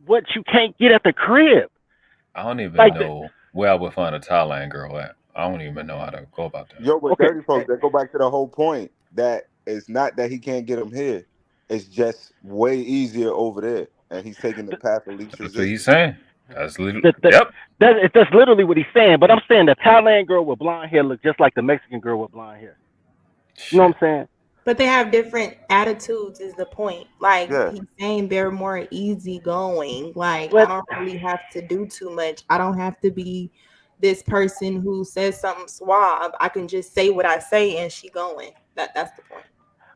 what you can't get at the crib. I don't even know where I would find a Thailand girl at. I don't even know how to go about that. Yo, but dirty folks, that go back to the whole point that it's not that he can't get them here. It's just way easier over there. And he's taking the path of least resistance. That's what he's saying. That's literally, That's literally what he's saying. But I'm saying the Thailand girl with blonde hair look just like the Mexican girl with blonde hair. You know what I'm saying? But they have different attitudes is the point. Like he's saying they're more easygoing. Like I don't really have to do too much. I don't have to be this person who says something suave. I can just say what I say and she going. That's the point.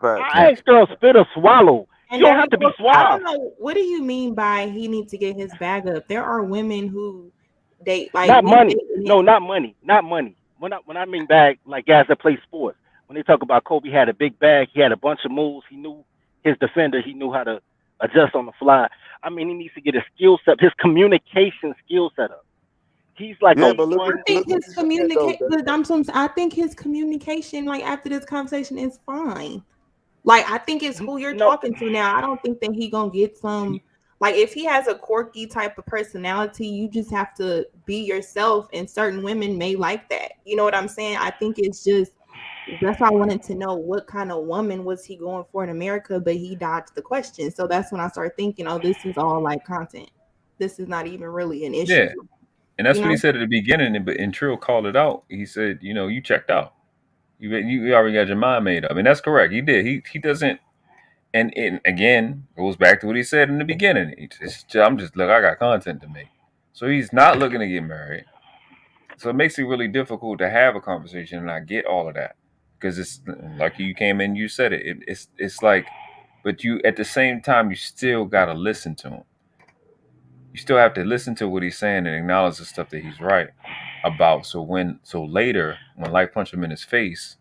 I asked girl spit or swallow. You don't have to be suave. I don't know. What do you mean by he needs to get his bag up? There are women who date. Like Not we money. dating No, not money. Not money. When I mean bag, like guys that play sports. When they talk about Kobe had a big bag, he had a bunch of moves. He knew his defender. He knew how to adjust on the fly. I mean, he needs to get his skill set, his communication skill set up. He's like Yeah, a but look one. what I think his you said though. I think his communication, like after this conversation, is fine. Like I think it's who you're talking to now. I don't think that he gonna get some. Like if he has a quirky type of personality, you just have to be yourself, and certain women may like that. You know what I'm saying? I think it's just that's why I wanted to know what kind of woman was he going for in America, but he dodged the question. So that's when I started thinking, oh, this is all like content. This is not even really an issue. Yeah, and that's You what know? he said at the beginning. And Trill called it out. He said, you checked out. You already got your mind made up, and that's correct. He did. He doesn't. And it again goes back to what he said in the beginning. I'm just look. I got content to make. So he's not looking to get married. So it makes it really difficult to have a conversation, and I get all of that because it's like you came in, you said it. It's like, but you at the same time you still gotta listen to him. You still have to listen to what he's saying and acknowledge the stuff that he's right about. So later when life punched him in his face,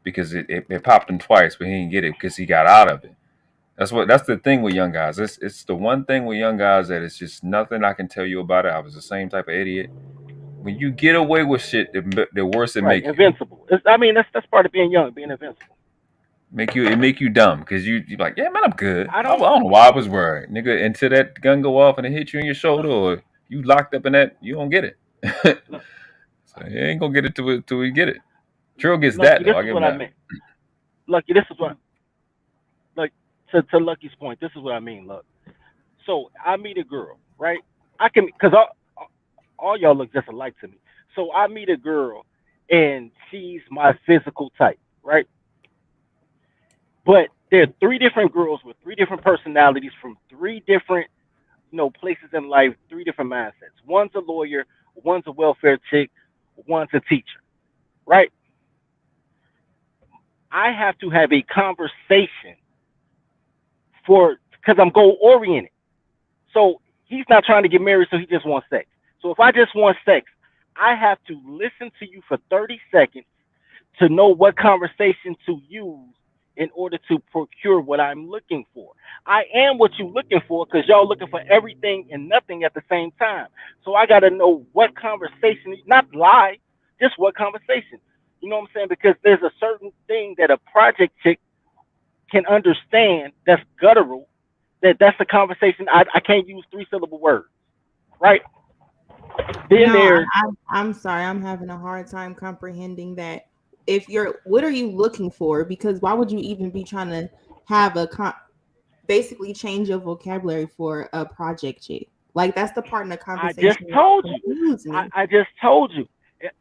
because it popped him twice, but he didn't get it because he got out of it. That's the thing with young guys. It's the one thing with young guys that it's just nothing I can tell you about it. I was the same type of idiot. When you get away with shit, the worse it make you. Invincible. I mean, that's part of being young, being invincible. It make you dumb because you're like, yeah, man, I'm good. I I don't don't know why I was worried, nigga. Until that gun go off and it hit you in your shoulder, or you locked up in that, you don't get it. So you ain't gonna get it till you get it. Trill gets Lucky, that though. this I is give what him I that. meant. Lucky, this is what. Like to Lucky's point, this is what I mean. Look, so I meet a girl, right? I can because all y'all look just alike to me. So I meet a girl, and she's my physical type, right? But there are three different girls with three different personalities from three different, places in life, three different mindsets. One's a lawyer, one's a welfare chick, one's a teacher, right? I have to have a conversation because I'm goal oriented. So he's not trying to get married, so he just wants sex. So if I just want sex, I have to listen to you for 30 seconds to know what conversation to use in order to procure what I'm looking for. I am what you're looking for because y'all looking for everything and nothing at the same time. So I got to know what conversation, not lie, just what conversation. You know what I'm saying? Because there's a certain thing that a project chick can understand that's guttural, that's a conversation. I can't use 3-syllable words, right? Then I'm sorry, I'm having a hard time comprehending that. What are you looking for? Because why would you even be trying to have basically change your vocabulary for a project chick? Like that's the part in the conversation. I just told you.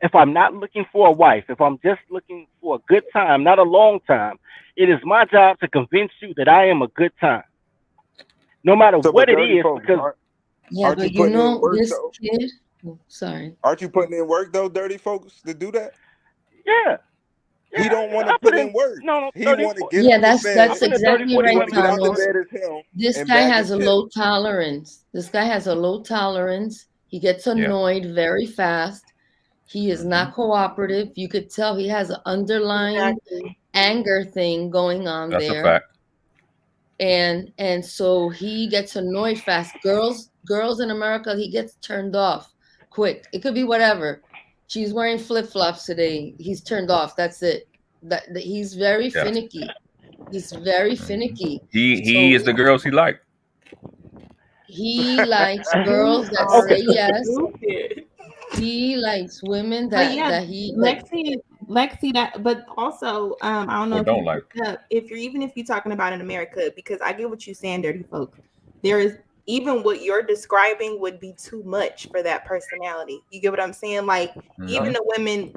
If I'm not looking for a wife, if I'm just looking for a good time, not a long time, it is my job to convince you that I am a good time, no matter what it is. Because yeah, but you know this kid. Sorry. Aren't you putting in work though, dirty folks, to do that? Yeah. He don't want to put in work. No, he want to get that's exactly right, Carlos. This guy has a low tolerance. This guy has a low tolerance. He gets annoyed very fast. He is not cooperative. You could tell he has an underlying anger thing going on there. That's a fact. And so he gets annoyed fast. Girls in America, he gets turned off quick. It could be whatever. She's wearing flip-flops today. He's turned off. That's it. He's very finicky. He's very finicky. He is the girls he likes. He likes girls that say yes. He likes women that he Lexie, that, but also I don't know if you're talking about in America, because I get what you're saying, dirty folk. There is even what you're describing would be too much for that personality. You get what I'm saying? Like even the women,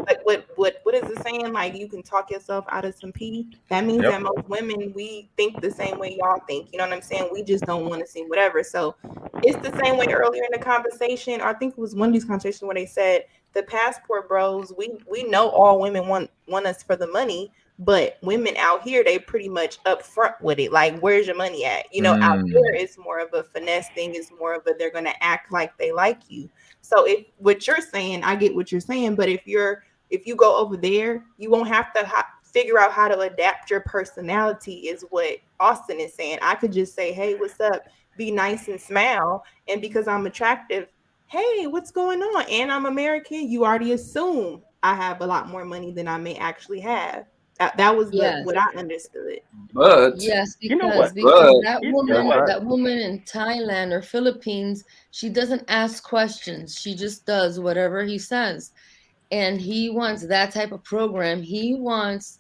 like what is it saying? Like you can talk yourself out of some pee. That means that most women, we think the same way y'all think. You know what I'm saying? We just don't want to see whatever. So it's the same way earlier in the conversation. I think it was one of these conversations where they said the passport bros, we know all women want us for the money, but women out here, they pretty much upfront with it. Like, where's your money at? You know, out there it's more of a finesse thing. It's more of a, they're going to act like they like you. So if what you're saying, I get what you're saying, but if you go over there, you won't have to figure out how to adapt your personality, is what Austin is saying. I could just say, hey, what's up? Be nice and smile. And because I'm attractive, hey, what's going on? And I'm American, you already assume I have a lot more money than I may actually have. That was what I understood. But yes, You know because what? that woman in Thailand or Philippines, she doesn't ask questions. She just does whatever he says. And he wants that type of program. He wants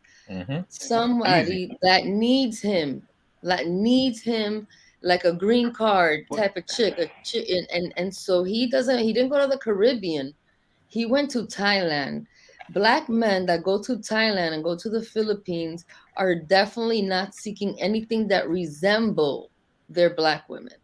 somebody that needs him like a green card type of chick, and so he didn't go to the Caribbean. He went to Thailand. Black men that go to Thailand and go to the Philippines are definitely not seeking anything that resemble their black women.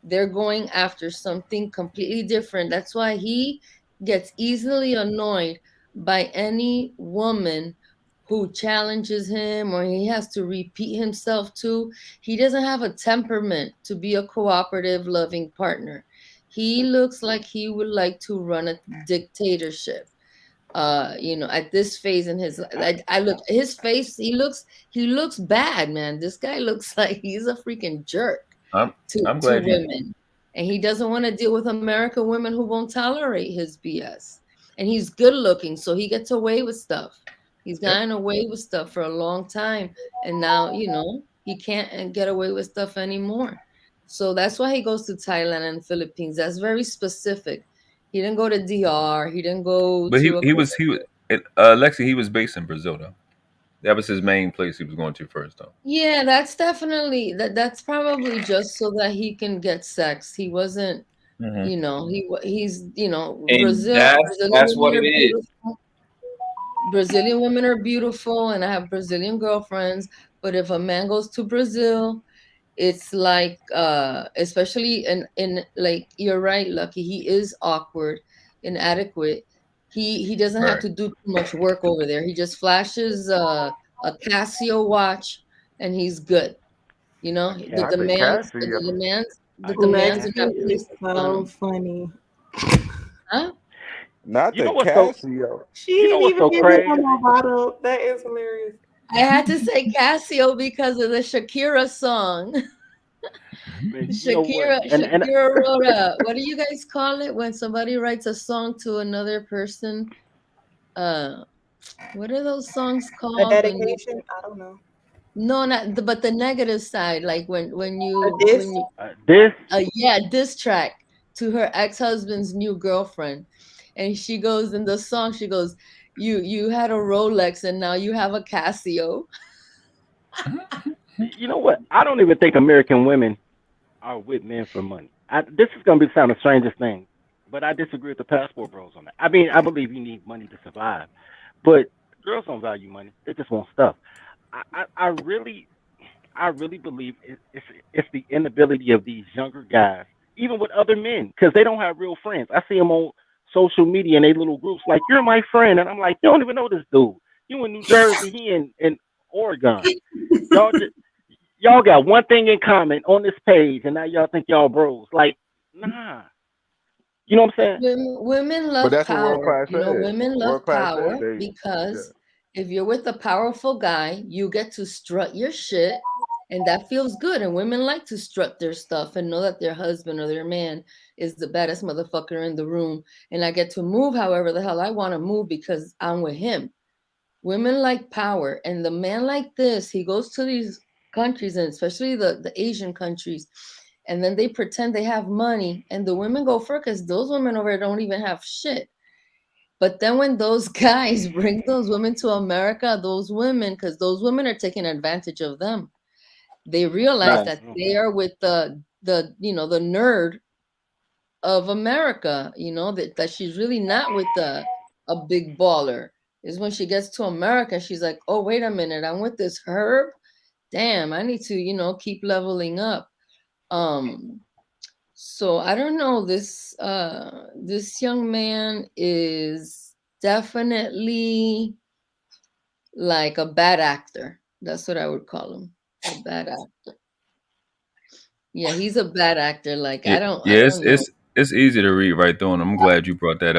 They're going after something completely different. That's why he gets easily annoyed by any woman who challenges him or he has to repeat himself to. He doesn't have a temperament to be a cooperative, loving partner. He looks like he would like to run a dictatorship. At this phase in his life, I look his face, he looks bad, man. This guy looks like he's a freaking jerk I'm to glad women. And he doesn't want to deal with American women who won't tolerate his BS. And he's good looking, so he gets away with stuff. He's gotten away with stuff for a long time. And now, he can't get away with stuff anymore. So that's why he goes to Thailand and Philippines. That's very specific. He didn't go to DR. He didn't go But to he was Lexie, he was based in Brazil though. That was his main place he was going to first though. Yeah, that's definitely that's probably just so that he can get sex. He wasn't, he's and Brazil. that's what it is. Brazilian women are beautiful, and I have Brazilian girlfriends. But if a man goes to Brazil, it's like, especially in like, you're right, Lucky. He is awkward, inadequate. He doesn't have to do too much work over there. He just flashes a Casio watch, and he's good. The Not the demands, Casio. the demands are not Lexie is placed on so him. funny. Huh? Not You the know what's so Casio. She you know didn't what's even so give him crazy? a bottle. That is hilarious. I had to say Casio because of the Shakira song. Man, you know what? Shakira wrote what do you guys call it when somebody writes a song to another person? What are those songs A called? dedication? I don't know. No, but the negative side, like when you this diss track to her ex-husband's new girlfriend, and she goes in the song, she goes, "You had a Rolex and now you have a Casio." You know what? I don't even think American women are with men for money. This is going to be sound the strangest thing, but I disagree with the passport bros on that. I mean, I believe you need money to survive, but girls don't value money. They just want stuff. I really believe it's the inability of these younger guys, even with other men, because they don't have real friends. I see them on social media in they little groups, like, you're my friend, and I'm like, you don't even know this dude. You in New Jersey, he in Oregon. Y'all got one thing in common on this page, and now y'all think y'all bros. Like, nah. You know what I'm saying? Women But love that's what world power. class said. Women World love class said power they. because if you're with a powerful guy, you get to strut your shit, and that feels good. And women like to strut their stuff and know that their husband or their man is the baddest motherfucker in the room. And I get to move however the hell I want to move because I'm with him. Women like power. And the man like this, he goes to these countries, and especially the Asian countries, and then they pretend they have money, and the women go for it because those women over there don't even have shit. But then when those guys bring those women to America, those women, because those women are taking advantage of them, they realize that they are with the nerd of America, that she's really not with a big baller. Is when she gets to America, she's like, oh, wait a minute, I'm with this herb. Damn, I need to, keep leveling up. So I don't know. This young man is definitely like a bad actor. That's what I would call him. A bad actor. Yeah, he's a bad actor. Like, I don't know. it's easy to read right through, and I'm glad you brought that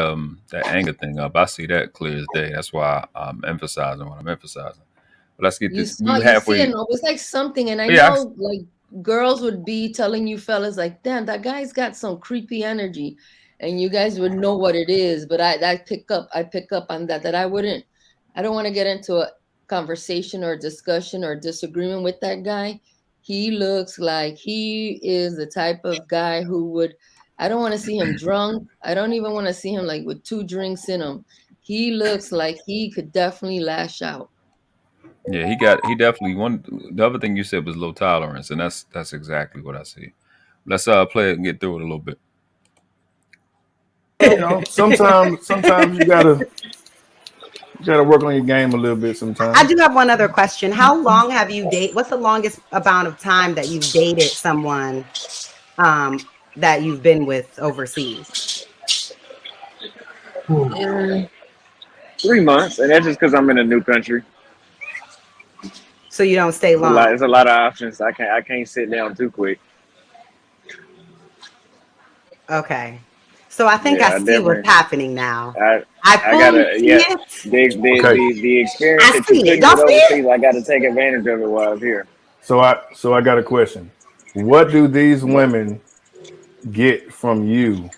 that anger thing up. I see that clear as day. That's why I'm emphasizing what I'm emphasizing. But let's get You this. saw, We you see halfway. it. It's like something, and I Yeah, know like girls would be telling you fellas like, "Damn, that guy's got some creepy energy," and you guys would know what it is. But I pick up on that. That I don't want to get into a conversation or discussion or disagreement with that guy. He looks like he is the type of guy who would. I don't want to see him drunk. I don't even want to see him like with 2 drinks in him. He looks like he could definitely lash out. yeah. He definitely one. The other thing you said was low tolerance, and that's exactly what I see. Let's play it and get through it a little bit. You know, sometimes you gotta work on your game a little bit. Sometimes. I do have one other question. How long have you dated? What's the longest amount of time that you've dated someone that you've been with overseas? 3 months, and that's just because I'm in a new country. So you don't stay long. There's a lot of options. I can't sit down too quick. Okay. So I think I see what's happening now. I gotta, the experience I that see you it. took Y'all with see it? overseas, I got to take advantage of it while I'm here. So I got a question. What do these women get from you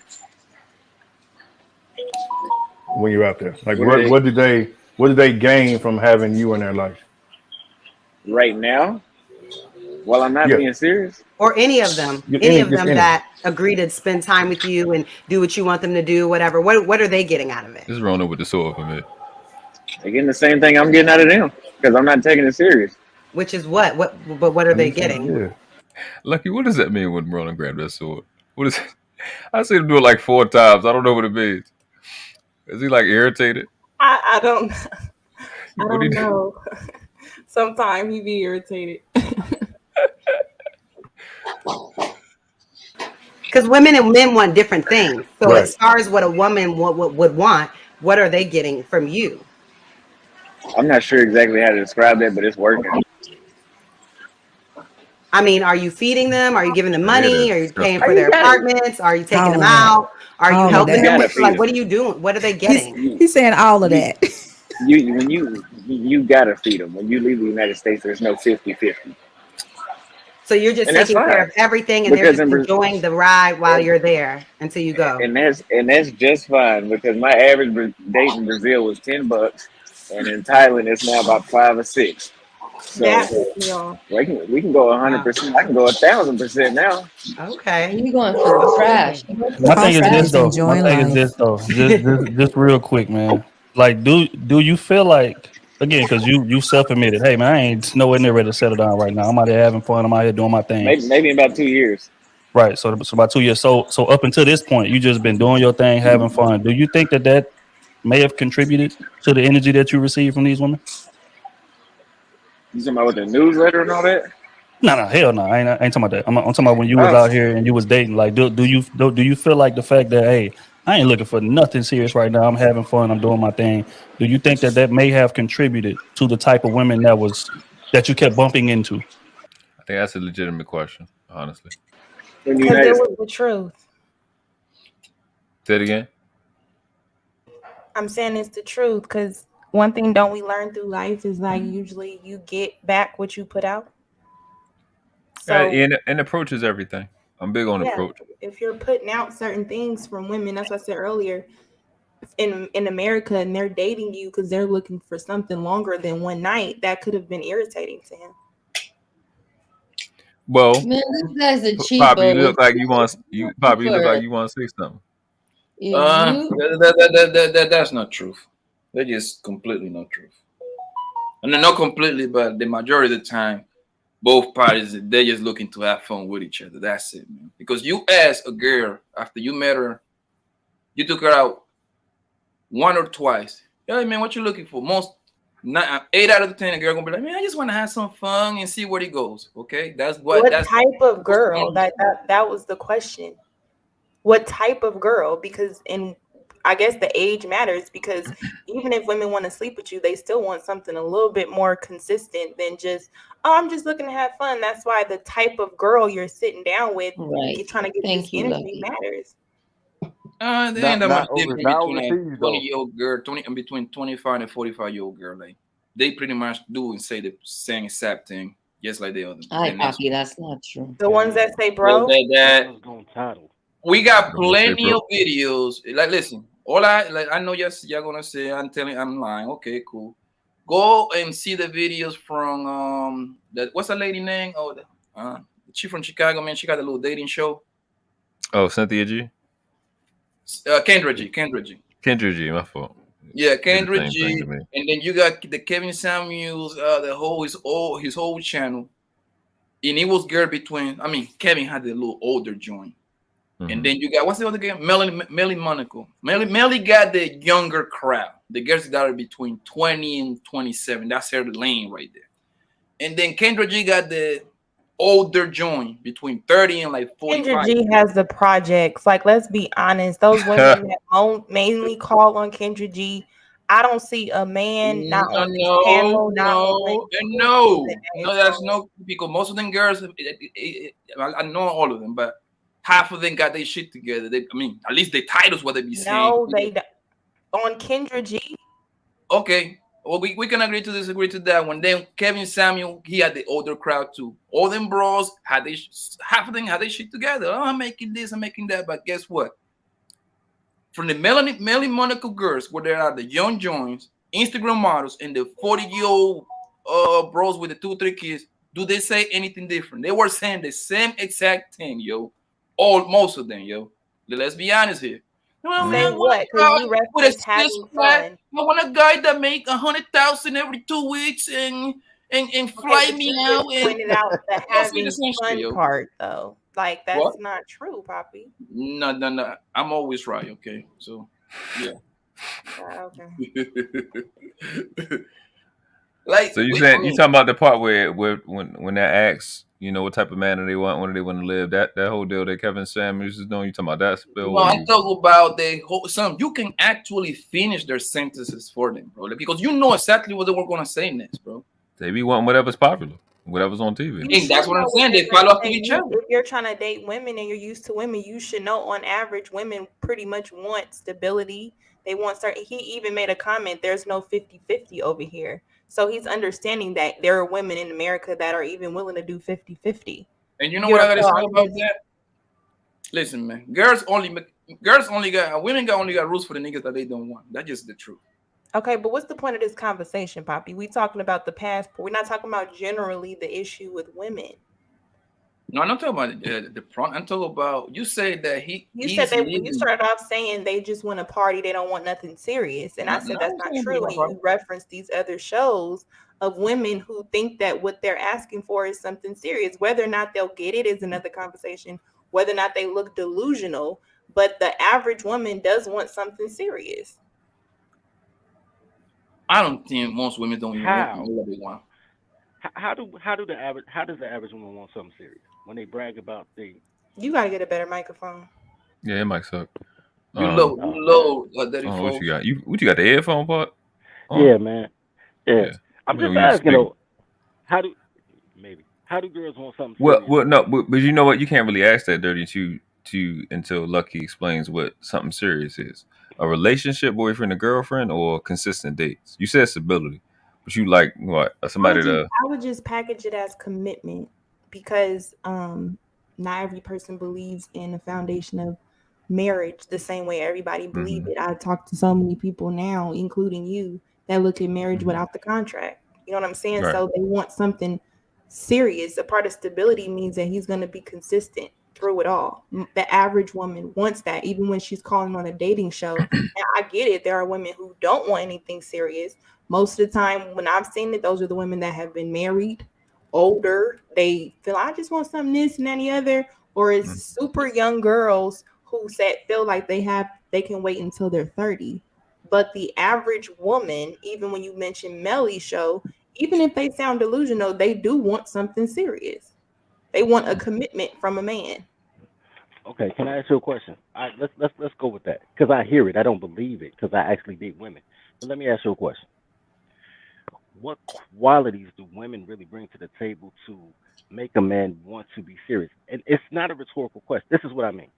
when you're out there? Like what do they gain from having you in their life? Right now, while I'm not being serious, or any of them, any of them that agree to spend time with you and do what you want them to do, whatever. What are they getting out of it? This is Ronin with the sword for me. They're getting the same thing I'm getting out of them because I'm not taking it serious. Which is what? But what are they getting? Yeah. Lucky, what does that mean when Ronin grabbed that sword? What is? I see him do it like 4 times. I don't know what it means. Is he like irritated? I don't know. Sometimes he be irritated. Because women and men want different things. So Right. as far as what a woman would want, what are they getting from you? I'm not sure exactly how to describe that, but it's working. I mean, are you feeding them? Are you giving them money? Are you paying for their apartments? Are you taking All them of that. out? Are you All of helping that. them You with, gotta like, feed what are you doing? What are they getting? He's saying all of that. You gotta feed them. When you leave the United States, there's no 50-50. So you're just And that's taking care fine. of everything, and they're Because just in enjoying the ride while you're there until you go. And that's just fine because my average date in Brazil was $10, and in Thailand it's now about 5 or 6. So That pissed me off. we can go 100%. I can go 1,000% now. Okay. You going for the trash? My thing is this though. My enjoying thing is life. this though. Just real quick, man. Like, do you feel like, again, because you self-admitted, hey man, I ain't nowhere near ready to settle down right now. I'm out here having fun. I'm out here doing my thing. Maybe in about 2 years. Right. So about 2 years. So up until this point, you just been doing your thing, having fun. Do you think that may have contributed to the energy that you receive from these women? You talking about with the newsletter and all that? No, hell no. I ain't talking about that. I'm talking about when you was out here and you was dating. Like, do you feel like the fact that, hey, I ain't looking for nothing serious right now. I'm having fun. I'm doing my thing. Do you think that may have contributed to the type of women that you kept bumping into? I think that's a legitimate question, honestly. Because it was the truth. Say it again. I'm saying it's the truth because one thing don't we learn through life is like usually you get back what you put out. So And approach is everything. I'm big on approach. if you're putting out certain things from women, that's what I said earlier, in America, and they're dating you because they're looking for something longer than one night, that could have been irritating to him. Well, Man, this guy's a cheap. Poppy, you look like you want to say something. That's not truth. They're just completely not truth. And not completely, but the majority of the time, both parties, they're just looking to have fun with each other. That's it, man. Because you ask a girl after you met her, you took her out 1 or twice. Hey, man, what you looking for? 8 out of the 10, a girl gonna be like, man, I just want to have some fun and see where it goes. Okay, that's type of girl? That was the question. What type of girl? Because I guess the age matters, because even if women want to sleep with you, they still want something a little bit more consistent than just, oh, I'm just looking to have fun. That's why the type of girl you're sitting down with, you're trying to get this energy matters. They end up Not different between a overseas though. 20-year-old girl, between 25 and 45-year-old girl. Like they pretty much do and say the same exact thing, just like the other. Ay, papi, that's not true. The ones that say Well, bro. we got plenty of videos. Like, listen, I know y'all gonna say I'm lying. Okay, cool. Go and see the videos from what's the lady name? Oh, she from Chicago, man. She got a little dating show. Oh, Cynthia G. Kendra G, my fault. Yeah, Did the Kendra same G, thing to me. and then you got the Kevin Samuels, his whole channel, and it was girl between. I mean, Kevin had the little older joint, and then you got what's the other girl? Melly Monaco. Melly got the younger crowd, the girls that are between 20 and 27. That's her lane right there, and then Kendra G got the older joint between 30 and like 45. Kendra G has the projects. Like, let's be honest. Those women that mainly call on Kendra G, I don't see a man not on this panel. No, that's no, because most of them girls, I know all of them, but half of them got their shit together. At least their titles, what they be saying. No, they on Kendra G. Okay. Well, we can agree to disagree to that one. Then Kevin Samuel, he had the older crowd too. All them bros half of them had their shit together. Oh, I'm making this, I'm making that. But guess what? From the Melly Monaco girls, where there are the young joins, Instagram models, and the 40-year-old bros with the 2-3 kids, do they say anything different? They were saying the same exact thing, yo. Most of them, yo. Let's be honest here. Say what? Because you referenced having fun. I want a guy that make 100,000 every 2 weeks and fly me out. Pointed out the having fun part though. Like that's not true, Poppy. No. I'm always right. Okay, so yeah. Okay. Like, so you talking about the part where when they ask, what type of man they want, when they want to live, that whole deal that Kevin Samuels is doing. You talking about that spill? No, I'm talking about the whole. You can actually finish their sentences for them, bro, because you know exactly what they were gonna say next, bro. They be wanting whatever's popular, whatever's on TV. That's what I'm saying. They follow up to each other. If you're trying to date women and you're used to women, you should know on average women pretty much want stability. They want certain. He even made a comment. There's no 50-50 over here. So he's understanding that there are women in America that are even willing to do 50-50. And you know what I gotta say about that? Listen, man, women only got rules for the niggas that they don't want. That's just the truth. Okay, but what's the point of this conversation, Poppy? We talking about the passport. We're not talking about generally the issue with women. No, I'm not talking about the front. I'm talking about you said that you started off saying they just want to party, they don't want nothing serious, and I said that's not true. And you referenced these other shows of women who think that what they're asking for is something serious. Whether or not they'll get it is another conversation. Whether or not they look delusional, but the average woman does want something serious. I don't think most women don't even know what they want. How does the average woman want something serious when they brag about You gotta get a better microphone. Yeah, it might suck. You low. What you got? What you got? The headphone part? Yeah, man. Yeah. I'm just asking. How do girls want something serious? Well, no, but you know what? You can't really ask that dirty until Lucky explains what something serious is. A relationship, boyfriend or girlfriend, or consistent dates. You said stability. But you like what? Somebody I would just package it as commitment because not every person believes in the foundation of marriage the same way everybody believes it. I talk to so many people now, including you, that look at marriage without the contract. You know what I'm saying? Right. So they want something serious. A part of stability means that he's going to be consistent through it all. The average woman wants that, even when she's calling on a dating show. And I get it. There are women who don't want anything serious. Most of the time when I've seen it, those are the women that have been married, older. They feel, I just want something this and any other. Or it's super young girls who feel like they can wait until they're 30. But the average woman, even when you mention Melly's show, even if they sound delusional, they do want something serious. They want a commitment from a man. Okay, can I ask you a question? Let's go with that because I hear it. I don't believe it because I actually date women. But let me ask you a question. What qualities do women really bring to the table to make a man want to be serious? And it's not a rhetorical question. This is what I mean.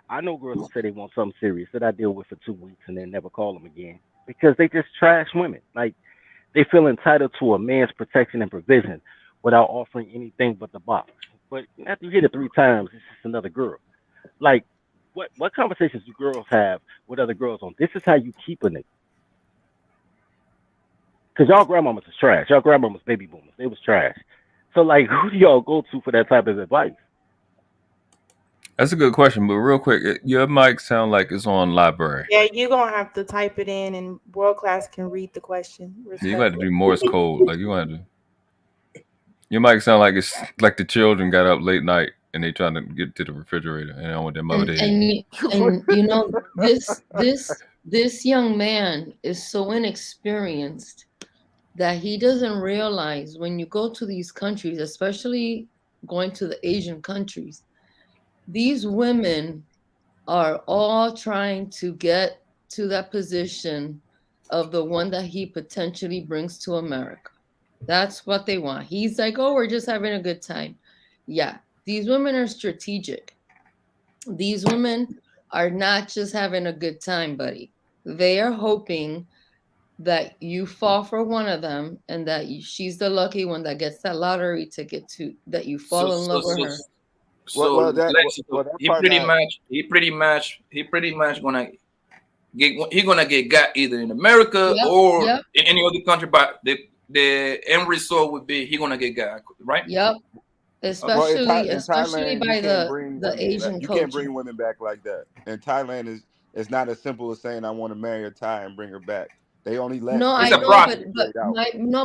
I know girls will say they want something serious that I deal with for 2 weeks and then never call them again because they just trash women. Like they feel entitled to a man's protection and provision without offering anything but the box. But after you hit it 3 times, it's just another girl. Like, what conversations do girls have with other girls on this is how you keep a nigga? Because y'all grandmamas is trash. Y'all grandmamas baby boomers. They was trash. So, like, who do y'all go to for that type of advice? That's a good question, but real quick, your mic sound like it's on library. Yeah, you're gonna have to type it in, and World Class can read the question. You got to do Morse code. Like you want to. Your mic sound like it's like the children got up late night and they trying to get to the refrigerator and I want their mother to And you know this young man is so inexperienced that he doesn't realize when you go to these countries, especially going to the Asian countries, these women are all trying to get to that position of the one that he potentially brings to America. That's what they want. He's like, oh, we're just having a good time. Yeah, these women are strategic. These women are not just having a good time, buddy. They are hoping that you fall for one of them and that she's the lucky one that gets that lottery ticket to that you fall in love with her. So he pretty much gonna get got either in America or in any other country, but the end result would be he gonna get got, right? Yep. Especially by the Asian you culture. can't bring women back like that. In Thailand, it's not as simple as saying I want to marry a Thai and bring her back. They only let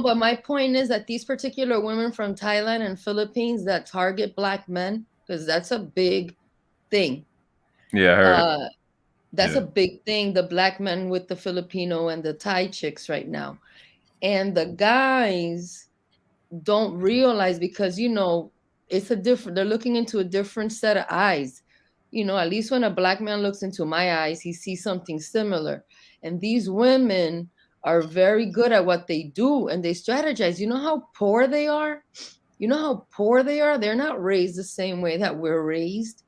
but my point is that these particular women from Thailand and Philippines that target black men, because that's a big thing. Yeah, I heard. That's a big thing. The black men with the Filipino and the Thai chicks right now. And the guys don't realize because, you know, they're looking into a different set of eyes. You know, at least when a black man looks into my eyes, he sees something similar. And these women are very good at what they do and they strategize. You know how poor they are? They're not raised the same way that we're raised.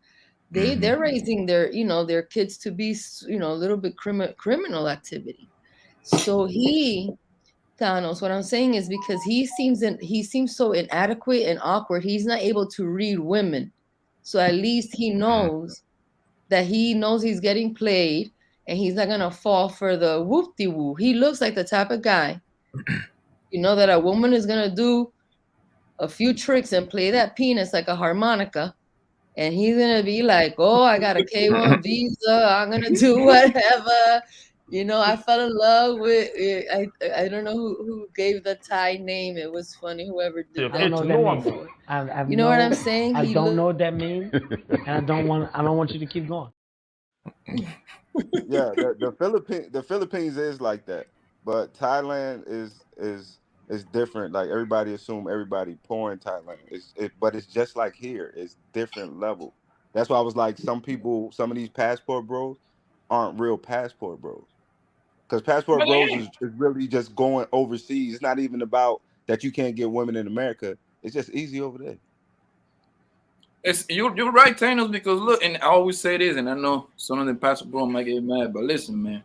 They're raising their kids to be, a little bit criminal activity. So Thanos, what I'm saying is because he seems so inadequate and awkward, he's not able to read women. So at least he knows he's getting played and he's not gonna fall for the whoop-de-woo. He looks like the type of guy, that a woman is gonna do a few tricks and play that penis like a harmonica. And he's gonna be like, oh, I got a K1 visa, I'm gonna do whatever. I fell in love with. I don't know who gave the Thai name. It was funny. Whoever did that. I don't know what that means. You know what I'm saying? I don't know what that means, and I don't want you to keep going. Yeah, the Philippines is like that, but Thailand is different. Like everybody assume everybody poor in Thailand. But it's just like here. It's different level. That's why I was like, some of these passport bros aren't real passport bros. Because passport bros is really just going overseas. It's not even about that you can't get women in America. It's just easy over there. You're right, Thanos, because look, and I always say this, and I know some of the passport bros might get mad, but listen, man,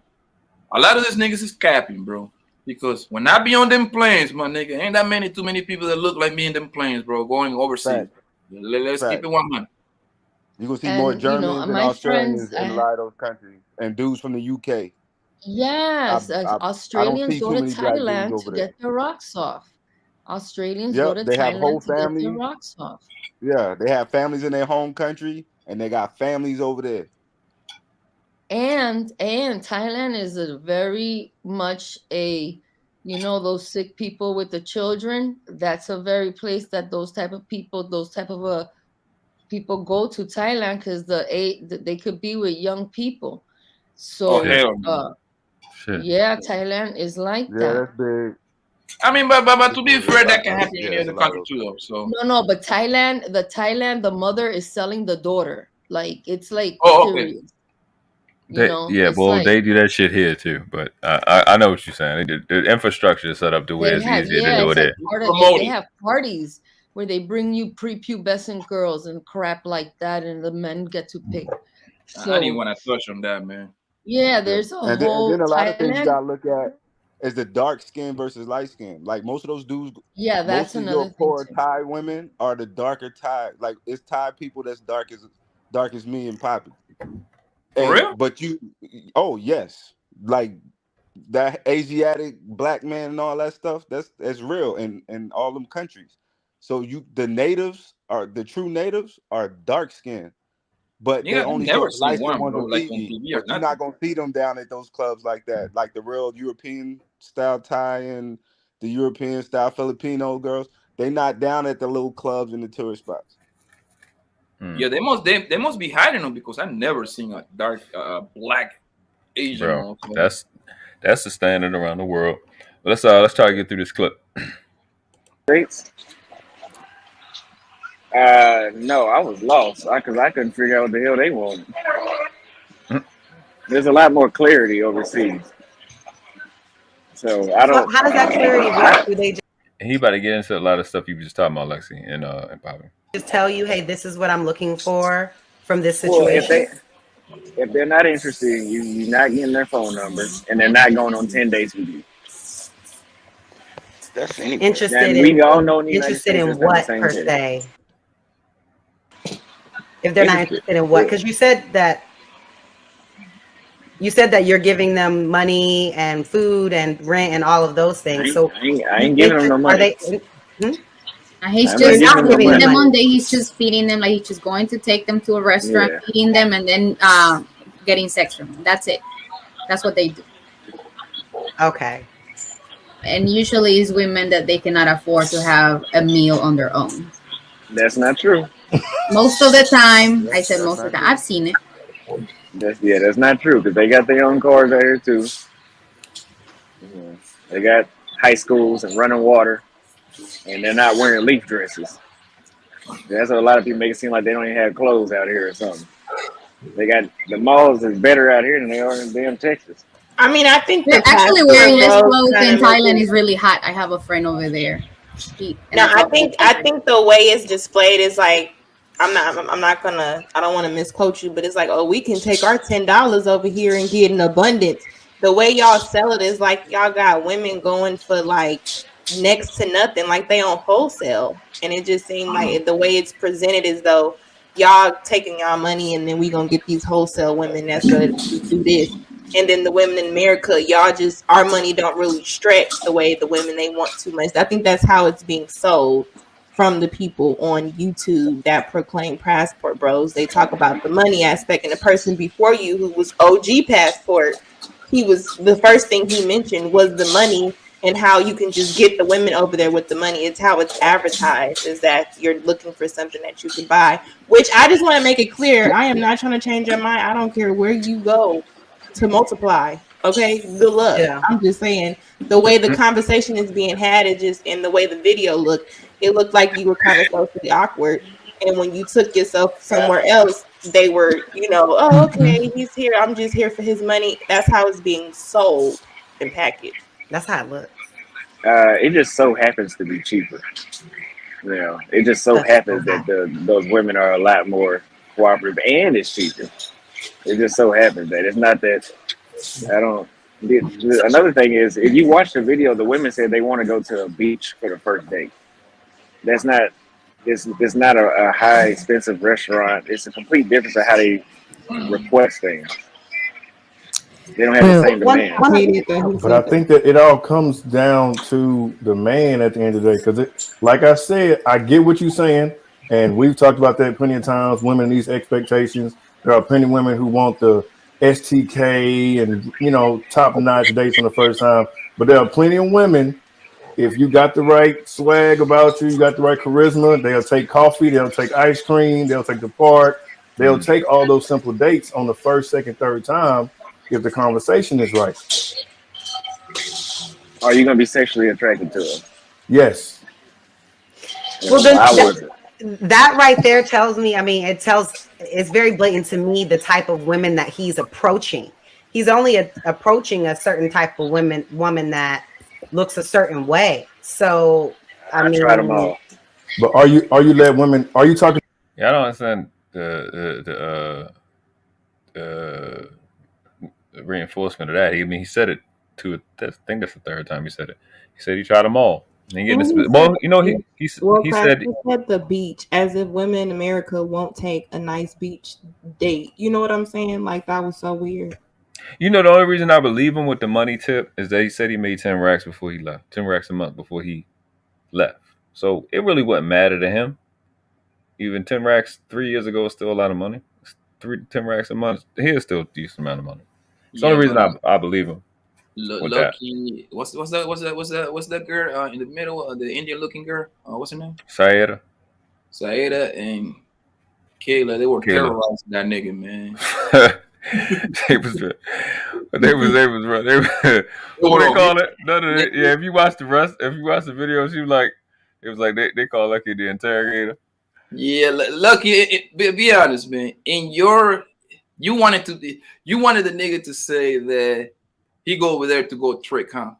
a lot of these niggas is capping, bro. Because when I be on them planes, my nigga, ain't that too many people that look like me in them planes, bro, going overseas. Let's keep it 100. You gonna see more Germans and Australians in a lot of those countries, and dudes from the UK. Yes, Australians go to Thailand to get their rocks off. Australians go to Thailand to get their rocks off. Yeah, they have families in their home country, and they got families over there. And Thailand is a very much those sick people with the children. That's a very place that those type of people go to Thailand because they could be with young people. So yeah, Thailand is like that. Yeah, that's big. I mean, but to be fair, that can happen in any other country too, though. So no, but the mother is selling the daughter. Like it's like serious. They do that shit here too. But I know what you're saying. The infrastructure is set up to where it's easier to do it there. They have parties where they bring you prepubescent girls and crap like that, and the men get to pick. I didn't want to touch on that, man. Yeah, there's a And whole then a lot of things you Thailand. gotta look at is the dark skin versus light skin. Like most of those dudes, Yeah, that's most of your another thing poor too. Thai women are the darker Thai. Like it's Thai people that's dark as me and Poppy. For real? But oh yes, like that Asiatic black man and all that stuff. That's real in all them countries. So the natives are the true natives are dark skinned. But they Yeah, I've only show never the seen light skinned one, ones bro, on like on TV. TV or But you're not nothing. gonna see them down at those clubs like that, like the real European style Thai and the European style Filipino girls. They not down at the little clubs and the tourist spots. Yeah, they must be hiding them because I've never seen a dark black Asian. Bro, Also. that's the standard around the world. Let's try to get through this clip. States? No, I was lost because I couldn't figure out what the hell they wanted. There's a lot more clarity overseas, so I don't. How does that clarity work? Do they He about to get into a lot of stuff you were just talking about, Lexie and Bobby. just tell you, hey, this is what I'm looking for from this Well, situation? if they're not interested in you, you're not getting their phone number, and they're not going on 10 dates with you. That's anyway. Interested And we all know in in the United interested States in it's not the what same per thing. se? If they're not interested in what? Because you said that you're giving them money and food and rent and all of those things. So I ain't giving them no money. Are they? He's I'm just not giving them feeding no them money. one day. He's just feeding them, like he's just going to take them to a restaurant, Yeah. feeding them, and then getting sex from them. That's it. That's what they do. Okay. And usually it's women that they cannot afford to have a meal on their own. That's not true. Most of the time, I said most of the time. I've seen it. That's not true because they got their own cars out here too. Yeah. They got high schools and running water, and they're not wearing leaf dresses. That's what a lot of people make it seem like they don't even have clothes out here or something. They got the malls is better out here than they are in damn Texas. I mean, I think They're actually wearing less clothes in Thailand. Is really hot. I have a friend over there. I think the way it's displayed is like I don't want to misquote you, but it's like, oh, we can take our $10 over here and get an abundance. The way y'all sell it is like y'all got women going for like next to nothing, like they on wholesale, and it just seemed like the way it's presented is though y'all taking y'all money and then we gonna get these wholesale women that's gonna do this. And then the women in America, y'all just, our money don't really stretch the way the women they want too much. I think that's how it's being sold from the people on YouTube that proclaim passport bros. They talk about the money aspect, and the person before you who was OG passport, the first thing he mentioned was the money and how you can just get the women over there with the money. It's how it's advertised, is that you're looking for something that you can buy, which I just want to make it clear. I am not trying to change your mind. I don't care where you go to multiply. Okay, good luck. Yeah. I'm just saying the way the conversation is being had is just, in the way the video looked, it looked like you were kind of socially awkward. And when you took yourself somewhere else, they were, oh, okay, he's here. I'm just here for his money. That's how it's being sold and packaged. That's how it looks. It just so happens to be cheaper. It just so happens that those women are a lot more cooperative, and it's cheaper. It just so happens that it's not that. Another thing is, if you watch the video, the women said they want to go to a beach for the first date. That's not. It's not a high expensive restaurant. It's a complete difference of how they request things. They don't have the same demand. But I think that it all comes down to the man at the end of the day. Because, like I said, I get what you're saying, and we've talked about that plenty of times. Women, these expectations. There are plenty of women who want the STK and top notch dates on the first time. But there are plenty of women. If you got the right swag about you, you got the right charisma, they'll take coffee, they'll take ice cream, they'll take the park, they'll take all those simple dates on the first, second, third time if the conversation is right. Are you going to be sexually attracted to them? Yes. Well, that right there tells me, it's very blatant to me the type of women that he's approaching. He's only approaching a certain type of woman that looks a certain way. So I mean, tried them all. But are you let women? Are you talking? Yeah, I don't understand the reinforcement of that. He said it to. I think that's the third time he said it. He said he tried them all. And And he well, said, he said he said the beach, as if women in America won't take a nice beach date. You know what I'm saying? Like, that was so weird. The only reason I believe him with the money tip is that he said he made 10 racks before he left. 10 racks a month before he left. So it really wouldn't matter to him. Even 10 racks 3 years ago is still a lot of money. 10 racks a month, he is still a decent amount of money. It's the only reason I believe him. Lucky, what's that girl in the middle, the Indian looking girl? What's her name? Saida and Kayla, they were terrorizing that nigga, man. they was what they call it? None of that. Yeah, if you watch the video, she was like, it was like they call Lucky the interrogator. Yeah, Lucky. Be honest, man. You wanted the nigga to say that he go over there to go trick, huh?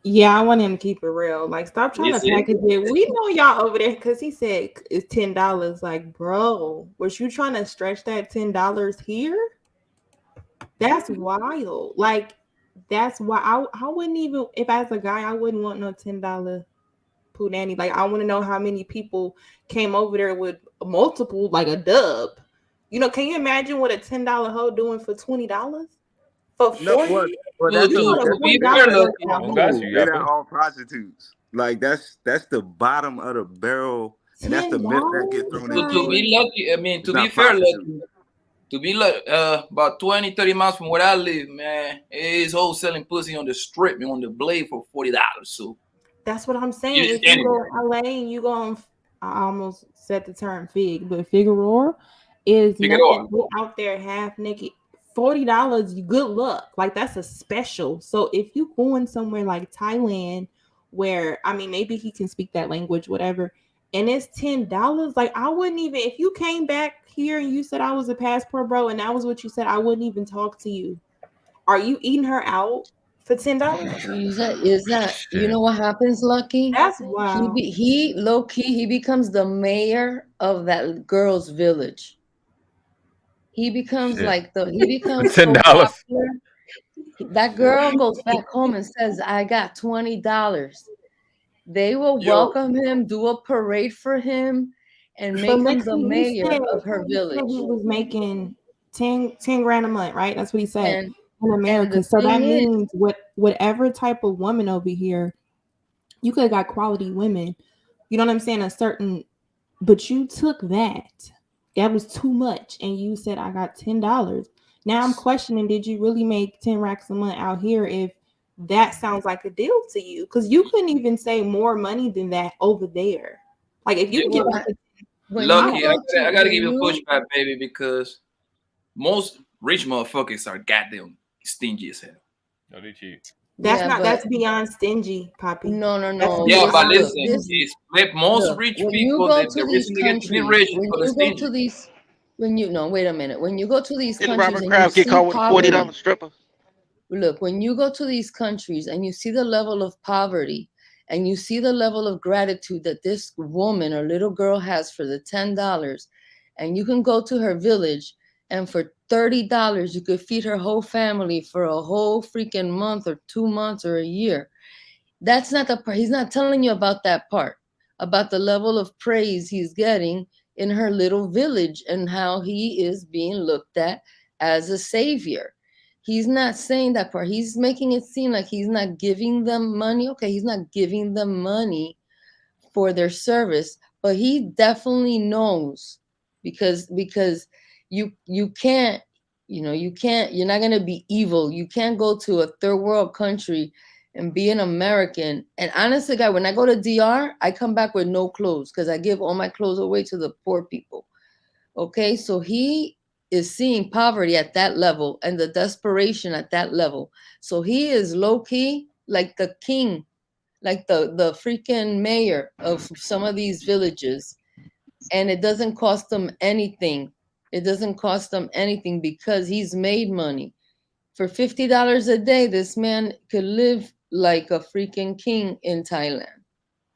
Yeah, I want him to keep it real. Like, stop trying to package it. We know y'all over there because he said it's $10. Like, bro, was you trying to stretch that $10 here? That's wild. Like, that's why I wouldn't even, if as a guy, I wouldn't want no $10 poo nanny. Like, I want to know how many people came over there with multiple, like a dub. Can you imagine what a $10 hoe doing for $20? For 40? Well, that's they're not all prostitutes. Like, that's the bottom of the barrel, and that's the myth that gets thrown in. To be lucky, I mean, to be fair, Lucky, to be like about 20, 30 miles from where I live, man, it's wholesaling pussy on the strip and on the blade for $40. So that's what I'm saying. If you go to LA and you go on, I almost said the term fig, but Figueroa is nothing out there half naked. $40, good luck. Like, that's a special. So if you going somewhere like Thailand, where maybe he can speak that language, whatever, and it's $10, like, I wouldn't even, if you came back here and you said I was a passport bro and that was what you said, I wouldn't even talk to you. Are you eating her out for $10? Is that you know what happens, Lucky? That's wild. He low key, he becomes the mayor of that girl's village. He becomes $10. So that girl goes back home and says, I got $20. They will welcome him, do a parade for him, and make him the mayor of her village. He was making 10 grand a month, right? That's what he said in America. So that means whatever type of woman over here, you could have got quality women. You know what I'm saying? But you took that. That was too much. And you said, I got $10. Now I'm questioning, did you really make 10 racks a month out here if that sounds like a deal to you? Because you couldn't even say more money than that over there. Like, if you get Lucky, I gotta give you a pushback, baby, because most rich motherfuckers are goddamn stingy as hell. No, they cheap. That's beyond stingy, Poppy. No. Yeah, but listen, most rich people, they're get to be rich for the stingy. Wait a minute. When you go to these countries, Robert Kraft get caught with a $40 stripper. Look, when you go to these countries and you see the level of poverty and you see the level of gratitude that this woman or little girl has for the $10, and you can go to her village and for $30, you could feed her whole family for a whole freaking month or 2 months or a year. That's not the part. He's not telling you about that part, about the level of praise he's getting in her little village and how he is being looked at as a savior. He's not saying that part. He's making it seem like he's not giving them money. Okay, he's not giving them money for their service, but he definitely knows because you can't, you're not going to be evil. You can't go to a third world country and be an American. And honestly, guy, when I go to DR, I come back with no clothes because I give all my clothes away to the poor people. Okay, so he is seeing poverty at that level and the desperation at that level. So he is low-key like the king, like the freaking mayor of some of these villages. And it doesn't cost them anything. It doesn't cost them anything because he's made money. For $50 a day, this man could live like a freaking king in Thailand.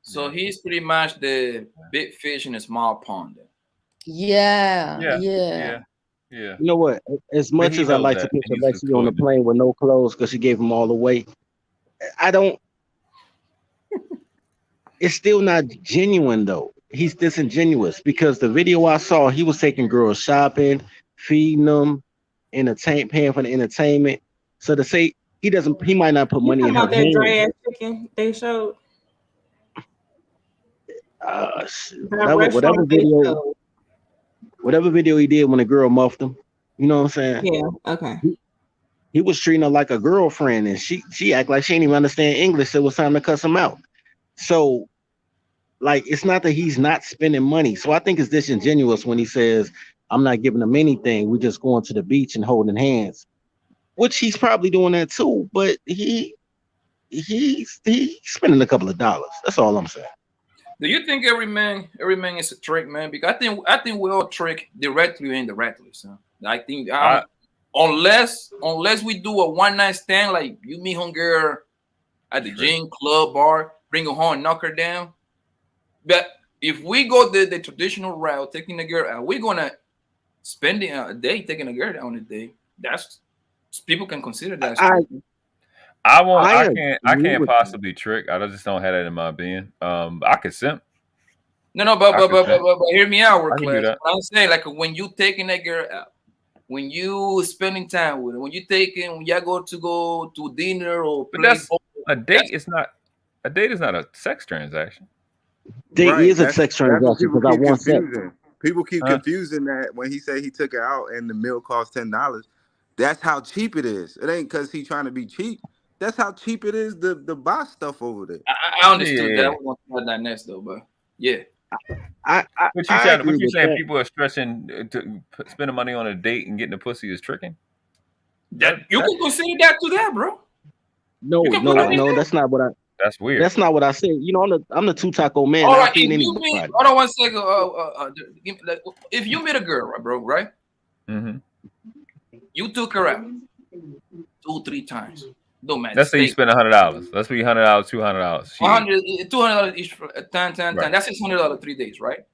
So he's pretty much the big fish in a small pond. Yeah. Yeah. You know what? As But much he as I knows like to that. picture He's Lexie on the exploiting it. plane with no clothes because she gave him all away, I don't. It's still not genuine though. He's disingenuous because the video I saw, he was taking girls shopping, feeding them, paying for the entertainment. So to say he might not put You money talking in her about that dry hand. ass chicken they showed? That was Restaurant they showed. whatever video he did when the girl muffed him. You know what I'm saying? Yeah. Okay. He was treating her like a girlfriend, and she act like she didn't even understand English. So it was time to cuss him out. So, like, it's not that he's not spending money. So I think it's disingenuous when he says, "I'm not giving him anything. We're just going to the beach and holding hands," which he's probably doing that too. But he's spending a couple of dollars. That's all I'm saying. Do you think every man is a trick, man? Because I think we all trick directly or indirectly. So I think unless we do a one night stand, like you meet home girl at the gym, club, bar, bring her home, knock her down. But if we go the traditional route, taking the girl out, we're gonna spend a day taking a girl out on a day. That's people can consider that. I can't possibly trick. I just don't have that in my being. I could simp. No, but hear me out, real class. I'm saying, like, when you taking that girl out, when you spending time with her, when y'all go to dinner or but that's a date. Is not a date. Is not a sex transaction. Date is a sex transaction because I want sex. People keep confusing that when he said he took her out and the meal cost $10. That's how cheap it is. It ain't because he's trying to be cheap. That's how cheap it is to buy stuff over there. I understood that. I want to talk that next though, but yeah. What you saying? People are stretching to spending money on a date and getting the pussy is tricking. You can consider that to that, bro. No, that's not what I. That's weird. That's not what I said. You know, I'm the two taco man. All right, hold on 1 second. If you meet a girl, right, bro, right? Mm-hmm. You took her out 2-3 times. Don't matter. Let's say you spend $100. Let's be $100, $200. $200 each for 10. That's $600 3 days, right?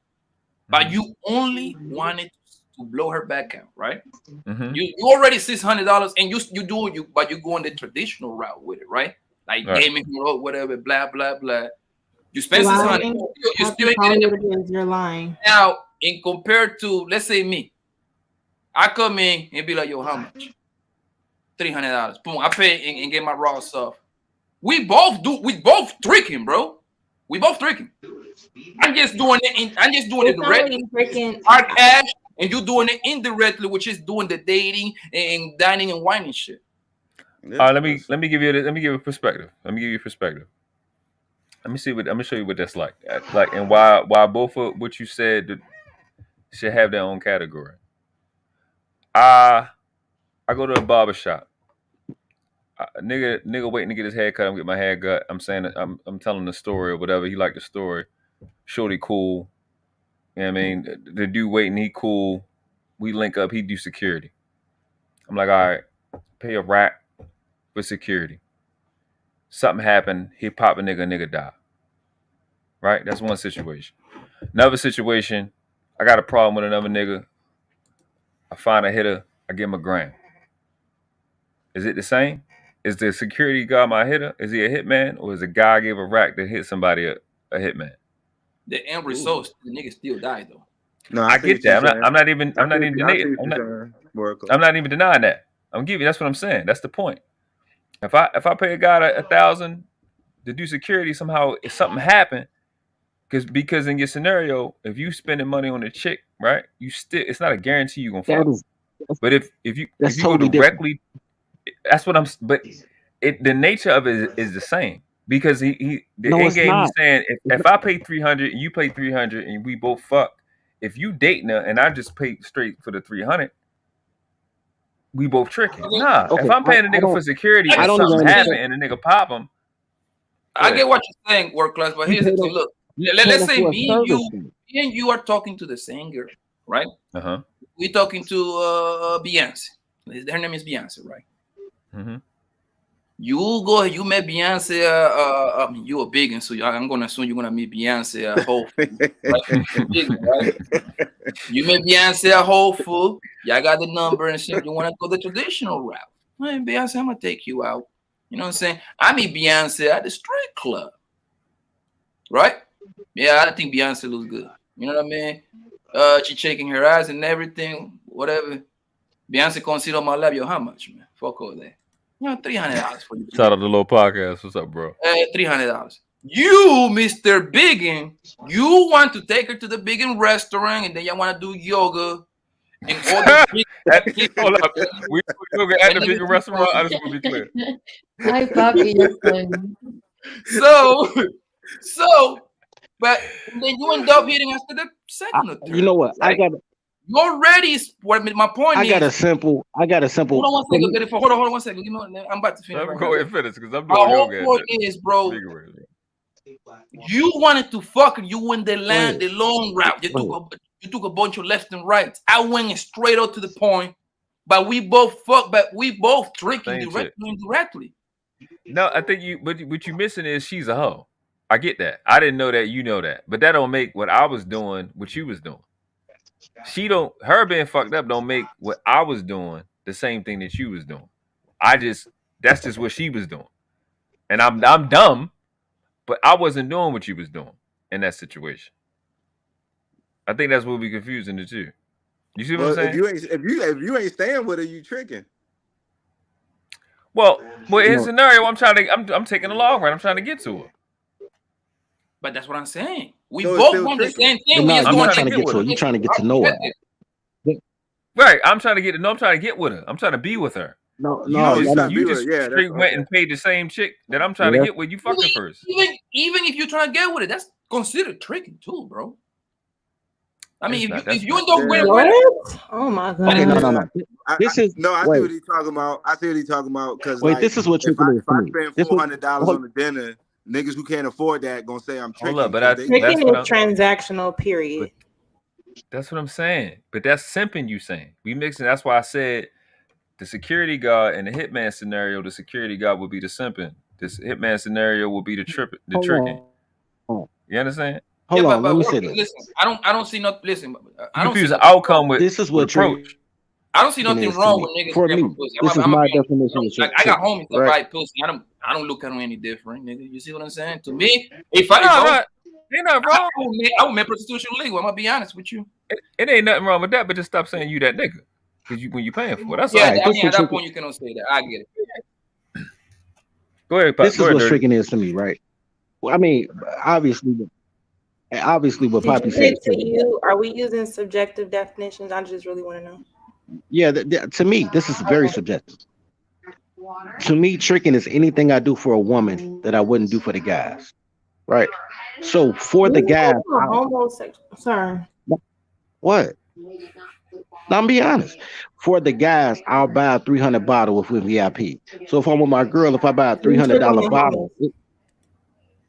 But you only wanted to blow her back out, right? Mm-hmm. You already $600, and but you go on the traditional route with it, right? Like gaming, whatever, blah blah blah. You spend $600. You still getting you're lying. Now, in compared to, let's say me, I come in and be like, yo, how much? $300. Boom, I pay and get my raw stuff. We both tricking, bro. We both tricking. I'm just doing it directly. Our cash, and you doing it indirectly, which is doing the dating and dining and whining shit. Let me give you a perspective. Let me show you what that's like. Like, and why both of what you said should have their own category. I go to a barber shop. Nigga waiting to get his hair cut. I'm get my hair cut. I'm saying I'm telling the story or whatever. He liked the story. Shorty cool. You know what I mean? The dude waiting, he cool. We link up, he do security. I'm like, all right, pay a rack for security. Something happened, he pop a nigga die. Right? That's one situation. Another situation, I got a problem with another nigga. I find a hitter, I give him $1,000. Is it the same? Is the security guard my hitter? Is he a hitman? Or is a guy give a rack that hit somebody a hitman? The end result, the nigga still died though. No, I get that. I'm not even denying that. I'm giving you, that's what I'm saying. That's the point. If I pay a guy $1,000 to do security, somehow if something happened, because in your scenario, if you spending money on a chick, right, it's not a guarantee you're gonna fuck. But if you go directly, that's what the nature of it is the same. Because the end game he's saying if I pay $300 and you pay $300 and we both fuck, if you dating her and I just pay straight for the $300, we both tricking. Nah, if I'm paying a nigga for security and something happen and a nigga pop him, I get what you're saying, work class. But here's the thing: look, let's say me and you are talking to the same girl, right? We're talking to Beyonce. Her name is Beyonce, right? Mm-hmm. You met Beyonce. I mean, you a big one, so I'm gonna assume you're gonna meet Beyonce. Right? You may Beyonce a Whole Food. Y'all got the number and shit. You want to go the traditional route? Hey, Beyonce, I'm gonna take you out. You know what I'm saying? I meet Beyonce at the strip club, right? Yeah, I think Beyonce looks good. You know what I mean? She shaking her eyes and everything, whatever. Beyonce come sit on my lap. Yo, how much, man? Fuck all that. You know, $300 for you. Shout out to the little podcast. What's up, bro? $300. You, Mr. Biggin, you want to take her to the Biggin restaurant and then you want to do yoga and all the Hold up. We yoga at the Biggin restaurant. I just want to be clear. Hi, Papi, you're funny. So, but then you end up hitting after the second or third. You know what? Right? You're ready. My point is. I got a simple. Hold on 1 second. Hold on 1 second. You know, I'm about to finish. Go ahead and finish because I'm My doing whole yoga. point is, bro. You wanted to fuck. You went the long route. You took a bunch of left and rights. I went straight up to the point, but we both fuck. But we both drinking directly and indirectly. No, I think you. But what you missing is she's a hoe. I get that. I didn't know that. You know that. But that don't make what I was doing what you was doing. Her being fucked up don't make what I was doing the same thing that you was doing. That's just what she was doing. And I'm dumb, but I wasn't doing what you was doing in that situation. I think that's what we confusing the two. You see what I'm saying? If you ain't staying with her, you tricking. Well, in his scenario, I'm taking the long run. I'm trying to get to her. But that's what I'm saying. We both want the same thing. No, I'm not trying to get to her. You're trying to get to know her. Right. I'm trying to get with her. I'm trying to be with her. You just straight went and paid the same chick that I'm trying to get with. You fucking first. Even if you're trying to get with it, that's considered tricking too, bro. I mean, if you don't win, oh my god. Okay, no. I see what he's talking about. Because this is what tricking is for me. If I spend $400 on the dinner, niggas who can't afford that gonna say I'm tricking. Tricking is transactional, period. That's what I'm saying. But that's simping you saying. We mixing. That's why I said the security guard in the hitman scenario, the security guard would be the simping. This hitman scenario will be the tricking. You understand? Hold on, let me say this. Listen, I don't see no. Listen, I don't confuse the outcome with this is what approach. I don't see nothing wrong with niggas. For me, this is my definition of like I got homies that buy pussy. I don't look at them any different, nigga. You see what I'm saying? To me, if I ain't nothing wrong. I would make prostitution legal. I'm gonna be honest with you. It ain't nothing wrong with that, but just stop saying you that nigga. Because when you paying for it, that's all right. I mean, at that point you cannot say that. I get it. Go ahead. This is what tricking is to me, right? Well, I mean, obviously, what Poppy said to you. Are we using subjective definitions? I just really want to know. Yeah, to me, this is very subjective. To me, tricking is anything I do for a woman that I wouldn't do for the guys, right? So for the guys, sorry. What? Now, I'm be honest. For the guys, I'll buy a $300 bottle with VIP. So if I'm with my girl, if I buy a $300 bottle,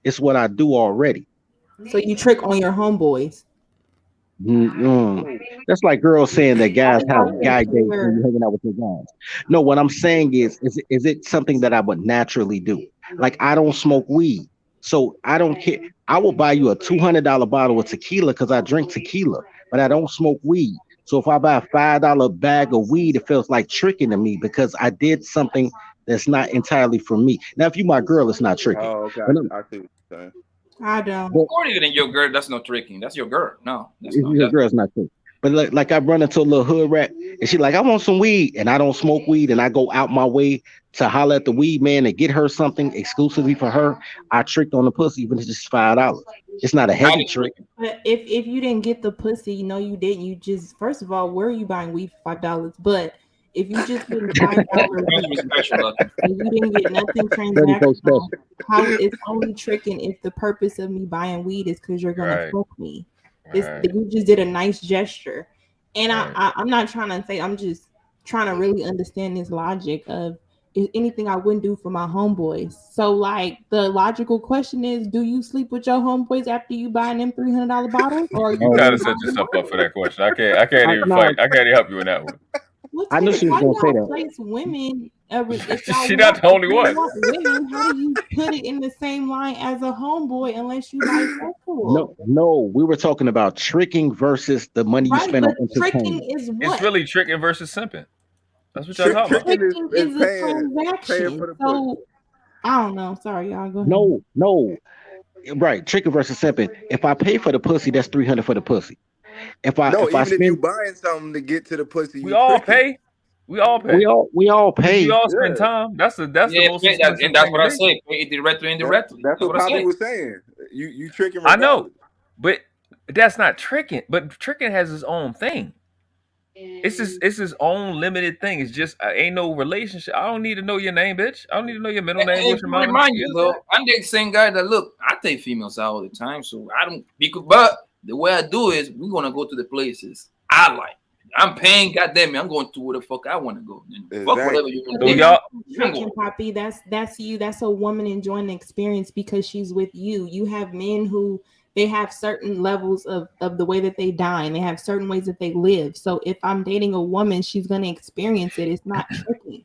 it's what I do already. So you trick on your homeboys. That's like girls saying that guys have guy dates when you're hanging out with your guys. No, what I'm saying is it something that I would naturally do? Like I don't smoke weed, so I don't care. I will buy you a $200 bottle of tequila because I drink tequila, but I don't smoke weed. So if I buy a $5 bag of weed, it feels like tricking to me because I did something that's not entirely for me. Now, if you my girl, it's not tricking. Oh, okay. I see what you're saying. I don't. According to your girl, that's not tricking. That's your girl. No, that's not. Your girl's not tricking. But like I run into a little hood rat, and she like, I want some weed, and I don't smoke weed, and I go out my way to holler at the weed man and get her something exclusively for her. I tricked on the pussy, even if it's just $5. It's not a heavy trick. But if you didn't get the pussy, no, you didn't. You just first of all, where are you buying weed for $5? But if you just didn't $5 and you didn't get nothing transactional, how it's only tricking if the purpose of me buying weed is because you're gonna fuck me. You just did a nice gesture, and I'm not trying to say. I'm just trying to really understand this logic of is anything I wouldn't do for my homeboys. So like the logical question is, do you sleep with your homeboys after you buying them $300 bottles? Or you gotta set yourself up for that question. I can't even fight. I can't even help you in that one. I knew she was gonna say that. Place women if y'all She not the only one. want women, how do you put it in the same line as a homeboy unless you bisexual? No, we were talking about tricking versus the money you Right, spend but on tricking entertainment. is It's what? really tricking versus simping. That's what y'all talking about. Tricking is a paying transaction. for the So I don't know. Sorry, y'all. Go ahead. No, right, tricking versus simping. If I pay for the pussy, that's $300 for the pussy. If I even if you spend, buying something to get to the pussy, We you all tricking. pay. We all pay. we all pay. We all spend Yeah. time. That's the most expensive and that's thing what to I me. say. Pay it directly, indirectly. That's what I Poppy say. was saying. You tricking I regardless. know, but that's not tricking. But tricking has its own thing. It's his own limited thing. It's just ain't no relationship. I don't need to know your name, bitch. I don't need to know your middle name. And What's to your mama? remind you though, I'm the same guy that look. I take females out all the time, so I don't. But the way I do is, we're gonna go to the places I like. I'm paying. Goddamn it, I'm going to where the fuck I want to go. Fuck whatever you want to do. Tricking, Poppy. That's you. That's a woman enjoying the experience because she's with you. You have men who they have certain levels of the way that they dine. They have certain ways that they live. So if I'm dating a woman, she's gonna experience it. It's not tricking.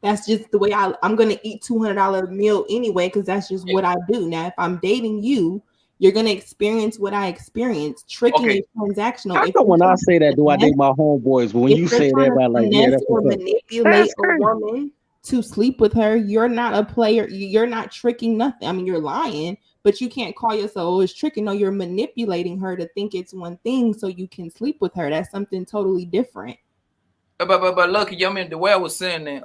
That's just the way I'm gonna eat $200 meal anyway because that's just what I do. Now, if I'm dating you, you're gonna experience what I experience. Tricking is transactional. I know when I say that, do I date my homeboys? But when you say that, everybody like, yeah, that's or what's up. manipulate a woman to sleep with her, you're not a player. You're not tricking nothing. I mean, you're lying, but you can't call yourself, oh, it's tricking. No, you're manipulating her to think it's one thing so you can sleep with her. That's something totally different. But lucky, I mean, the way I was saying that,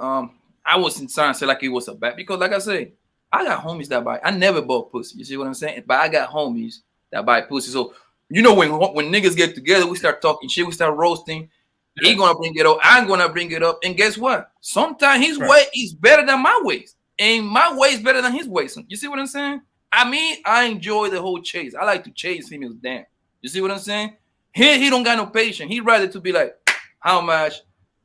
I wasn't trying to say like it was a bad, because like I say, I got homies that buy. I never bought pussy. You see what I'm saying? But I got homies that buy pussy. So you know when niggas get together, we start talking shit, we start roasting. He gonna bring it up. I'm gonna bring it up. And guess what? Sometimes his way is better than my ways, and my way is better than his ways. You see what I'm saying? I mean, I enjoy the whole chase. I like to chase females down. You see what I'm saying? He don't got no patience. He'd rather to be like, how much?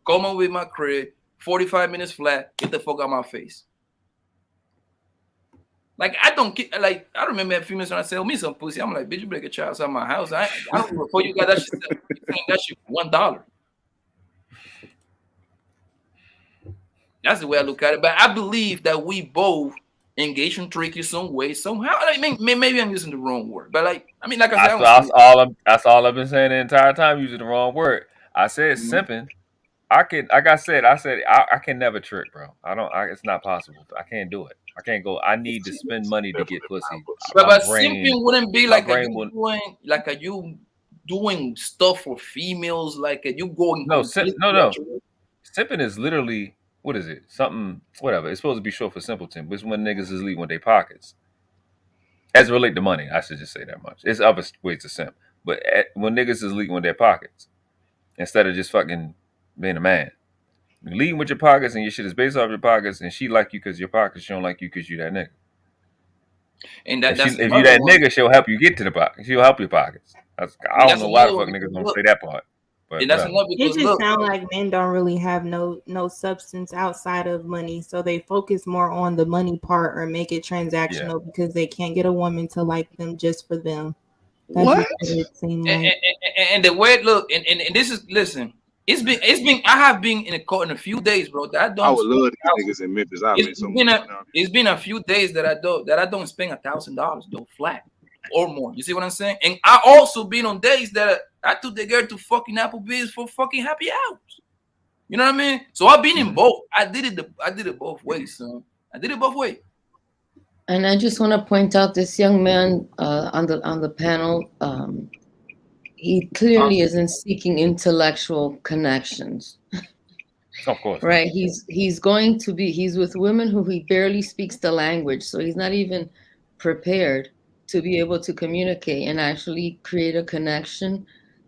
Come on with my crib. 45 minutes flat. Get the fuck out of my face. Like I don't get. Like I remember a few minutes when I sell me some pussy. I'm like, bitch, you better get your ass out of my house. I don't give a fuck. You got that shit. That shit for $1. That's the way I look at it. But I believe that we both engage in tricky some way, somehow. I mean, maybe I'm using the wrong word, but like, I mean, like I said, that's all I've been saying the entire time, using the wrong word. I said simping. I can, like I said, I can never trick, bro. It's not possible. I can't do it. I can't go. I need to spend money to get pussy. But simping wouldn't be like you doing stuff for females, like you going. No. Simping is literally, what is it? Something, whatever. It's supposed to be short for simpleton, but it's when niggas is leaving with their pockets. As it relate to money, I should just say that much. It's other ways to simp, but when niggas is leaving with their pockets, instead of just fucking being a man, you leading with your pockets and your shit is based off your pockets, and she like you because your pockets, she don't like you because you that nigga. And if you that nigga, she'll help you get to the pocket. She'll help your pockets. I don't know why the fuck niggas don't say that part. But it just sounds like men don't really have no substance outside of money, so they focus more on the money part or make it transactional because they can't get a woman to like them just for them. That's what it seems like. And the way it look, and this is, listen, it's been I have been in a few days, bro. That I don't. I would love to get niggas in Memphis. It's been a few days that I don't spend $1,000 though flat or more. You see what I'm saying? And I also been on days that I took the girl to fucking Applebee's for fucking happy hours. You know what I mean? So I've been in both. I did it both ways, son. I did it both ways. And I just want to point out this young man on the panel. He clearly isn't seeking intellectual connections. Of course, right? He's with women who he barely speaks the language, so he's not even prepared to be able to communicate and actually create a connection.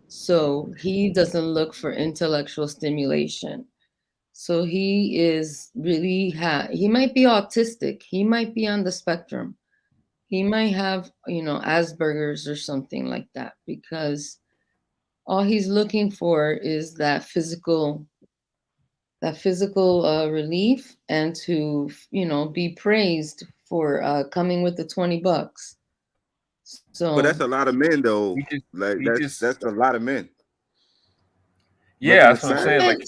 So he doesn't look for intellectual stimulation. So he is really he might be autistic. He might be on the spectrum. He might have, Asperger's or something like that, because all he's looking for is that physical relief and to, be praised for coming with the $20. So, but that's a lot of men though. That's a lot of men. Yeah, that's what I'm saying. Like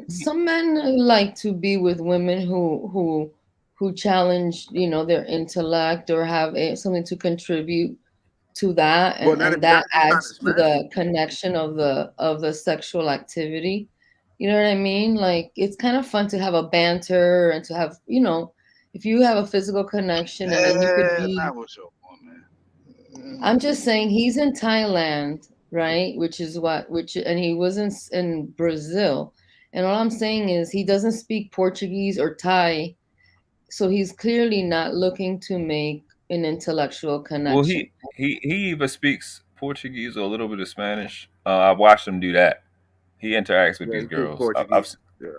some men like to be with women who challenge, their intellect or have something to contribute to that, and that adds to the connection of the sexual activity. You know what I mean? Like, it's kind of fun to have a banter and to have, if you have a physical connection, and then you could be. I'm just saying, he's in Thailand, right? And he was in Brazil. And all I'm saying is he doesn't speak Portuguese or Thai. So he's clearly not looking to make an intellectual connection. Well, he either speaks Portuguese or a little bit of Spanish. I've watched him do that. He interacts with these girls.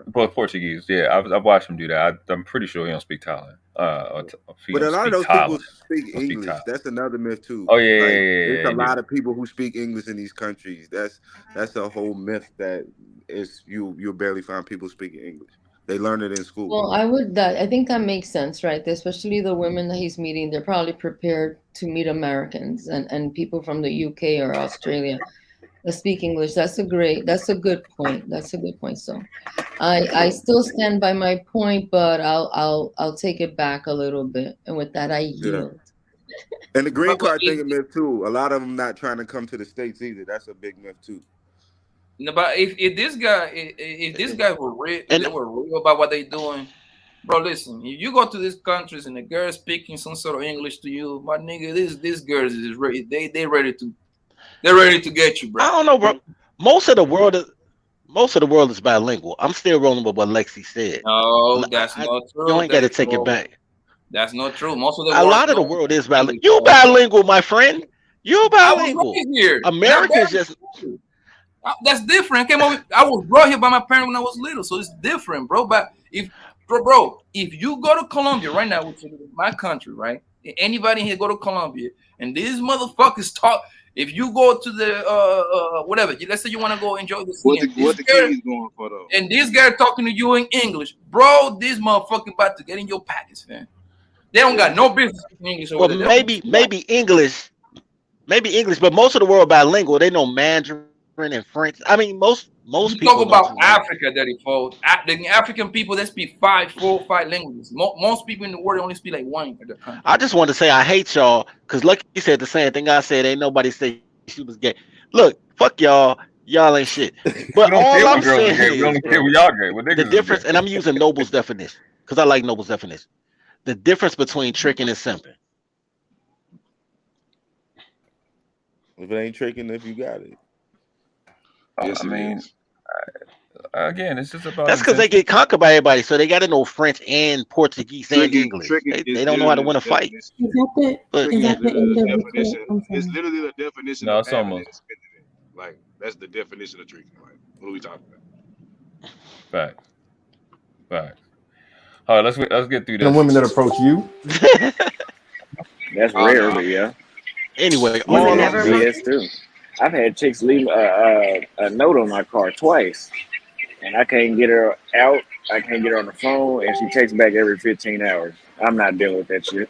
Both Portuguese. Yeah, I've watched him do that. I'm pretty sure he don't speak Thailand. But a lot of those people speak English. That's another myth too. Oh yeah, there's a lot of people who speak English in these countries. That's a whole myth that is you'll barely find people speaking English. They learn it in school. Well, I think that makes sense, right? Especially the women that he's meeting, they're probably prepared to meet Americans and people from the UK or Australia that speak English. That's a good point. So I still stand by my point, but I'll take it back a little bit. And with that, I yield. And the green card thing is myth too. A lot of them not trying to come to the States either. That's a big myth too. No, but if this guy were real, they were real about what they're doing, bro. Listen, if you go to these countries and the girl speaking some sort of English to you, my nigga, these girls is ready. They're ready to get you, bro. I don't know, bro. Most of the world is bilingual. I'm still rolling with what Lexie said. No, that's not true. You ain't got to take it back. That's not true. Most of the world is bilingual. You bilingual, my friend. You bilingual. Americans just. That's different. I was brought here by my parents when I was little, so it's different, bro. But if you go to Colombia right now, which is my country, right? Anybody here go to Colombia, and these motherfuckers talk. If you go to the whatever, let's say you want to go enjoy the scene, what the kid is going for though, and this guy talking to you in English, bro, this motherfucker about to get in your pockets, man. They don't got no business speaking English. Well, maybe English, but most of the world bilingual. They know Mandarin and French. I mean, most people talk about Africa, Daddy Fold. The African people, they speak 4 or 5 languages. Most people in the world only speak like one. I just want to say I hate y'all because Lucky said the same thing I said. Ain't nobody say she was gay. Look, fuck y'all. Y'all ain't shit. But all I'm saying is the difference, and I'm using Noble's definition because I like Noble's definition. The difference between tricking and simping. If it ain't tricking, if you got it. Yes, I mean, again, it's just about. That's because they get conquered by everybody, so they got to know French and Portuguese and English. They don't know how to win a fight. Is that the definition? It's literally the definition. No, it's almost like that's the definition of tricking. Like, what are we talking about? Fact. All right, let's get through this. The women that approach you. That's rarely, yeah. Anyway, yes too. I've had chicks leave a note on my car twice, and I can't get her out. I can't get her on the phone, and she texts back every 15 hours. I'm not dealing with that shit.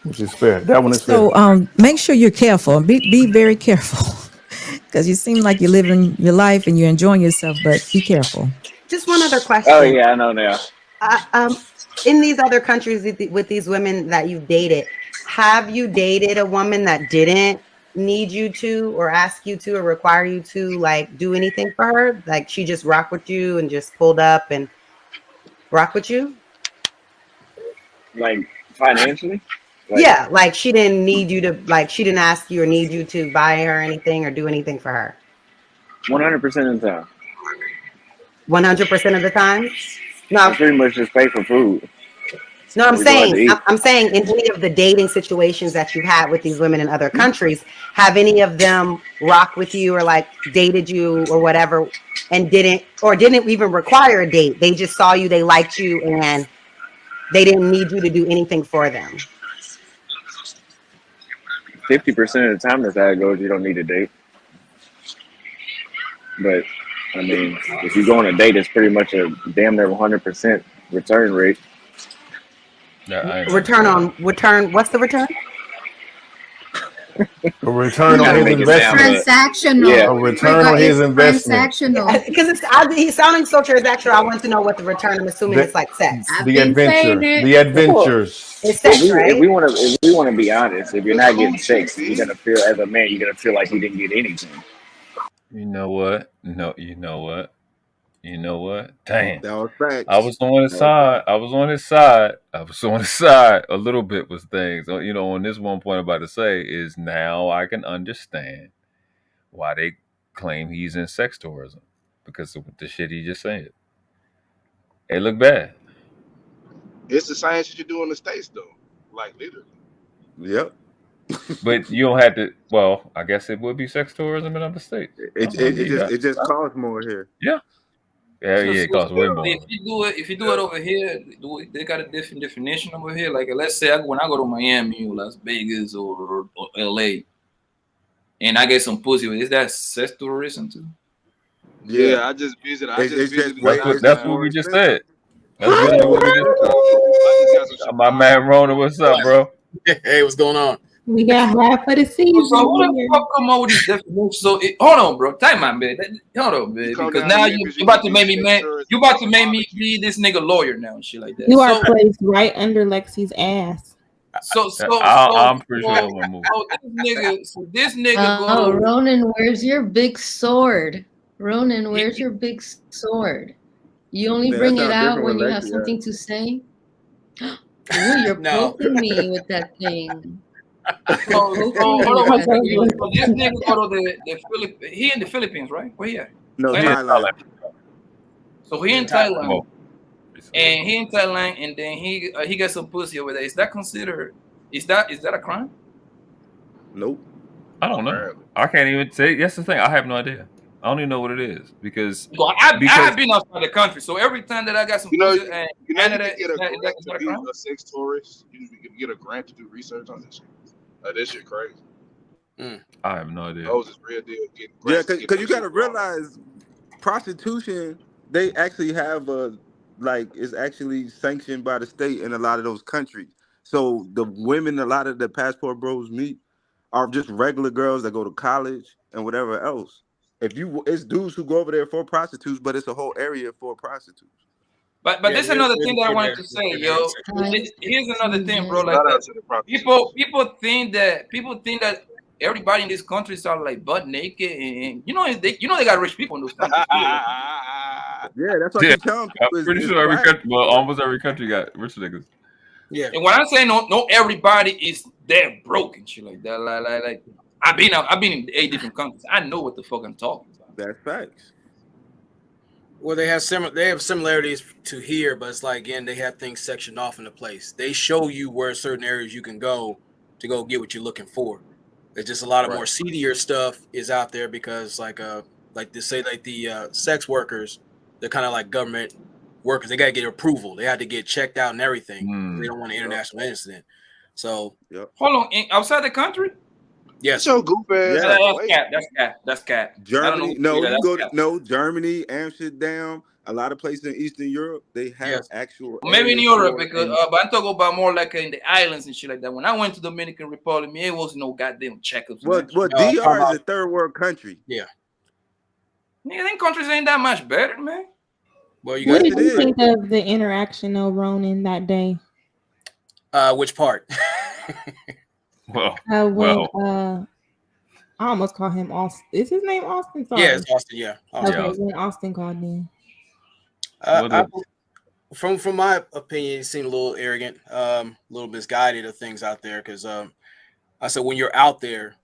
Which is fair. That one is fair. So make sure you're careful. Be very careful, because you seem like you're living your life and you're enjoying yourself, but be careful. Just one other question. Oh yeah, I know now. In these other countries with these women that you've dated, have you dated a woman that didn't need you to or ask you to or require you to like do anything for her? Like she just rock with you and just pulled up and rock with you? Like financially? Yeah, like she didn't need you to, like she didn't ask you or need you to buy her anything or do anything for her. 100% of the time. 100% of the time? No, I pretty much just pay for food. No, I'm saying in any of the dating situations that you had with these women in other countries, have any of them rocked with you or like dated you or whatever and didn't even require a date? They just saw you, they liked you, and they didn't need you to do anything for them. 50% of the time, that's how it goes. You don't need a date. But I mean, if you go on a date, it's pretty much a damn near 100% return rate. Return. What's the return? A return on his investment. Transactional. Yeah. A return on his investment. Transactional. Because he's sounding so transactional. I want to know what the return. I'm assuming it's like sex. The adventure. The adventures. It's sex, right? If we want to be honest, if you're not getting sex, you're gonna feel as a man, you're gonna feel like you didn't get anything. You know what? No, you know what? You know what? Damn. That was facts. I was on his side. I was on his side. I was on his side a little bit with things. You know, on this one point I'm about to say is now I can understand why they claim he's in sex tourism because of the shit he just said. It look bad. It's the same shit you do in the States, though. Like, literally. Yep. But you don't have to. Well, I guess it would be sex tourism in other states. It just costs more here. Yeah. Yeah, it costs way more. If you do it over here, they got a different definition over here. Like, let's say when I go to Miami or Las Vegas or LA, and I get some pussy, is that sex tourism too? Yeah, I just visited. That's what we just said. That's really what we just said. My man Ronin, what's up, bro? Hey, what's going on? We got half of the season. So who the fuck come up with these definitions? So hold on, bro. Time out, man. Hold on, man. Because now you about to make me, man. You about to make me be this nigga lawyer now and shit like that. You are placed right under Lexie's ass. I'm pretty sure I'm gonna move. This nigga. Oh, Ronin, where's your big sword? Ronin, where's your big sword? You only bring it out when you have something to say. Ooh, you're poking me with that thing. This nigga go to the Philippines. He in the Philippines, right? Where he at? No, Thailand. So he in Thailand. And he in Thailand, and then he got some pussy over there. Is that considered? Is that a crime? Nope. I don't know. I can't even say. That's the thing. I have no idea. I don't even know what it is because I have been outside the country, so every time that I got some pussy, and you get a grant to be a sex tourist. You get a grant to do research on this shit. This shit crazy. I have no idea. Oh, it's real deal. Yeah, because you got to realize prostitution. They actually have it's actually sanctioned by the state in a lot of those countries. So the women, a lot of the passport bros meet are just regular girls that go to college and whatever else. It's dudes who go over there for prostitutes, but it's a whole area for prostitutes. But there's another thing that I wanted to say, yo. Here's another thing, bro. Like people think that everybody in this country are like butt naked, and they got rich people in those countries. Yeah, that's what I'm telling people. I'm pretty sure every country, almost every country got rich niggas. Yeah. And when I say no, everybody is that broke and shit like that. Like I've been in 8 different countries. I know what the fuck I'm talking about. That's facts. Well, they have similarities to here, but it's like, again, they have things sectioned off in the place. They show you where certain areas you can go to go get what you're looking for. There's just a lot of more seedier stuff is out there because the sex workers, they're kind of like government workers. They got to get approval. They have to get checked out and everything. They don't want an international incident. So, hold on, outside the country? Yes. So goofy. That's cat. Germany. Germany, Amsterdam, a lot of places in Eastern Europe, they have actual. Maybe in Europe because, but I'm talking about more like in the islands and shit like that. When I went to Dominican Republic, it was no goddamn checkups. Well, DR is a third world country. Yeah. Nigga, them countries ain't that much better, man. Well, what did you think of the interaction of Ronin that day? Which part? I almost call him Austin. Is his name Austin? Sorry. Yeah, it's Austin. Yeah. Austin. Okay, when Austin called in. From my opinion, it seemed a little arrogant, a little misguided of things out there. Because I said when you're out there,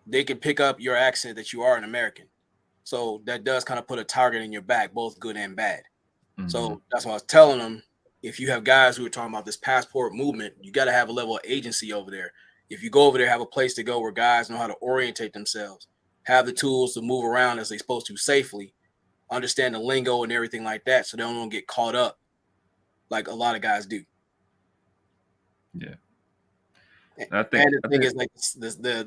they can pick up your accent that you are an American. So that does kind of put a target in your back, both good and bad. Mm-hmm. So that's what I was telling them. If you have guys who are talking about this passport movement, you got to have a level of agency over there. If you go over there, have a place to go where guys know how to orientate themselves, have the tools to move around as they're supposed to safely, understand the lingo and everything like that, so they don't get caught up like a lot of guys do. Yeah. The thing is, like,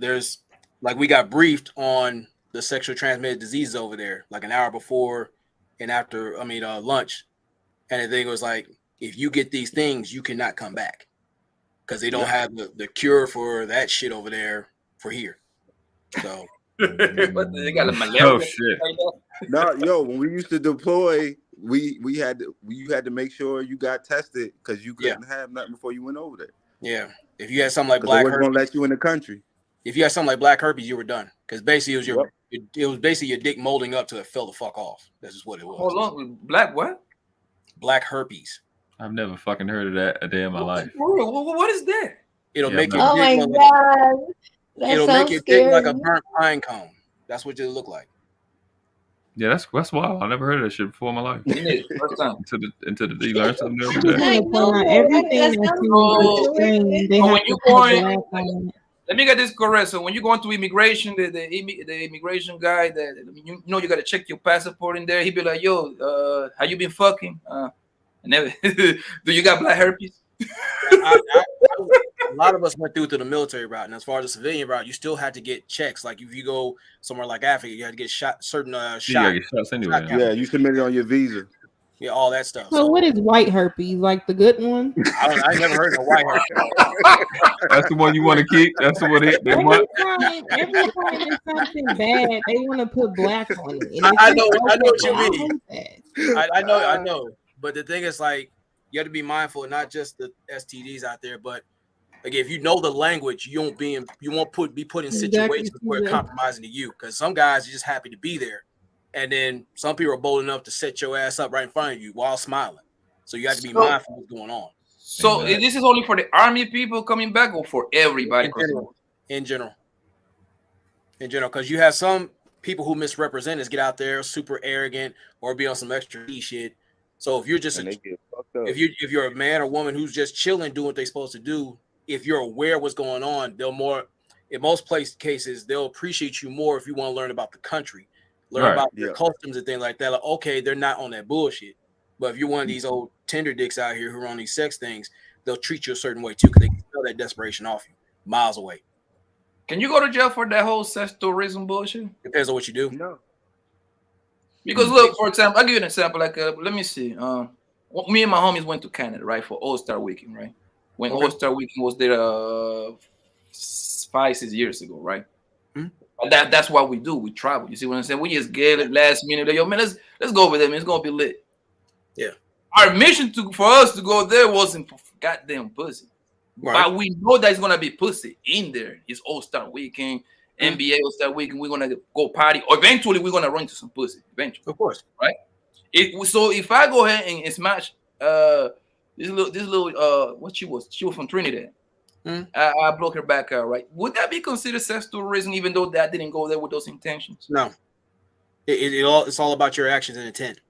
there's like we got briefed on the sexually transmitted diseases over there, like an hour before and after. Lunch, and the thing was like, if you get these things, you cannot come back. Because they don't have the cure for that shit over there. for here. So But they got a malaria. Oh shit. No, yo, when we used to deploy, we had to you had to make sure you got tested because you couldn't have nothing before you went over there. Yeah, if you had something like They black wasn't herpes, gonna let you in the country. if you had something like black herpes, you were done. Because basically, it was basically your dick molding up till it fell the fuck off. That's just what it was. Hold on, black what? Black herpes. I've never fucking heard of that a day in my life. What is that? It'll Yeah, make I've your Oh dick my look god, that it'll make sounds your dick like a scary. burnt pine cone. That's what it'll look like. Yeah, that's wild. I never heard of that shit before in my life. First time. Until you learn something I every just day. want to point out everything that's too extreme. They So have when to you put going, black on it. let me get this correct. So when you go into immigration, the immigration guy, you know you got to check your passport in there. He be like, "Yo, how you been fucking? Never. Do you got black herpes?" A lot of us went through to the military route, and as far as the civilian route, you still had to get checks. Like if you go somewhere like Africa, you had to get certain You shots. gotta get shots anyway. Yeah, you submit it on your visa. Yeah, all that stuff. So what is white herpes? Like the good one? I never heard of white herpes. That's the one you want to keep. That's the one they Every want. time it's something bad, they want to put black on it. And I it's know just what you I mean. hate that. I know. But the thing is, like, you have to be mindful of not just the STDs out there, but like if you know the language, you won't be put in situations where it's compromising to you. Because some guys are just happy to be there, and then some people are bold enough to set your ass up right in front of you while smiling. So you have to be mindful of what's going on. So this is only for the army people coming back, or for everybody? In general, because you have some people who misrepresent us, get out there super arrogant or be on some extra shit. So if you're just if you're a man or woman who's just chilling, doing what they're supposed to do, if you're aware of what's going on, in most cases they'll appreciate you more if you want to learn about the country, learn about their customs and things like that. Like, okay, they're not on that bullshit. But if you're one of these old tender dicks out here who are on these sex things, they'll treat you a certain way too, because they can feel that desperation off you miles away. Can you go to jail for that whole sex tourism bullshit? Depends on what you do. No. Because look, for example, I'll give you an example. Like, let me see. Me and my homies went to Canada, right, for All-Star Weekend, right? When All-Star Weekend was there 5-6 years ago, right? But that's what we do. We travel. You see what I'm saying? We just get it last minute. Like, yo, man, let's go over there, man. It's gonna be lit. Yeah. Our mission for us to go there wasn't for goddamn pussy. Right. But we know that it's gonna be pussy in there. It's All-Star Weekend, NBA All-Star Weekend. We're gonna go party. Or eventually we're gonna run into some pussy. Eventually. Of course. Right? So if I go ahead and smash this little what she was from Trinidad. I broke her back out, right? Would that be considered sex tourism, even though that didn't go there with those intentions? No. It's all about your actions and intent.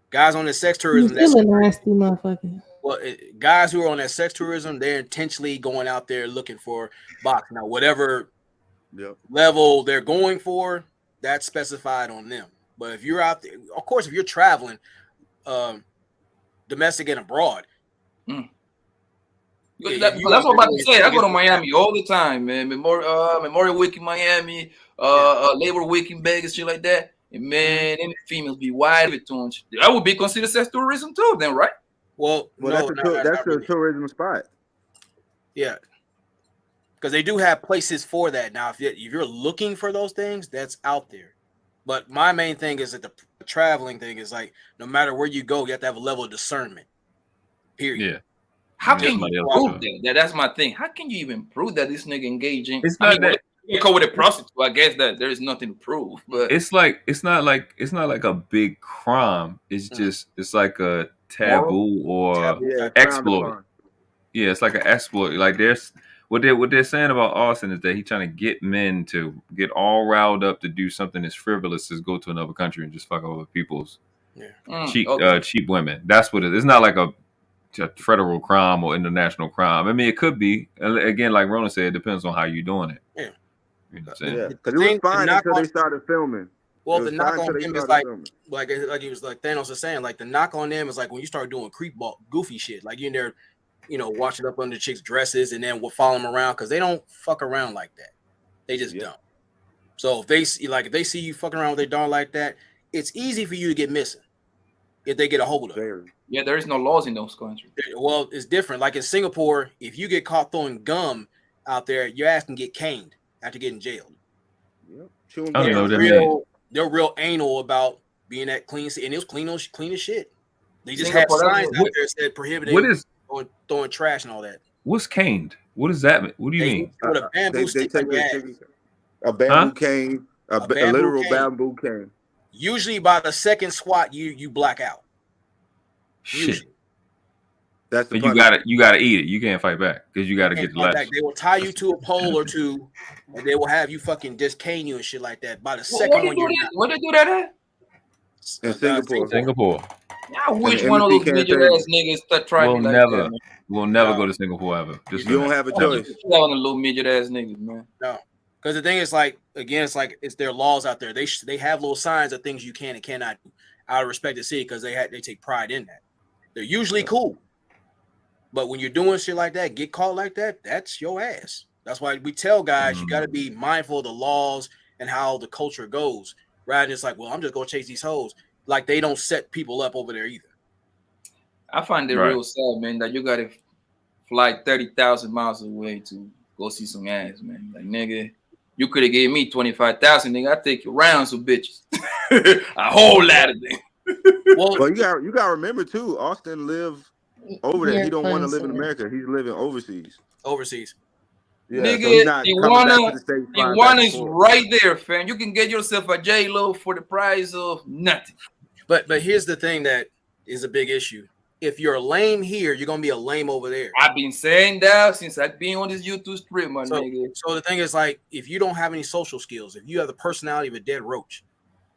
Guys on the sex tourism, You're still a nasty motherfucker. Well, guys who are on that sex tourism, they're intentionally going out there looking for box. Now, whatever level they're going for, that's specified on them. But if you're out there, of course, if you're traveling, domestic and abroad. That's what I'm about to say. I go to Miami all the time, man. Memorial Week in Miami, Labor Week in Vegas, shit like that. And man, any females be wide with them. That would be considered sex tourism too, then, right? Well, no, that's a tourism spot. Yeah, because they do have places for that. Now, if you're looking for those things, that's out there. But my main thing is that the traveling thing is like, no matter where you go, you have to have a level of discernment. Period. Yeah. How can you prove that? That's my thing. How can you even prove that this nigga engaging? It's not that you go with a prostitute. I guess that there is nothing to prove. But it's not like a big crime. It's just it's like a taboo or exploit. Yeah, it's like an exploit. Like there's what they're saying about Austin is that he's trying to get men to get all riled up to do something as frivolous as go to another country and just fuck over people's cheap women. That's what it is. It's not like a federal crime or international crime. I mean, it could be. Again, like Ronin said, it depends on how you're doing it. Yeah. You know what I'm saying? Yeah, because it was fine until they started filming. Well, the knock on them is like he was like Thanos was saying, like the knock on them is like when you start doing goofy shit, like you're in there, washing up under chicks' dresses, and then we'll follow them around because they don't fuck around like that. They just don't. So if they see you fucking around with their dog like that, it's easy for you to get missing if they get a hold of it. Yeah, there is no laws in those countries. Well, it's different. Like in Singapore, if you get caught throwing gum out there, your ass can get caned. after getting jailed. Yep. I don't know what that means. They're real anal about being that clean, and it was clean as shit. They just Singapore, had that's signs what- out there that said prohibiting What is throwing trash and all that. what's caned? What does that mean? What do you They mean? hit you with a bamboo They stick take on your a, ass. a bamboo cane, a bamboo literal cane. bamboo cane. Usually by the second swat, you black out. Shit. That's the But you gotta eat it. You can't fight back because you gotta get the Like lash. they will tie you to a pole or two, and they will have you fucking just cane you and shit like that. By the What second they one, do you're that? What they do that at? In Singapore. Singapore. I wish And one of the those embassy midget can't ass niggas to try We'll me like never, that, man. we'll never go to Singapore ever. Just You don't have a Never. choice. That one of the little midget ass niggas, man. No, because the thing is, like, again, it's their laws out there. They have little signs of things you can and cannot do out of respect to city because they take pride in that. They're usually cool, but when you're doing shit like that, get caught like that, that's your ass. That's why we tell guys you got to be mindful of the laws and how the culture goes, rather than just like, well, I'm just gonna chase these hoes. Like they don't set people up over there either. I find it Right. real sad, man, that you gotta fly 30,000 miles away to go see some ass, man. Like, nigga, you could have gave me 25,000, nigga. I take you around some bitches, a whole lot of them. Well, you got to remember too. Austin live over there. He don't want to live in America. He's living overseas. Overseas. Yeah, Nigga, so he's not coming back to the States. flying back and is forth. right there, fam. You can get yourself a J-Lo for the price of nothing. But here's the thing that is a big issue. If you're lame here, you're gonna be a lame over there. I've been saying that since I've been on this YouTube strip, my nigga. So the thing is, like, if you don't have any social skills, if you have the personality of a dead roach,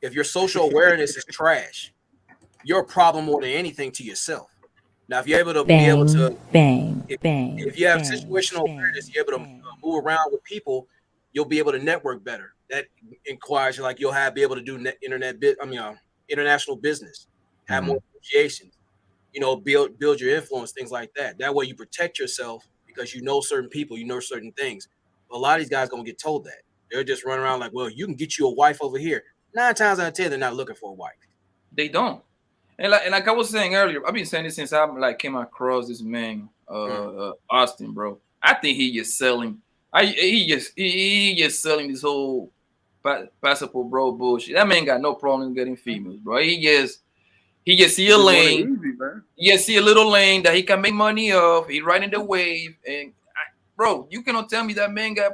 if your social awareness is trash, you're a problem more than anything to yourself. Now, if you're able to be able to if you have situational awareness, you're able to move around with people, you'll be able to network better. That inquires like you'll be able to do international business, have more negotiations, build your influence, things like that. That way you protect yourself because you know certain people, you know certain things. But a lot of these guys gonna get told that. They're just running around like, well, you can get you a wife over here. 9 times out of 10, they're not looking for a wife. They don't. And like I was saying earlier, I've been saying this since I came across this man, Austin, bro. I think he just selling. He just selling this whole passport bro bullshit. That man got no problem getting females, bro. He just see a lane. He just see a little lane that he can make money off. He riding the wave, and bro, you cannot tell me that man got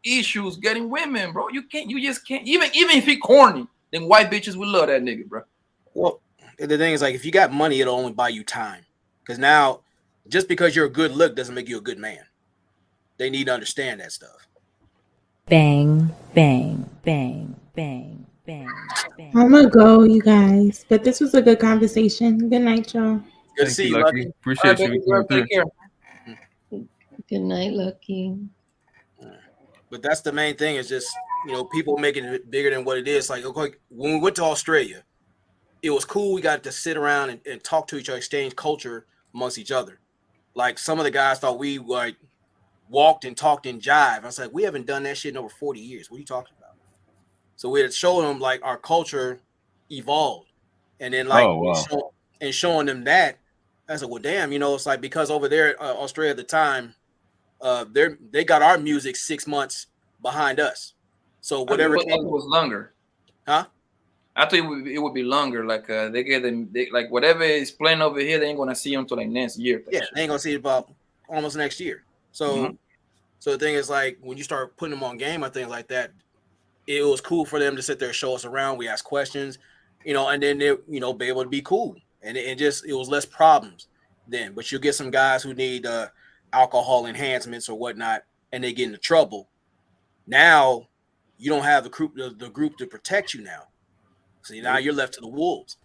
issues getting women, bro. You just can't. Even if he corny, then white bitches will love that nigga, bro. Well, the thing is, like, if you got money, it'll only buy you time. Because now, just because you're a good look doesn't make you a good man. They need to understand that stuff. Bang, bang, bang, bang, bang, bang. I'm gonna go, you guys. But this was a good conversation. Good night, y'all. Good to see you, Lucky. Appreciate you. Take care. Good night, Lucky. But that's the main thing is just, people making it bigger than what it is. Like, okay, when we went to Australia, it was cool. We got to sit around and talk to each other, exchange culture amongst each other. Like, some of the guys thought we like walked and talked and jive. I was like, we haven't done that shit in over 40 years. What are you talking about? So we had showed them like our culture evolved, and then like showing them that. I said, well, damn, it's like because over there, Australia at the time, they got our music 6 months behind us. So whatever I thought it was longer, huh? I thought it would be longer. Like they get them, like whatever is playing over here, they ain't gonna see them until like next year. Yeah, they ain't gonna see it about almost next year. So, so the thing is, like, when you start putting them on game or things like that, it was cool for them to sit there and show us around. We ask questions, and then they, be able to be cool, and it was less problems then. But you'll get some guys who need alcohol enhancements or whatnot, and they get into trouble. Now you don't have the group to protect you now. See, now you're left to the wolves,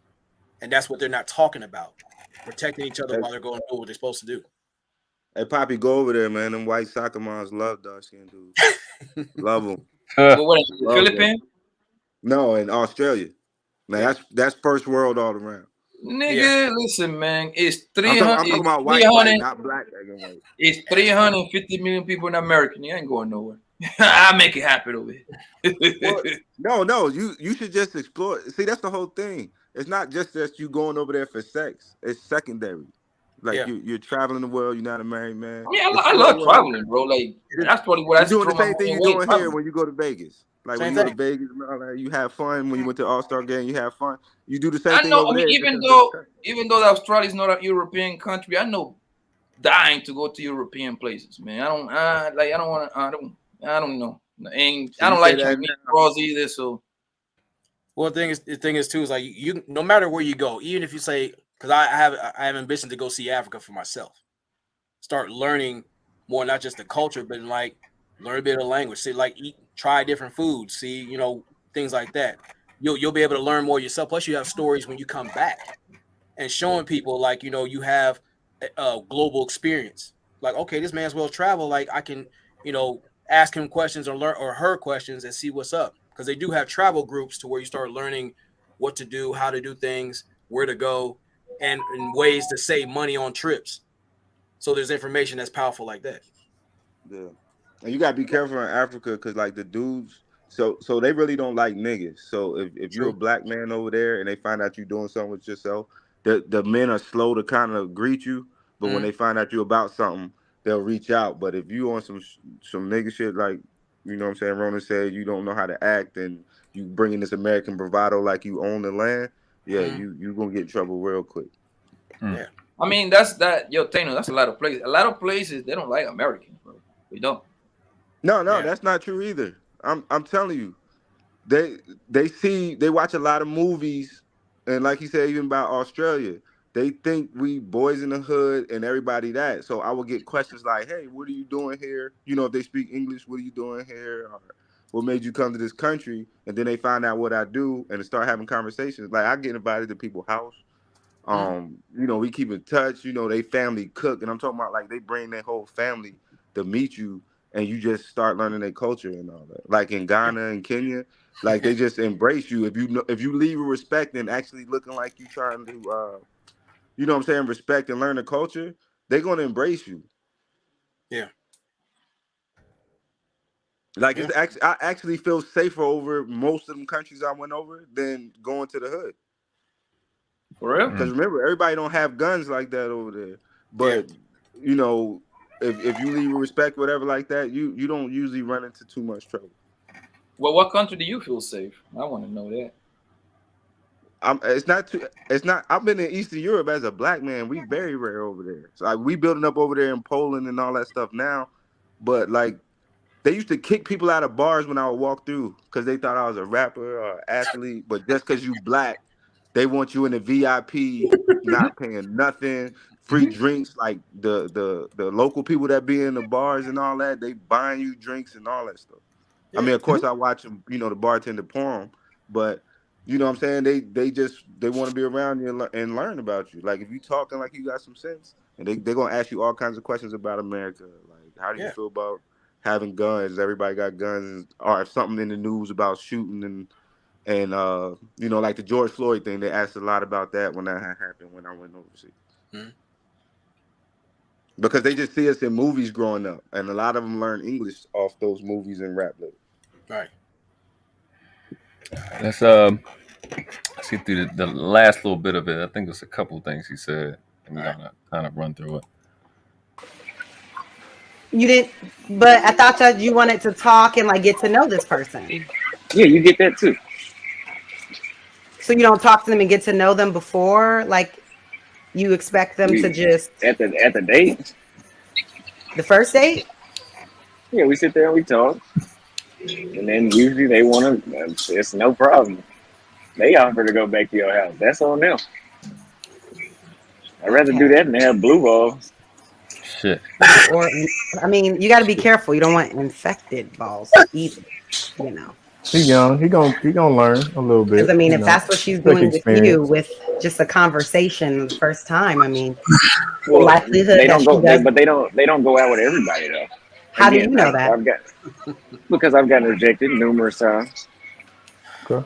and that's what they're not talking about. Protecting each other while they're going to do what they're supposed to do. Hey, Poppy, go over there, man. Them white soccer moms love dark skinned dudes. Love them. What in the Philippines? No, in Australia. Man, that's first world all around. Nigga, listen, man. It's I'm 300. talking about white, not black. It's 350 million people in America. You ain't going nowhere. I'll make it happen over here. No. You should just explore. See, that's the whole thing. It's not just that you going over there for sex. It's secondary. Like you're traveling the world. You're not a married man. Yeah, It's I still love work. traveling, bro. Like that's probably what I You're doing throw the my same thing money you're away. doing here Traveling. when you go to Vegas. Like when Same you go to thing. Vegas, and all that, you have fun. When you went to All-Star game, you have fun. You do the same I thing know. over I mean, there. Just in a different country. even though Australia is not a European country, I know dying to go to European places, man. I don't like. I don't want to. I don't know. And So I you don't say like that Chinese now. bras either. So Well, the thing is too is like you no matter where you go, even if you say because I have ambition to go see Africa for myself, start learning more, not just the culture, but like learn a bit of the language, see like try different foods, see things like that. You'll be able to learn more yourself. Plus, you have stories when you come back and showing people like you have a global experience. Like okay, this man's well traveled. Like I can ask him questions or learn or her questions and see what's up. Because they do have travel groups to where you start learning what to do, how to do things, where to go, and ways to save money on trips. So there's information that's powerful like that. Yeah, and you gotta be careful in Africa because like the dudes, so they really don't like niggas. So if you're a True. black man over there and they find out you're doing something with yourself, the men are slow to kind of greet you, but when they find out you about something, they'll reach out. But if you on some nigga shit like you know what I'm saying, Ronin said you don't know how to act and you bringing this American bravado like you own the land, yeah, you gonna get in trouble real quick. Yeah. I mean, that's Tano, that's a lot of places. A lot of places they don't like Americans, bro. They don't. No, that's not true either. I'm telling you, they watch a lot of movies, and like he said, even about Australia, they think we boys in the hood and everybody that. So I will get questions like, "Hey, what are you doing here?" You know, if they speak English, "What are you doing here?" Or "What made you come to this country?" And then they find out what I do and start having conversations. Like I get invited to people's house. We keep in touch. They family cook, and I'm talking about like they bring their whole family to meet you, and you just start learning their culture and all that. Like in Ghana and Kenya, like they just embrace you if you leave with respect and actually looking like you trying to, you know what I'm saying, respect and learn the culture. They're gonna embrace you. Yeah. Like it's actually, I actually feel safer over most of them countries I went over than going to the hood. For real? Because remember, everybody don't have guns like that over there. But if you leave with respect, whatever like that, you don't usually run into too much trouble. Well, what country do you feel safe? I want to know that. It's not. I've been in Eastern Europe as a black man. We very rare over there. So like, we building up over there in Poland and all that stuff now. But like they used to kick people out of bars when I would walk through because they thought I was a rapper or athlete. But just because you black, they want you in the VIP, not paying nothing, free drinks. Like the local people that be in the bars and all that, they buying you drinks and all that stuff. Yeah. I mean, of course, I watch them, the bartender pour them, but you know what I'm saying? They want to be around you and learn about you. Like if you talking like you got some sense, and they're gonna ask you all kinds of questions about America. Like, how do you feel about having guns? Everybody got guns, or if something in the news about shooting and like the George Floyd thing, they asked a lot about that when that happened when I went overseas. Because they just see us in movies growing up, and a lot of them learn English off those movies and rap lyrics. Right. Let's get through the last little bit of it. I think there's a couple of things he said. I'm gonna kind of run through it. You didn't, but I thought that you wanted to talk and like get to know this person. Yeah, you get that too. So you don't talk to them and get to know them before, like you expect them to just at the date, the first date. Yeah, we sit there and we talk, and then usually they want to. It's no problem. They offer to go back to your house. That's on them. I'd rather do that than have blue balls. Shit. Or, I mean, you got to be careful. You don't want infected balls either. You know. He's young. He gonna learn a little bit. Because I mean, if that's what she's doing with you, with just a conversation the first time, I mean, well, the likelihood they don't that go, but they don't go out with everybody though. How do you know that? Because I've gotten rejected numerous times. Okay.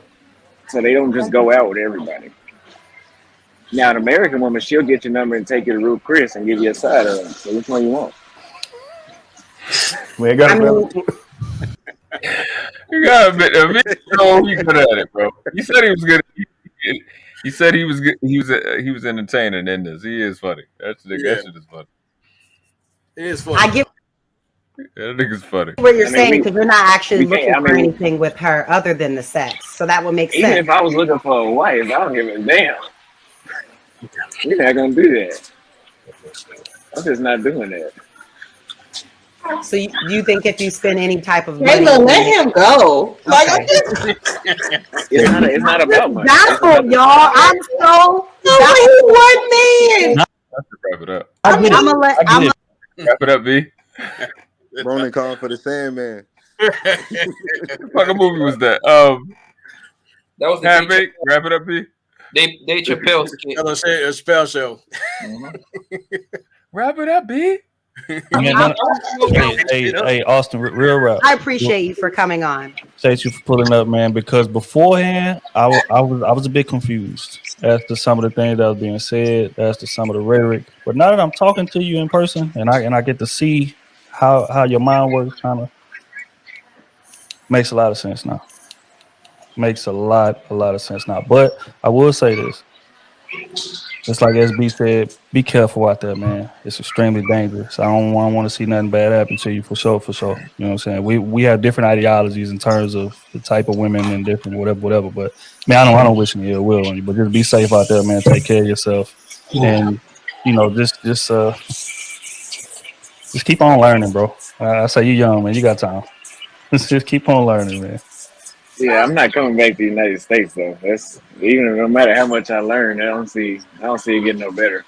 So they don't just go out with everybody. Now, an American woman, she'll get your number and take you to Ruth Chris and give you a side of them. So which one you want? We ain't got You gotta admit, you good at it, bro. You said he was good. He said he was entertaining in this. He is funny. That shit is funny. It is funny. I get That nigga's funny. what you're saying because you're not actually looking for anything with her other than the sex, so that would make sense. Even if I was looking for a wife, I don't give a damn. You're not gonna do that. I'm just not doing that. So you think if you spend any type of money, Kayla, let him go. Like Okay. It's not about money. Baffled, y'all. I'm so baffled. One man. Let's wrap it up. I'm gonna let. Wrap it up, B. Ronin calling for the Sandman. What fucking movie was that? That was the Handmade. Wrap it up, B. Dave Chappelle's kid. Spell show. Wrap it up, B. Hey, Austin, real rap. I appreciate you for coming on. Appreciate you for pulling up, man. Because beforehand, I was a bit confused as to some of the things that was being said, as to some of the rhetoric. But now that I'm talking to you in person, and I get to see how your mind works, kind of makes a lot of sense now. Makes a lot of sense now. But I will say this. Just like SB said, be careful out there, man. It's extremely dangerous. I don't want to see nothing bad happen to you for sure. You know what I'm saying? We have different ideologies in terms of the type of women and different whatever. But man, I don't wish any ill will on you. But just be safe out there, man. Take care of yourself, and you know, just keep on learning, bro. I say you young, man. You got time. Just keep on learning, man. Yeah, I'm not coming back to the United States though. That's even no matter how much I learn, I don't see it getting no better.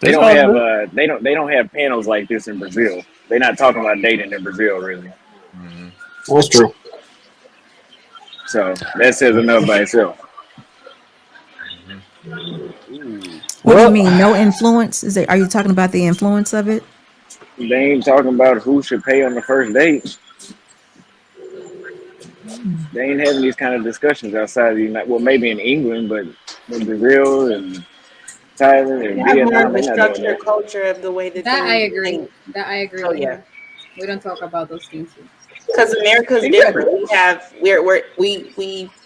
They don't have they don't have panels like this in Brazil. They're not talking about dating in Brazil, really. That's true. So that says enough by itself. What do you mean? No influence? Are you talking about the influence of it? They ain't talking about who should pay on the first date. They ain't having these kind of discussions outside of the United. Well, maybe in England, but in Brazil and Thailand and They have more Vietnam, of a they're not doing structured that. culture of the way that I they agree. think. That I agree Oh, with yeah. her. We don't talk about those things. Because America's different. We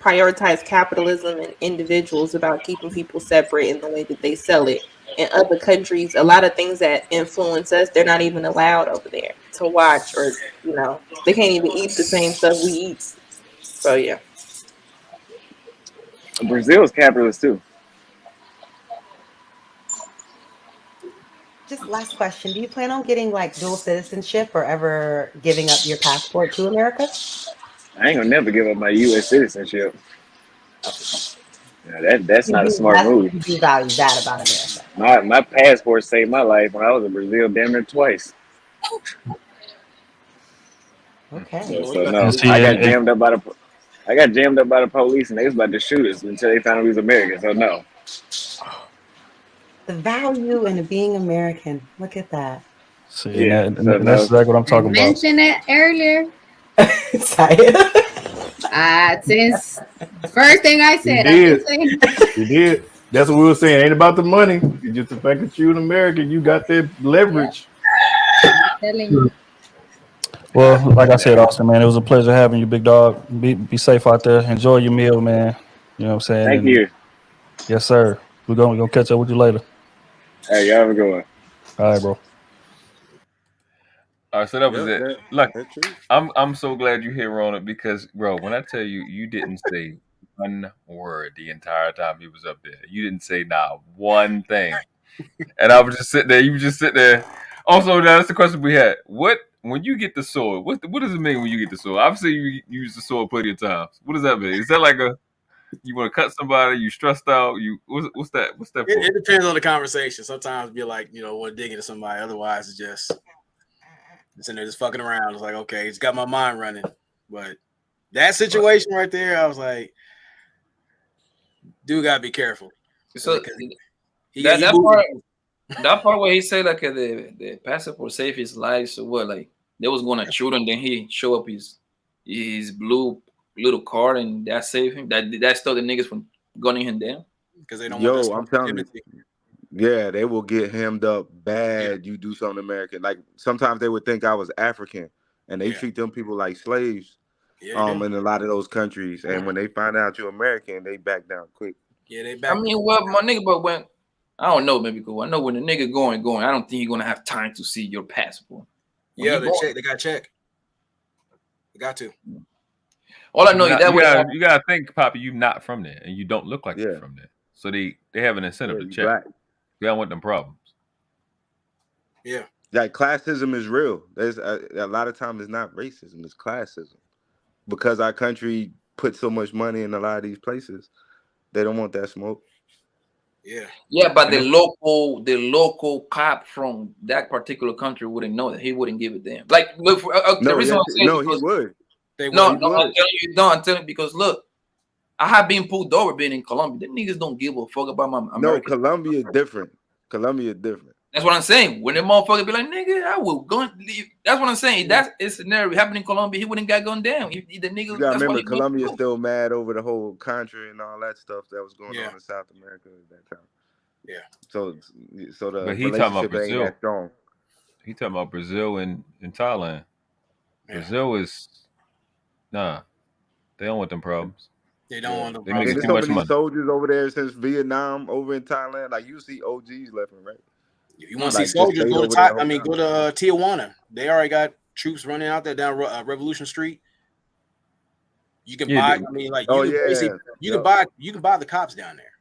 prioritize capitalism and individuals about keeping people separate in the way that they sell it. In other countries, a lot of things that influence us, they're not even allowed over there to watch, or they can't even eat the same stuff we eat. So yeah. Brazil's capitalist too. Just last question. Do you plan on getting like dual citizenship or ever giving up your passport to America? I ain't gonna never give up my U.S. citizenship. Yeah, that's not a smart move. You do value that about America. My passport saved my life when I was in Brazil damn near twice. Okay. So no, I got jammed up by the police and they was about to shoot us until they found out we was American. So no. The value in being American. Look at that. See, that's exactly what I'm talking about. Mentioned it earlier. Since first thing I said, You did. That's what we were saying. It ain't about the money. It's just the fact that you're an American. You got that leverage. I'm telling you. Well, like I said, Austin, man, it was a pleasure having you, big dog. Be safe out there. Enjoy your meal, man. You know what I'm saying? Thank you. Yes, sir. We're gonna catch up with you later. Hey, y'all have a good one. All right, bro. All right, so that was it. Look, I'm so glad you're here, Ronin, because bro, when I tell you, you didn't say one word the entire time he was up there. You didn't say not one thing, and I was just sitting there. You were just sitting there. Also, that's the question we had. When you get the sword, what does it mean when you get the sword? Obviously, you use the sword plenty of times. What does that mean? Is that like you want to cut somebody? You stressed out? What's that? What's that for? It depends on the conversation. Sometimes be like, want to dig into somebody. Otherwise, it's in there just fucking around. It's like, okay, it's got my mind running. But that situation right there, I was like, dude, gotta be careful. So that part where he said like the passport saved his life. So what? Like they was going to shoot him, then he show up his blue little card, and that saved him. That stopped the niggas from gunning him down. Because they don't. Yo, I'm telling you. Yeah, they will get hemmed up bad. You do something American. Like sometimes they would think I was African, and they treat them people like slaves. In a lot of those countries, and when they find out you're American, they back down quick. Yeah, they back. I mean, well, my nigga, but when I don't know, maybe cool. I know when the nigga going, I don't think he's gonna have time to see your passport. When Yeah, he born. they got check. They got to. All I know is that you gotta think, Poppy, you not from there, and you don't look like you're from there. So they have an incentive to check. Black. They don't want them problems. Yeah. Like classism is real. There's a lot of times it's not racism, it's classism. Because our country puts so much money in a lot of these places, they don't want that smoke. Yeah. Yeah, but the local cop from that particular country wouldn't know that. He wouldn't give it them. Like, look, the reason I'm saying he would. I'm telling you, don't. I'm telling you because look, I have been pulled over being in Colombia. Them niggas don't give a fuck about my American. No, Colombia is different. Colombia is different. That's what I'm saying. When the motherfucker be like, nigga, I will go and leave. That's what I'm saying. That's a scenario happening in Colombia. He wouldn't got gunned down. The nigga. You gotta remember, Colombia's still mad over the whole country and all that stuff that was going on in South America at that time. Yeah. So the But he talking about relationship ain't Brazil. that strong. He talking about Brazil and Thailand. Yeah. Brazil is they don't want them problems. They don't want them They problems. making There's too so much many money. soldiers over there since Vietnam, over in Thailand. Like you see OGs left and right. If you want to see soldiers, go to Tijuana. They already got troops running out there down Revolution Street. You can buy. I mean, like you can buy the cops down there.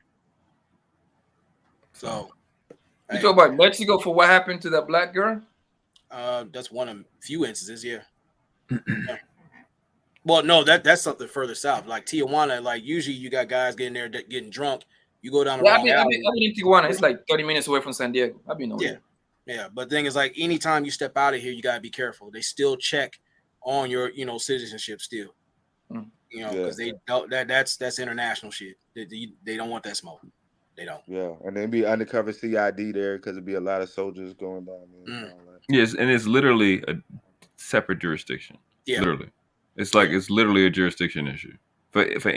So you talk about Mexico for what happened to that black girl? That's one of few instances. Yeah. Yeah. Well, no, that's something further south. Like Tijuana, like usually you got guys getting there getting drunk. You go down the wrong alley. I've been in Tijuana. It's like 30 minutes away from San Diego. I've been over there. Yeah. But the thing is, like, anytime you step out of here, you gotta be careful. They still check on your, citizenship still. Because they don't. That's international shit. They don't want that smoke. They don't. Yeah, and then be undercover CID there because it'd be a lot of soldiers going down there. And all that. Yes, and it's literally a separate jurisdiction. Yeah. Literally. It's literally a jurisdiction issue for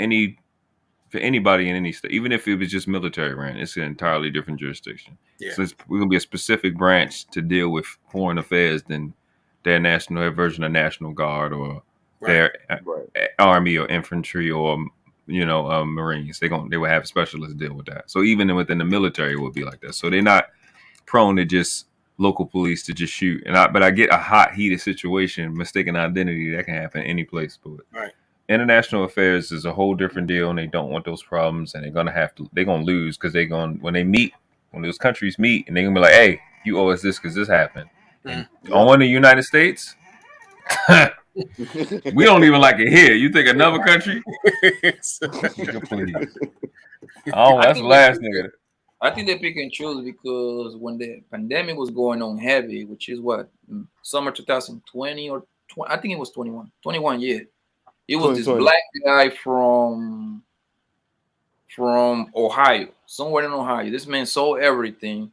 anybody in any state. Even if it was just military ran, it's an entirely different jurisdiction. Yeah. So we're gonna be a specific branch to deal with foreign affairs than their version of National Guard or their Army or infantry or Marines. They will have specialists deal with that. So even within the military, it would be like that. So they're not prone to just local police to just shoot. But I get a hot, heated situation, mistaken identity, that can happen any place. But international affairs is a whole different deal, and they don't want those problems, and they're gonna lose because when those countries meet, and they're gonna be like, hey, you owe us this because this happened. On the United States, we don't even like it here. You think another country? Please. Oh, that's the last nigga. I think they pick and choose because when the pandemic was going on heavy, which is what, summer 2020 or 20, I think it was 21, yeah. It was this black guy from Ohio, somewhere in Ohio. This man sold everything,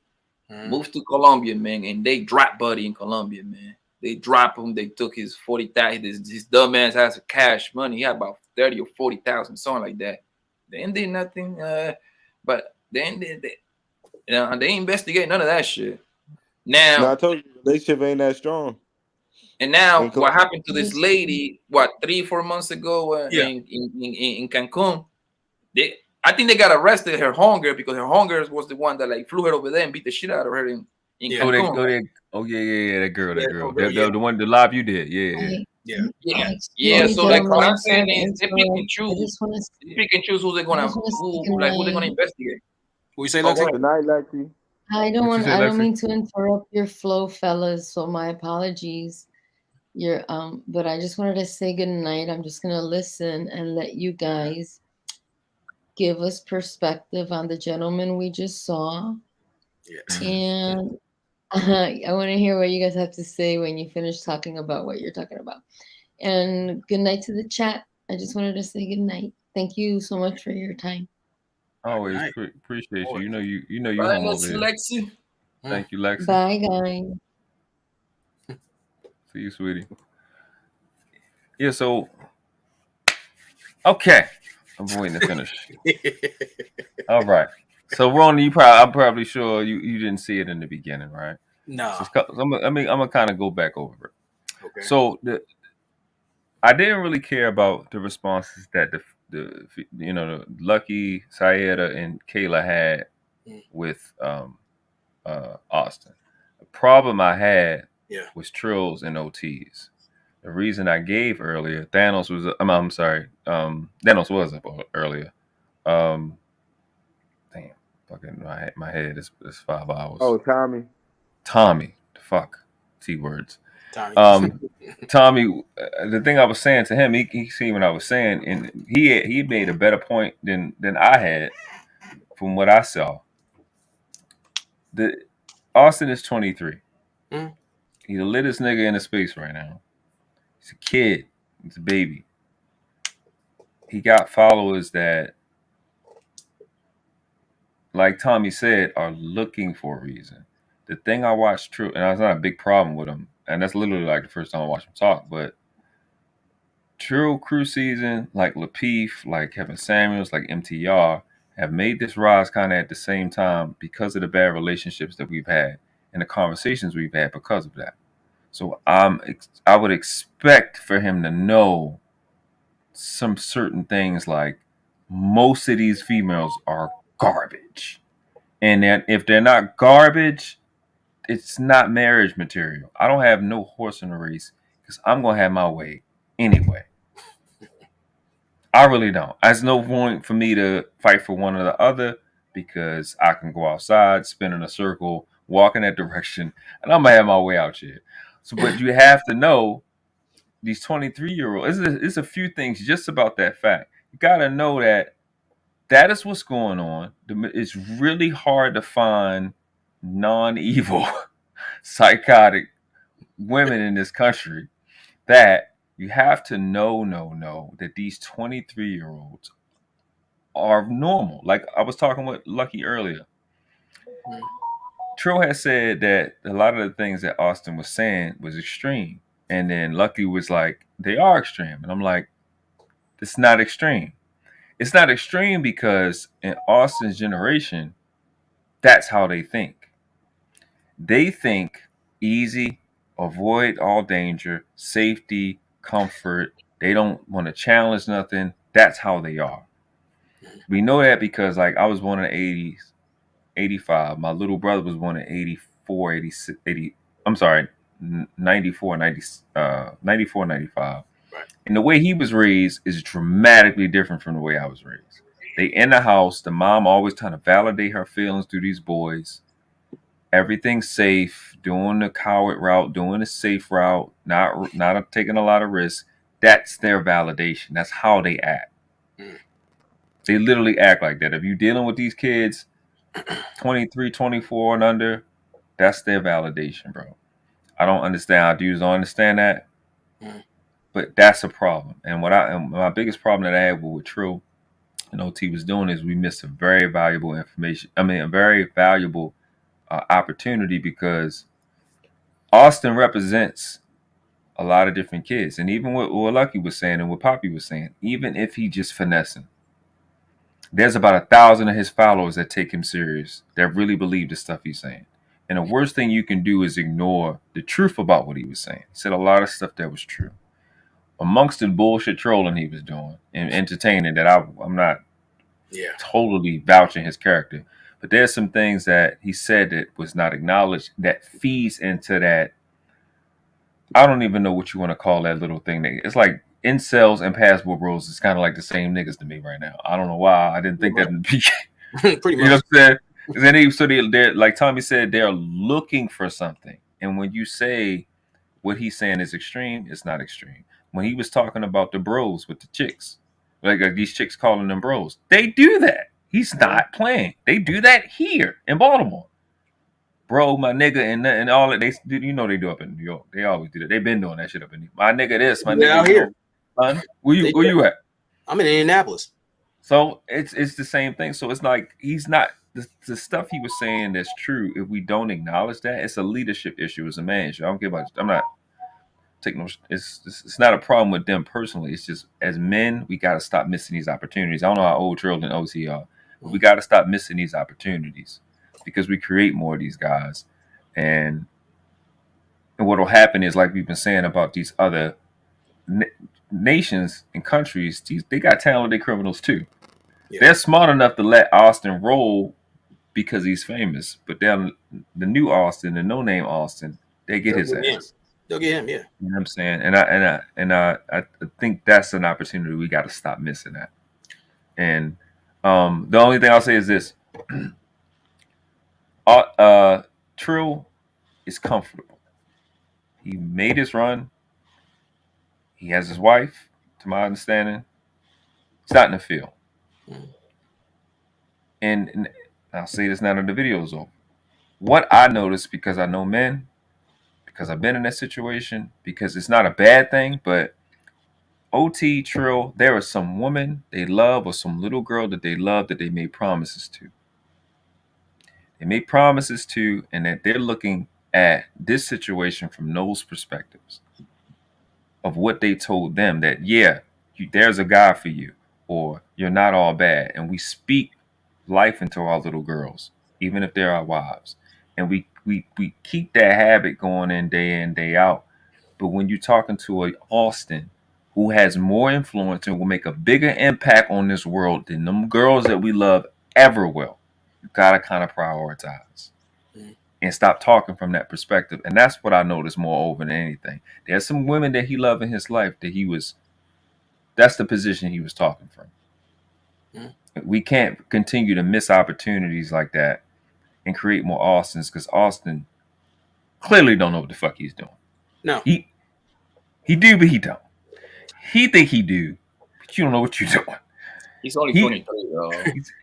moved to Colombia, man, and they dropped Buddy in Colombia, man. They dropped him. They took his 40,000. His dumb ass has cash money. He had about 30 or 40,000, something like that. They ain't did nothing, but they investigate none of that shit. Now I told you the relationship ain't that strong. And now what happened to this lady? What 3-4 months ago in Cancun? I think they got arrested. Her homegirl because her homegirl was the one that like flew her over there and beat the shit out of her in Cancun. That girl. The one, the live you did, yeah. So like what I'm saying is they pick and choose. They pick and choose who they're gonna investigate. What you say, Lexie? Good night, Lexie. I don't mean to interrupt your flow, fellas. So my apologies. But I just wanted to say good night. I'm just gonna listen and let you guys give us perspective on the gentleman we just saw. Yeah. And I want to hear what you guys have to say when you finish talking about what you're talking about. And good night to the chat. I just wanted to say good night. Thank you so much for your time. Always appreciate you. You know you're home over here. Lexie. Thank you, Lexie. Bye, guys. See you, sweetie. Yeah. So, okay, I'm waiting to finish. All right. So, Ron, I'm probably sure you didn't see it in the beginning, right? No. So I'm gonna kind of go back over it. Okay. So I didn't really care about the responses that the Lucky, Sayeda, and Kayla had with Austin. The problem I had was trills and OTs. The reason I gave earlier, Thanos was. I'm sorry. Thanos was up earlier. Damn, fucking my head is 5 hours. Oh, Tommy. Tommy, the fuck, T words. Tommy. Tommy. The thing I was saying to him, he seen what I was saying, and he made a better point than I had from what I saw. The Austin is 23. He's the littest nigga in the space right now. He's a kid. He's a baby. He got followers that, like Tommy said, are looking for a reason. The thing I watched True, and that's not a big problem with him, and that's literally like the first time I watched him talk, but True Krew season, like Lapeef, like Kevin Samuels, like MTR, have made this rise kind of at the same time because of the bad relationships that we've had and the conversations we've had because of that. So I would expect for him to know some certain things, like most of these females are garbage, and that if they're not garbage, it's not marriage material. I don't have no horse in the race because I'm gonna have my way anyway. I really don't. There's no point for me to fight for one or the other because I can go outside, spin in a circle, walk in that direction, and I'm gonna have my way out here. So, but you have to know these 23-year-olds. It's a few things just about that fact. You gotta know that is what's going on. It's really hard to find non-evil, psychotic women in this country. That you have to know that these 23-year-olds are normal. Like I was talking with Lucky earlier. Trill has said that a lot of the things that Austin was saying was extreme. And then Lucky was like, they are extreme. And I'm like, it's not extreme. It's not extreme because in Austin's generation, that's how they think. They think easy, avoid all danger, safety, comfort. They don't want to challenge nothing. That's how they are. We know that because, like, I was born in the 80s, 85. My little brother was born in 84, 86, 80. I'm sorry, 94, 94, 95. Right. And the way he was raised is dramatically different from the way I was raised. They in the house, the mom always trying to validate her feelings through these boys. Everything's safe, doing the coward route, doing the safe route, not taking a lot of risks. That's their validation. That's how they act. They literally act like that. If you're dealing with these kids, 23, 24 and under, that's their validation, bro. I don't understand how dudes don't understand that, but that's a problem. And my biggest problem that I had with Trill and OT was doing is we missed a very valuable information. I mean, a very valuable opportunity because Austin represents a lot of different kids. And even what Lucky was saying and what Poppy was saying, even if he just finessing, there's about 1,000 of his followers that take him serious, that really believe the stuff he's saying. And the worst thing you can do is ignore the truth about what he was saying. He said a lot of stuff that was true. Amongst the bullshit trolling he was doing and entertaining that I'm not totally vouching his character. But there's some things that he said that was not acknowledged that feeds into that. I don't even know what you want to call that little thing. It's like incels and passport bros is kind of like the same niggas to me right now. I don't know why. I didn't think that in the beginning. Pretty much. You know what I'm saying? They're like Tommy said, they're looking for something. And when you say what he's saying is extreme, it's not extreme. When he was talking about the bros with the chicks, like these chicks calling them bros, they do that. He's not playing. They do that here in Baltimore. Bro, my nigga, and all that they do, they do up in New York. They always do that. They've been doing that shit up in New York. My nigga this, my nigga out here. Son, where you at? I'm in Indianapolis. So it's the same thing. So it's like he's not the stuff he was saying that's true. If we don't acknowledge that, it's a leadership issue as a man. I don't care about. I'm not taking no. It's not a problem with them personally. It's just as men, we got to stop missing these opportunities. I don't know how old Trill and OT are, but we got to stop missing these opportunities because we create more of these guys, and what will happen is like we've been saying about these other nations and countries, they got talented criminals too. Yeah. They're smart enough to let Austin roll because he's famous, but then the new Austin, the no-name Austin, they get his ass. They'll get him, yeah. You know what I'm saying? And I think that's an opportunity we got to stop missing that. And the only thing I'll say is this: Trill is comfortable. He made his run. He has his wife, to my understanding. He's not in the field. And I'll say this now that the video is over. What I noticed, because I know men, because I've been in that situation, because it's not a bad thing, but OT, Trill, there is some woman they love or some little girl that they love that they made promises to. They made promises to, and that they're looking at this situation from those perspectives of what they told them, that, yeah, there's a guy for you, or you're not all bad. And we speak life into our little girls, even if they're our wives. And we keep that habit going in, day out. But when you're talking to a Austin who has more influence and will make a bigger impact on this world than them girls that we love ever will, you gotta kind of prioritize and stop talking from that perspective. And that's what I noticed more over than anything. There's some women that he loved in his life that that's the position he was talking from. We can't continue to miss opportunities like that and create more Austins, because Austin clearly don't know what the fuck he's doing. No. He do, but he don't. He think he do, but you don't know what you're doing. He's only 23, though.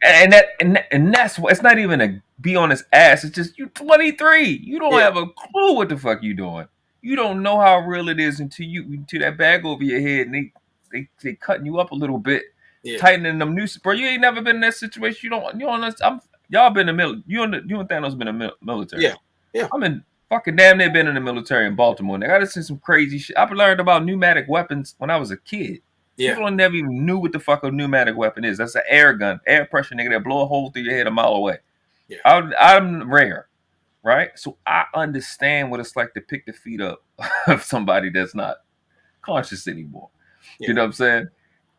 And that's what, it's not even a be on his ass. It's just, you 23. You don't have a clue what the fuck you doing. You don't know how real it is until that bag over your head and they cutting you up a little bit, tightening them nooses. Bro, you ain't never been in that situation. You don't. Y'all been in the military. You and Thanos been in the military. Yeah. I'm in fucking damn near been in the military in Baltimore. And I gotta see some crazy shit. I've learned about pneumatic weapons when I was a kid. Yeah. People never even knew what the fuck a pneumatic weapon is. That's an air gun, air pressure nigga that blow a hole through your head a mile away. Yeah. I'm rare, right? So I understand what it's like to pick the feet up of somebody that's not conscious anymore. Yeah. You know what I'm saying?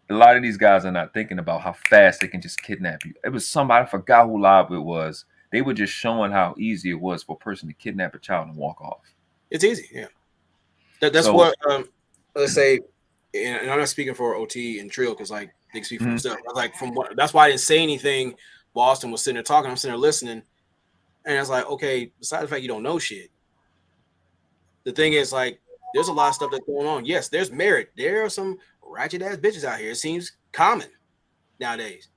A lot of these guys are not thinking about how fast they can just kidnap you. It was somebody, I forgot who live it was. They were just showing how easy it was for a person to kidnap a child and walk off. It's easy, yeah. That's so, what, let's say, and I'm not speaking for OT and Trill because, like, they can speak for themselves. Like, that's why I didn't say anything while Austin was sitting there talking. I'm sitting there listening, and I was like, okay, besides the fact you don't know shit, the thing is, like, there's a lot of stuff that's going on. Yes, there's merit. There are some ratchet ass bitches out here. It seems common nowadays.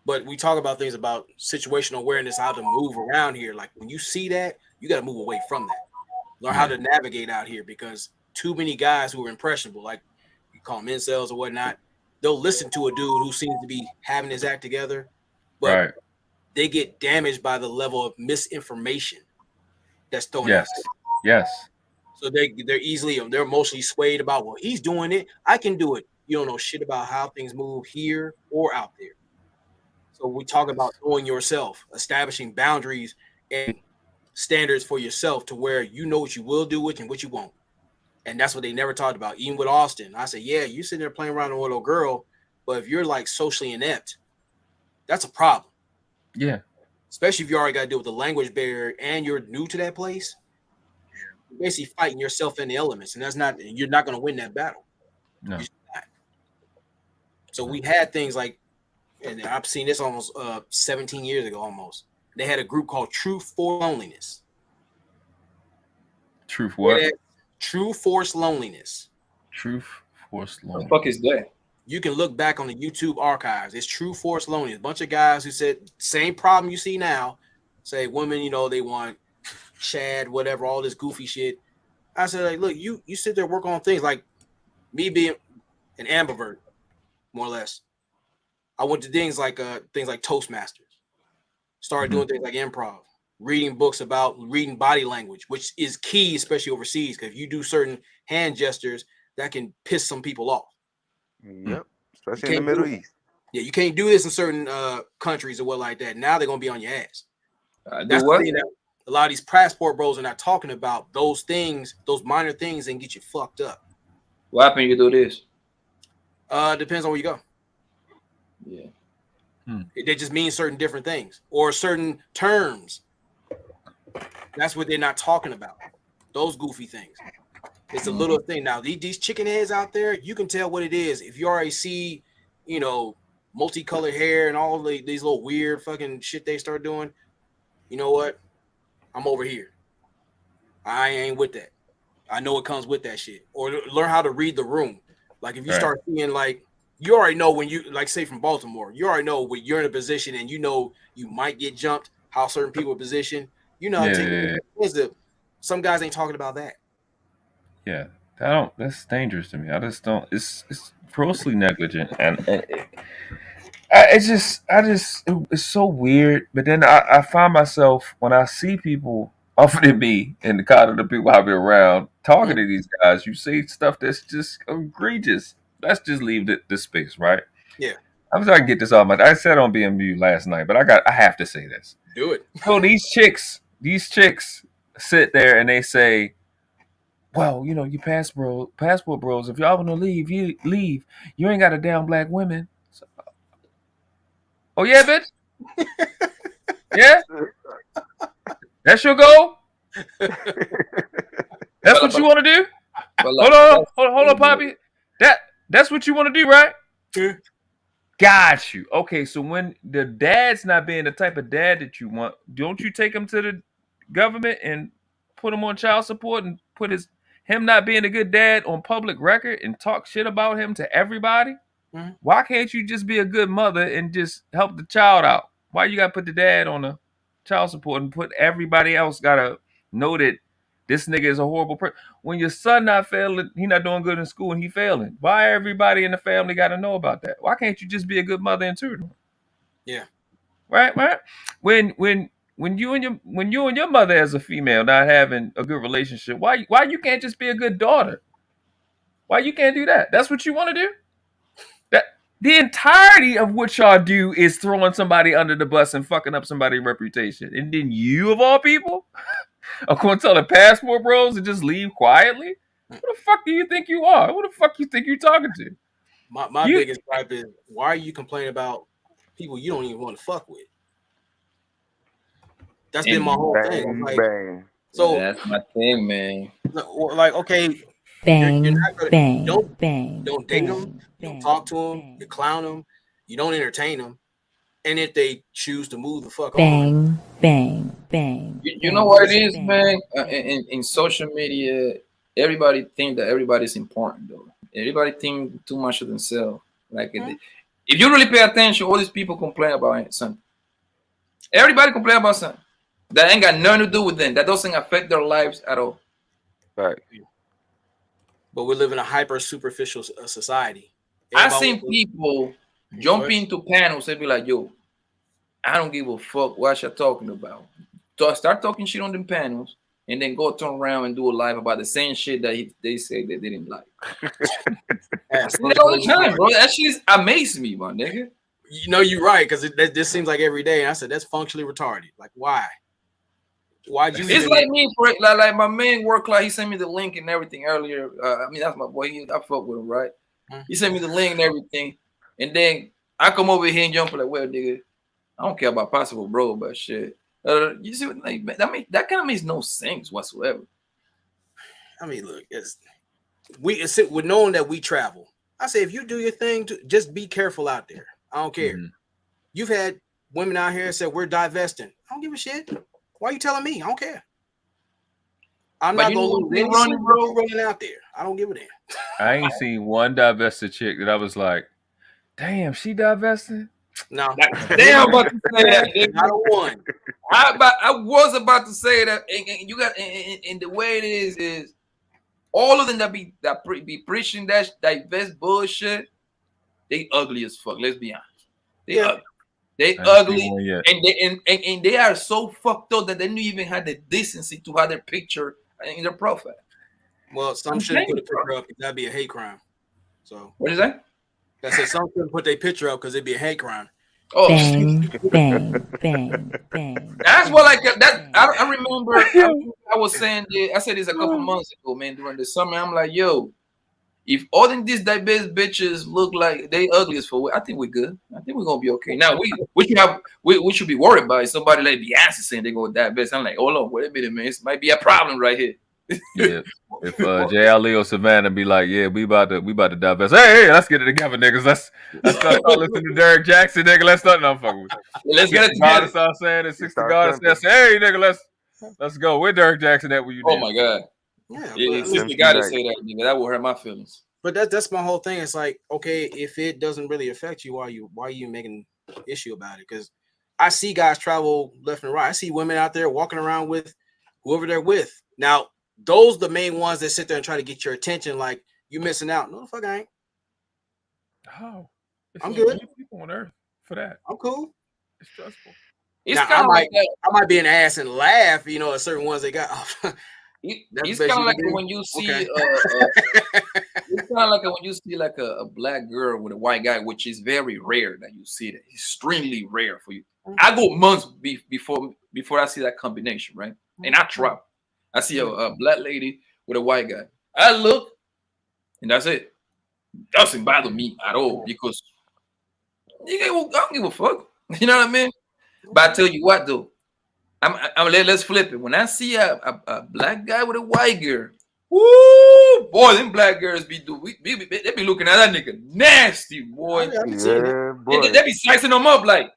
But we talk about things about situational awareness, how to move around here. Like, when you see that, you got to move away from that. Learn how to navigate out here, because too many guys who are impressionable, like you call them incels or whatnot, they'll listen to a dude who seems to be having his act together, but they get damaged by the level of misinformation that's thrown out there. Yes. So they're emotionally swayed about, well, he's doing it, I can do it. You don't know shit about how things move here or out there. So we talk about knowing yourself, establishing boundaries and standards for yourself to where you know what you will do with and what you won't. And that's what they never talked about. Even with Austin, I said, yeah, you sitting there playing around with a little girl, but if you're like socially inept, that's a problem. Yeah. Especially if you already got to deal with the language barrier and you're new to that place. You're basically fighting yourself in the elements, and you're not going to win that battle. No. So we had things like, and I've seen this almost 17 years ago almost. They had a group called Truth for Loneliness. Truth what? True Force Loneliness. Truth Force Loneliness. What the fuck is that? You can look back on the YouTube archives. It's True Force Loneliness. A bunch of guys who said same problem you see now. Say women, they want Chad, whatever, all this goofy shit. I said, like, look, you sit there work on things like me being an ambivert, more or less. I went to things like Toastmasters. Started doing things like improv, reading books about reading body language, which is key, especially overseas, because if you do certain hand gestures, that can piss some people off. Yep, especially in the Middle East. Yeah, you can't do this in certain countries or what like that. Now they're gonna be on your ass. That's the thing that a lot of these passport bros are not talking about. Those things, those minor things, and get you fucked up. What happens you do this? Depends on where you go. Yeah. They just mean certain different things or certain terms. That's what they're not talking about. Those goofy things. It's a little thing. Now, these chicken heads out there, you can tell what it is. If you already see, multicolored hair and all these little weird fucking shit they start doing, you know what? I'm over here. I ain't with that. I know it comes with that shit. Or learn how to read the room. Like if you start seeing you already know when you say from Baltimore, you already know when you're in a position and you know you might get jumped, how certain people are positioned. You know how to take some guys ain't talking about that. Yeah. That's dangerous to me. I just don't. It's grossly negligent, and it's so weird. But then I find myself when I see people other than me and the kind of the people I've been around talking to these guys, you say stuff that's just egregious. Let's just leave the space, right? Yeah. I'm trying to get this off my. I said on BMU last night, but I have to say this. Do it. So these chicks sit there and they say, well, you passport bros, if y'all want to leave, you leave. You ain't got to down black women. So, oh, yeah, bitch? Yeah? That's your goal? That's what you want to do? Hold on, Poppy. That's what you want to do, right? Yeah. Got you. Okay, so when the dad's not being the type of dad that you want, don't you take him to the government and put him on child support and put him not being a good dad on public record and talk shit about him to everybody? Mm-hmm. Why can't you just be a good mother and just help the child out? Why you gotta put the dad on the child support and put everybody else gotta know that this nigga is a horrible person? When your son not failing, he not doing good in school and he failing. Why everybody in the family got to know about that? Why can't you just be a good mother and tutor? Yeah. Right. When you and your mother as a female not having a good relationship, why you can't just be a good daughter? Why you can't do that? That's what you want to do? That the entirety of what y'all do is throwing somebody under the bus and fucking up somebody's reputation. And then you, of all people, are going to tell the passport bros to just leave quietly? Who the fuck do you think you are? Who the fuck you think you're talking to? My biggest gripe is, why are you complaining about people you don't even want to fuck with? That's been my whole thing. So that's my thing, man. Like, okay, bang, you're not gonna, bang, don't bang, don't date bang, them, don't talk to them, you clown them, you don't entertain them, and if they choose to move the fuck bang, bang, bang. You know what it is, man? In social media, everybody think that everybody's important, though. Everybody think too much of themselves. Like, if you really pay attention, all these people complain about something. Everybody complain about something that ain't got nothing to do with them. That doesn't affect their lives at all. Right. But we live in a hyper superficial society. I've seen people jump into panels and be like, yo, I don't give a fuck what you're talking about. So start talking shit on them panels and then go turn around and do a live about the same shit that they say that they didn't like. I see that all the time, bro. That shit amazes me, my nigga. You know, you're right, because this seems like every day. And I said, that's functionally retarded. Like, why? Why'd you? It's like me, like my man work like he sent me the link and everything earlier. I mean, that's my boy. I fuck with him, right? He sent me the link and everything, and then I come over here and jump like, well, nigga, I don't care about possible bro, but shit. You see, like, that kind of makes no sense whatsoever. I mean, look, with knowing that we travel. I say, if you do your thing, just be careful out there. I don't care. You've had women out here said we're divesting. I don't give a shit. Why are you telling me? I don't care. I'm not going to running out there. I don't give a damn. I ain't seen one divested chick that I was like, damn, she divested? No. Damn, about to say that. Not one. I was about to say that, and you got, and the way it is all of them that be preaching that divest bullshit, they ugly as fuck. Let's be honest. They ugly, and they are so fucked up that they don't even have the decency to have their picture in their profile. Well, some shouldn't put a picture up because that'd be a hate crime. So what is that? I said some shouldn't put their picture up because it'd be a hate crime. Oh, bang, bang, bang, bang. That's what that. I remember. I was saying. I said this a couple months ago, man. During the summer, I'm like, yo, if all of these diverse bitches look like they ugly as for, I think we're good. I think we're gonna be okay. Now we should be worried about somebody like Beyonce saying they go diverse. I'm like, hold on, wait a minute, man. This might be a problem right here. Yeah. If JLE or Savannah be like, yeah, we about to divest. Hey, let's get it together, niggas. Let's start listening to Derek Jackson, nigga. Let's start. No, I'm fucking with you. Let's get it together. Start saying it. 60 God says, hey, nigga, let's go. Where Derek Jackson at? Where you? Oh my God. Yeah, but the guy to say that, nigga, that will hurt my feelings. But that's my whole thing. It's like, okay, if it doesn't really affect you, why are you making an issue about it? Because I see guys travel left and right. I see women out there walking around with whoever they're with. Now, those are the main ones that sit there and try to get your attention. Like, you missing out. No, the fuck I ain't. Oh, I'm good. People on earth for that. I'm cool. It's stressful. Now, I might be an ass and laugh, at certain ones they got. It's kind of like when you see it's kind of like when you see like a black girl with a white guy, which is very rare that you see that. Extremely rare for you. I go months before I see that combination, right? And I try. I see a black lady with a white guy. I look, and that's it. Doesn't bother me at all because I don't give a fuck. You know what I mean? But I tell you what, though. Let's flip it. When I see a black guy with a white girl, woo, boy, them black girls they be looking at that nigga nasty, boy. Yeah, boy. They be slicing them up like,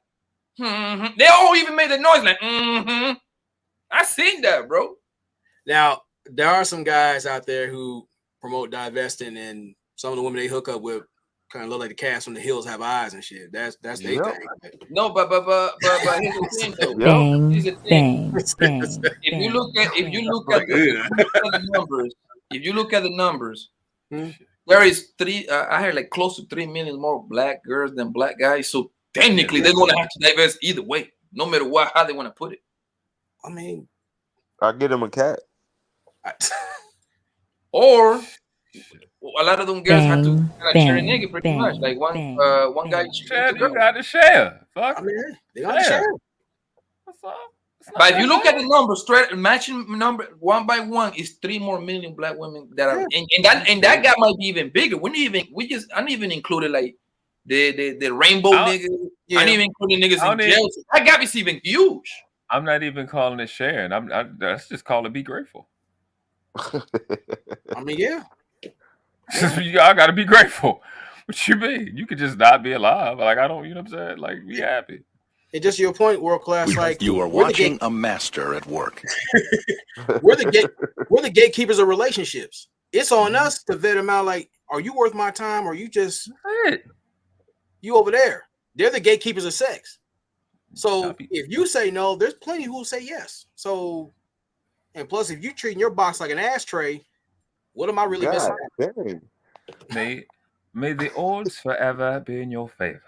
They all even made the noise like, I seen that, bro. Now, there are some guys out there who promote divesting, and some of the women they hook up with kind of look like the cats from the hills have eyes and shit. That's their thing. No, but here's the thing though. Here's the thing. If you look at the numbers, there is I heard like close to 3 million more black girls than black guys. So technically, they're gonna have to divest either way, no matter how they want to put it. I mean, I'll get him a cat. Or a lot of them girls have to share a nigga pretty much. Like one guy you got to share. Fuck. I mean, they got to share. What's up? But if you look at the numbers, straight matching number one by one is 3 more million black women that are, and that gap might be even bigger. I didn't even included like the rainbow niggas. I didn't even include the niggas in jail. That gap is even huge. I'm not even calling it sharing. Let's just call it be grateful. I mean, yeah. Y'all gotta be grateful. What you mean? You could just not be alive. Like I don't, you know what I'm saying? Like be happy. And just your point, world class. Like you are watching a master at work. we're the gatekeepers of relationships. It's on us to vet them out. Like, are you worth my time, or you just you over there? They're the gatekeepers of sex. So if you say no, there's plenty who will say yes. So, and plus, if you treating your box like an ashtray, what am I really missing? May the odds forever be in your favor.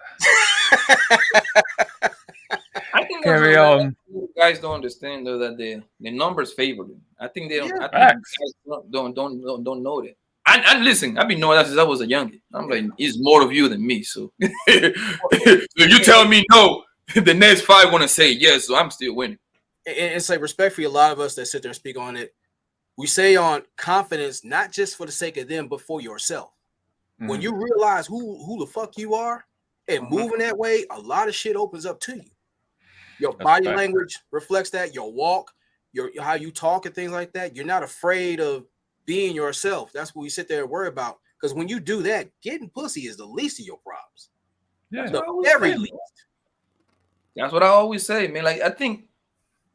I think carry on. You guys don't understand though that the numbers favor them. I think they don't. I think guys don't know that. And listen, I've been knowing that since I was a youngin. I'm like, it's more of you than me. So if you tell me no, the next 5 want to say yes, so I'm still winning. And it's like respectfully, a lot of us that sit there and speak on it, we say on confidence, not just for the sake of them, but for yourself. When you realize who the fuck you are and moving that way, a lot of shit opens up to you. Your body language reflects that, your walk, your how you talk and things like that. You're not afraid of being yourself. That's what we sit there and worry about. Because when you do that, getting pussy is the least of your problems. Yeah, the very least. That's what I always say, man. Like I think,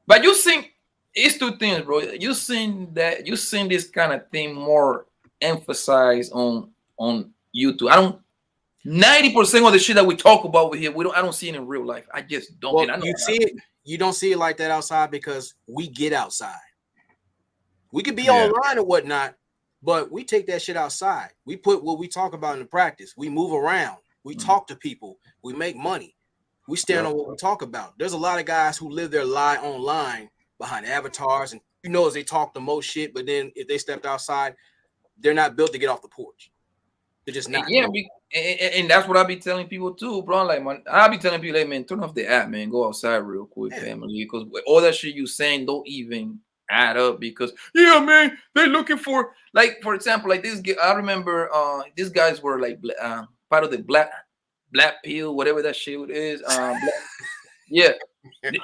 but you seen it's 2 things, bro. You seen this kind of thing more emphasized on YouTube. I don't 90% of the shit that we talk about over here, I don't see it in real life. I just don't. Well, you don't see it like that outside because we get outside. We could be online or whatnot, but we take that shit outside. We put what we talk about into practice. We move around. We talk to people. We make money. We stand on what we talk about. There's a lot of guys who live their lie online behind avatars, and as they talk the most shit, but then if they stepped outside, they're not built to get off the porch. They're just not. Yeah, and that's what I be telling people too, bro. Like, man, I be telling people, like, man, turn off the app, man. Go outside real quick, family, because all that shit you saying don't even add up because yeah, man, they're looking for like, for example, like this. I remember these guys were like part of the black pill, whatever that shit is. Yeah.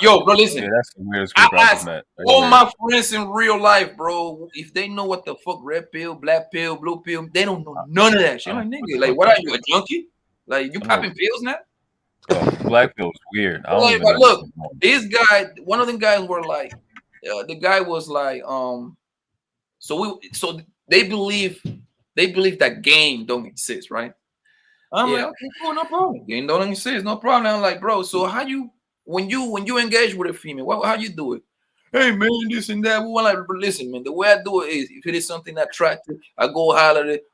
Yo, bro, listen. Yeah, that's the weirdest I group I've asked met. all my friends in real life, bro, if they know what the fuck red pill, black pill, blue pill, they don't know none of that shit. I'm like, nigga, like, what are you, a junkie? Like, you popping pills now? Black pill is weird. I don't Like, even but know. look, this guy, one of them guys were like, the guy was like, so they believe that game don't exist, right? I'm like, okay, cool, no problem. Game don't exist, no problem. I'm like, bro, so how you when you engage with a female, how you do it? Hey man, this and that. We want like, listen, man. The way I do it is, if it is something attractive, I go holler it.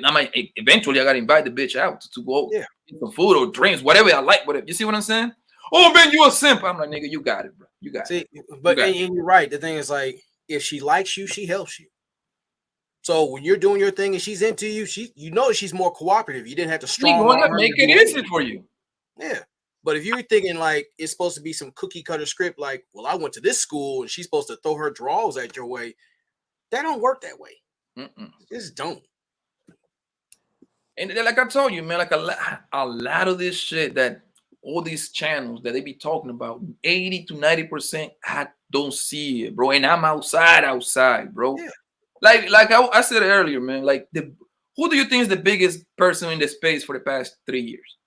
I might eventually I gotta invite the bitch out to go get some food or drinks, whatever I like, whatever. You see what I'm saying? Oh man, you a simp. I'm like, nigga, you got it, bro. You got it. But and you're right. The thing is, like, if she likes you, she helps you. So when you're doing your thing and she's into you, you know she's more cooperative. You didn't have to strong arm her. Make it easy for you. Yeah. But if you're thinking like it's supposed to be some cookie cutter script, like, well, I went to this school and she's supposed to throw her draws at your way, that don't work that way. Just don't. And like I told you, man, like a lot of this shit that all these channels that they be talking about, 80 to 90%, I don't see it, bro. And I'm outside, bro. Yeah. Like I said earlier, man. Like who do you think is the biggest person in the space for the past 3 years?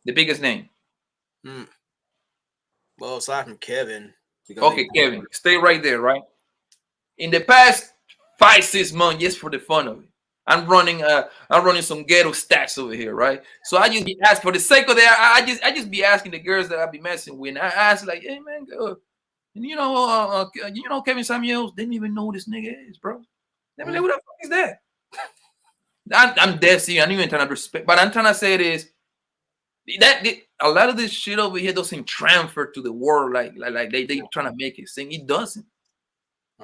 The biggest name. Well, aside from Kevin. Okay, Kevin, stay right there, right? In the past 5-6 months, just for the fun of it, I'm running some ghetto stats over here, right? So I just be asking for the sake of that. I just be asking the girls that I be messing with. And I ask like, hey man, you know Kevin Samuels? They didn't even know who this nigga is, bro. They be like, who the fuck is that? I'm dead serious. I'm not even trying to respect, but I'm trying to say it is that a lot of this shit over here doesn't transfer to the world like they trying to make it sing. It doesn't.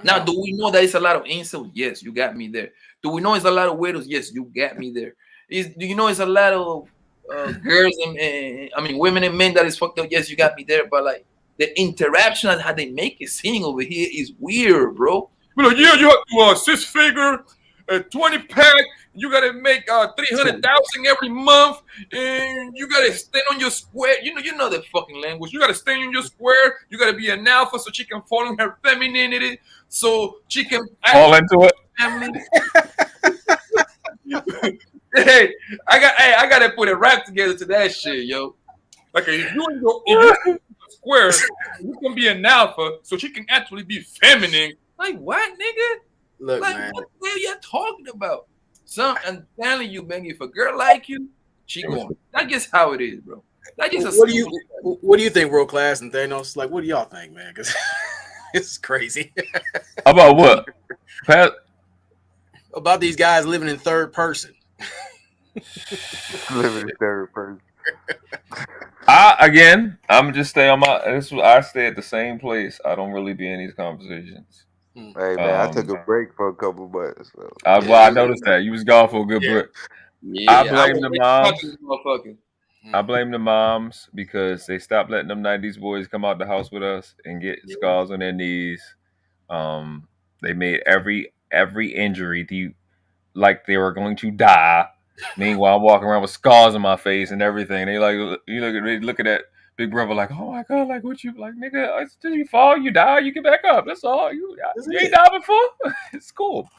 Now, do we know that it's a lot of incels? Yes, you got me there. Do we know it's a lot of widows? Yes, you got me there. Do you know it's a lot of girls and women and men that is fucked up? Yes, you got me there. But like the interaction and how they make it sing over here is weird, bro. Like, yeah, you have to 6-figure, 20-pack. You gotta make 300,000 every month, and you gotta stand on your square. You know the fucking language. You gotta stand on your square. You gotta be an alpha so she can fall in her femininity, so she can fall into it. Family. Hey, I gotta put a rap together to that shit, yo. Like if you in your square, you can be an alpha, so she can actually be feminine. Like what, nigga? Look, like man. what the hell you talking about? I'm telling you, man, if a girl like you, she going. That's just how it is, bro. That's just what do you think, World Class and Thanos? Like, what do y'all think, man? Because it's crazy. About what? About these guys living in third person. Living in third person. I'm just stay on I stay at the same place. I don't really be in these conversations. Hey man, I took a break for a couple months. So. I noticed that you was gone for a good break. I blame the moms. I blame the moms because they stopped letting them 90s boys come out the house with us and get scars on their knees. They made every injury like they were going to die. Meanwhile, I'm walking around with scars on my face and everything. They look at that big brother like, oh my god, like what you like, nigga? Did you fall? You die? You get back up. That's all. You ain't died before. It's cool.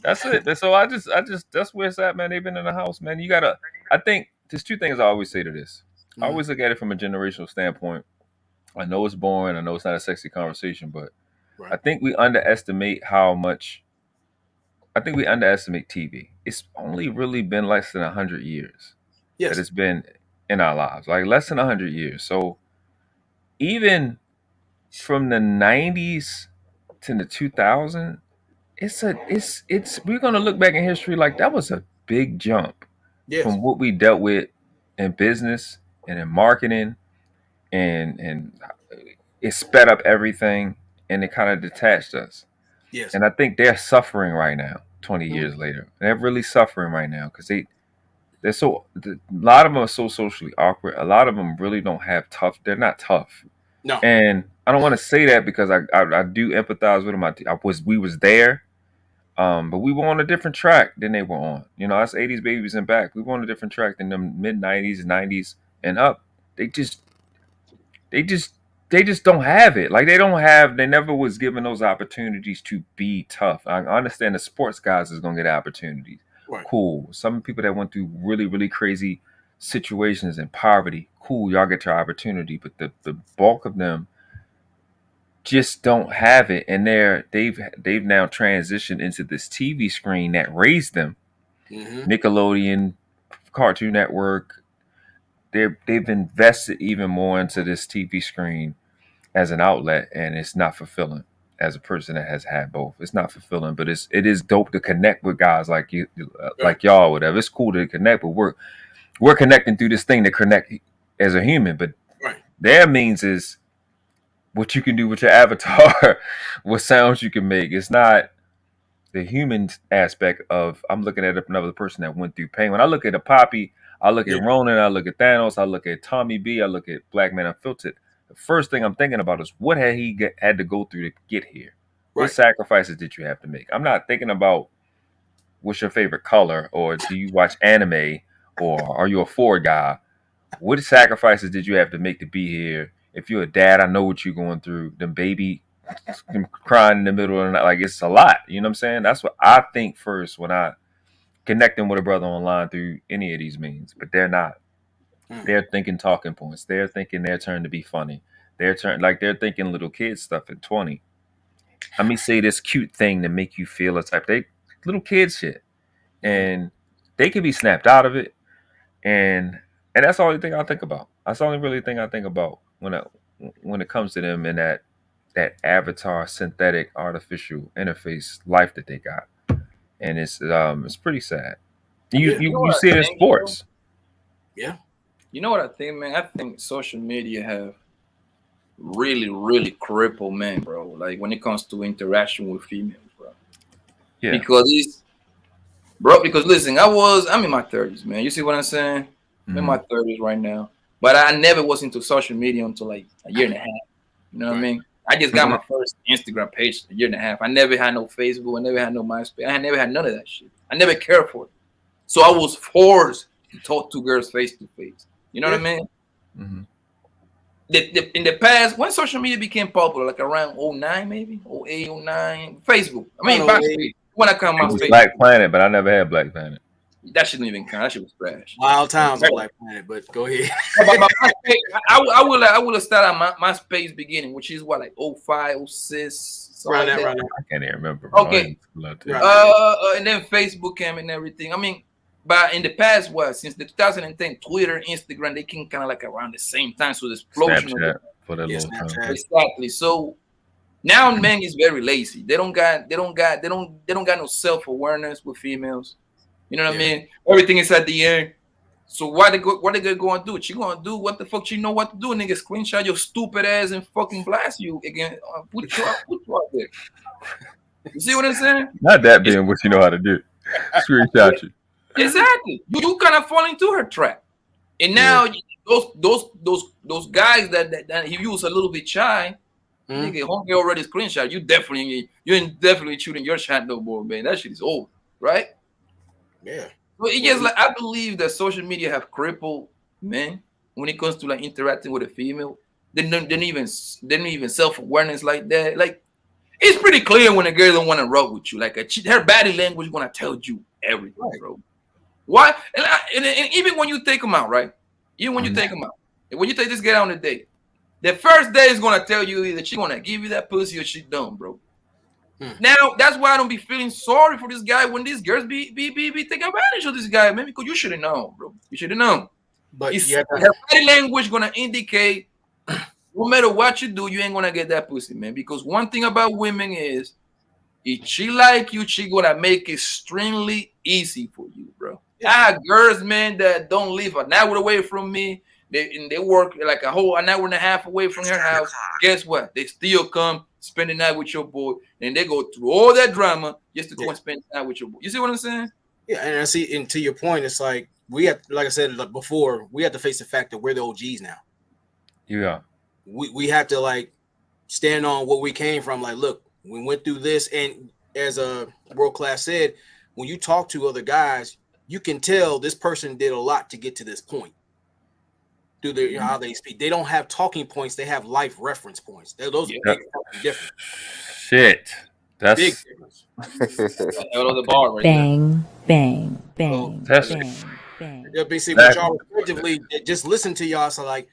That's it. So I just that's where it's at, man. They've been in the house, man. I think there's two things I always say to this. I always look at it from a generational standpoint. I know it's boring. I know it's not a sexy conversation, but I think we underestimate TV. It's only really been less than 100 years that it's been in our lives, like less than 100 years. So even from the 90s to the 2000s, we're gonna look back in history like that was a big jump from what we dealt with in business and in marketing, and it sped up everything and it kind of detached us. And I think they're suffering right now, 20 years later. They're really suffering right now because a lot of them are so socially awkward. A lot of them really don't have they're not tough. No. And I don't want to say that because I do empathize with them. We was there, but we were on a different track than they were on. You know, us 80s babies and back, we were on a different track than them mid 90s, 90s and up. They just don't have it. Like they never was given those opportunities to be tough. I understand the sports guys is gonna get opportunities. Right. Cool. Some people that went through really, really crazy situations and poverty, cool, y'all get your opportunity. But the bulk of them just don't have it. And they've now transitioned into this TV screen that raised them. Nickelodeon, Cartoon Network, they've invested even more into this TV screen as an outlet, and it's not fulfilling. As a person that has had both, it's not fulfilling, but it is dope to connect with guys like you, like y'all, whatever. It's cool to connect, but we're connecting through this thing to connect as a human. But their means is what you can do with your avatar, what sounds you can make. It's not the human aspect of I'm looking at another person that went through pain. When I look at a Poppy, I look at Ronin, I look at Thanos, I look at Tommy B, I look at Black Man Unfiltered. The first thing I'm thinking about is what had he had to go through to get here? What sacrifices did you have to make? I'm not thinking about what's your favorite color, or do you watch anime, or are you a Ford guy? What sacrifices did you have to make to be here? If you're a dad, I know what you're going through. Them baby crying in the middle of the night, like it's a lot. You know what I'm saying? That's what I think first when I connecting with a brother online through any of these means, but they're not. They're thinking talking points. They're thinking their turn to be funny. They're thinking little kid stuff at 20. Let me say this cute thing to make you feel a type. They little kid shit, and they can be snapped out of it. And that's the only thing I think about. That's the only really thing I think about when it comes to them and that avatar, synthetic, artificial interface life that they got. And it's pretty sad. You see it in sports. Yeah. You know what I think, man? I think social media have really, really crippled men, bro. Like when it comes to interaction with females, bro. Yeah. Because listen, I'm in my 30s, man. You see what I'm saying? I'm in my 30s right now. But I never was into social media until like a year and a half. You know what I mean? I just got my first Instagram page a year and a half. I never had no Facebook. I never had no MySpace. I never had none of that shit. I never cared for it. So I was forced to talk to girls face to face. You know what I mean? In the past, when social media became popular, like around 09 maybe, 08, 09, Facebook. I mean, back when I come on Facebook. Black Planet, but I never had Black Planet. That shouldn't even count. That shit was trash. Wild times on Black Planet, but go ahead. I will have started on my space beginning, which is what, like 05, 06. Around that. I can't even remember. Bro. Okay. And then Facebook came and everything. I mean, but in the past, since the 2010, Twitter, Instagram, they came kind of like around the same time. So the explosion Snapchat for that little time. Exactly. So now men is very lazy. They don't got no self-awareness with females. You know what I mean? Everything is at the end. So what they going to do? She going to do what the fuck she know what to do? Nigga, screenshot your stupid ass and fucking blast you again. Put you out there. You see what I'm saying? Not that being what you know how to do. Screenshot you. Exactly. You kind of fall into her trap. And now those guys that he used a little bit shy, nigga, homie already screenshot. You ain't definitely shooting your shot no more, man. That shit is over, right? Yeah. So it just like I believe that social media have crippled men when it comes to like interacting with a female. They don't even self-awareness like that. Like it's pretty clear when a girl don't want to roll with you. Like her body language gonna tell you everything, bro. Why? And even when you take them out, right? Even when you take them out, and when you take this girl on a date, the first day is gonna tell you either she gonna give you that pussy or she don't, bro. Now that's why I don't be feeling sorry for this guy when these girls be taking advantage of this guy, man. Because you should have known, bro. You should have known. But her body language gonna indicate no matter what you do, you ain't gonna get that pussy, man. Because one thing about women is if she like you, she gonna make it extremely easy for you, bro. I have girls, man, that don't live an hour away from me. They work like an hour and a half away from her house. Guess what? They still come spend the night with your boy, and they go through all that drama just to go and spend the night with your boy. You see what I'm saying? Yeah, and I see. And to your point, it's like we have, like I said before, we have to face the fact that we're the OGs now. Yeah. We have to like stand on what we came from. Like, look, we went through this, and as a world class said, when you talk to other guys, you can tell this person did a lot to get to this point. Do they, you know, how they speak? They don't have talking points; they have life reference points. Those are big fucking difference. Shit, that's Big difference. The bar right Bang, bang, bang, That's bang. Yeah, but see, what Exactly. y'all effectively just listen to y'all. So like,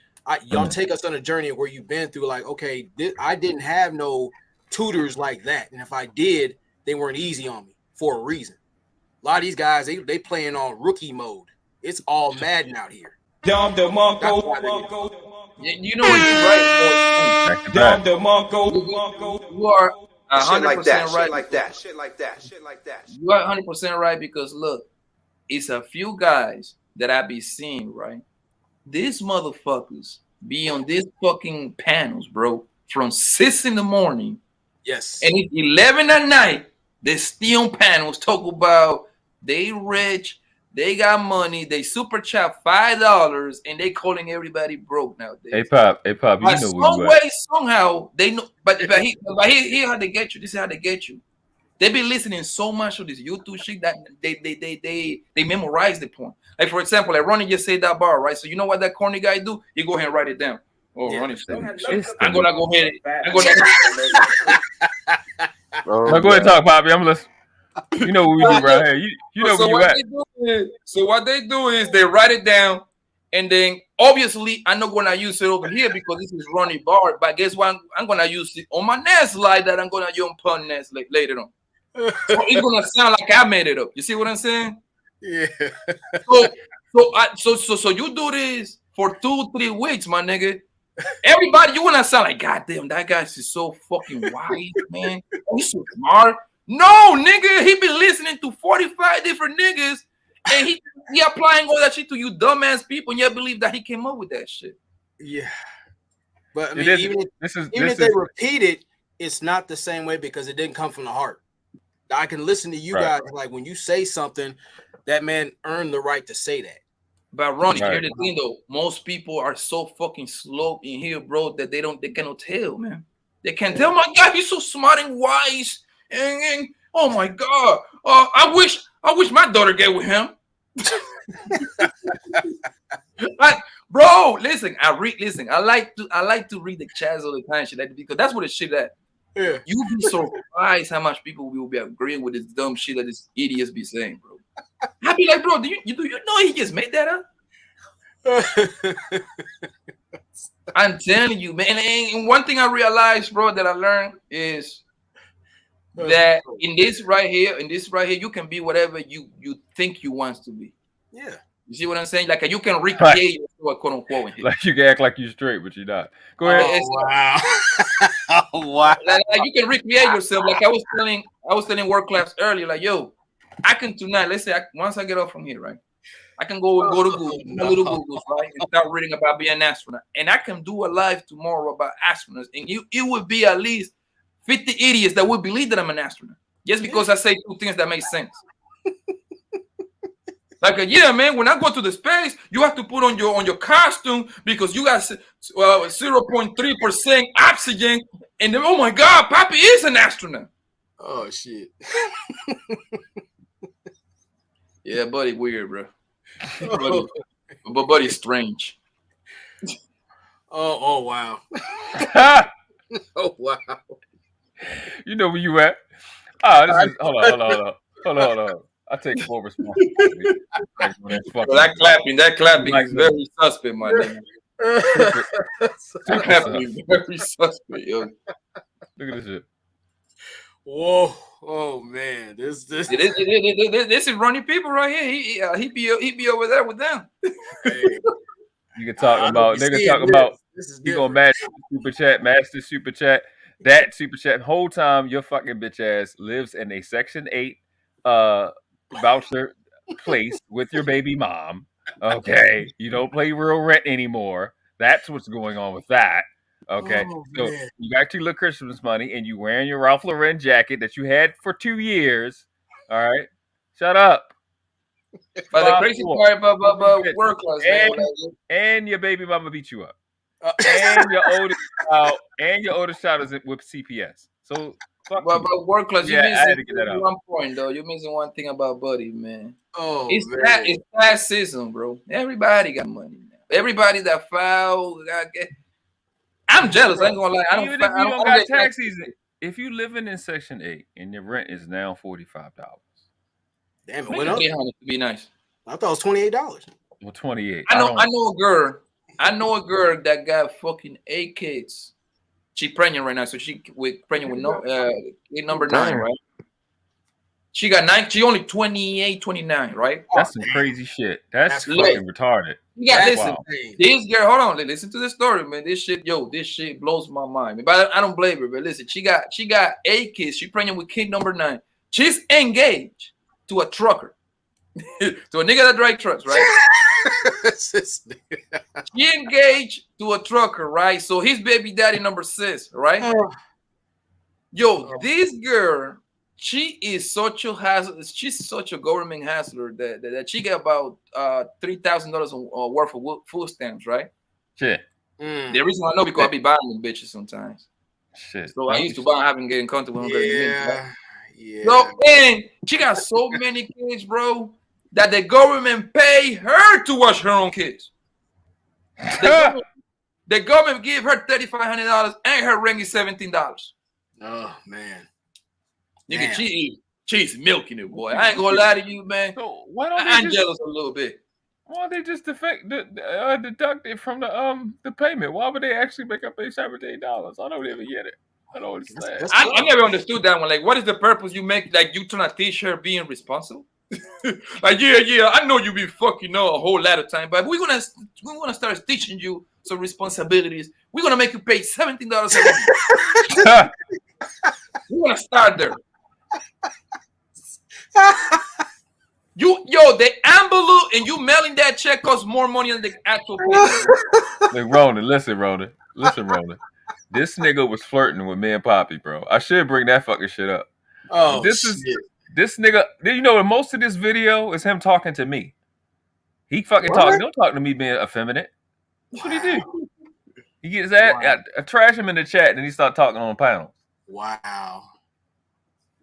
y'all take us on a journey where you've been through. Like, okay, I didn't have no tutors like that, and if I did, they weren't easy on me for a reason. A lot of these guys, they playing on rookie mode. It's all Madden out here. You know what? You're right. You are 100% right. Shit like that. You are 100% right because look, it's a few guys that I be seeing, right? These motherfuckers be on these fucking panels, bro, from 6 in the morning. Yes. And it's 11 at night. They still on panels talk about they rich, they got money, they super chat $5, and they calling everybody broke nowadays. Hey Pop, you But know some where you way, at. somehow they know. But here how they get you. This is how they get you. They be listening so much of this YouTube shit that they memorize the point. Like for example, like Ronin just said that bar, right? So you know what that corny guy do? You go ahead and write it down. Oh, Ronin said it. I'm gonna go ahead. No, go ahead and talk, Poppy. I'm listening. You know what we do right here. You know So where you at. what they do is they write it down, and then obviously I'm not gonna use it over here because this is Ronnie Bar. But guess what? I'm gonna use it on my next slide that I'm gonna use on pun next later on. So it's gonna sound like I made it up. You see what I'm saying? Yeah. So you do this for 2-3 weeks, my nigga. Everybody, you wanna sound like, God damn, that guy is so fucking wise, man. Oh, he's so smart. No, nigga, he been listening to 45 different niggas, and he applying all that shit to you dumbass people, and you believe that he came up with that shit. Yeah. But I mean, It is- even this is- if they repeat it, it's not the same way because it didn't come from the heart. I can listen to you Right. guys like when you say something, that man earned the right to say that. But Ronnie, Right. here's the thing though, most people are so fucking slow in here, bro, that they cannot tell, man. They can't tell. My God, he's so smart and wise, and oh my God, I wish my daughter get with him. Bro, listen, I like to read the chats all the time, shit, because that's what the shit at. Yeah. You be surprised how much people will be agreeing with this dumb shit that these idiots be saying, bro. I be like, bro, do you know he just made that up? I'm telling you, man. And one thing I realized, bro, that I learned is that in this right here, you can be whatever you think you want to be. Yeah. You see what I'm saying? Like you can recreate yourself, quote unquote. In here. Like you can act like you straight, but you're not. Go ahead. Oh, wow. Oh, wow. Like you can recreate yourself. Like I was telling work class earlier, like, yo, I can tonight. Let's say once I get off from here, right? I can go to Google, little Googles, right, and start reading about being an astronaut. And I can do a live tomorrow about astronauts, and it would be at least 50 idiots that would believe that I'm an astronaut just because I say 2 things that make sense. Like, yeah, man, when I go to the space, you have to put on your costume because you got 0.3% oxygen. And then, oh my God, Papi is an astronaut. Oh, shit. Yeah, buddy, weird, bro. But buddy's strange. Oh, wow. Oh, wow. You know where you at. Hold on. I take full responsibility. That clapping is very suspect, my nigga. That clapping is very suspect, yo. Look at this shit. Whoa! Oh man, this is Ronnie people right here. He be over there with them. You can talk about. They can talk about. You gonna match super chat, that super chat. The whole time your fucking bitch ass lives in a Section 8 voucher place with your baby mom. Okay, you don't pay real rent anymore. That's what's going on with that. Okay, so you actually look Christmas money, and you wearing your Ralph Lauren jacket that you had for 2 years. All right, shut up. But the crazy part about work class, and your baby mama beat you up. and your oldest child is with CPS. So fuck But you. work class, Yeah, you I had to missing get that out. one point though. You're missing one thing about Buddy, man. Oh, it's man. it's classism, bro. Everybody got money now. Everybody that filed got get. I'm jealous. I ain't gonna lie. I don't. Even if you I don't don't got get tax season, if you living in Section 8 and your rent is now $45, Damn, it Make went it up. 300 to be nice. I thought it was $28. well, 28. I know a girl. I know a girl that got fucking 8 kids. She pregnant right now, so she pregnant with kid number 9, right? She got 9. She only 28, 29, right? That's some crazy shit. That's fucking retarded. Yeah, listen. Wow. This girl, hold on, listen to this story, man. This shit blows my mind. But I don't blame her. But listen, she got 8 kids. She pregnant with kid number 9. She's engaged to a trucker, to a nigga that drive trucks, right? She engaged to a trucker, right? So his baby daddy number 6, right? This girl, she is such a hassle. She's such a government hassler that she got about $3,000 worth of food stamps, right? Shit. The reason I know because I be buying them bitches sometimes. Shit. So I used to buy, I haven't get in contact with them. Yeah. So and she got so many kids, bro, that the government pay her to watch her own kids. The government give her $3,500 and her rent is $17. Oh man. Nigga, she's milking it, boy. I ain't gonna lie to you, man. So why don't I'm jealous a little bit. Why don't they just deduct it from the payment? Why would they actually make up $17? I don't even get it. I don't understand. I never understood that one. Like, what is the purpose you make? Like, you trying to teach her being responsible? Like, yeah, I know you be fucking a whole lot of time, but we're gonna start teaching you some responsibilities. We're gonna make you pay $17 a month. We're gonna start there. The envelope and you mailing that check costs more money than the actual payment. Like, Ronin, listen, Ronin. This nigga was flirting with me and Poppy, bro. I should bring that fucking shit up. Oh, this nigga. You know, most of this video is him talking to me. He fucking talking. Don't talk to me being effeminate. That's what he do. He gets that. I trash him in the chat, and he start talking on panels. Wow.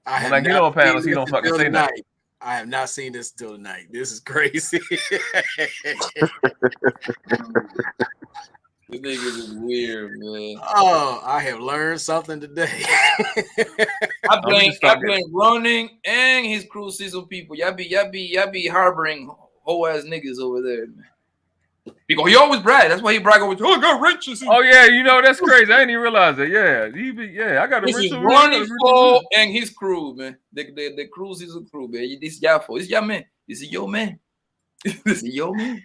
When I get on panels, he don't fucking say nothing. I have not seen this till tonight. This is crazy. This nigga is weird, man. Oh, I have learned something today. I blame Ronin and his Krew season people. Y'all be harboring whole ass niggas over there, man. Because he always brag. That's why he brag over. Oh, I got riches. Oh yeah, you know that's crazy. I didn't even realize that. Yeah, I got a This rich. is Ronin's fault and his crew, man. The Krew season crew, man. This is y'all fault. This is y'all man. This is your man. This is your man.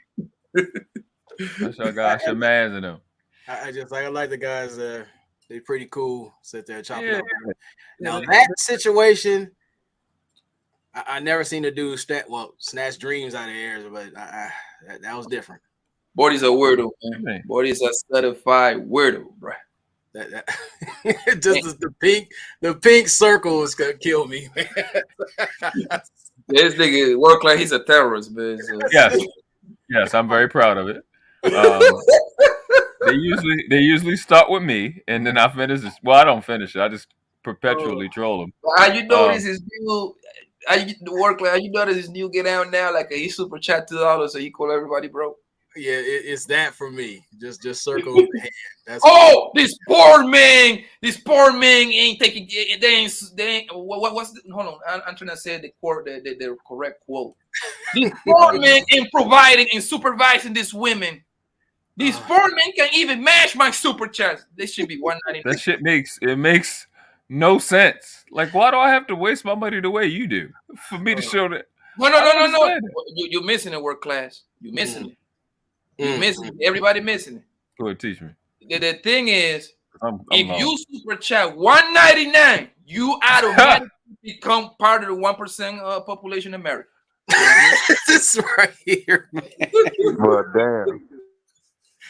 That's your guys, your mans in them. I like the guys. They're pretty cool. Sit there chopping up. Now Yeah. that situation, I never seen a dude snatch dreams out of the air, but that was different. Body's a weirdo, man. Body's a certified weirdo, bro. That just the pink circle is gonna kill me, man. This nigga work like he's a terrorist, man. So. Yes, I'm very proud of it. They usually start with me, and then I finish this. Well, I don't finish it. I just perpetually troll them. How you notice his new? How you notice his new get out now? Like he super chat $2, so he call everybody bro. Yeah, it's that for me. Just circle the hand. That's this poor man ain't taking. They ain't. What's the, hold on? I'm trying to say the correct quote. This poor man ain't providing and supervising these women. These poor men can't even match my super chats. They should be $199. That shit makes no sense. Like, why do I have to waste my money the way you do for me to show that? No. You're missing it, work class. You're missing it. You're missing it. Everybody missing it. Go ahead, teach me. The thing is, I'm if lost. you super chat $199, you automatically become part of the 1% population in America. This right here, man. Well, damn.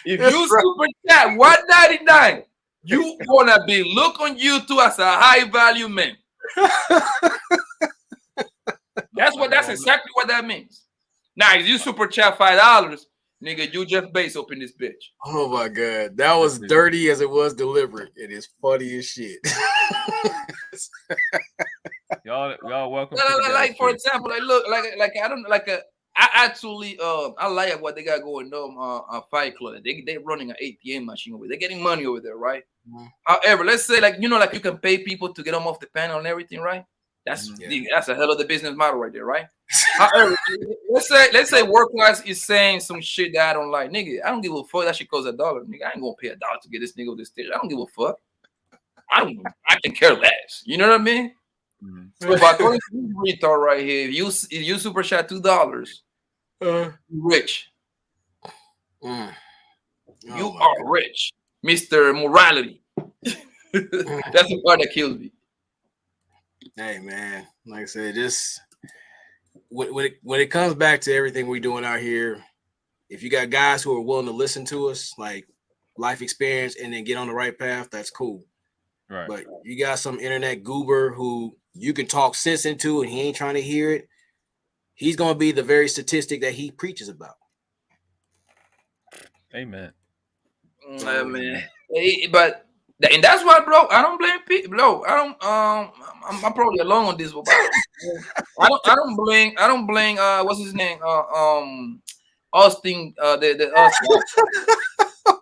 If you super chat $199, you gonna be looked on YouTube as a high value man. That's exactly what that means. Now, if you super chat $5, Nigga, you Jeff Bezos in this bitch. Oh my god, that was dirty as it was deliberate. It is funny as shit. y'all welcome. Like for example, like look, like I don't like a. I actually I like what they got going on Fight Club. They running an ATM machine over there. They're getting money over there, right? Mm-hmm. However, let's say like like you can pay people to get them off the panel and everything, right? That's a hell of the business model right there, right? However, let's say work class is saying some shit that I don't like, nigga. I don't give a fuck. That shit costs $1, nigga. I ain't gonna pay $1 to get this nigga on this stage. I don't give a fuck. I can care less. You know what I mean? Mm-hmm. So by going to this retard right here, if you super chat $2, rich. You are rich, Mr. Morality. That's the part that kills me. Hey man, like I said, just when it comes back to everything we're doing out here, if you got guys who are willing to listen to us, like life experience, and then get on the right path, that's cool. Right. But you got some internet goober who you can talk sense into, and he ain't trying to hear it. He's gonna be the very statistic that he preaches about. Amen. Man. But and that's why, bro. I don't blame people, bro. I don't. I'm probably alone on this, but I don't blame. What's his name? Austin. Austin.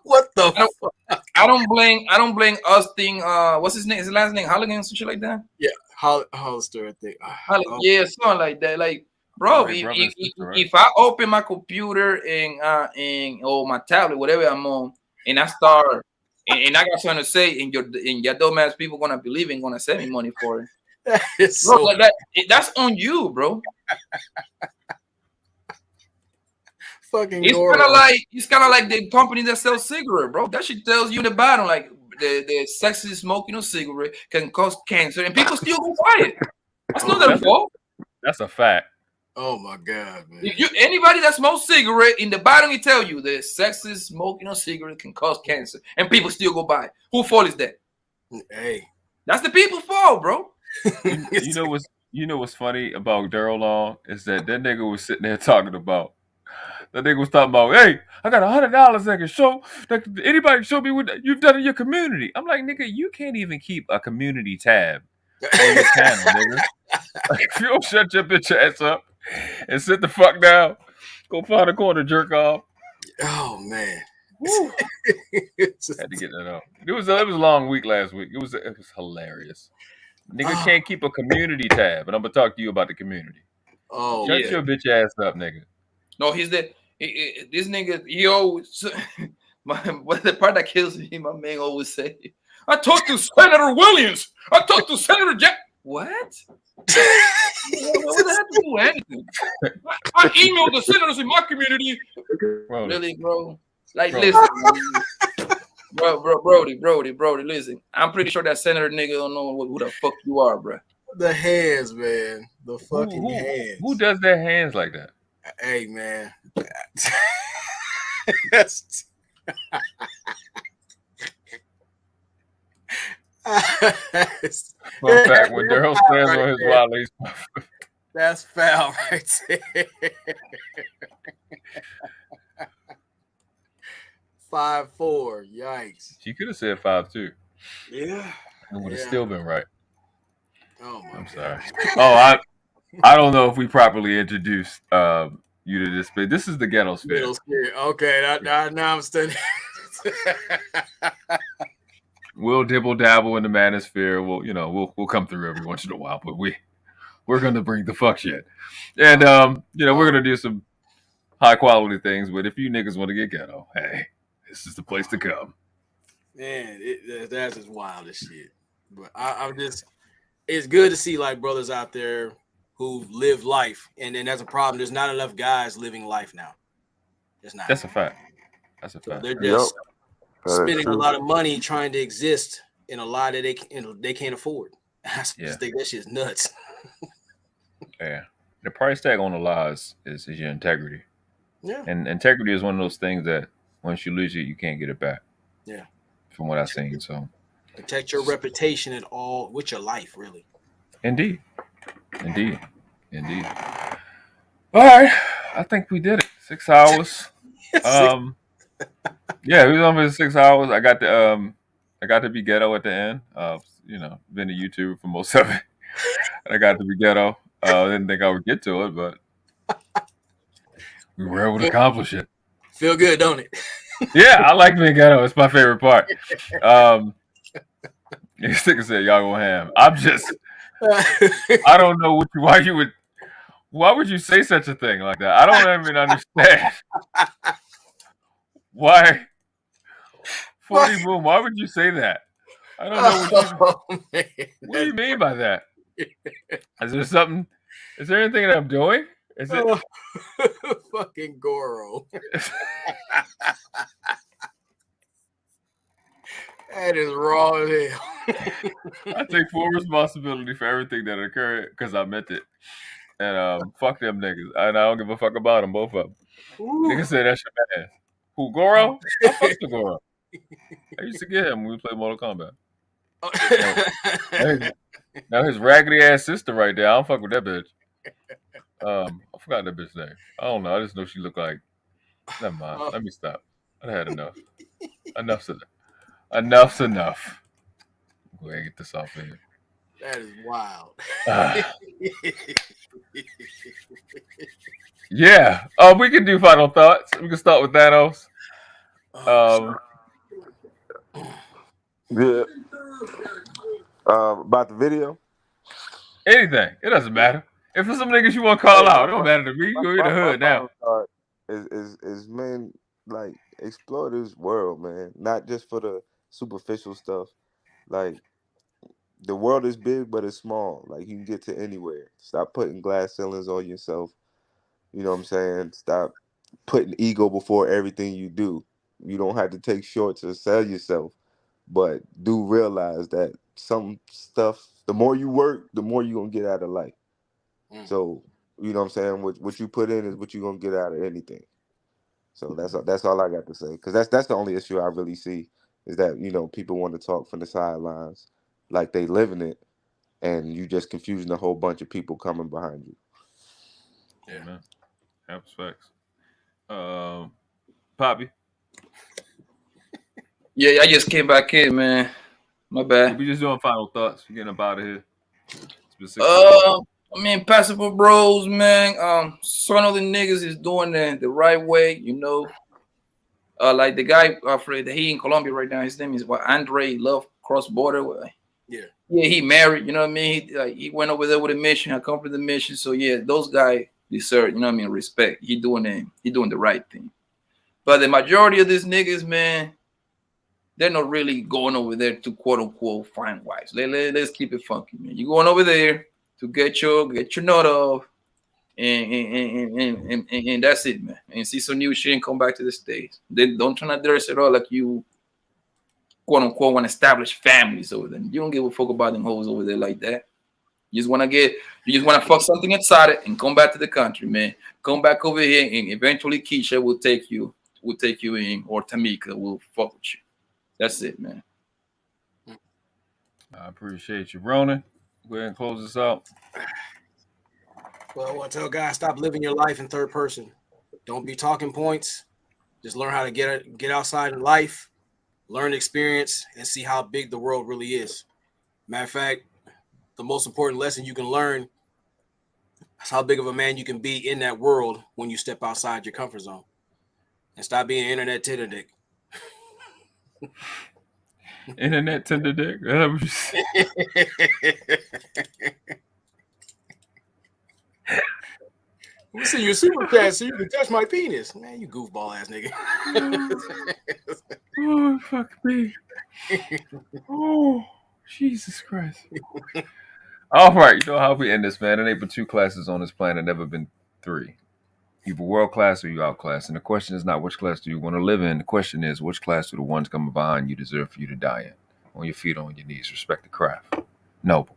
What the fuck? I don't blame Austin. What's his name? His last name? Holleman, some shit like that. Yeah, Hollister, I think. Yeah, something like that. Like, bro, if I open my computer and or my tablet, whatever I'm on, and I start. And I got something to say, and your dumbass people gonna believe and gonna send me money for it. Bro, like that's on you, bro. Fucking it's kind of like the company that sells cigarette, bro. That shit tells you in the bottom, like the sexy smoking a cigarette can cause cancer, and people still go buy it. That's not their fault. That's a fact. Oh my god, man! Anybody that smokes cigarette in the bottom, it tell you that sexist smoking a cigarette can cause cancer, and people still go buy it. Who fault is that? Hey, that's the people's fault, bro. you know what's funny about Darrella is that nigga was sitting there talking about. That nigga was talking about, hey, I got $100 that can show. That anybody show me what you've done in your community. I'm like, nigga, you can't even keep a community tab on your channel, nigga. Like, if you don't shut your bitch ass up and sit the fuck down, go find a corner, jerk off. Oh man, had to get that out. It was a long week last week. It was hilarious. Nigga can't keep a community tab, and I'm gonna talk to you about the community. Oh, shut your bitch ass up, nigga. No, he's this nigga. He always the part that kills me. My man always say, "I talked to Senator Williams. I talked to Senator Jack." What? What the heck do anything? I emailed the senators in my community. Really, bro? Like, listen, Brody, listen. I'm pretty sure that senator nigga don't know who the fuck you are, bro. The hands, man. The fucking hands. Who does their hands like that? Hey, man. That's in fact, when Darrell stands on his wallet, that's foul right there. 5'4", yikes. She could have said 5'2". Yeah. It would have still been right. Oh my I'm sorry. Oh, I don't know if we properly introduced you to this, but this is the Ghettosphere. Okay, now I'm studying. We'll dibble dabble in the manosphere. We'll come through every once in a while, but we're gonna bring the fuck shit, and we're gonna do some high quality things. But if you niggas want to get ghetto, hey, this is the place to come. Man, that's just wild as shit. But I'm just, it's good to see like brothers out there who live life, and then that's a problem. There's not enough guys living life now. There's not. That's a fact. That's a fact. They're just spending a lot of money trying to exist in a lot that they can't afford. I just think that shit's nuts. Yeah, the price tag on the lies is your integrity. Yeah, and integrity is one of those things that once you lose it, you can't get it back. Yeah, from what I've seen. So protect your reputation at all with your life, really. Indeed. All right, I think we did it. 6 hours. Yeah, we was on for 6 hours. I got to be ghetto at the end. Been to YouTube for most of it. I got to be ghetto. Didn't think I would get to it, but we were able to accomplish it. Feel good, don't it? Yeah, I like being ghetto. It's my favorite part. Sticker said y'all go ham. I don't know why would you say such a thing like that? I don't even understand. Why? 40 boom, why would you say that? I don't know what do you mean by that? Is there anything that I'm doing? Is it fucking Goro? That is raw as hell. I take full responsibility for everything that occurred because I meant it. And fuck them niggas. And I don't give a fuck about them, both of them. Niggas say that's your man. Who, Goro? I fuck the Goro. I used to get him when we played Mortal Kombat. Now his raggedy ass sister right there, I don't fuck with that bitch. I forgot that bitch's name. I don't know. I just know she looked like. Never mind. Let me stop. I had enough. Enough's enough. Go ahead and get this off here. That is wild. Yeah. We can do final thoughts. We can start with Thanos. Yeah. About the video? Anything. It doesn't matter. If there's some niggas you want to call out, it don't matter to me. You're in the hood now. Is men like explore this world, man. Not just for the superficial stuff. Like the world is big, but it's small. Like you can get to anywhere. Stop putting glass ceilings on yourself. You know what I'm saying? Stop putting ego before everything you do. You don't have to take shorts or sell yourself, but do realize that some stuff, the more you work, the more you're gonna get out of life. So, you know what I'm saying? What you put in is what you're gonna get out of anything. So that's all I got to say. Because that's the only issue I really see is that, people want to talk from the sidelines like they living it, and you just confusing a whole bunch of people coming behind you. Yeah, man. That's facts. Poppy. Yeah, I just came back in, man. My bad. We just doing final thoughts. We're getting up out of here. Passable bros, man. Some of the niggas is doing the right way, like the guy he in Colombia right now. His name is Andre Love Cross Border. Yeah, he married. You know what I mean? He went over there with a mission, accomplished the mission. So yeah, those guys deserve, respect. He doing the right thing. But the majority of these niggas, man, they're not really going over there to quote unquote find wives. Let's keep it funky, man. You going over there to get your nut off, and that's it, man. And see some new shit and come back to the States. They don't try to dress it all like you quote unquote want to establish families over there. You don't give a fuck about them hoes over there like that. You just want to fuck something inside it and come back to the country, man. Come back over here, and eventually Keisha will take you in, or Tamika will fuck with you. That's it, man. I appreciate you, Ronin. Go ahead and close this out. Well, I want to tell guys, stop living your life in third person. Don't be talking points. Just learn how to get outside in life, learn experience, and see how big the world really is. Matter of fact, the most important lesson you can learn is how big of a man you can be in that world when you step outside your comfort zone. And stop being internet Tinder dick. Internet Tinder dick? Let me see your super chat so you can touch my penis. Man, you goofball ass nigga. Oh, fuck me. Oh, Jesus Christ. All right, you know how we end this, man. There ain't been 2 classes on this planet, never been 3. Either world class or you outclass. And the question is not which class do you want to live in. The question is which class do the ones coming behind you deserve for you to die in. On your feet, on your knees. Respect the craft. Noble.